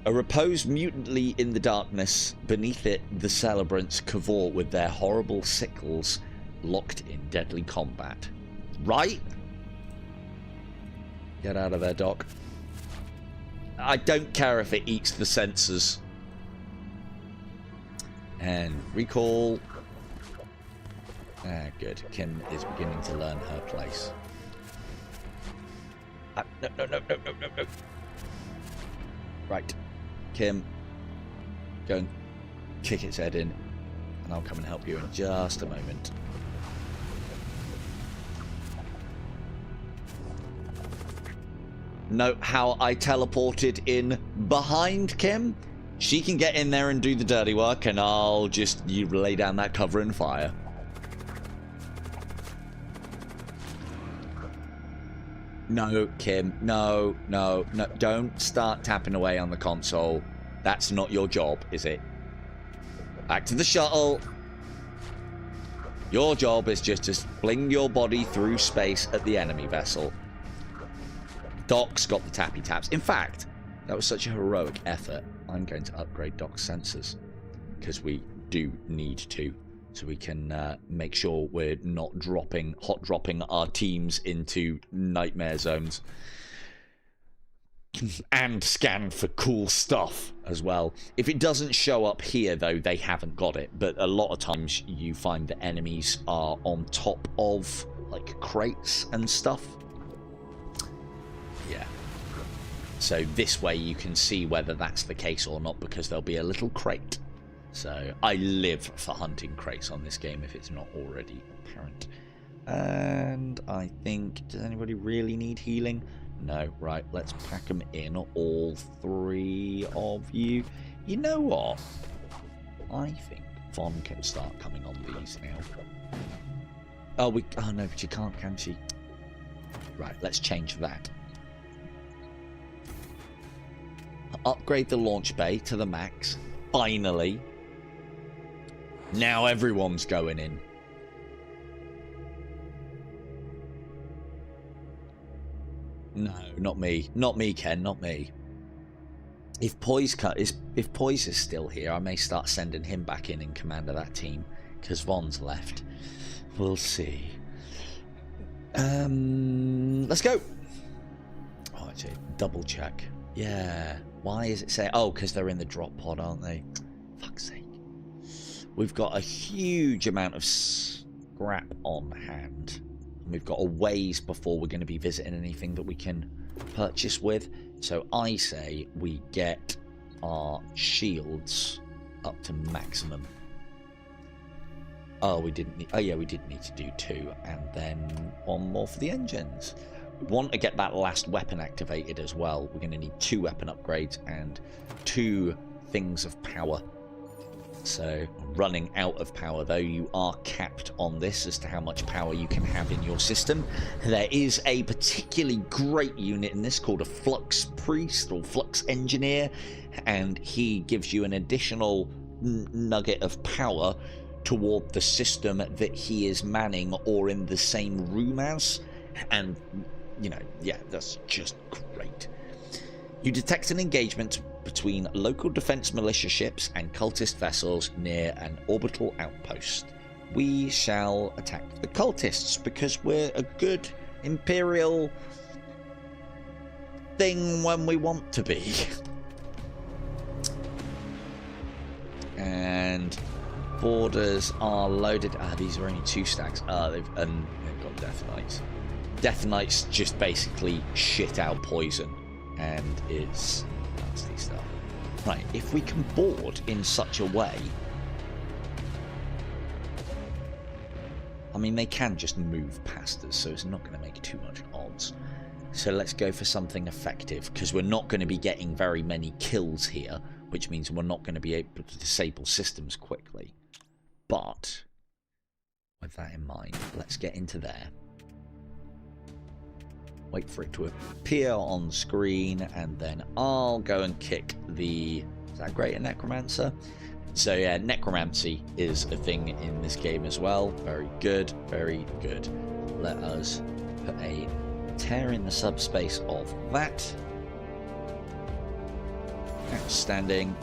A repose mutantly in the darkness. Beneath it, the celebrants cavort with their horrible sickles locked in deadly combat. Right? Get out of there, Doc. I don't care if it eats the sensors. And recall. Ah, good. Kim is beginning to learn her place. No. Right. Kim, go and kick its head in, and I'll come and help you in just a moment. Note how I teleported in behind Kim? She can get in there and do the dirty work, and I'll just lay down that cover and fire. No, Kim. No. Don't start tapping away on the console. That's not your job, is it? Back to the shuttle. Your job is just to fling your body through space at the enemy vessel. Doc's got the tappy taps. In fact, that was such a heroic effort. I'm going to upgrade Doc's sensors because we do need to, so we can make sure we're not hot dropping our teams into nightmare zones. And scan for cool stuff as well. If it doesn't show up here, though, they haven't got it. But a lot of times you find that enemies are on top of, like, crates and stuff. Yeah. So this way you can see whether that's the case or not, because there'll be a little crate. So I live for hunting crates on this game if it's not already apparent. And I think, does anybody really need healing? No. Right, let's pack them in, all three of you. You know what? I think Von can start coming on these now. Oh, oh no, but she can't, can she? Right, let's change that. Upgrade the launch bay to the max. Finally. Now everyone's going in. No, not me. Not me, Ken, not me. If Poise is still here, I may start sending him back in command of that team, because Von's left. We'll see. Let's go. Oh, actually, double check. Yeah. Why is it saying? Oh, because they're in the drop pod, aren't they? Fuck's sake. We've got a huge amount of scrap on hand. And we've got a ways before we're going to be visiting anything that we can purchase with. So I say we get our shields up to maximum. Oh, we didn't need... Oh, yeah, we did need to do 2. And then 1 more for the engines. We want to get that last weapon activated as well. We're going to need 2 weapon upgrades and 2 things of power. So, running out of power, though you are capped on this as to how much power you can have in your system. There is a particularly great unit in this called a Flux Priest or Flux Engineer, and he gives you an additional nugget of power toward the system that he is manning or in the same room as. And, you know, yeah, that's just great. You detect an engagement between local defense militia ships and cultist vessels near an orbital outpost. We shall attack the cultists because we're a good Imperial thing when we want to be. And borders are loaded. These are only 2 stacks. They've got Death Knights. Death Knights just basically shit out poison, and it's nasty stuff. Right, if we can board in such a way, I mean, they can just move past us, so it's not going to make too much odds. So let's go for something effective, because we're not going to be getting very many kills here, which means we're not going to be able to disable systems quickly. But with that in mind, let's get into there. Wait for it to appear on screen, and then I'll go and kick the... Is that great, a necromancer? So yeah, necromancy is a thing in this game as well. Very good, very good. Let us put a tear in the subspace of that. Outstanding.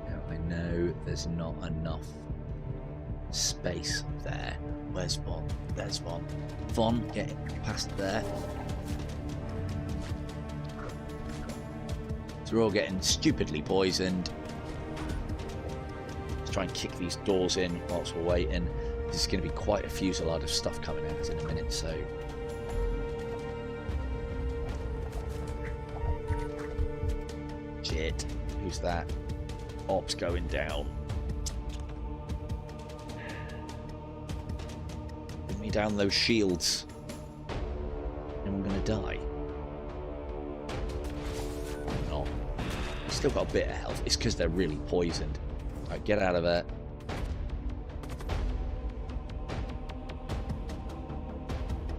Now I know there's not enough space there. Where's Von? There's Von. Von, get past there. So we're all getting stupidly poisoned. Let's try and kick these doors in whilst we're waiting. There's going to be quite a fusillade of stuff coming out in a minute, so... Shit. Who's that? Ops going down. Give me down those shields. And I'm going to die. I'm not. I've still got a bit of health. It's because they're really poisoned. Alright, get out of there.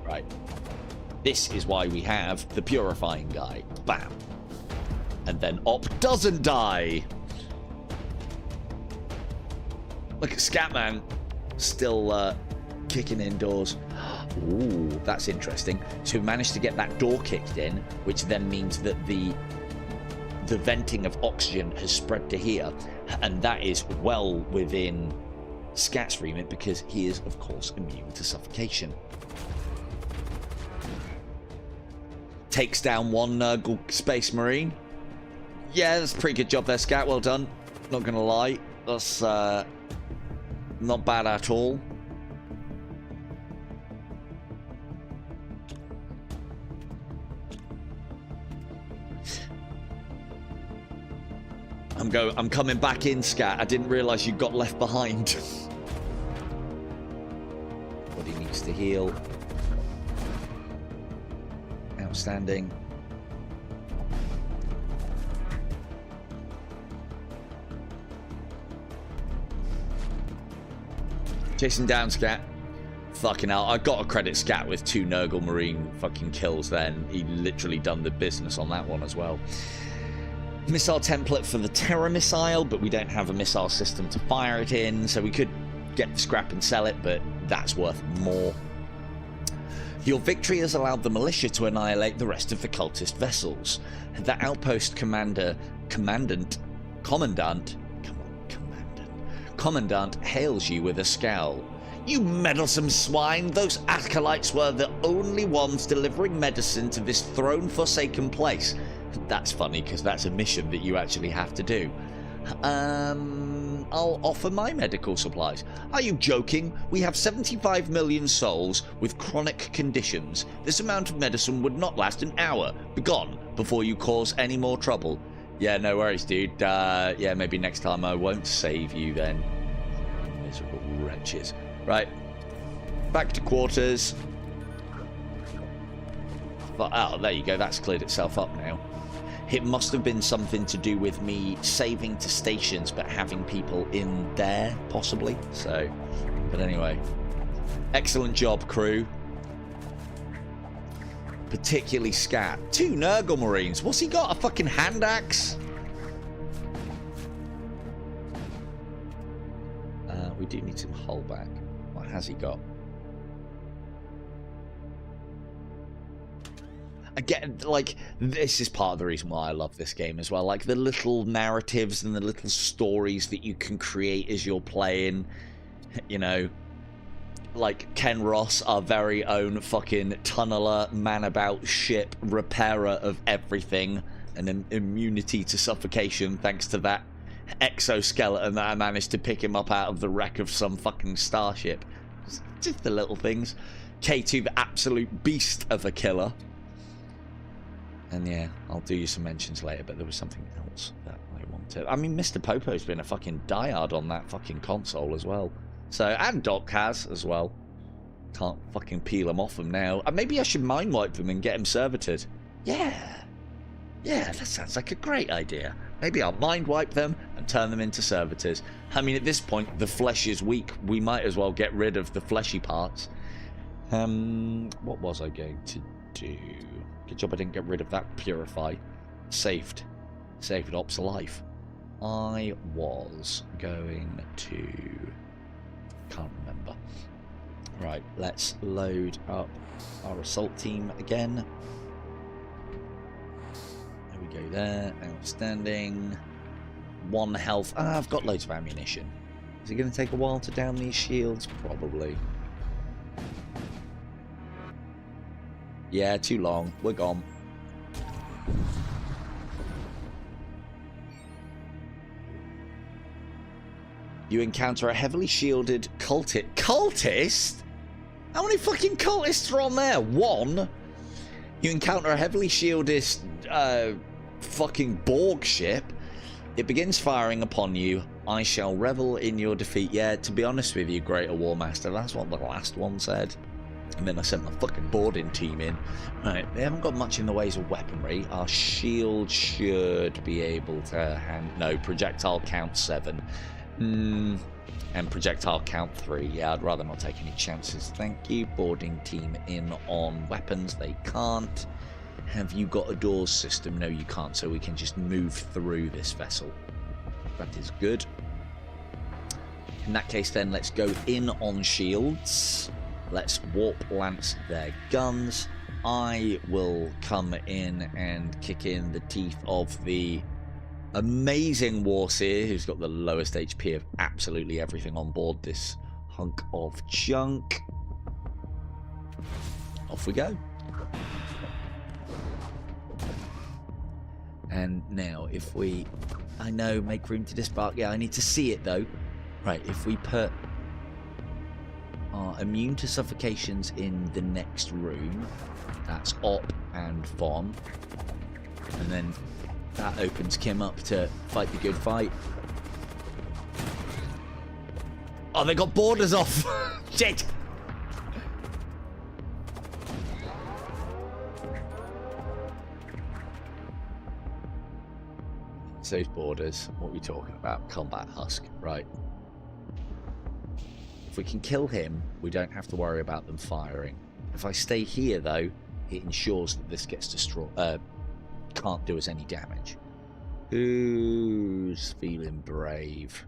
Right. This is why we have the purifying guy. Bam. And then Op doesn't die. Look at Scatman. Still kicking indoors. Ooh, that's interesting. So we managed to get that door kicked in, which then means that the venting of oxygen has spread to here. And that is well within Scat's remit because he is, of course, immune to suffocation. Takes down one Space Marine. Yeah, that's a pretty good job there, Scat. Well done. Not going to lie. That's not bad at all. I'm coming back in, Scat. I didn't realise you got left behind. Body needs to heal. Outstanding. Chasing down Scat. Fucking hell, I got to credit Scat with 2 Nurgle Marine fucking kills then. He literally done the business on that one as well. Missile template for the Terror missile, but we don't have a missile system to fire it in, so we could get the scrap and sell it, but that's worth more. Your victory has allowed the militia to annihilate the rest of the cultist vessels. The outpost commandant hails you with a scowl. You meddlesome swine! Those acolytes were the only ones delivering medicine to this throne-forsaken place. That's funny, because that's a mission that you actually have to do. I'll offer my medical supplies. Are you joking? We have 75 million souls with chronic conditions. This amount of medicine would not last an hour. Begone before you cause any more trouble. Yeah, no worries, dude. Yeah, maybe next time I won't save you then. Miserable wretches. Right. Back to quarters. But, oh, there you go. That's cleared itself up now. It must have been something to do with me saving to stations but having people in there, possibly. So, but anyway. Excellent job, crew. Particularly Scat. 2 Nurgle Marines. What's he got? A fucking hand axe? We do need some hull back. What has he got? Again, like, this is part of the reason why I love this game as well. Like, the little narratives and the little stories that you can create as you're playing. You know, like Ken Ross, our very own fucking tunneler, man-about ship, repairer of everything, and an immunity to suffocation thanks to that exoskeleton that I managed to pick him up out of the wreck of some fucking starship. Just the little things. K2, the absolute beast of a killer. And yeah, I'll do you some mentions later, but there was something else that I wanted. I mean, Mr. Popo's been a fucking diehard on that fucking console as well. So, and Doc has as well. Can't fucking peel him off him now. Maybe I should mind wipe them and get him servited. Yeah. Yeah, that sounds like a great idea. Maybe I'll mind wipe them and turn them into servitors. I mean, at this point, the flesh is weak. We might as well get rid of the fleshy parts. What was I going to do? Good job I didn't get rid of that purify. Saved Ops life. I was going to... Can't remember. Right, let's load up our assault team again. There we go there. Outstanding. 1 health. I've got loads of ammunition. Is it going to take a while to down these shields? Probably. Yeah, too long. We're gone. You encounter a heavily shielded cultist? How many fucking cultists are on there? 1? You encounter a heavily shielded fucking Borg ship. It begins firing upon you. I shall revel in your defeat. Yeah, to be honest with you, Greater Warmaster, that's what the last one said. And then I sent my fucking boarding team in. Right, they haven't got much in the ways of weaponry. Our shield should be able to no, projectile count 7. And projectile count 3. Yeah, I'd rather not take any chances. Thank you. Boarding team in on weapons. They can't. Have you got a doors system? No, you can't. So we can just move through this vessel. That is good. In that case, then, let's go in on shields. Let's warp lance their guns. I will come in and kick in the teeth of the amazing Warseer, who's got the lowest HP of absolutely everything on board this hunk of junk. Off we go. And now, if we... I know, make room to disembark. Yeah, I need to see it, though. Right, if we put our immune to suffocations in the next room, that's Op and Von. And then that opens Kim up to fight the good fight. Oh, they got borders off! Shit! Those borders, what are we talking about? Combat husk, right. we can kill him, we don't have to worry about them firing. If I stay here, though, it ensures that this gets destroyed. Can't do us any damage. Who's feeling brave?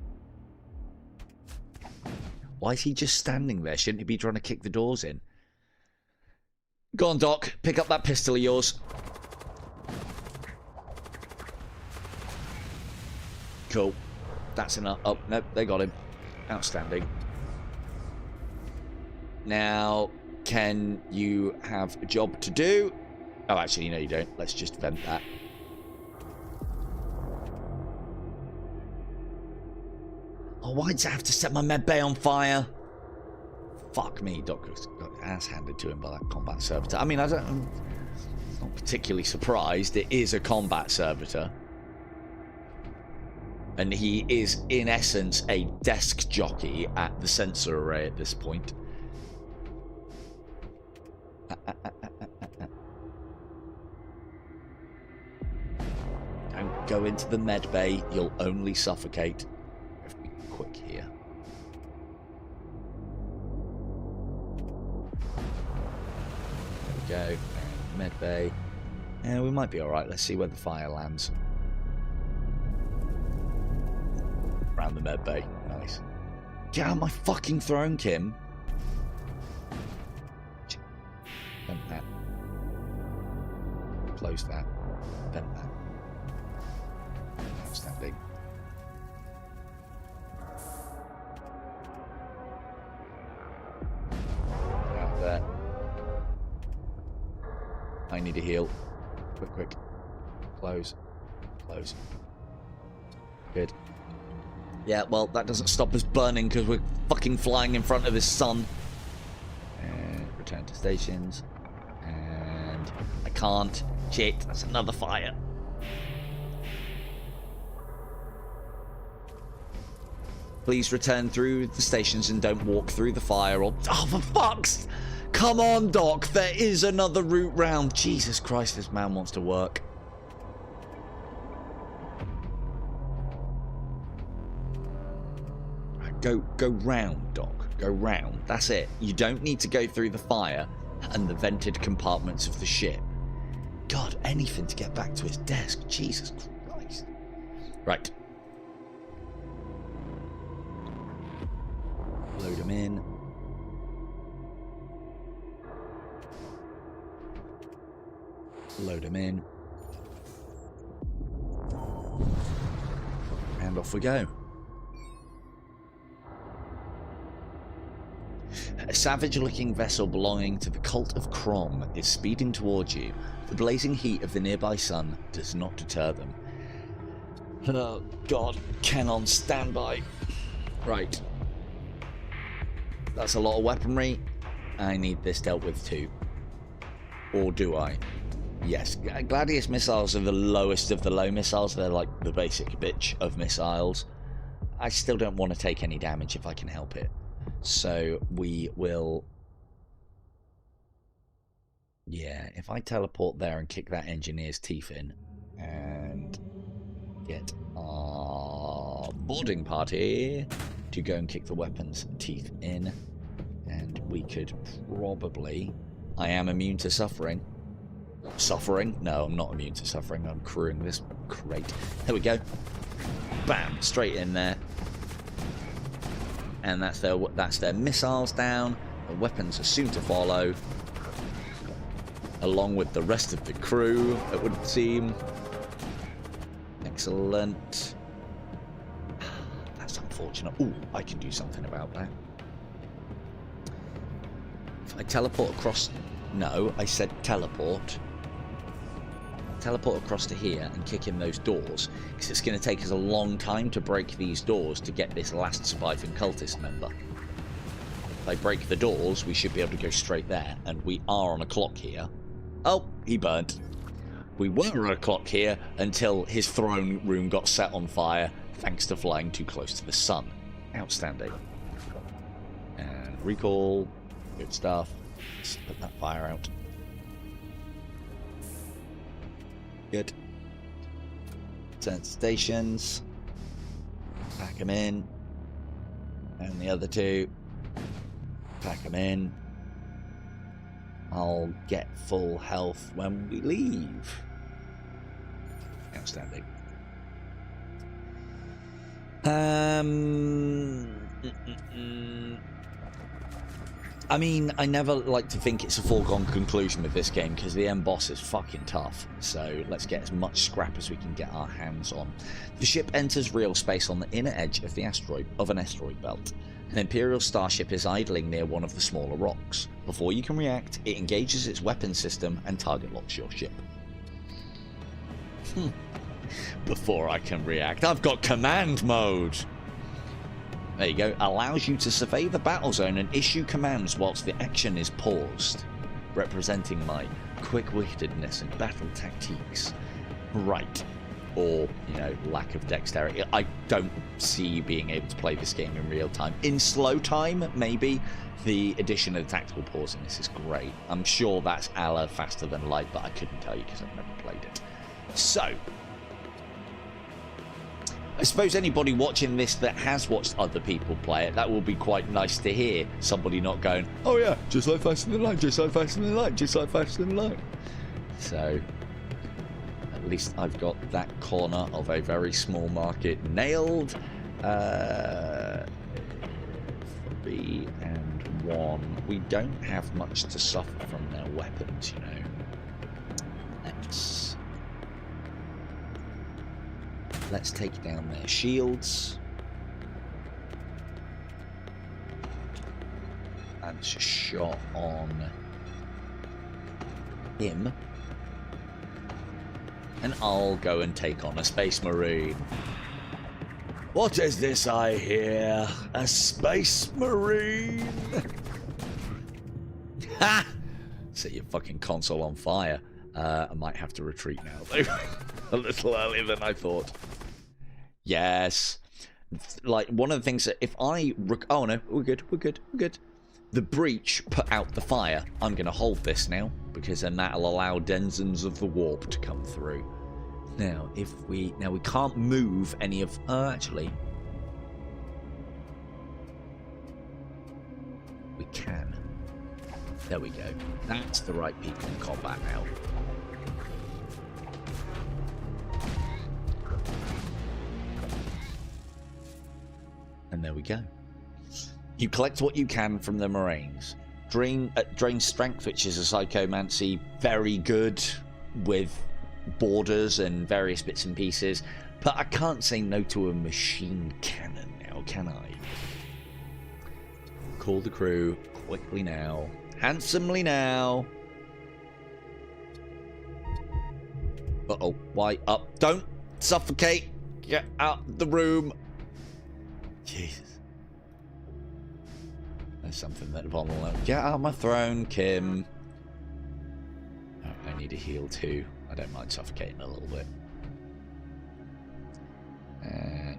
Why is he just standing there? Shouldn't he be trying to kick the doors in? Go on, Doc. Pick up that pistol of yours. Cool. That's enough. Oh, nope, they got him. Outstanding. Now, can you have a job to do? Oh, actually, no, you don't. Let's just vent that. Oh, why did I have to set my med bay on fire? Fuck me, Doc got ass handed to him by that combat servitor. I mean, I'm not particularly surprised. It is a combat servitor. And he is, in essence, a desk jockey at the sensor array at this point. Don't go into the med bay. You'll only suffocate. We have to be quick here. There we go. And med bay. Yeah, we might be alright. Let's see where the fire lands. Around the med bay. Nice. Get out of my fucking throne, Kim. Vent that. Close that. Vent that. Outstanding. Out there. I need a heal. Quick, quick. Close. Close. Good. Yeah, well, that doesn't stop us burning because we're fucking flying in front of the sun. And return to stations. And I can't. Shit, that's another fire. Please return through the stations and don't walk through the fire or... Oh, for fuck's... Come on, Doc. There is another route round. Jesus Christ, this man wants to work. Go round, Doc. Go round. That's it. You don't need to go through the fire and the vented compartments of the ship. God, anything to get back to his desk. Jesus Christ. Right. Load him in. Load him in. And off we go. A savage-looking vessel belonging to the cult of Crom is speeding towards you. The blazing heat of the nearby sun does not deter them. Oh, God. Ken on standby. Right. That's a lot of weaponry. I need this dealt with too. Or do I? Yes. Gladius missiles are the lowest of the low missiles. They're like the basic bitch of missiles. I still don't want to take any damage if I can help it. So we will... Yeah, if I teleport there and kick that engineer's teeth in and get our boarding party to go and kick the weapons teeth in, and we could probably... I am immune to suffering. Suffering? No, I'm not immune to suffering. I'm crewing this crate. There we go. Bam! Straight in there. And that's their missiles down. The weapons are soon to follow, along with the rest of the crew, it would seem. Excellent. That's unfortunate. Ooh, I can do something about that. If I teleport across... No, I said teleport. Teleport across to here and kick in those doors, because it's going to take us a long time to break these doors to get this last surviving cultist member. If I break the doors, we should be able to go straight there, and we are on a clock here. Oh, he burnt. We were on a clock here until his throne room got set on fire, thanks to flying too close to the sun. Outstanding. And recall. Good stuff. Let's put that fire out. Good. Turn to stations. Pack them in. And the other two. Pack them in. I'll get full health when we leave. Outstanding. I mean, I never like to think it's a foregone conclusion with this game because the end boss is fucking tough. So let's get as much scrap as we can get our hands on. The ship enters real space on the inner edge of an asteroid belt. An Imperial starship is idling near one of the smaller rocks. Before you can react, it engages its weapon system and target locks your ship. Before I can react, I've got command mode. There you go. Allows you to survey the battle zone and issue commands whilst the action is paused, representing my quick-wittedness and battle tactiques. Right. Or, you know, lack of dexterity. I don't see you being able to play this game in real time. In slow time, maybe. The addition of the tactical pause in this is great. I'm sure that's a la faster than light, but I couldn't tell you because I've never played it. So, I suppose anybody watching this that has watched other people play it, that will be quite nice to hear. Somebody not going, oh yeah, just like faster than light, just like faster than light, just like faster than light. So, at least I've got that corner of a very small market nailed. 3 and 1. We don't have much to suffer from their weapons, you know. Let's take down their shields. And shot on him. And I'll go and take on a space marine. What is this I hear? A space marine? Ha! Set your fucking console on fire. I might have to retreat now, though. A little earlier than I thought. Yes. Like, one of the things that if I... Oh, no. We're good. The breach put out the fire. I'm going to hold this now, because then that'll allow denizens of the warp to come through. Now, if we... Now, we can't move any of... actually... We can. There we go. That's the right people in combat now. And there we go. You collect what you can from the Marines. Drain strength, which is a psychomancy, very good with borders and various bits and pieces. But I can't say no to a machine cannon now, can I? Call the crew quickly now. Handsomely now. Uh-oh. Why up? Don't suffocate. Get out the room. Jesus. There's something that Von will get out of my throne, Kim. Oh, I need a heal too. I don't mind suffocating a little bit.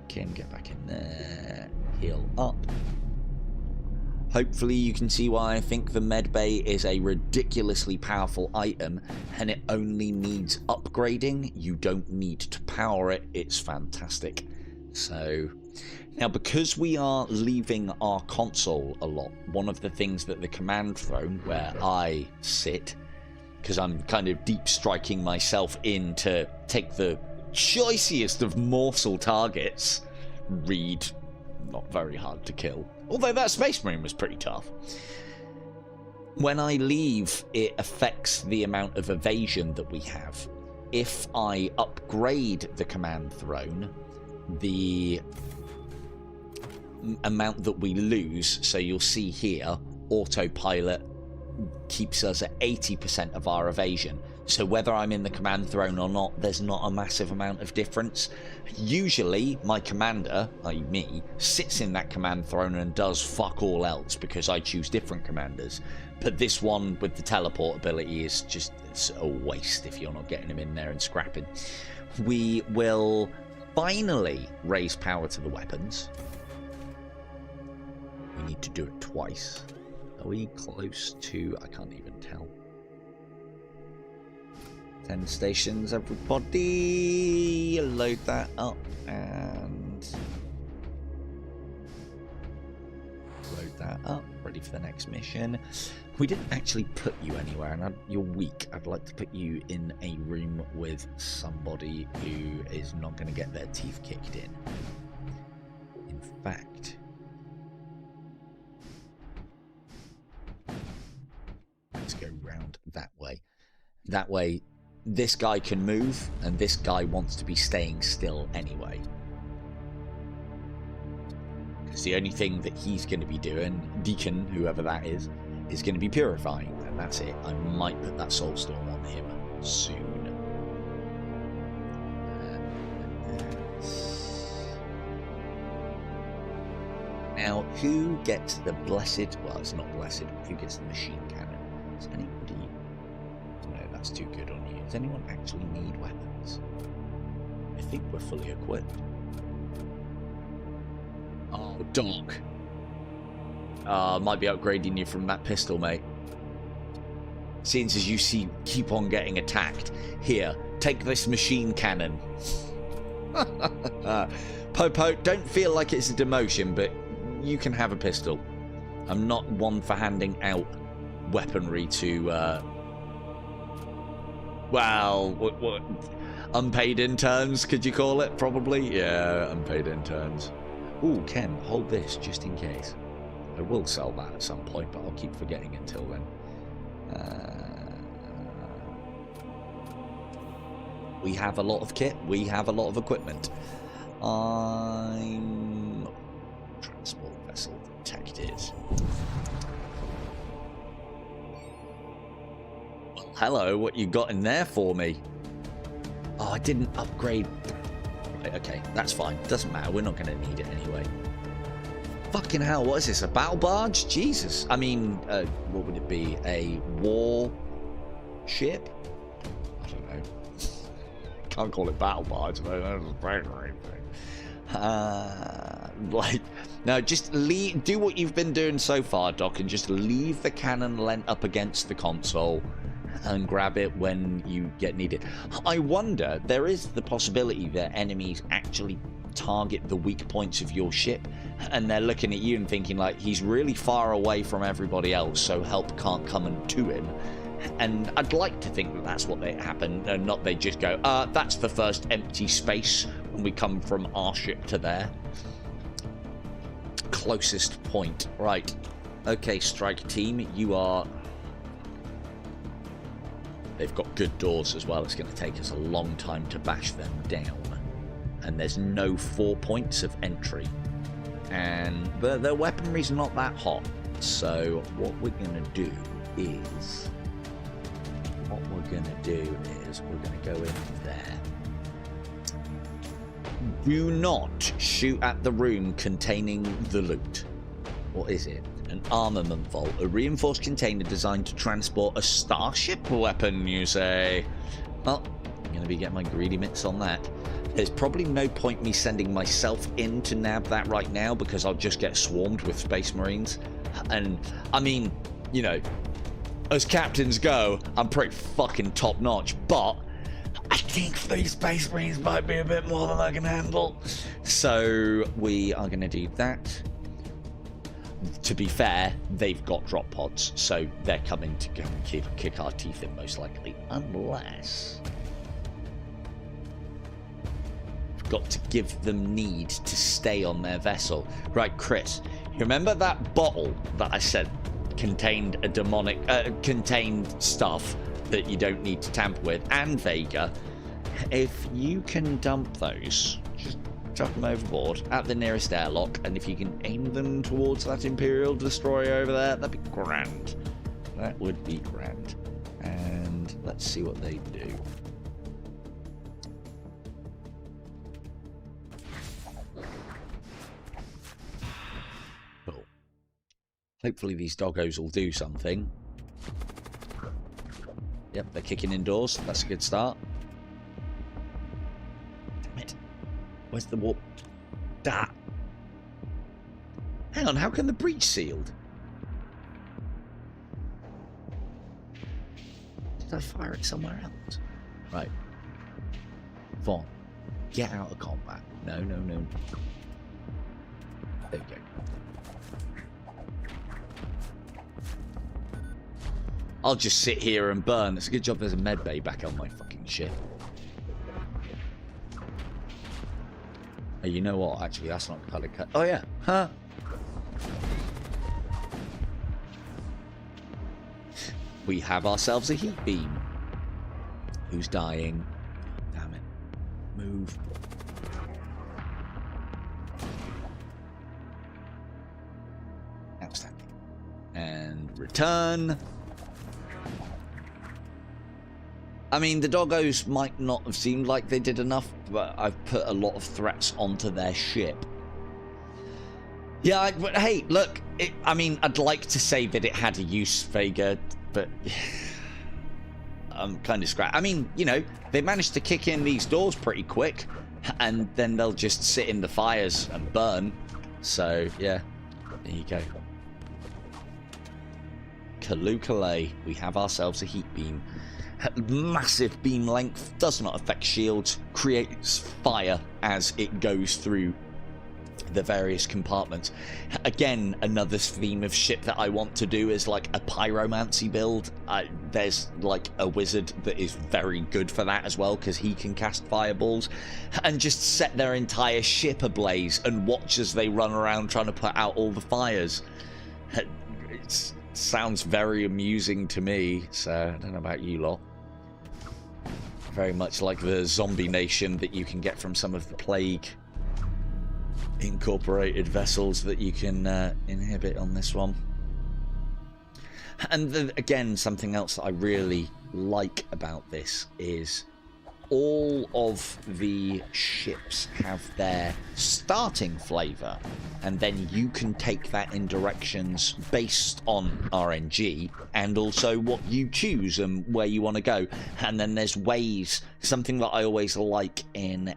Kim, get back in there. Heal up. Hopefully you can see why I think the medbay is a ridiculously powerful item and it only needs upgrading. You don't need to power it. It's fantastic. So, now because we are leaving our console a lot, one of the things that the command throne, where I sit, because I'm kind of deep striking myself in to take the choicest of morsel targets, Reed, not very hard to kill. Although that Space Marine was pretty tough. When I leave, it affects the amount of evasion that we have. If I upgrade the command throne, the amount that we lose, so you'll see here, autopilot keeps us at 80% of our evasion. So whether I'm in the command throne or not, there's not a massive amount of difference. Usually, my commander, i.e. me, sits in that command throne and does fuck all else because I choose different commanders. But this one with the teleport ability is just it's a waste if you're not getting him in there and scrapping. We will finally raise power to the weapons. We need to do it twice. Are we close to... I can't even tell. 10 stations, everybody. Load that up and... Load that up. ready for the next mission. We didn't actually put you anywhere, and you're weak. I'd like to put you in a room with somebody who is not going to get their teeth kicked in. In fact, let's go round that way. That way, this guy can move, and this guy wants to be staying still anyway. Because the only thing that he's going to be doing, Deacon, whoever that is going to be purifying, and that's it. I might put that soulstorm on him soon. Now, who gets the blessed? Well, it's not blessed. Who gets the machine cannon? Does anybody? No, that's too good on you. Does anyone actually need weapons? I think we're fully equipped. Oh, Doc. Might be upgrading you from that pistol, mate. Seeing as you keep on getting attacked. Here, take this machine cannon. Popo, don't feel like it's a demotion, but you can have a pistol. I'm not one for handing out weaponry to, well, what unpaid interns, could you call it? Probably? Yeah, unpaid interns. Ooh, Ken, hold this just in case. I will sell that at some point, but I'll keep forgetting until then. We have a lot of kit. We have a lot of equipment. I'm... Transport vessel detected. Well, hello, what you got in there for me? Oh, I didn't upgrade... Right, okay, that's fine. Doesn't matter. We're not going to need it anyway. Fucking hell, what is this? A battle barge? Jesus. I mean, what would it be? A war ship? I don't know. Can't call it battle barge. Like, no, just leave. Do what you've been doing so far, Doc, and just leave the cannon lent up against the console and grab it when you get needed. I wonder, there is the possibility that enemies actually target the weak points of your ship, and they're looking at you and thinking like, he's really far away from everybody else, so help can't come and to him. And I'd like to think that that's what they happen, and not they just go, that's the first empty space when we come from our ship to there. Closest point. Right. Okay, strike team, you are... They've got good doors as well. It's going to take us a long time to bash them down. And there's no 4 points of entry. And their weaponry's not that hot. So what we're going to do is... we're going to go in there. Do not shoot at the room containing the loot. What is it? An armament vault. A reinforced container designed to transport a starship weapon, you say? Well, I'm going to be getting my greedy mitts on that. There's probably no point me sending myself in to nab that right now, because I'll just get swarmed with Space Marines. And, I mean, you know, as captains go, I'm pretty fucking top-notch, but I think 3 Space Marines might be a bit more than I can handle. So, we are going to do that. To be fair, they've got drop pods, so they're coming to go and kick our teeth in, most likely, unless... we've got to give them need to stay on their vessel. Right, Chris, you remember that bottle that I said contained a demonic... contained stuff that you don't need to tamper with, and Vega? If you can dump those, just chuck them overboard at the nearest airlock, and if you can aim them towards that Imperial destroyer over there, that'd be grand. That would be grand. And let's see what they do. Cool. Hopefully these doggos will do something. Yep, they're kicking indoors. That's a good start. Damn it. Where's the warp? Da! Hang on, how can the breach sealed? Did I fire it somewhere else? Right. Vaughn, get out of combat. No, no, no. There you go. I'll just sit here and burn. It's a good job there's a med bay back on my fucking ship. Oh, you know what? Actually, that's not color cut. Oh, yeah. Huh? We have ourselves a heat beam. Who's dying? Damn it. Move. Outstanding. And return. I mean, the doggos might not have seemed like they did enough, but I've put a lot of threats onto their ship. Yeah, but hey, look, I mean, I'd like to say that it had a use, Vega, but I'm kind of scratched. I mean, you know, they managed to kick in these doors pretty quick, and then they'll just sit in the fires and burn. So, yeah, there you go. Kalukale, we have ourselves a heat beam. Massive beam length, does not affect shields, creates fire as it goes through the various compartments. Again, another theme of ship that I want to do is like a pyromancy build. There's like a wizard that is very good for that as well, because he can cast fireballs and just set their entire ship ablaze and watch as they run around trying to put out all the fires. It sounds very amusing to me, so I don't know about you lot. Very much like the zombie nation that you can get from some of the plague incorporated vessels that you can inhibit on this one. And again, something else that I really like about this is all of the ships have their starting flavor, and then you can take that in directions based on RNG and also what you choose and where you want to go. And then there's ways, something that I always like in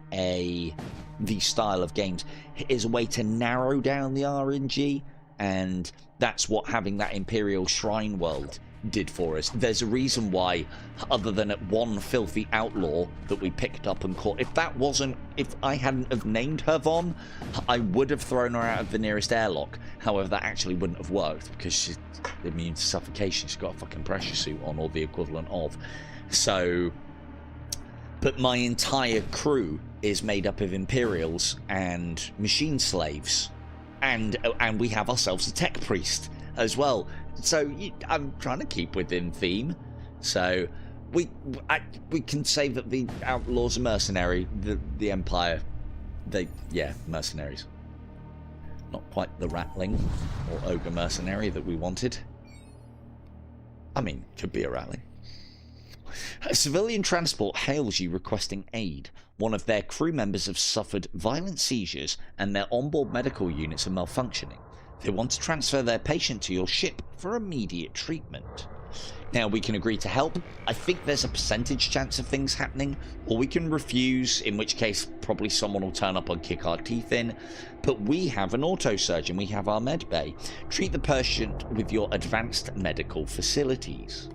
these style of games is a way to narrow down the RNG, and that's what having that Imperial Shrine world did for us. There's a reason why, other than at one filthy outlaw that we picked up and caught, if I hadn't have named her Von, I would have thrown her out of the nearest airlock. However, that actually wouldn't have worked because she's immune to suffocation. She's got a fucking pressure suit on, or the equivalent of. So, but my entire crew is made up of Imperials and machine slaves, and we have ourselves a tech priest as well. So I'm trying to keep within theme. So we can say that the outlaws are mercenary. The Empire, mercenaries. Not quite the ratling or ogre mercenary that we wanted. I mean, could be a ratling. A civilian transport hails you requesting aid. One of their crew members have suffered violent seizures and their onboard medical units are malfunctioning. They want to transfer their patient to your ship for immediate treatment. Now, we can agree to help. I think there's a percentage chance of things happening, or we can refuse, in which case probably someone will turn up and kick our teeth in. But we have an auto-surgeon, we have our med bay. Treat the patient with your advanced medical facilities.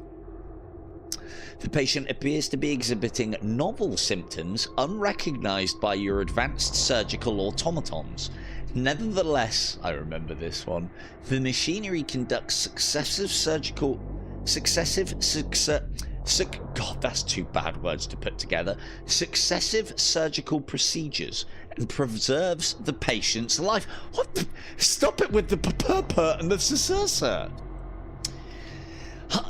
The patient appears to be exhibiting novel symptoms unrecognized by your advanced surgical automatons. Nevertheless, I remember this one, the machinery conducts God, that's two bad words to put together. Successive surgical procedures and preserves the patient's life. What? Stop it with the purpur and the successor.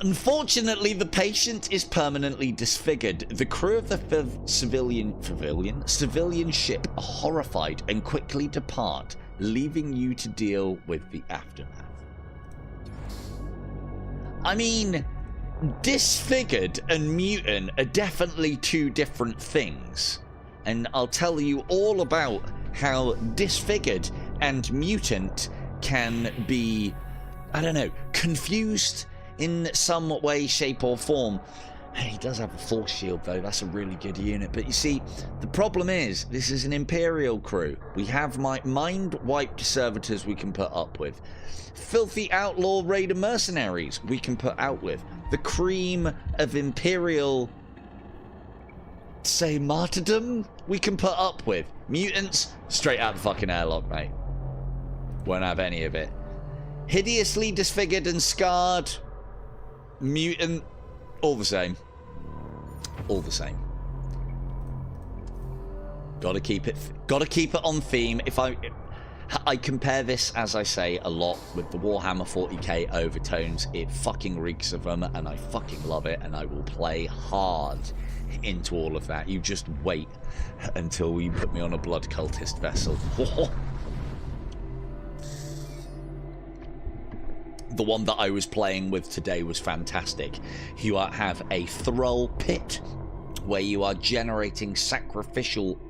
Unfortunately, the patient is permanently disfigured. The crew of the civilian ship are horrified and quickly depart, leaving you to deal with the aftermath. I mean, disfigured and mutant are definitely two different things. And I'll tell you all about how disfigured and mutant can be, I don't know, confused in some way, shape or form. He does have a force shield though, that's a really good unit. But you see, the problem is, this is an Imperial crew. We have mind-wiped servitors we can put up with. Filthy outlaw raider mercenaries we can put out with. The cream of Imperial, say, martyrdom we can put up with. Mutants, straight out the fucking airlock, mate. Won't have any of it. Hideously disfigured and scarred, mutant, all the same. All the same. Gotta keep it on theme. If I compare this, as I say, a lot with the Warhammer 40k overtones. It fucking reeks of them, and I fucking love it, and I will play hard into all of that. You just wait until you put me on a blood cultist vessel. The one that I was playing with today was fantastic. You have a thrall pit where you are generating sacrificial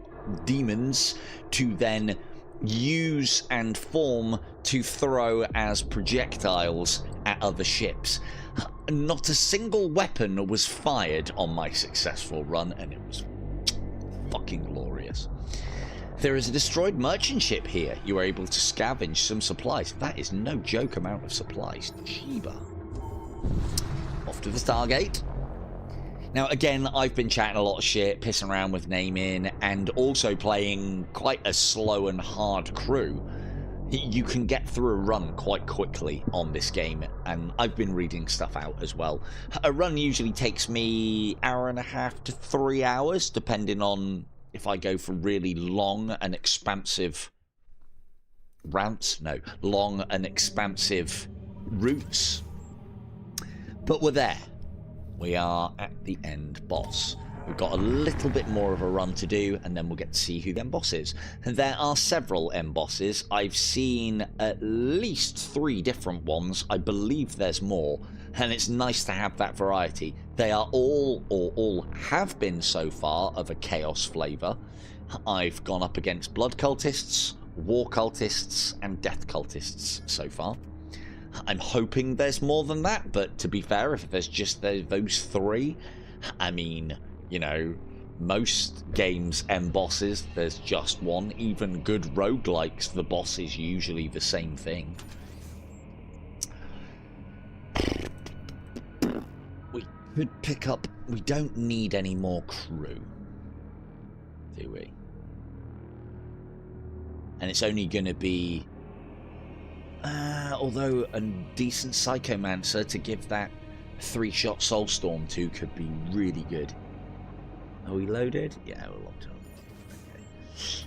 demons to then use and form to throw as projectiles at other ships. Not a single weapon was fired on my successful run, and it was fucking glorious. There is a destroyed merchant ship here. You are able to scavenge some supplies. That is no joke amount of supplies. Jeeba. Off to the Stargate. Now, again, I've been chatting a lot of shit, pissing around with naming, and also playing quite a slow and hard crew. You can get through a run quite quickly on this game, and I've been reading stuff out as well. A run usually takes me 1.5 to 3 hours, depending on if I go for really long and expansive long and expansive routes. But we're there. We are at the end boss. We've got a little bit more of a run to do, and then we'll get to see who the end boss is. And there are several end bosses. I've seen at least 3 different ones. I believe there's more, and it's nice to have that variety. They are all, or all have been so far, of a chaos flavour. I've gone up against blood cultists, war cultists, and death cultists so far. I'm hoping there's more than that, but to be fair, if there's just those 3, I mean, you know, most games' end bosses, there's just one. Even good roguelikes, the boss is usually the same thing. We could pick up... We don't need any more crew, do we? And it's only going to be... although a decent Psychomancer to give that 3-shot Soulstorm to could be really good. Are we loaded? Yeah, we're locked up. Okay.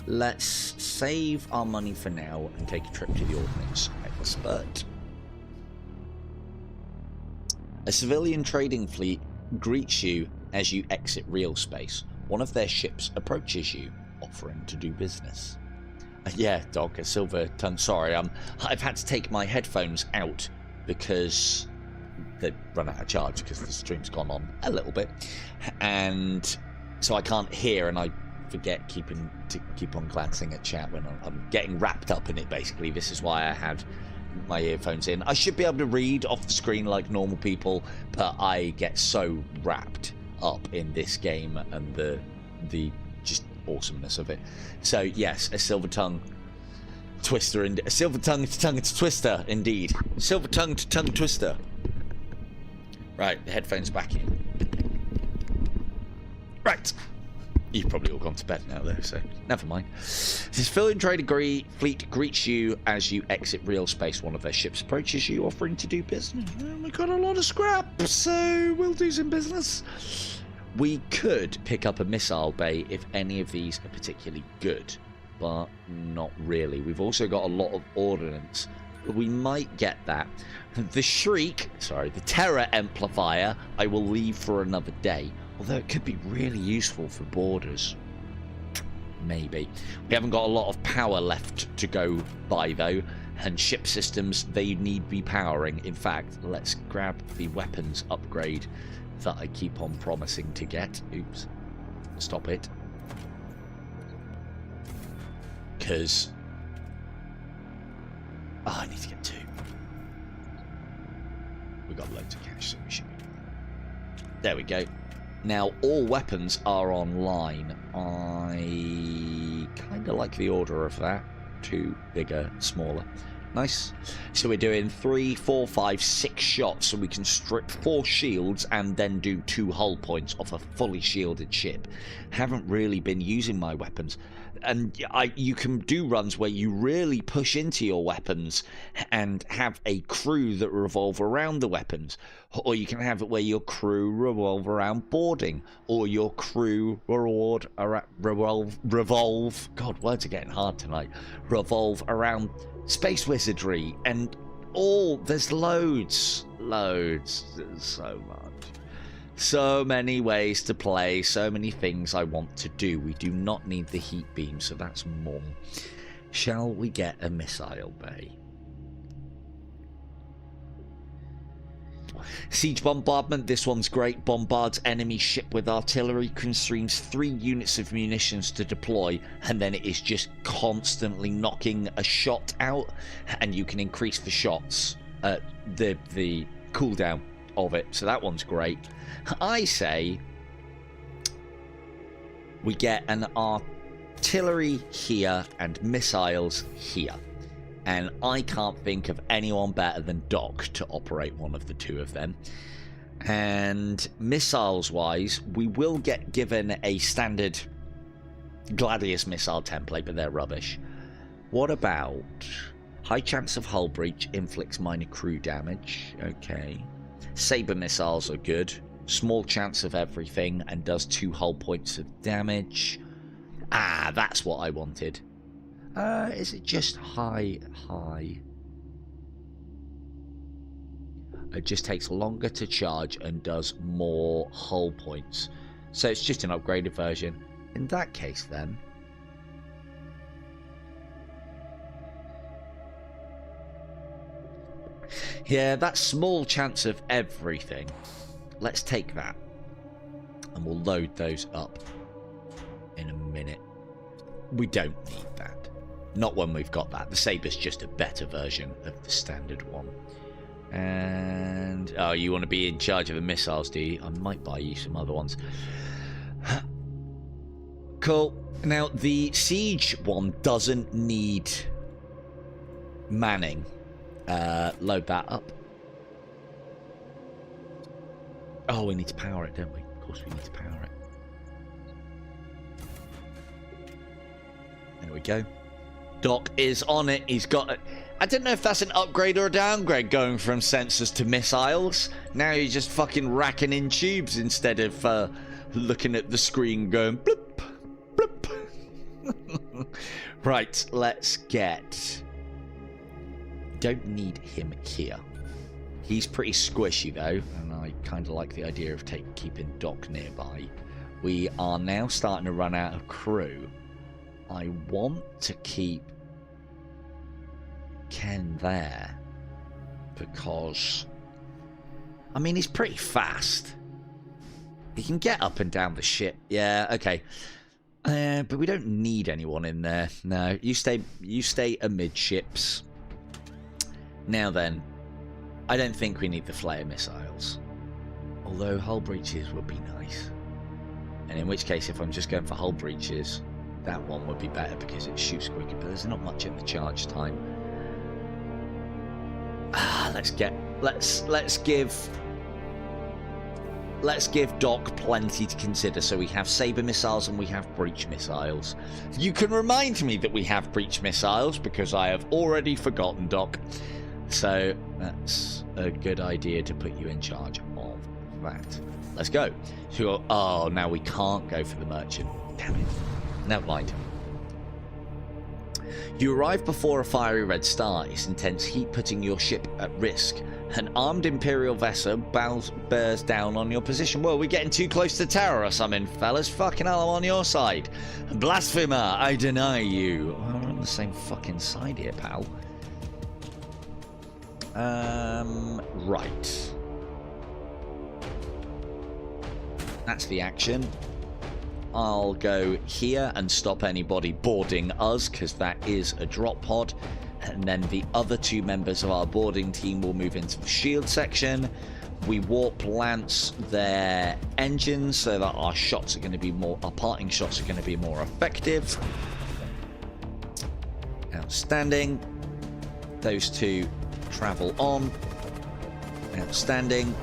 Let's save our money for now and take a trip to the Ordnance Expert. A civilian trading fleet greets you as you exit real space. One of their ships approaches you, offering to do business. Yeah, Doc, a silver tongue. Sorry, I've had to take my headphones out because they've run out of charge because the stream's gone on a little bit, and so I can't hear, and I forget to keep on glancing at chat when I'm getting wrapped up in it. Basically, this is why I had my earphones in. I should be able to read off the screen like normal people, but I get so wrapped up in this game and the just awesomeness of it. So yes, a silver tongue twister, a silver tongue twister indeed. Silver tongue twister. Right, the headphones back in. Right. You've probably all gone to bed now though, so never mind. This civilian trader fleet greets you as you exit real space. One of their ships approaches you, offering to do business. We got a lot of scrap, so we'll do some business. We could pick up a missile bay if any of these are particularly good, but not really. We've also got a lot of ordnance, but we might get that. The terror amplifier, I will leave for another day, although it could be really useful for borders. Maybe. We haven't got a lot of power left to go by though, and ship systems, they need be powering. In fact, let's grab the weapons upgrade that I keep on promising to get. Oops. Stop it. Because... oh, I need to get 2. We've got loads of cash, so we should be fine. There we go. Now, all weapons are online. I kind of like the order of that. 2 bigger, smaller. Nice. So we're doing 3, 4, 5, 6 shots, so we can strip 4 shields and then do 2 hull points off a fully shielded ship. Haven't really been using my weapons. And you can do runs where you really push into your weapons and have a crew that revolve around the weapons. Or you can have it where your crew revolve around boarding. Or your crew revolve... God, words are getting hard tonight. Revolve around space wizardry. And there's loads. There's so much. So many ways to play, so many things I want to do. We do not need the heat beam, so that's more. Shall we get a missile bay? Siege bombardment, this one's great. Bombards enemy ship with artillery, consumes 3 units of munitions to deploy, and then it is just constantly knocking a shot out, and you can increase the shots, the cooldown of it. So that one's great. I say we get an artillery here and missiles here. And I can't think of anyone better than Doc to operate one of the 2 of them. And missiles-wise, we will get given a standard Gladius missile template, but they're rubbish. What about high chance of hull breach, inflicts minor crew damage? Okay. Saber missiles are good. Small chance of everything and does 2 hull points of damage. Ah, that's what I wanted. Is it just high? It just takes longer to charge and does more hull points. So it's just an upgraded version. In that case then, yeah, that small chance of everything. Let's take that. And we'll load those up in a minute. We don't need that. Not when we've got that. The Saber's just a better version of the standard one. And... oh, you want to be in charge of the missiles, do you? I might buy you some other ones. Cool. Now, the siege one doesn't need manning. Load that up. Oh, we need to power it, don't we? Of course we need to power it. There we go. Doc is on it. He's got it. I don't know if that's an upgrade or a downgrade going from sensors to missiles. Now you're just fucking racking in tubes instead of looking at the screen going bloop, bloop. Right, let's get... don't need him here. He's pretty squishy though, and I kind of like the idea of keeping Doc nearby. We are now starting to run out of crew. I want to keep Ken there because, I mean, he's pretty fast. He can get up and down the ship. Yeah, okay. But we don't need anyone in there. No, you stay amidships. Now then, I don't think we need the flare missiles. Although hull breaches would be nice. And in which case, if I'm just going for hull breaches, that one would be better because it shoots quicker, but there's not much in the charge time. Let's give Doc plenty to consider. So we have saber missiles and we have breach missiles. You can remind me that we have breach missiles because I have already forgotten, Doc. So that's a good idea to put you in charge of that. Let's go. So, oh, now we can't go for the merchant. Damn it. Never mind. You arrive before a fiery red star. Its intense heat putting your ship at risk. An armed Imperial vessel bears down on your position. Well, we're getting too close to terror or something, fellas. Fucking hell, I'm on your side. Blasphemer, I deny you. Well, we're on the same fucking side here, pal. Right. That's the action. I'll go here and stop anybody boarding us, because that is a drop pod. And then the other 2 members of our boarding team will move into the shield section. We warp lance their engines so that our shots are going to be more, our parting shots are going to be more effective. Outstanding. those two travel on. Outstanding.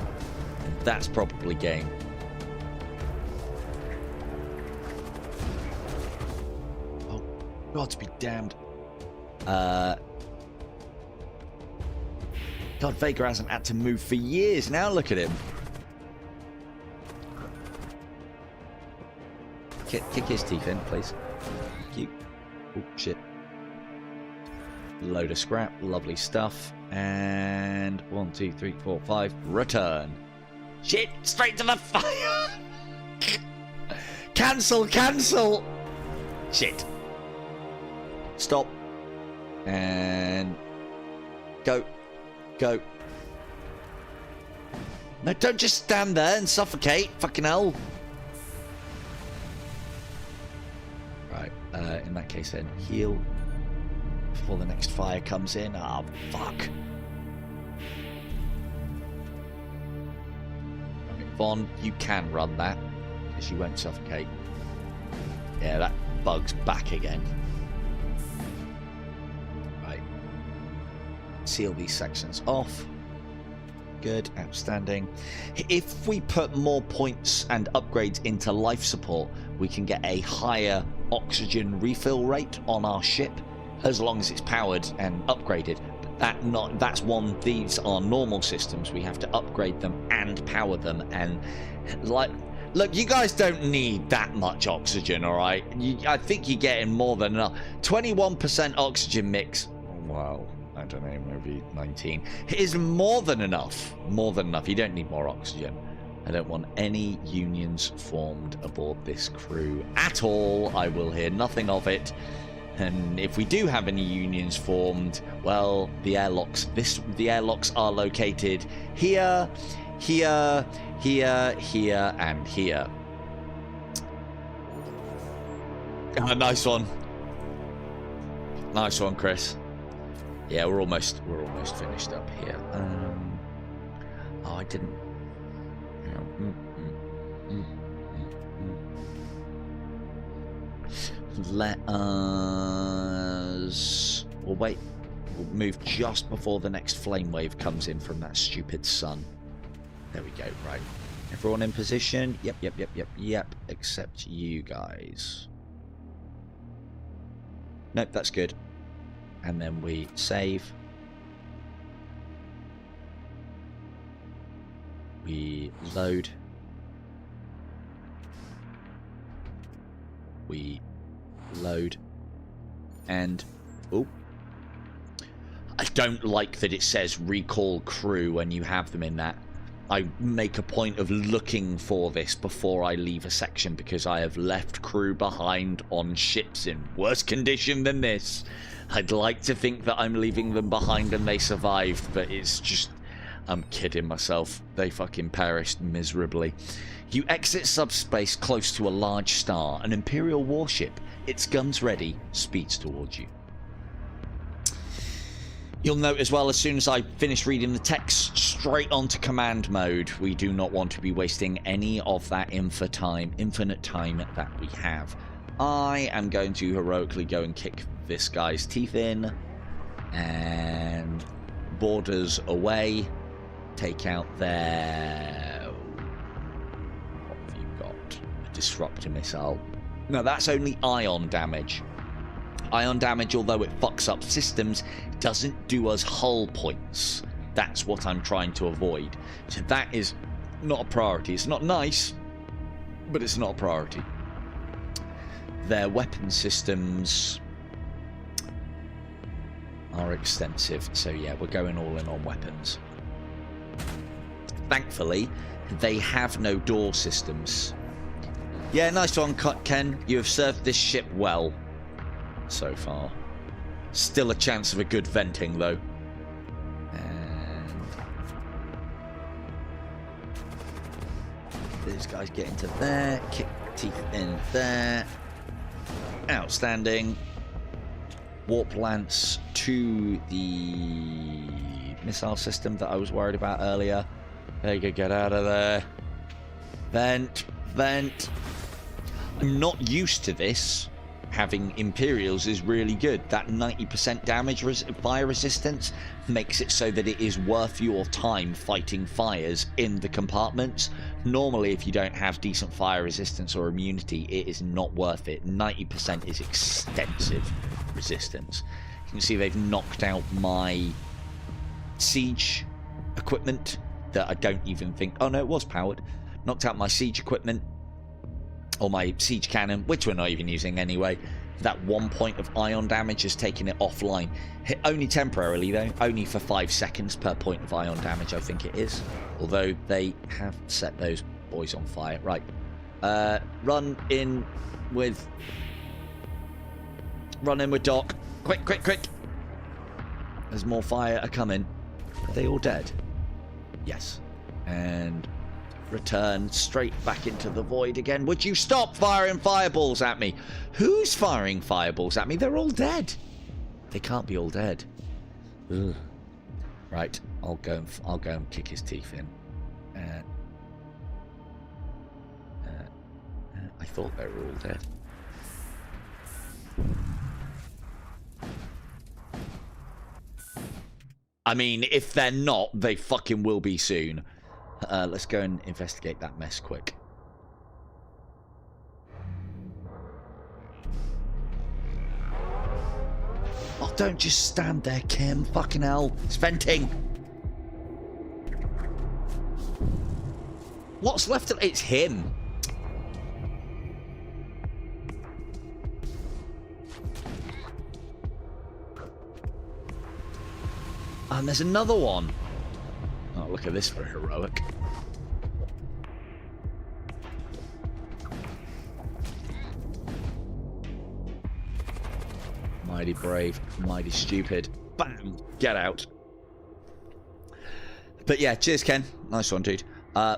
And that's probably game. Oh, God to be damned. God, Vega hasn't had to move for years. Now look at him. Kick his teeth in, please. Thank you. Oh, shit. Load of scrap. Lovely stuff. And 1, 2, 3, 4, 5. Return. Shit! Straight to the fire! Cancel! Cancel! Shit. Stop. And... Go. Go. No, don't just stand there and suffocate. Fucking hell. Right. In that case then, heal before the next fire comes in. Ah, oh, fuck. Vaughn, you can run that because you won't suffocate. Yeah, that bug's back again. Right. Seal these sections off. Good, outstanding. If we put more points and upgrades into life support, we can get a higher oxygen refill rate on our ship, as long as it's powered and upgraded. But that's one. These are normal systems. We have to upgrade them and power them. And like, look, you guys don't need that much oxygen, all right? I think you're getting more than enough. 21% oxygen mix. Wow. I don't know, maybe 19. It is more than enough. More than enough. You don't need more oxygen. I don't want any unions formed aboard this crew at all. I will hear nothing of it. And if we do have any unions formed, well, the airlocks. The airlocks are located here, here, here, here, and here. Oh, nice one. Nice one, Chris. Yeah, we're almost finished up here. Oh, I didn't. Let us. We'll wait. We'll move just before the next flame wave comes in from that stupid sun. There we go. Right. Everyone in position. Yep. Except you guys. Nope, that's good. And then we save. We load. We load. And oh, I don't like that it says recall crew when you have them in that. I make a point of looking for this before I leave a section, because I have left crew behind on ships in worse condition than this. I'd like to think that I'm leaving them behind and they survived, but it's just... I'm kidding myself. They fucking perished miserably. You exit subspace close to a large star. An Imperial warship, its guns ready, speeds towards you. You'll note as well, as soon as I finish reading the text, straight onto command mode. We do not want to be wasting any of that infinite time that we have. I am going to heroically go and kick this guy's teeth in. And borders away. Take out their... What have you got? A disruptor missile. Now that's only ion damage. Ion damage, although it fucks up systems, doesn't do us hull points. That's what I'm trying to avoid. So that is not a priority. It's not nice, but it's not a priority. Their weapon systems are extensive. So yeah, we're going all in on weapons. Thankfully, they have no door systems. Yeah, nice one, Ken. You have served this ship well so far. Still a chance of a good venting, though. And these guys get into there. Kick teeth in there. Outstanding. Warp lance to the missile system that I was worried about earlier. There you go, get out of there. Vent, vent. I'm not used to this, having Imperials is really good. That 90% damage fire resistance makes it so that it is worth your time fighting fires in the compartments. Normally, if you don't have decent fire resistance or immunity, it is not worth it. 90% is extensive resistance. You can see they've knocked out my siege equipment that I don't even think... Oh, no, it was powered. Knocked out my siege equipment. Or my siege cannon, which we're not even using anyway. That 1 point of ion damage has taken it offline. Only temporarily, though. Only for 5 seconds per point of ion damage, I think it is. Although they have set those boys on fire. Right. Run in with Doc. Quick, quick, quick. There's more fire are coming. Are they all dead? Yes. And... return straight back into the void again. Would you stop firing fireballs at me? Who's firing fireballs at me? They're all dead. They can't be all dead. Ugh. Right, I'll go and kick his teeth in. I thought they were all dead. I mean, if they're not, they fucking will be soon. Let's go and investigate that mess quick. Oh, don't just stand there, Kim. Fucking hell. It's venting. What's left of... It's him. And there's another one. Oh, look at this for heroic. Mighty brave, mighty stupid. Bam! Get out. But yeah, cheers, Ken. Nice one, dude.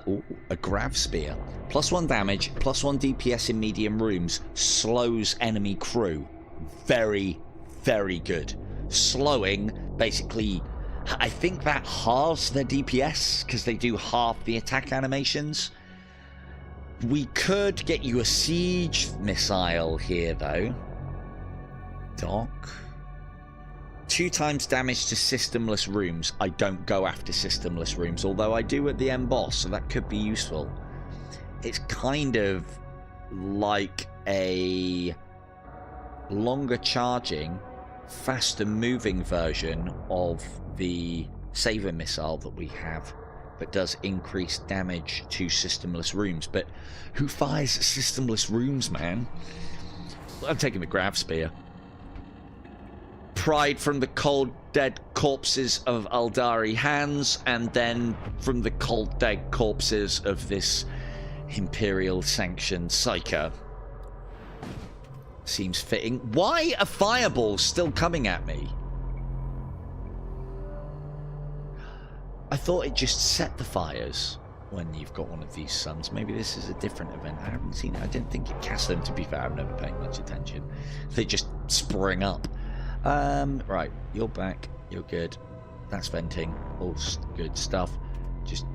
Ooh, a grav spear. +1 damage, +1 DPS in medium rooms. Slows enemy crew. Very, very good. Slowing, basically... I think that halves their DPS, because they do half the attack animations. We could get you a siege missile here, though. Doc. 2 times damage to systemless rooms. I don't go after systemless rooms, although I do at the end boss, so that could be useful. It's kind of like a longer charging, faster moving version of the saver missile that we have that does increase damage to systemless rooms. But who fires systemless rooms, man? I'm taking the grav spear. Pried from the cold dead corpses of Aldari hands, and then from the cold dead corpses of this Imperial sanctioned psycho. Seems fitting. Why are fireballs still coming at me? I thought it just set the fires when you've got one of these suns. Maybe this is a different event. I haven't seen it. I didn't think it cast them, to be fair. I've never paid much attention. They just spring up. Right, you're back. You're good. That's venting. All good stuff. Just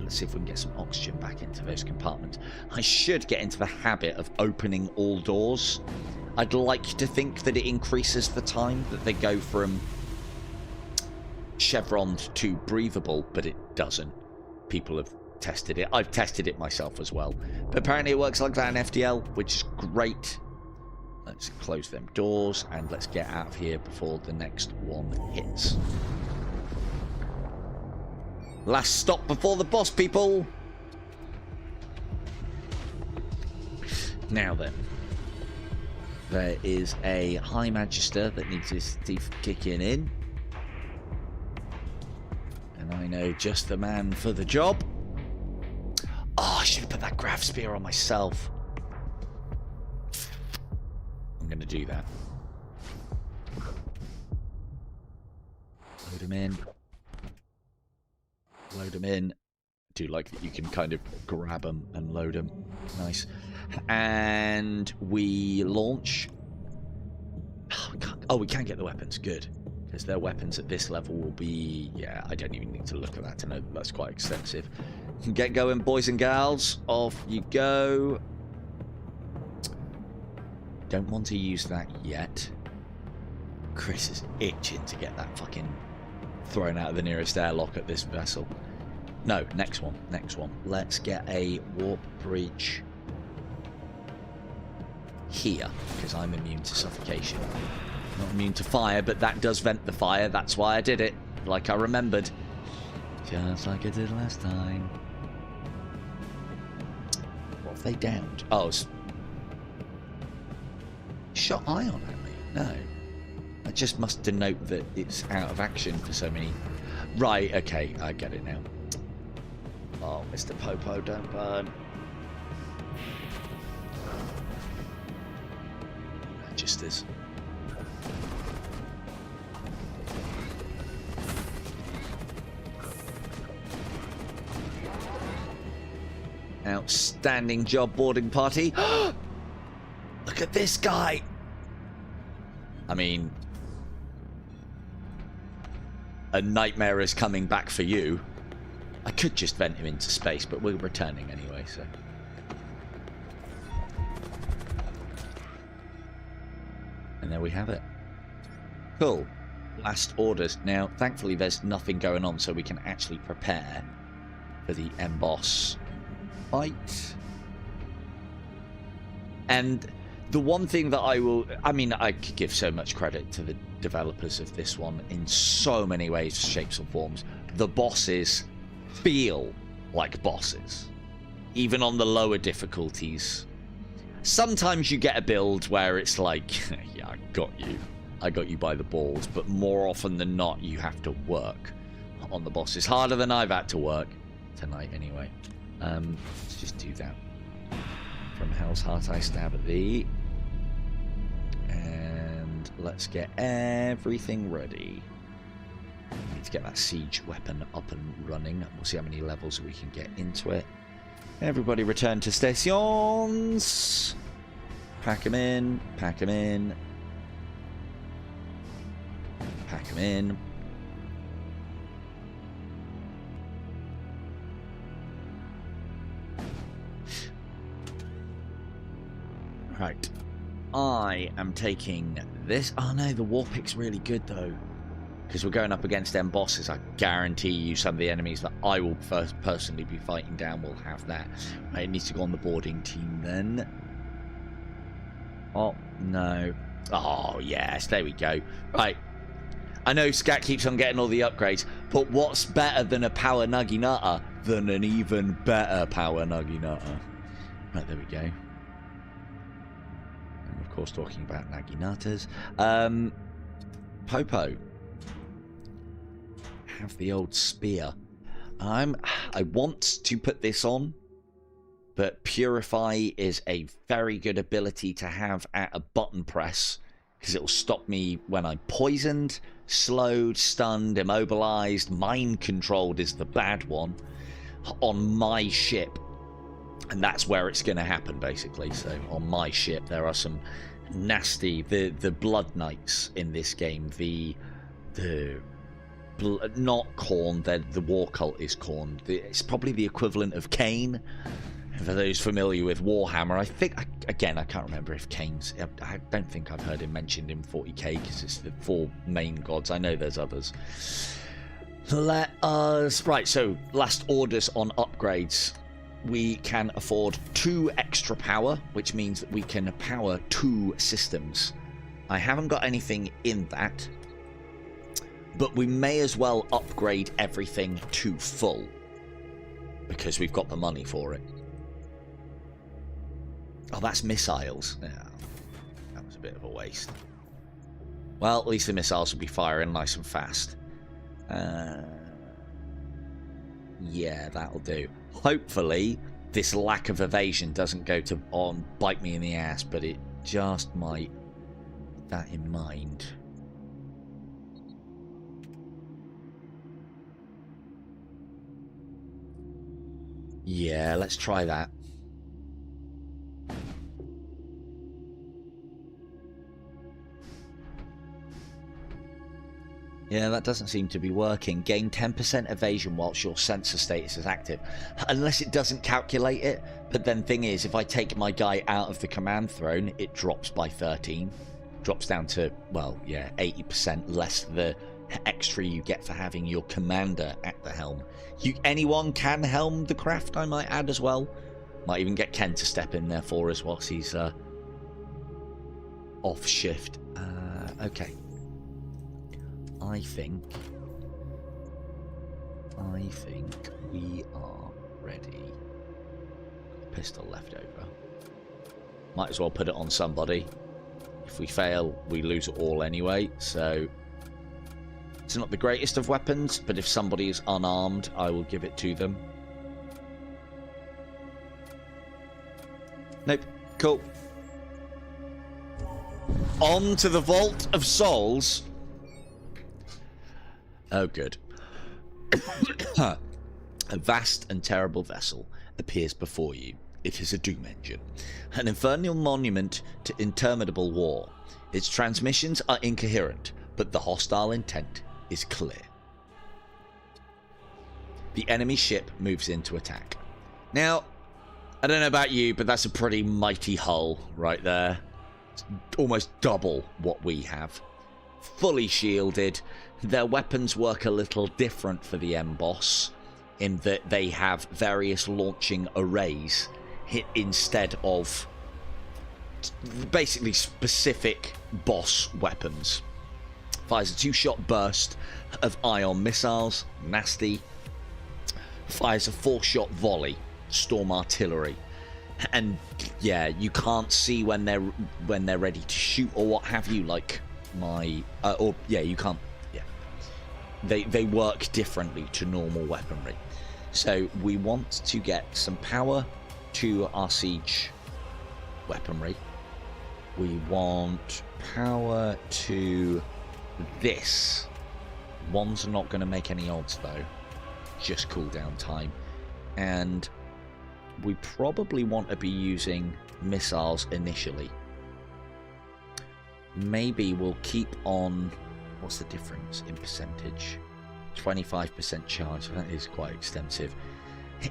let's see if we can get some oxygen back into those compartments. I should get into the habit of opening all doors. I'd like to think that it increases the time that they go from chevroned to breathable, but it doesn't. People have tested it. I've tested it myself as well. But apparently it works like that in FDL, which is great. Let's close them doors and let's get out of here before the next one hits. Last stop before the boss, people. Now then. There is a High Magister that needs his teeth kicking in. And I know just the man for the job. Oh, I should have put that grav spear on myself. I'm going to do that. Load him in. Load them in. I do like that you can kind of grab them and load them. Nice. And we launch. Oh, we can get the weapons. Good. Because their weapons at this level will be... Yeah, I don't even need to look at that to know that that's quite extensive. Get going, boys and gals. Off you go. don't want to use that yet. Chris is itching to get that fucking thrown out of the nearest airlock at this vessel. No, next one. Let's get a warp bridge here, because I'm immune to suffocation. Not immune to fire, but that does vent the fire. That's why I did it, like I remembered. Just like I did last time. What have they downed? Oh, shot ion at me? No. That just must denote that it's out of action for so many... Right, okay, I get it now. Oh, Mr. Popo, don't burn. That just is. Outstanding job, boarding party. Look at this guy. I mean, a nightmare is coming back for you. I could just vent him into space, but we're returning anyway, so. And there we have it. Cool. Last orders. Now, thankfully, there's nothing going on, so we can actually prepare for the emboss fight. And the one thing that I mean, I could give so much credit to the developers of this one in so many ways, shapes, and forms. The bosses feel like bosses, even on the lower difficulties. Sometimes you get a build where it's like, yeah, I got you by the balls, but more often than not, you have to work on the bosses harder than I've had to work tonight anyway. Let's just do that. From Hell's Heart I stab at thee. And let's get everything ready. Need to get that siege weapon up and running. We'll see how many levels we can get into it. Everybody return to stations. Pack them in. Pack them in. Pack them in. Right. I am taking this. Oh no, the war pick's really good though. Because we're going up against them bosses. I guarantee you some of the enemies that I will first personally be fighting down will have that. Right, it needs to go on the boarding team then. Oh, no. Oh, yes, there we go. Right. I know Scat keeps on getting all the upgrades, but what's better than a power Naginata than an even better power Naginata? Right, there we go. And of course, talking about Naginatas. Popo. Have the old spear. I want to put this on, but Purify is a very good ability to have at a button press, because it will stop me when I'm poisoned, slowed, stunned, immobilized. Mind controlled is the bad one on my ship, and that's where it's going to happen basically. So on my ship there are some nasty the blood knights in this game. The not Khorne, the war cult is Khorne. It's probably the equivalent of Cain. For those familiar with Warhammer, I think, again, I can't remember if Cain's... I don't think I've heard him mentioned in 40k, because it's the 4 main gods. I know there's others. Let us... Right, so, last orders on upgrades. We can afford 2 extra power, which means that we can power 2 systems. I haven't got anything in that, but we may as well upgrade everything to full, because we've got the money for it. Oh, that's missiles. Yeah, that was a bit of a waste. Well, at least the missiles will be firing nice and fast. Yeah, that'll do. Hopefully, this lack of evasion doesn't go to bite me in the ass, but it just might. Keep that in mind. Yeah, let's try that. Yeah, that doesn't seem to be working. Gain 10% evasion whilst your sensor status is active. Unless it doesn't calculate it. But then thing is, if I take my guy out of the command throne, it drops by 13. Drops down to, well, yeah, 80% less the extra you get for having your commander at the helm. Anyone can helm the craft, I might add as well. Might even get Ken to step in there for us whilst he's off shift. Okay. I think we are ready. Pistol left over. Might as well put it on somebody. If we fail, we lose it all anyway, so it's not the greatest of weapons, but if somebody is unarmed, I will give it to them. Nope. Cool. On to the Vault of Souls. Oh, good. A vast and terrible vessel appears before you. It is a doom engine, an infernal monument to interminable war. Its transmissions are incoherent, but the hostile intent is clear. The enemy ship moves in to attack. Now, I don't know about you, but that's a pretty mighty hull right there. It's almost double what we have. Fully shielded. Their weapons work a little different for the M-Boss, in that they have various launching arrays instead of basically specific boss weapons. Fires a 2-shot burst of ion missiles, nasty. Fires a 4-shot volley, storm artillery. And yeah, you can't see when they're ready to shoot or what have you, like my you can't. Yeah, they work differently to normal weaponry. So we want to get some power to our siege weaponry. We want power to this. Ones are not going to make any odds though, just cooldown time. And we probably want to be using missiles initially. Maybe we'll keep on, what's the difference in percentage? 25% charge, that is quite extensive.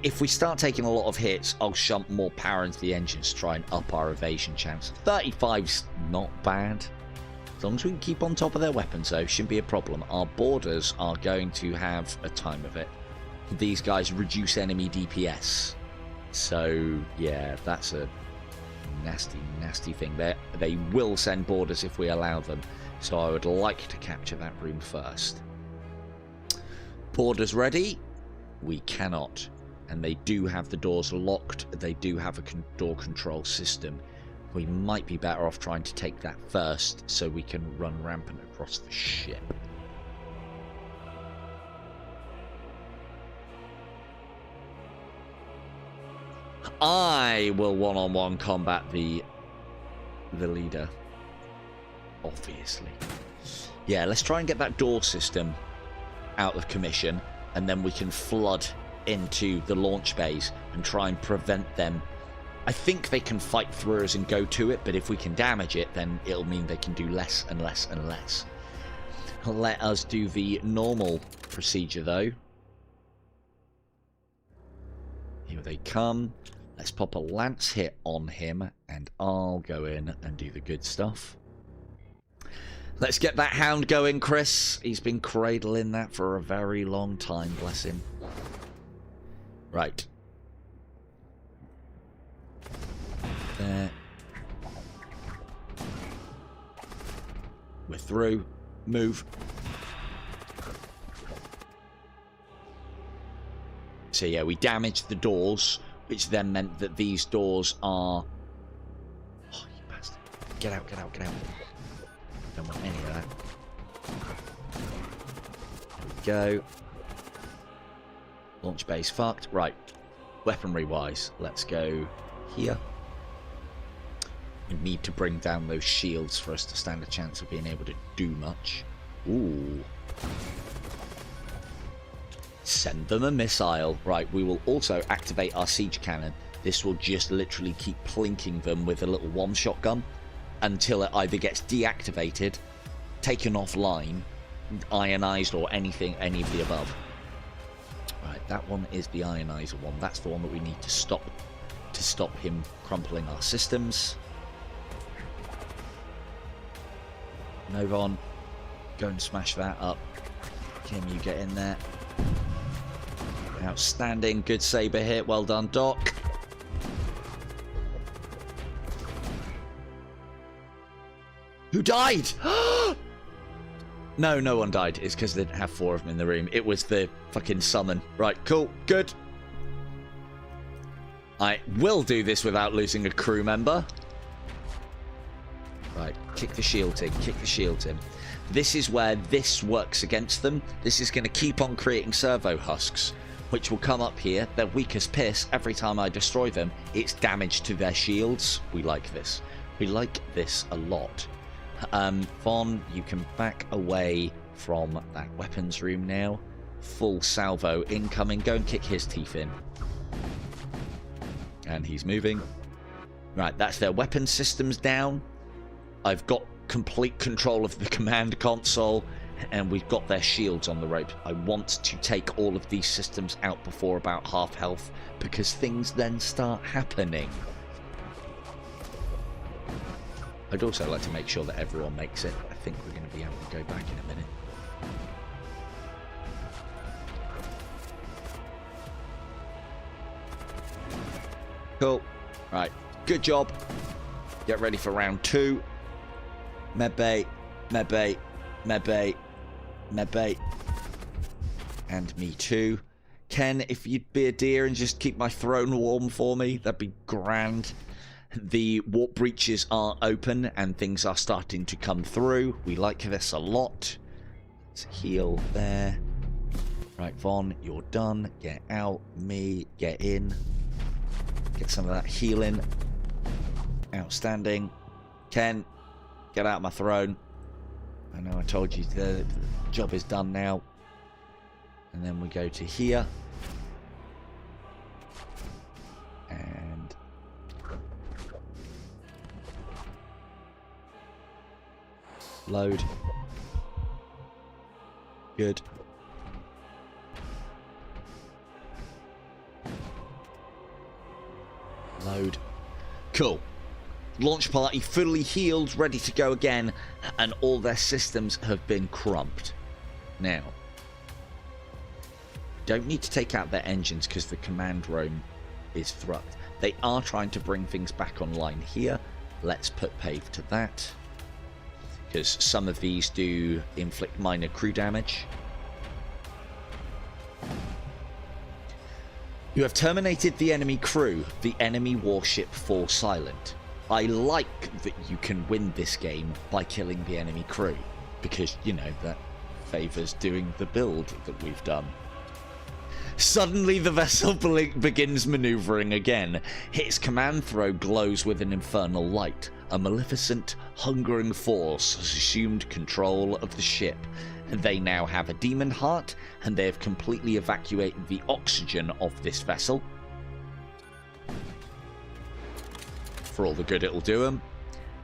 If we start taking a lot of hits, I'll shunt more power into the engines to try and up our evasion chance. 35's not bad. As long as we can keep on top of their weapons though, shouldn't be a problem. Our boarders are going to have a time of it. These guys reduce enemy DPS. So yeah, that's a nasty, nasty thing. They will send boarders if we allow them. So I would like to capture that room first. Boarders ready? We cannot. And they do have the doors locked. They do have a door control system. We might be better off trying to take that first so we can run rampant across the ship. I will one-on-one combat the leader. Obviously. Yeah, let's try and get that door system out of commission, and then we can flood into the launch bays and try and prevent them. I think they can fight through us and go to it, but if we can damage it, then it'll mean they can do less and less and less. Let us do the normal procedure though. Here they come. Let's pop a lance hit on him, and I'll go in and do the good stuff. Let's get that hound going, Chris. He's been cradling that for a very long time, bless him. Right. There. We're through. Move. So yeah, we damaged the doors, which then meant that these doors are... Oh, you bastard. Get out, get out, get out. Don't want any of that. There we go. Launch base fucked. Right. Weaponry-wise, let's go here. We need to bring down those shields for us to stand a chance of being able to do much. Ooh. Send them a missile. Right, we will also activate our siege cannon. This will just literally keep plinking them with a little one-shot gun until it either gets deactivated, taken offline, ionized or anything, any of the above. Right, that one is the ionizer one. That's the one that we need to stop him crumpling our systems. Novon, go and smash that up. Kim, you get in there. Outstanding, good saber hit. Well done, Doc. Who died? No, no one died. It's because they didn't have 4 of them in the room. It was the fucking summon. Right, cool, good. I will do this without losing a crew member. Right, kick the shield in, kick the shield in. This is where this works against them. This is going to keep on creating servo husks, which will come up here. They're weak as piss. Every time I destroy them, it's damage to their shields. We like this. We like this a lot. Von, you can back away from that weapons room now. Full salvo incoming. Go and kick his teeth in. And he's moving. Right, that's their weapon systems down. I've got complete control of the command console, and we've got their shields on the rope. I want to take all of these systems out before about half health, because things then start happening. I'd also like to make sure that everyone makes it. I think we're going to be able to go back in a minute. Cool. Right. Good job. Get ready for round 2. Medbay, medbay, medbay, medbay. And me too. Ken, if you'd be a dear and just keep my throne warm for me, that'd be grand. The warp breaches are open and things are starting to come through. We like this a lot. Let's heal there. Right, Von, you're done. Get out. Me, get in. Get some of that healing. Outstanding. Ken, get out of my throne. I know I told you the job is done now. And then we go to here. And load. Good. Load. Cool. Launch party fully healed, ready to go again, and all their systems have been crumped. Now, don't need to take out their engines because the command room is thrucked. They are trying to bring things back online here. Let's put pave to that, because some of these do inflict minor crew damage. You have terminated the enemy crew. The enemy warship falls silent. I like that you can win this game by killing the enemy crew, because, you know, that favours doing the build that we've done. Suddenly the vessel begins manoeuvring again. Its command throw glows with an infernal light. A maleficent, hungering force has assumed control of the ship. They now have a demon heart, and they have completely evacuated the oxygen of this vessel. For all the good it'll do them.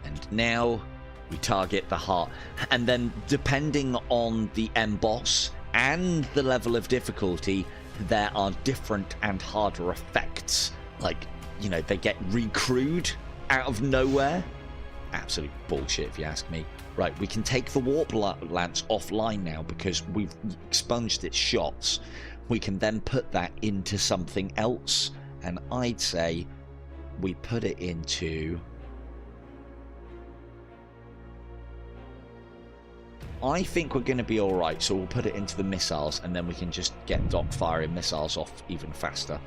And now we target the heart. And then, depending on the emboss and the level of difficulty, there are different and harder effects. Like, you know, they get recrewed out of nowhere. Absolute bullshit, if you ask me. Right, we can take the warp lance offline now because we've expunged its shots. We can then put that into something else, and I'd say we put it into... I think we're going to be alright, so we'll put it into the missiles, and then we can just get Doc firing missiles off even faster.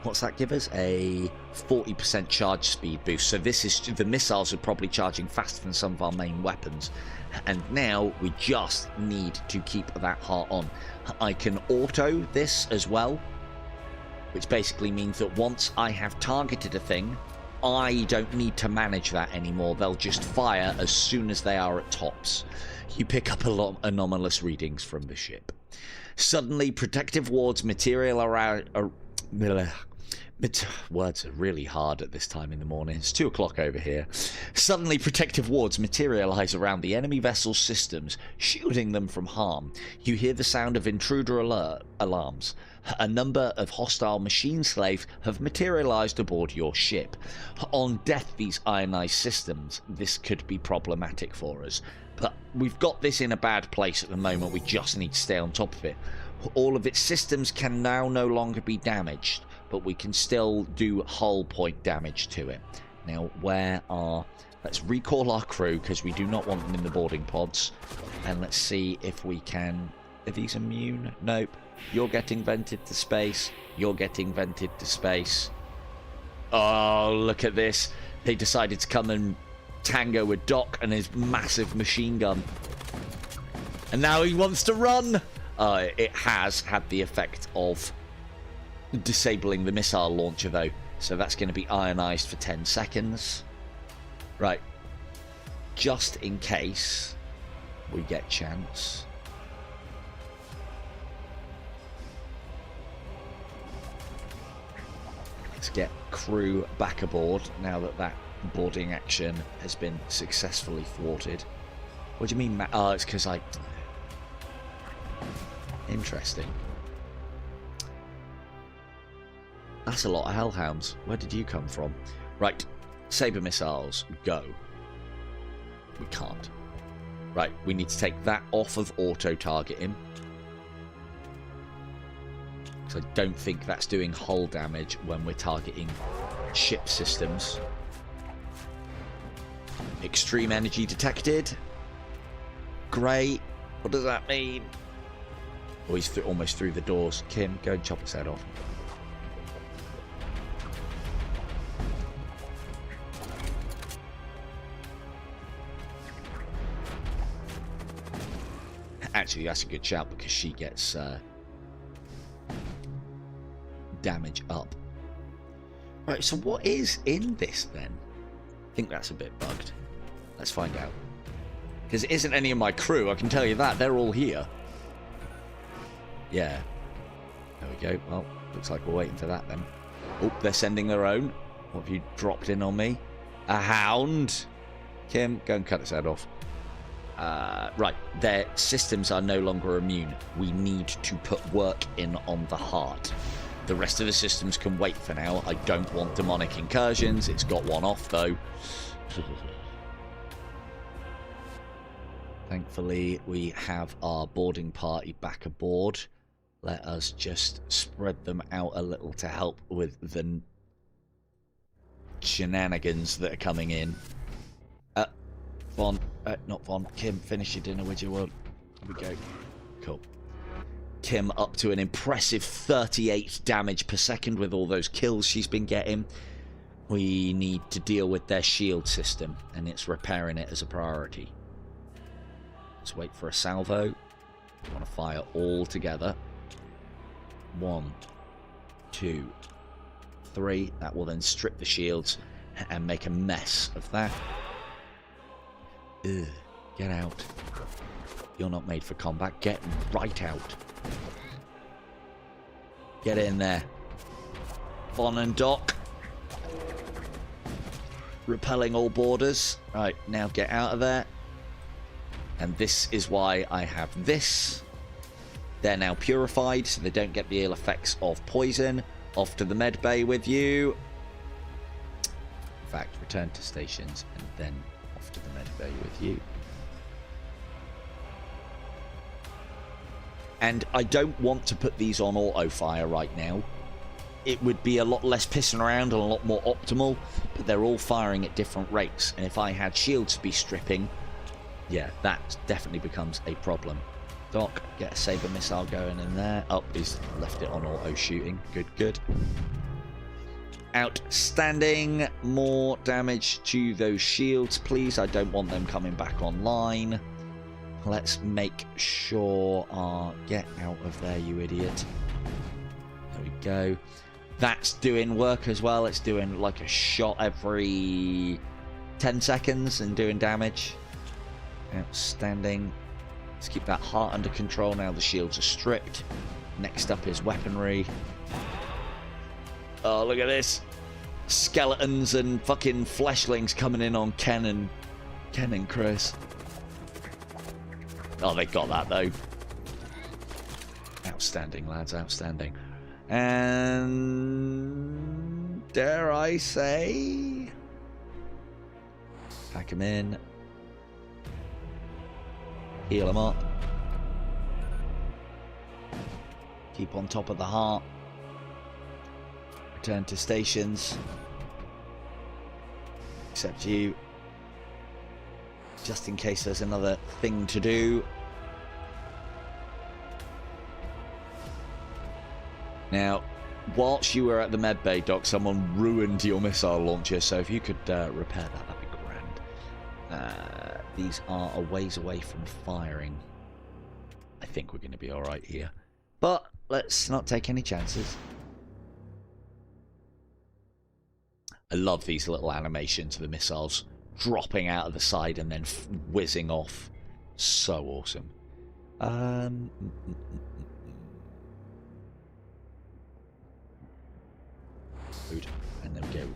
What's that give us? A 40% charge speed boost. So this is, the missiles are probably charging faster than some of our main weapons. And now we just need to keep that heart on. I can auto this as well, which basically means that once I have targeted a thing, I don't need to manage that anymore. They'll just fire as soon as they are at tops. You pick up a lot of anomalous readings from the ship. Suddenly, protective wards But words are really hard at this time in the morning. It's 2 o'clock over here. Suddenly, protective wards materialize around the enemy vessel's systems, shielding them from harm. You hear the sound of intruder alarms. A number of hostile machine slaves have materialized aboard your ship. On death, these ionized systems, this could be problematic for us. But we've got this in a bad place at the moment. We just need to stay on top of it. All of its systems can now no longer be damaged, but we can still do hull point damage to it. Now, let's recall our crew, because we do not want them in the boarding pods. And let's see if we can... Are these immune? Nope. You're getting vented to space. You're getting vented to space. Oh, look at this. They decided to come and tango with Doc and his massive machine gun. And now he wants to run! It has had the effect of disabling the missile launcher, though. So that's going to be ionized for 10 seconds. Right. Just in case we get chance. Let's get crew back aboard now that that boarding action has been successfully thwarted. What do you mean, Matt? Oh, it's because I... Interesting. That's a lot of hellhounds. Where did you come from? Right. Saber missiles. Go. We can't. Right. We need to take that off of auto-targeting. Because I don't think that's doing hull damage when we're targeting ship systems. Extreme energy detected. Great. What does that mean? Oh, he's almost through the doors. Kim, go and chop his head off. Actually, that's a good shout because she gets damage up. Right, so what is in this then? I think that's a bit bugged. Let's find out. Because it isn't any of my crew, I can tell you that. They're all here. Yeah. There we go. Well, looks like we're waiting for that then. Oh, they're sending their own. What have you dropped in on me? A hound. Kim, go and cut its head off. Right, their systems are no longer immune. We need to put work in on the heart. The rest of the systems can wait for now. I don't want demonic incursions. It's got one off, though. Thankfully, we have our boarding party back aboard. Let us just spread them out a little to help with the shenanigans that are coming in. Not Von. Kim, finish your dinner with your world. Here we go. Cool. Kim up to an impressive 38 damage per second with all those kills she's been getting. We need to deal with their shield system, and it's repairing it as a priority. Let's wait for a salvo. I want to fire all together. 1, 2, 3. That will then strip the shields and make a mess of that. Ugh, get out. You're not made for combat. Get right out. Get in there. Von and Doc. Repelling all borders. Right, now get out of there. And this is why I have this. They're now purified, so they don't get the ill effects of poison. Off to the med bay with you. In fact, return to stations and then off to the med bay with you. And I don't want to put these on auto fire right now. It would be a lot less pissing around and a lot more optimal, but they're all firing at different rates. And if I had shields to be stripping, yeah, that definitely becomes a problem. Doc, get a saber missile going in there. Oh, he's left it on auto shooting. Good, good. Outstanding. More damage to those shields, please. I don't want them coming back online. Let's make sure... get out of there, you idiot. There we go. That's doing work as well. It's doing like a shot every 10 seconds and doing damage. Outstanding. Let's keep that heart under control now the shields are stripped. Next up is weaponry. Oh, look at this. Skeletons and fucking fleshlings coming in on Ken and Chris. Oh, they got that, though. Outstanding, lads, outstanding. And... dare I say... pack him in. Heal him up. Keep on top of the heart. Return to stations. Except you. Just in case there's another thing to do. Now, whilst you were at the medbay, Doc, someone ruined your missile launcher, so if you could repair that, that'd be grand. These are a ways away from firing. I think we're going to be alright here. But let's not take any chances. I love these little animations of the missiles dropping out of the side and then whizzing off. So awesome. Food. And then we go.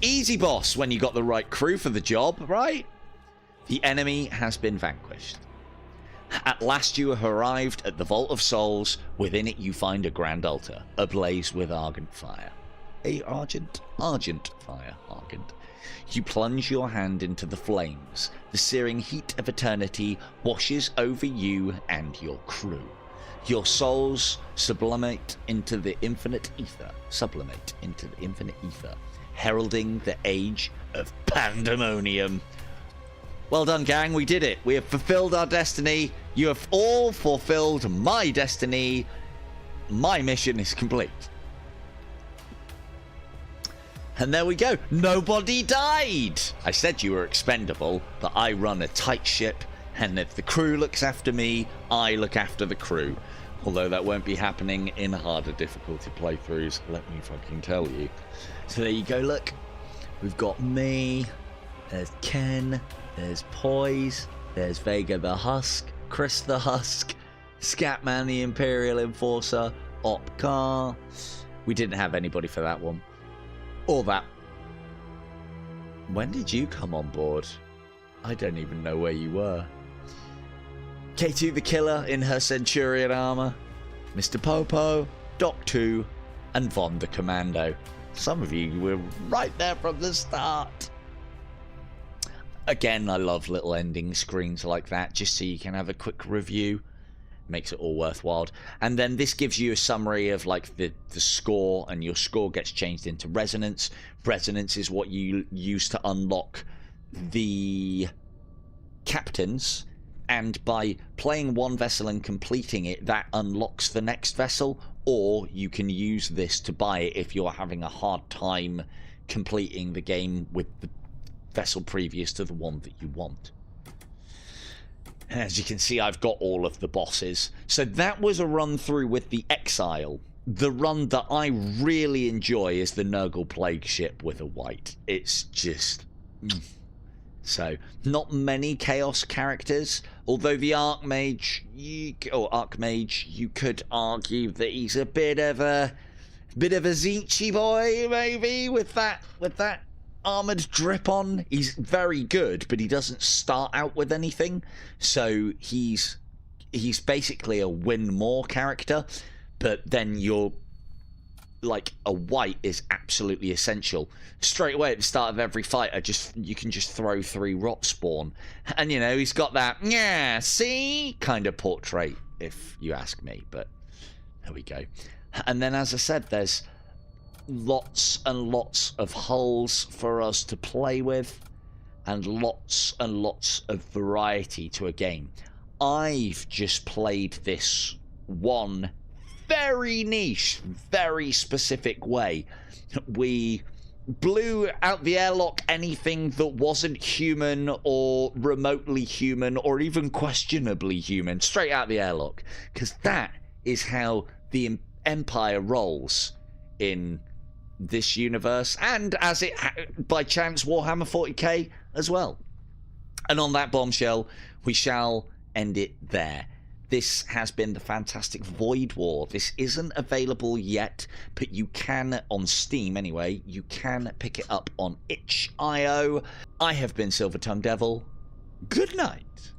Easy boss when you got the right crew for the job, right? The enemy has been vanquished. At last you have arrived at the Vault of Souls. Within it you find a grand altar, ablaze with argent fire. Argent fire. You plunge your hand into the flames. The searing heat of eternity washes over you and your crew. Your souls sublimate into the infinite ether. Heralding the age of pandemonium. Well done, gang. We did it. We have fulfilled our destiny. You have all fulfilled my destiny. My mission is complete. And there we go. Nobody died. I said you were expendable, but I run a tight ship, and if the crew looks after me, I look after the crew. Although that won't be happening in harder difficulty playthroughs, let me fucking tell you. So there you go, look. We've got me, there's Ken, there's Poise, there's Vega the Husk, Chris the Husk, Scatman the Imperial Enforcer, Opcar. We didn't have anybody for that one. Or that. When did you come on board? I don't even know where you were. K2 the Killer in her Centurion armor, Mr. Popo, Doc 2, and Von the Commando. Some of you were right there from the start. Again, I love little ending screens like that, just so you can have a quick review. Makes it all worthwhile. And then this gives you a summary of like the score, and your score gets changed into resonance. Resonance is what you use to unlock the captains. And by playing one vessel and completing it, that unlocks the next vessel. Or you can use this to buy it if you're having a hard time completing the game with the vessel previous to the one that you want. And as you can see, I've got all of the bosses. So that was a run through with the Exile. The run that I really enjoy is the Nurgle Plague ship with a white. It's just... So, not many Chaos characters, although the Archmage, you could argue that he's a bit of a Zeechy boy, maybe, with that armored drip on. He's very good, but he doesn't start out with anything, so he's basically a win more character. But then you're like, a white is absolutely essential. Straight away at the start of every fight, you can just throw 3 rot spawn, and you know he's got that yeah see kind of portrait, if you ask me. But there we go. And then, as I said, there's lots and lots of hulls for us to play with, and lots of variety to a game. I've just played this one very niche, very specific way. We blew out the airlock anything that wasn't human or remotely human or even questionably human, straight out the airlock, because that is how the Empire rolls in this universe, and as it by chance Warhammer 40k as well. And on that bombshell, we shall end it there. This has been the fantastic Void War. This isn't available yet, but you can, on Steam anyway, you can pick it up on itch.io. I have been Silver Tongue Devil. Good night.